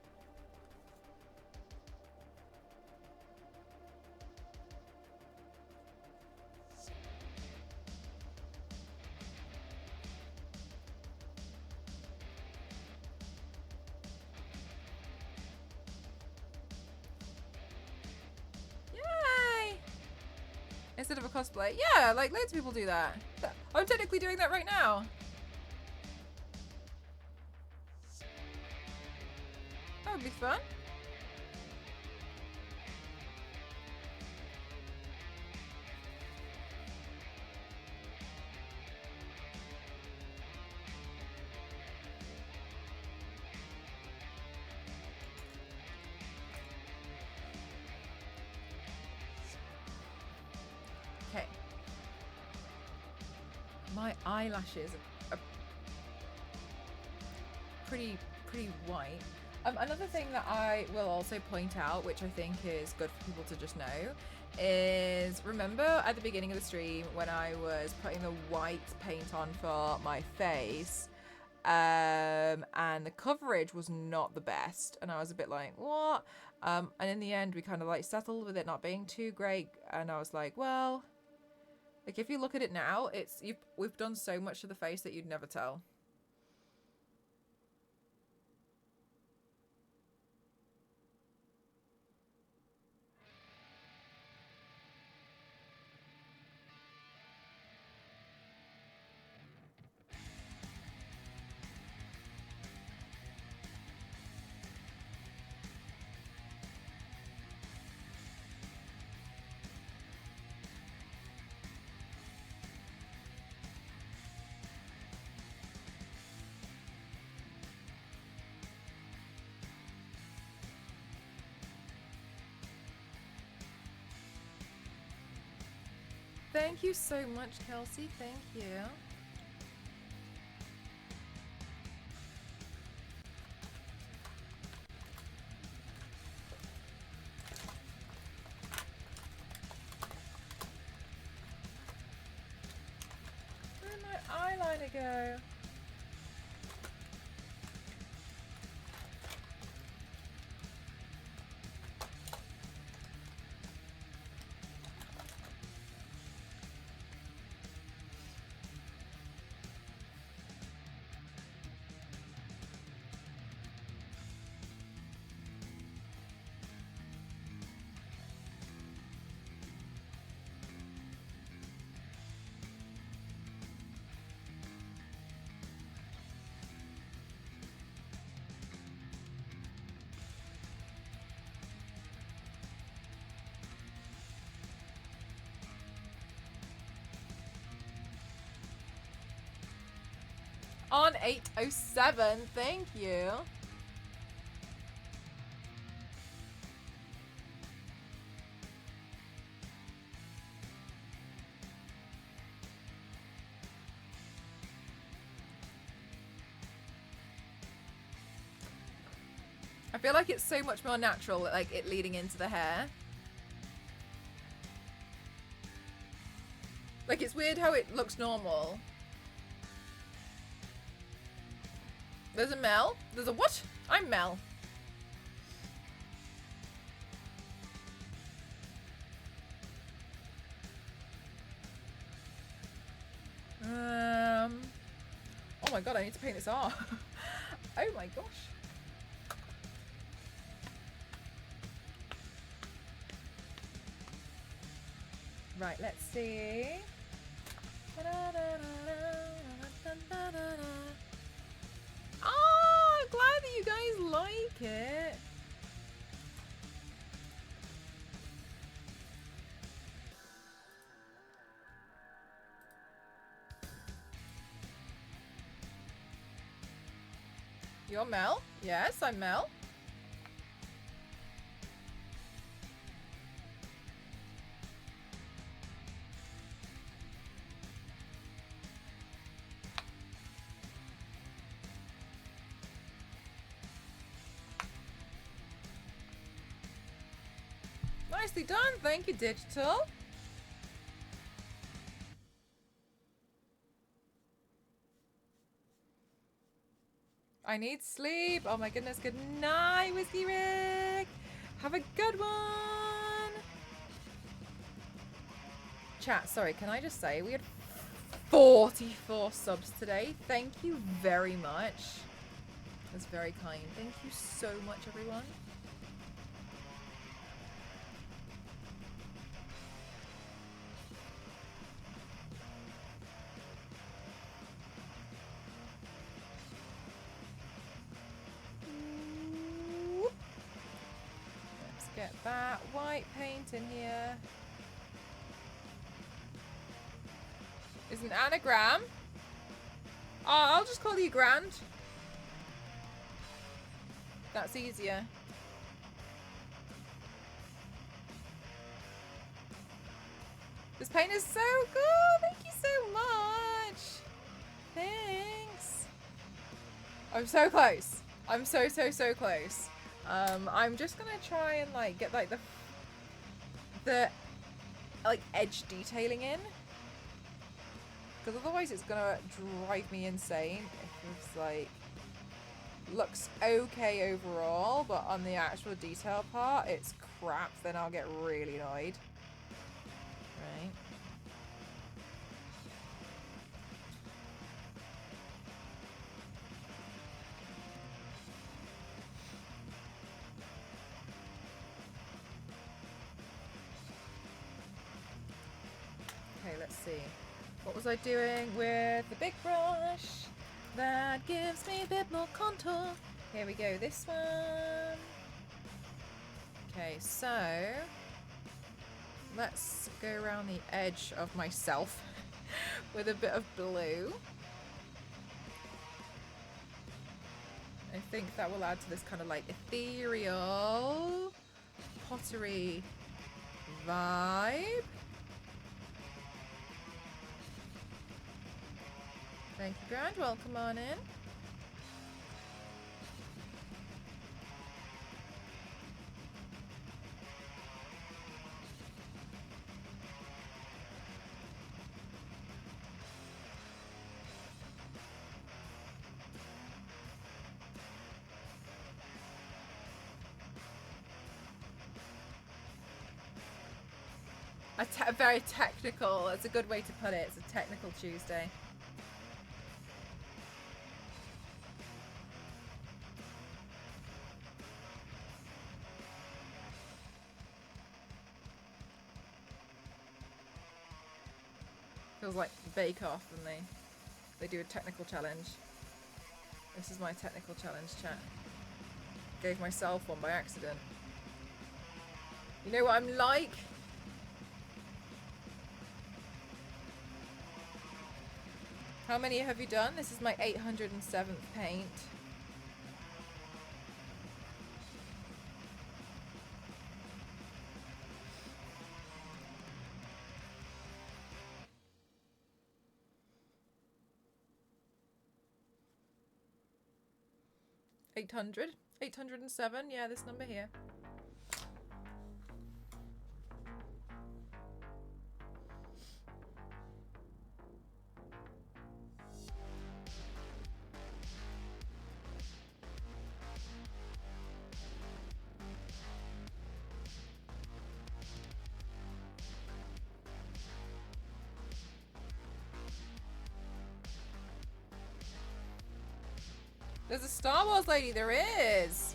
Instead of a cosplay. Yeah, like loads of people do that. I'm technically doing that right now. That would be fun. Okay. My eyelashes are pretty white. Another thing that I will also point out, which I think is good for people to just know, is remember at the beginning of the stream when I was putting the white paint on for my face, and the coverage was not the best, and I was a bit like, what? And in the end, we kind of like settled with it not being too great, and I was like, well, like if you look at it now, we've done so much to the face that you'd never tell. Thank you so much, Kelsey. Thank you. Where'd my eyeliner go? On 807, thank you. I feel like it's so much more natural, like it leading into the hair. Like it's weird how it looks normal. There's a Mel. There's a what? I'm Mel. Oh my god, I need to paint this off. Oh my gosh. Right, let's see. Oh, I'm glad that you guys like it. You're Mel? Yes, I'm Mel. Nicely done. Thank you, Digital. I need sleep. Oh my goodness. Good night, Whiskey Rick. Have a good one. Chat, sorry, can I just say we had 44 subs today. Thank you very much. That's very kind. Thank you so much, everyone. Let's get that white paint in here. Is an anagram? Oh, I'll just call you Grand. That's easier. This paint is so good. Thank you so much. Thanks. I'm so close. I'm so close. I'm just gonna try and like get like the like edge detailing in. Because otherwise it's gonna drive me insane if it's like looks okay overall, but on the actual detail part it's crap, then I'll get really annoyed. Right. Okay, let's see. What was I doing with the big brush? That gives me a bit more contour. Here we go, this one. Okay, so let's go around the edge of myself with a bit of blue. I think that will add to this kind of like ethereal pottery vibe. Thank you, Grand. Welcome on in. Very technical. That's a good way to put it. It's a technical Tuesday. Feels like Bake Off and they do a technical challenge. This is my technical challenge, chat. Gave myself one by accident. You know what I'm like? How many have you done? This is my 807th paint. $807, yeah, this number here. There's a Star Wars lady, there is!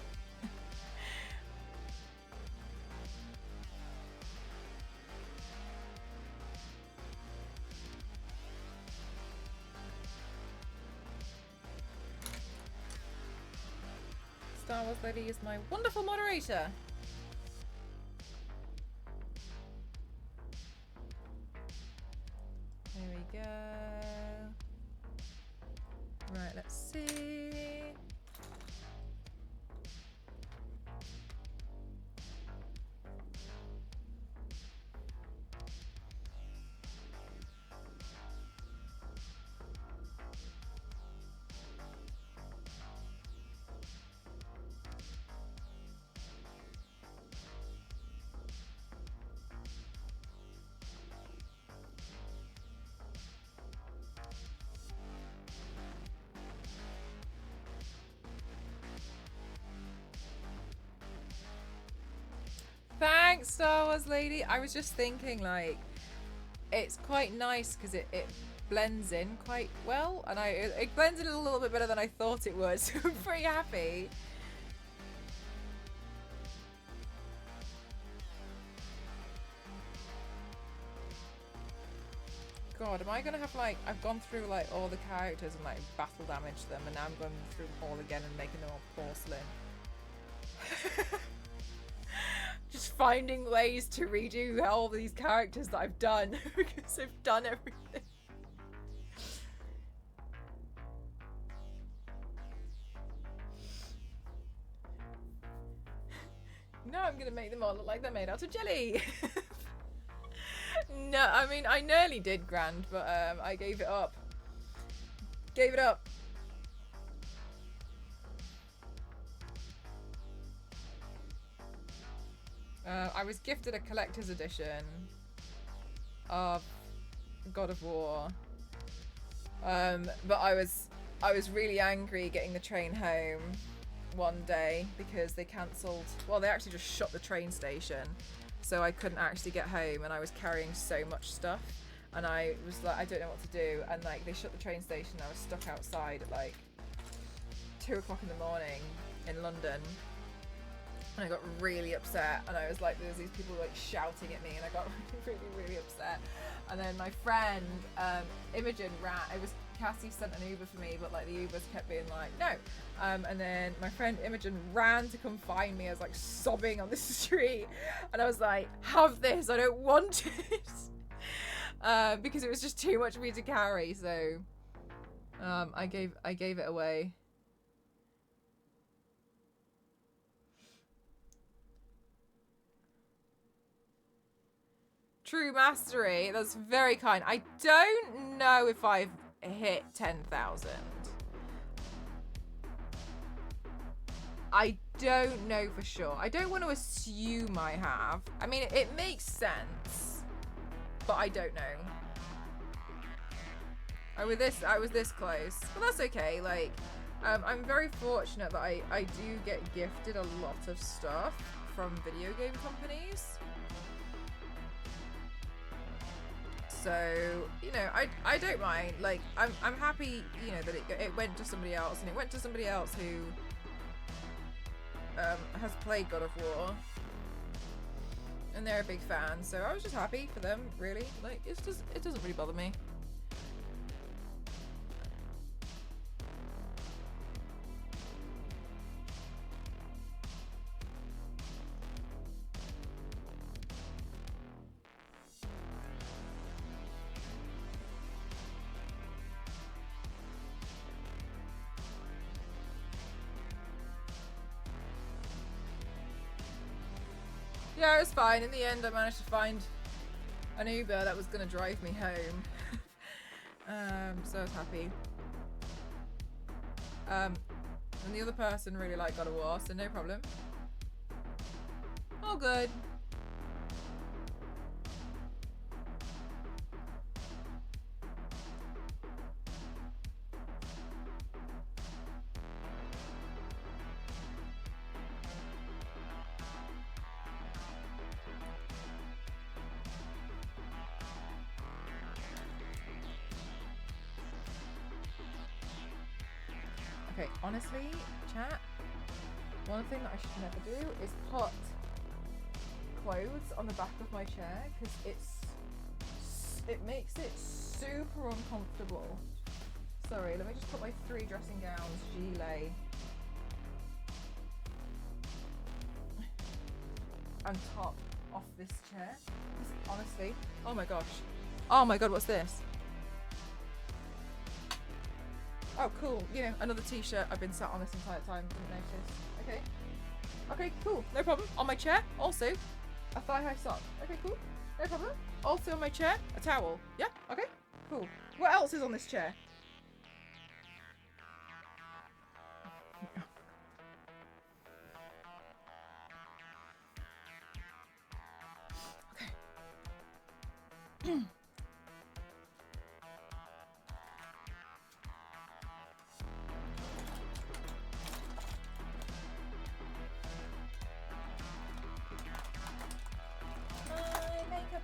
Star Wars lady is my wonderful moderator. There we go. Right, let's see. Thanks, Star Wars lady. I was just thinking, like, it's quite nice because it blends in quite well, and it blends in a little bit better than I thought it would, so I'm pretty happy. God, am I gonna have, like, I've gone through, like, all the characters and, like, battle damaged them, and now I'm going through them all again and making them all porcelain. Just finding ways to redo all these characters that I've done because I've done everything. No, I'm gonna make them all look like they're made out of jelly. No, I mean, I nearly did Grand, but I gave it up. Gave it up. I was gifted a collector's edition of God of War, but I was really angry getting the train home one day because they cancelled. Well, they actually just shut the train station, so I couldn't actually get home, and I was carrying so much stuff, and I was like, I don't know what to do, and like they shut the train station. I was stuck outside at like 2 o'clock in the morning in London. And I got really upset, and I was like, there's these people like shouting at me, and I got really, really upset. And then my friend, Imogen, it was Cassie sent an Uber for me, but like the Ubers kept being like, no. And then my friend Imogen ran to come find me. I was like sobbing on the street, and I was like, have this, I don't want it. Because it was just too much for me to carry, so I gave it away. True mastery. That's very kind. I don't know if I've hit 10,000. I don't know for sure. I don't want to assume I have. I mean, it makes sense, but I don't know. I was this close, but that's okay. Like, I'm very fortunate that I do get gifted a lot of stuff from video game companies. So, you know, I don't mind. Like, I'm happy, you know, that it went to somebody else, and it went to somebody else who has played God of War, and they're a big fan. So I was just happy for them, really. Like, it doesn't really bother me. Yeah, it was fine. In the end, I managed to find an Uber that was going to drive me home. So I was happy. And the other person really liked God of War, so no problem. All good. Okay, honestly, chat, one thing that I should never do is put clothes on the back of my chair because it makes it super uncomfortable. Sorry, let me just put my 3 dressing gowns, gilet, and top off this chair. Honestly, oh my gosh. Oh my god, what's this? Oh, cool. You know, another t-shirt. I've been sat on this entire time. Didn't notice. Okay. Okay, cool. No problem. On my chair, also, a thigh-high sock. Okay, cool. No problem. Also on my chair, a towel. Yeah? Okay. Cool. What else is on this chair? Okay.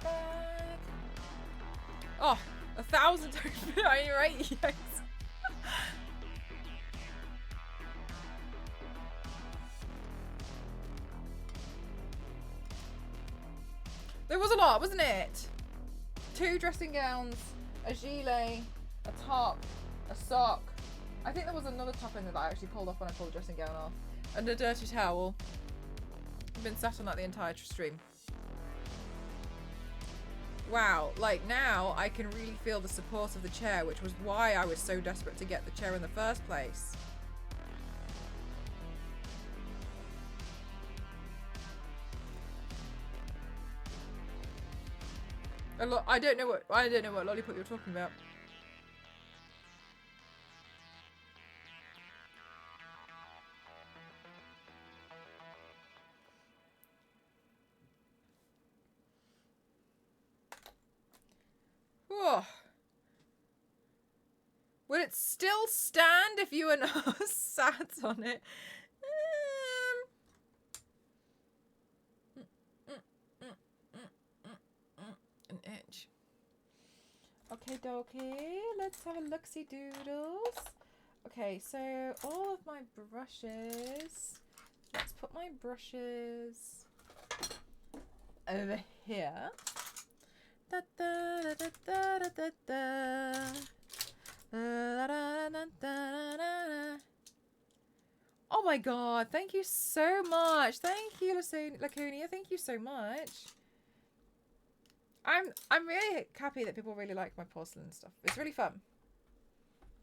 Bag. Oh, 1,000 are you right? Yes. There was a lot, wasn't it? 2 dressing gowns, a gilet, a top, a sock. I think there was another top in there that I actually pulled off when I pulled the dressing gown off. And a dirty towel. I've been sat on that the entire stream. Wow, like now I can really feel the support of the chair, which was why I was so desperate to get the chair in the first place. I don't know what lollipop you're talking about. Oh. Would it still stand if you were not sat on it? An inch. Okay, dokie. Let's have a look-see doodles. Okay, so all of my brushes. Let's put my brushes over here. Da, da, da, da, da, da, da, da. Da, da, da, da, da. Oh my god, thank you so much. Thank you, Laconia. Thank you so much. I'm really happy that people really like my porcelain stuff. It's really fun.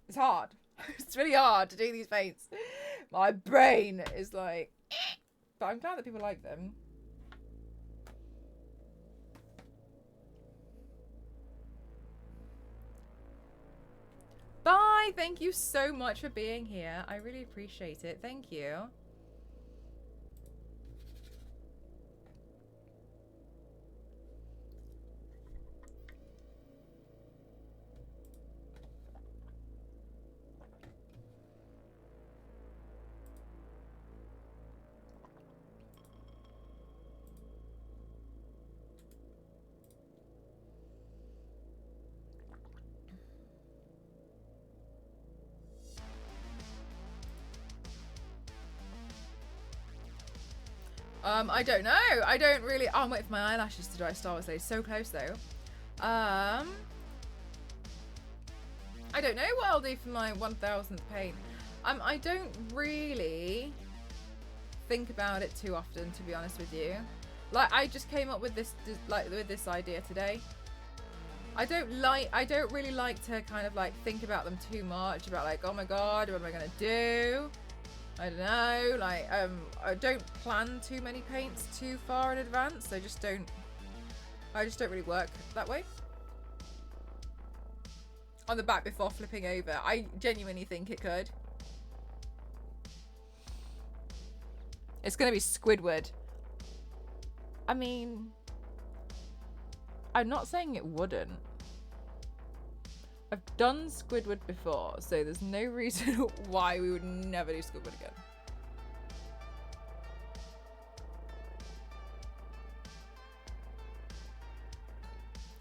It's hard. It's really hard to do these paints. My brain is like, but I'm glad that people like them. Bye! Thank you so much for being here. I really appreciate it. Thank you. I don't know. I don't really. Oh, I'm waiting for my eyelashes to dry. Star Wars Day. So close though. I don't know what I'll do for my 1000th paint. I don't really think about it too often, to be honest with you. Like, I just came up with this, with this idea today. I don't really like to kind of like think about them too much, about like, oh my god, what am I gonna do? I don't know, like, I don't plan too many paints too far in advance. I just don't really work that way. On the back before flipping over. I genuinely think it could. It's gonna be Squidward. I mean, I'm not saying it wouldn't. I've done Squidward before, so there's no reason why we would never do Squidward again.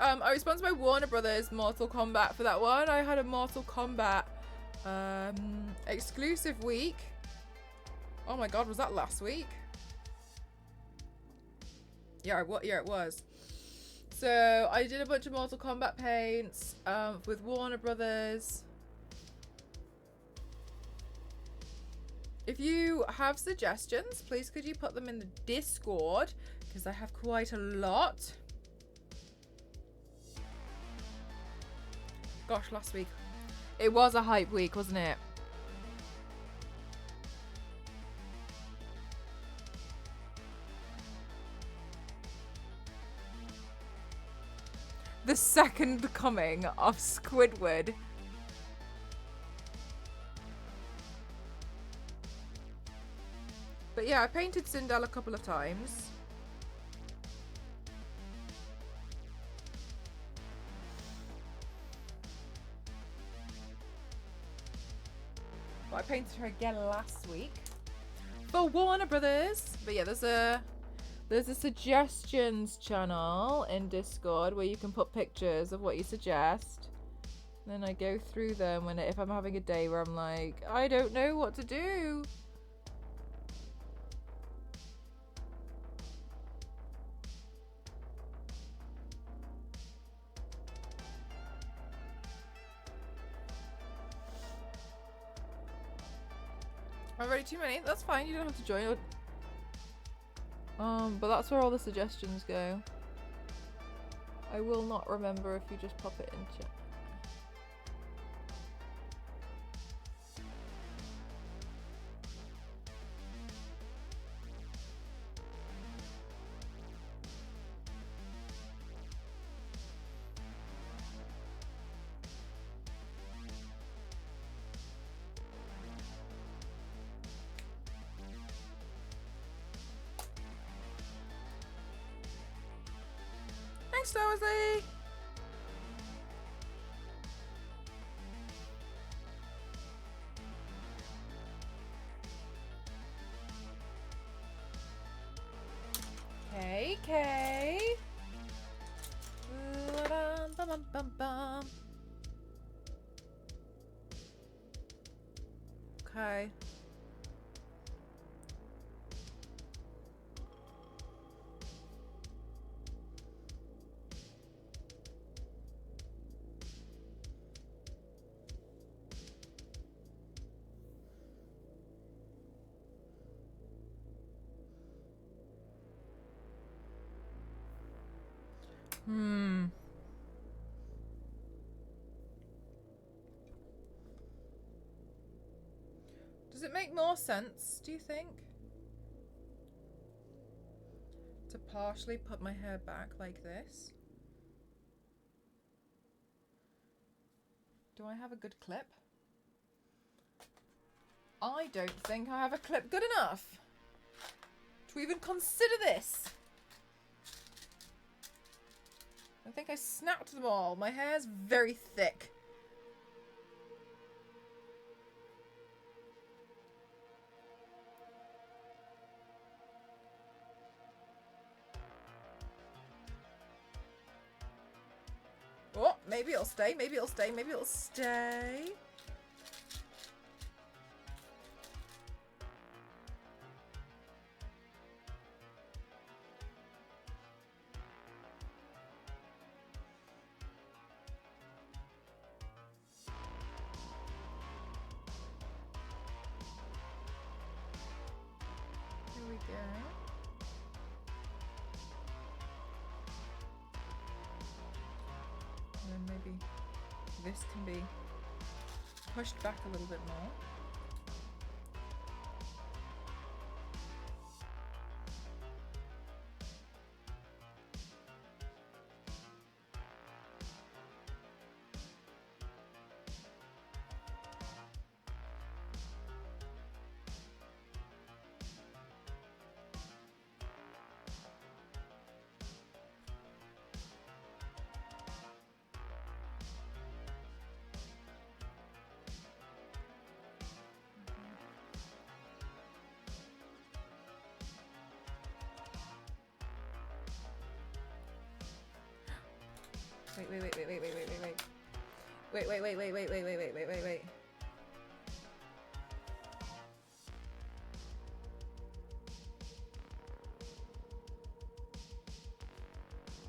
I was sponsored by Warner Brothers Mortal Kombat for that one. I had a Mortal Kombat exclusive week. Oh my god, was that last week? Yeah, it was. So I did a bunch of Mortal Kombat paints with Warner Brothers. If you have suggestions, please could you put them in the Discord, because I have quite a lot. Gosh, last week. It was a hype week, wasn't it? The second coming of Squidward. But yeah, I painted Sindel a couple of times. But I painted her again last week for Warner Brothers. But yeah, there's a suggestions channel in Discord where you can put pictures of what you suggest. And then I go through them if I'm having a day where I'm like, I don't know what to do. Already too many? That's fine, you don't have to join. But that's where all the suggestions go. I will not remember if you just pop it in chat. Thanks, Dorothy! Okay. Okay. Does it make more sense, do you think, to partially put my hair back like this? Do I have a good clip? I don't think I have a clip good enough to even consider this. I think I snapped them all. My hair's very thick. Oh, maybe it'll stay, maybe it'll stay, maybe it'll stay. Here we go. And then maybe this can be pushed back a little bit more. Wait.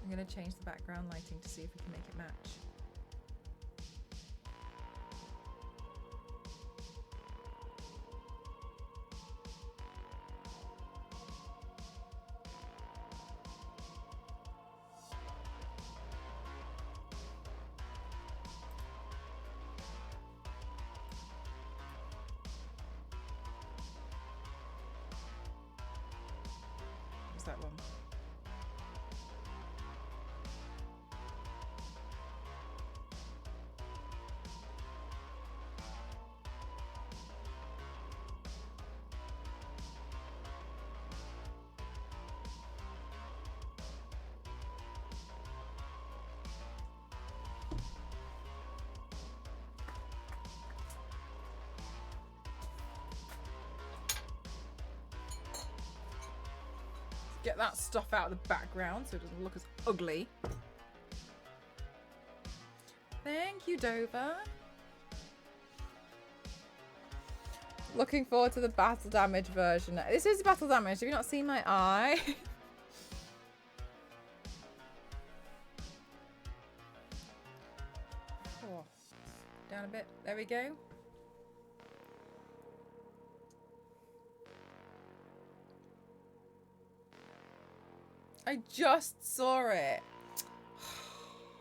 I'm gonna change the background lighting to see if we can make it match. What's that one? Get that stuff out of the background so it doesn't look as ugly. Thank you, Dover. Looking forward to the battle damage version. This is battle damage. Have you not seen my eye? Oh, down a bit. There we go. I just saw it.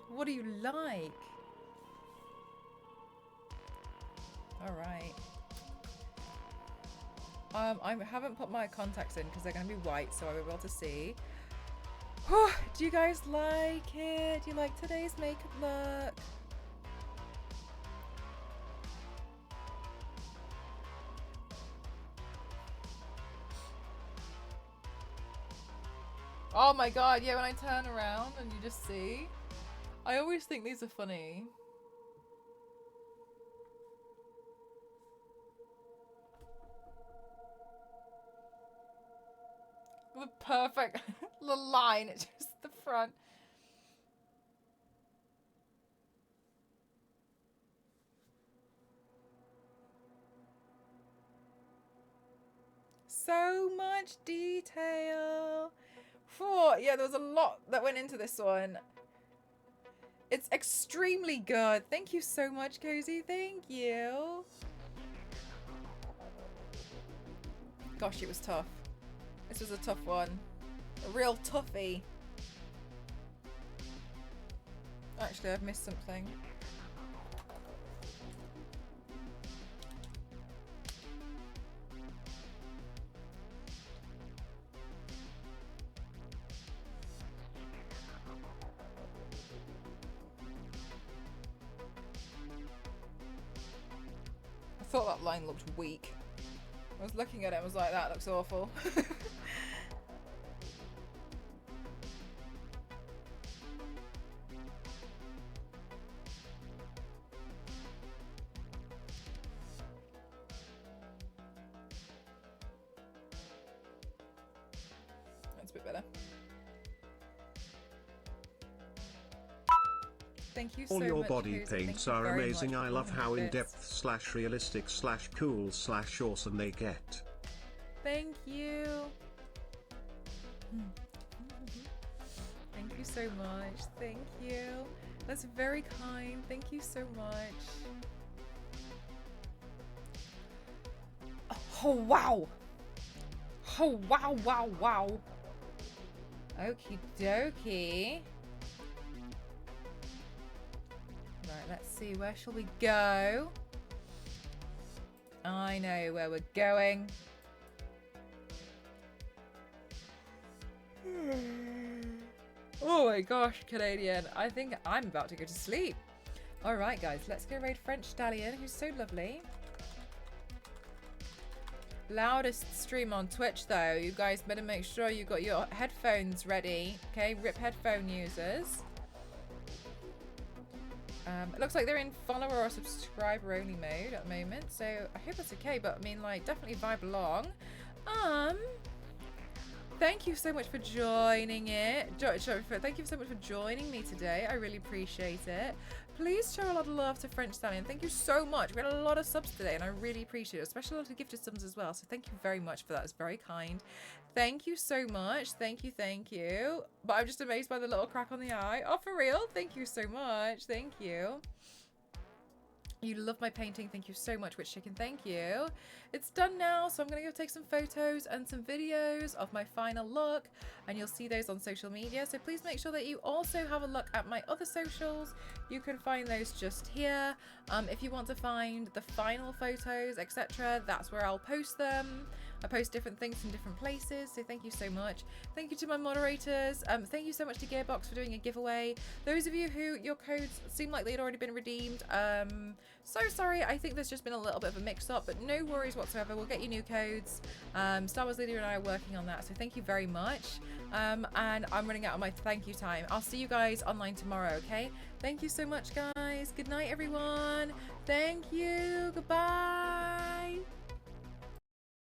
What do you like? All right. I haven't put my contacts in because they're going to be white, so I will be able to see. Do you guys like it? Do you like today's makeup look? Oh my god, yeah, when I turn around and you just see. I always think these are funny. The perfect little line, it's just the front. So much detail. Yeah, there was a lot that went into this one. It's extremely good. Thank you so much, Cozy. Thank you. Gosh, it was tough. This was a tough one. A real toughie. Actually, I've missed something. I thought that line looked weak. I was looking at it and was like, that looks awful. That's a bit better. Thank you so All your much, body Cozy. paints Thank you are very amazing. much I for love coming how with this. in-depth / realistic / cool / awesome they get. Thank you. Thank you so much. Thank you. That's very kind. Thank you so much. Oh, wow. Oh, wow, wow, wow. Okie dokie. Right, let's see. Where shall we go? I know where we're going. Oh my gosh, Canadian. I think I'm about to go to sleep. All right, guys, let's go raid French Stallion, who's so lovely. Loudest stream on Twitch, though. You guys better make sure you got your headphones ready. Okay, RIP headphone users. It looks like they're in follower or subscriber only mode at the moment, so I hope that's okay. But I mean, like, definitely vibe along. thank you so much for joining it. Thank you so much for joining me today. I really appreciate it. Please show a lot of love to French Stallion. Thank you so much. We had a lot of subs today, and I really appreciate it. Especially a lot of gifted subs as well. So thank you very much for that. It's very kind. Thank you so much. Thank you, thank you. But I'm just amazed by the little crack on the eye. Oh, for real? Thank you so much. Thank you. You love my painting. Thank you so much, Witch Chicken. Thank you. It's done now, so I'm going to go take some photos and some videos of my final look, and you'll see those on social media. So please make sure that you also have a look at my other socials. You can find those just here. If you want to find the final photos, etc., that's where I'll post them. I post different things in different places, so thank you so much. Thank you to my moderators. Thank you so much to Gearbox for doing a giveaway. Those of you who your codes seem like they'd already been redeemed, so sorry. I think there's just been a little bit of a mix-up, but no worries whatsoever. We'll get you new codes. Star Wars Leader and I are working on that, so thank you very much. And I'm running out of my thank you time. I'll see you guys online tomorrow, okay? Thank you so much, guys. Good night, everyone. Thank you. Goodbye.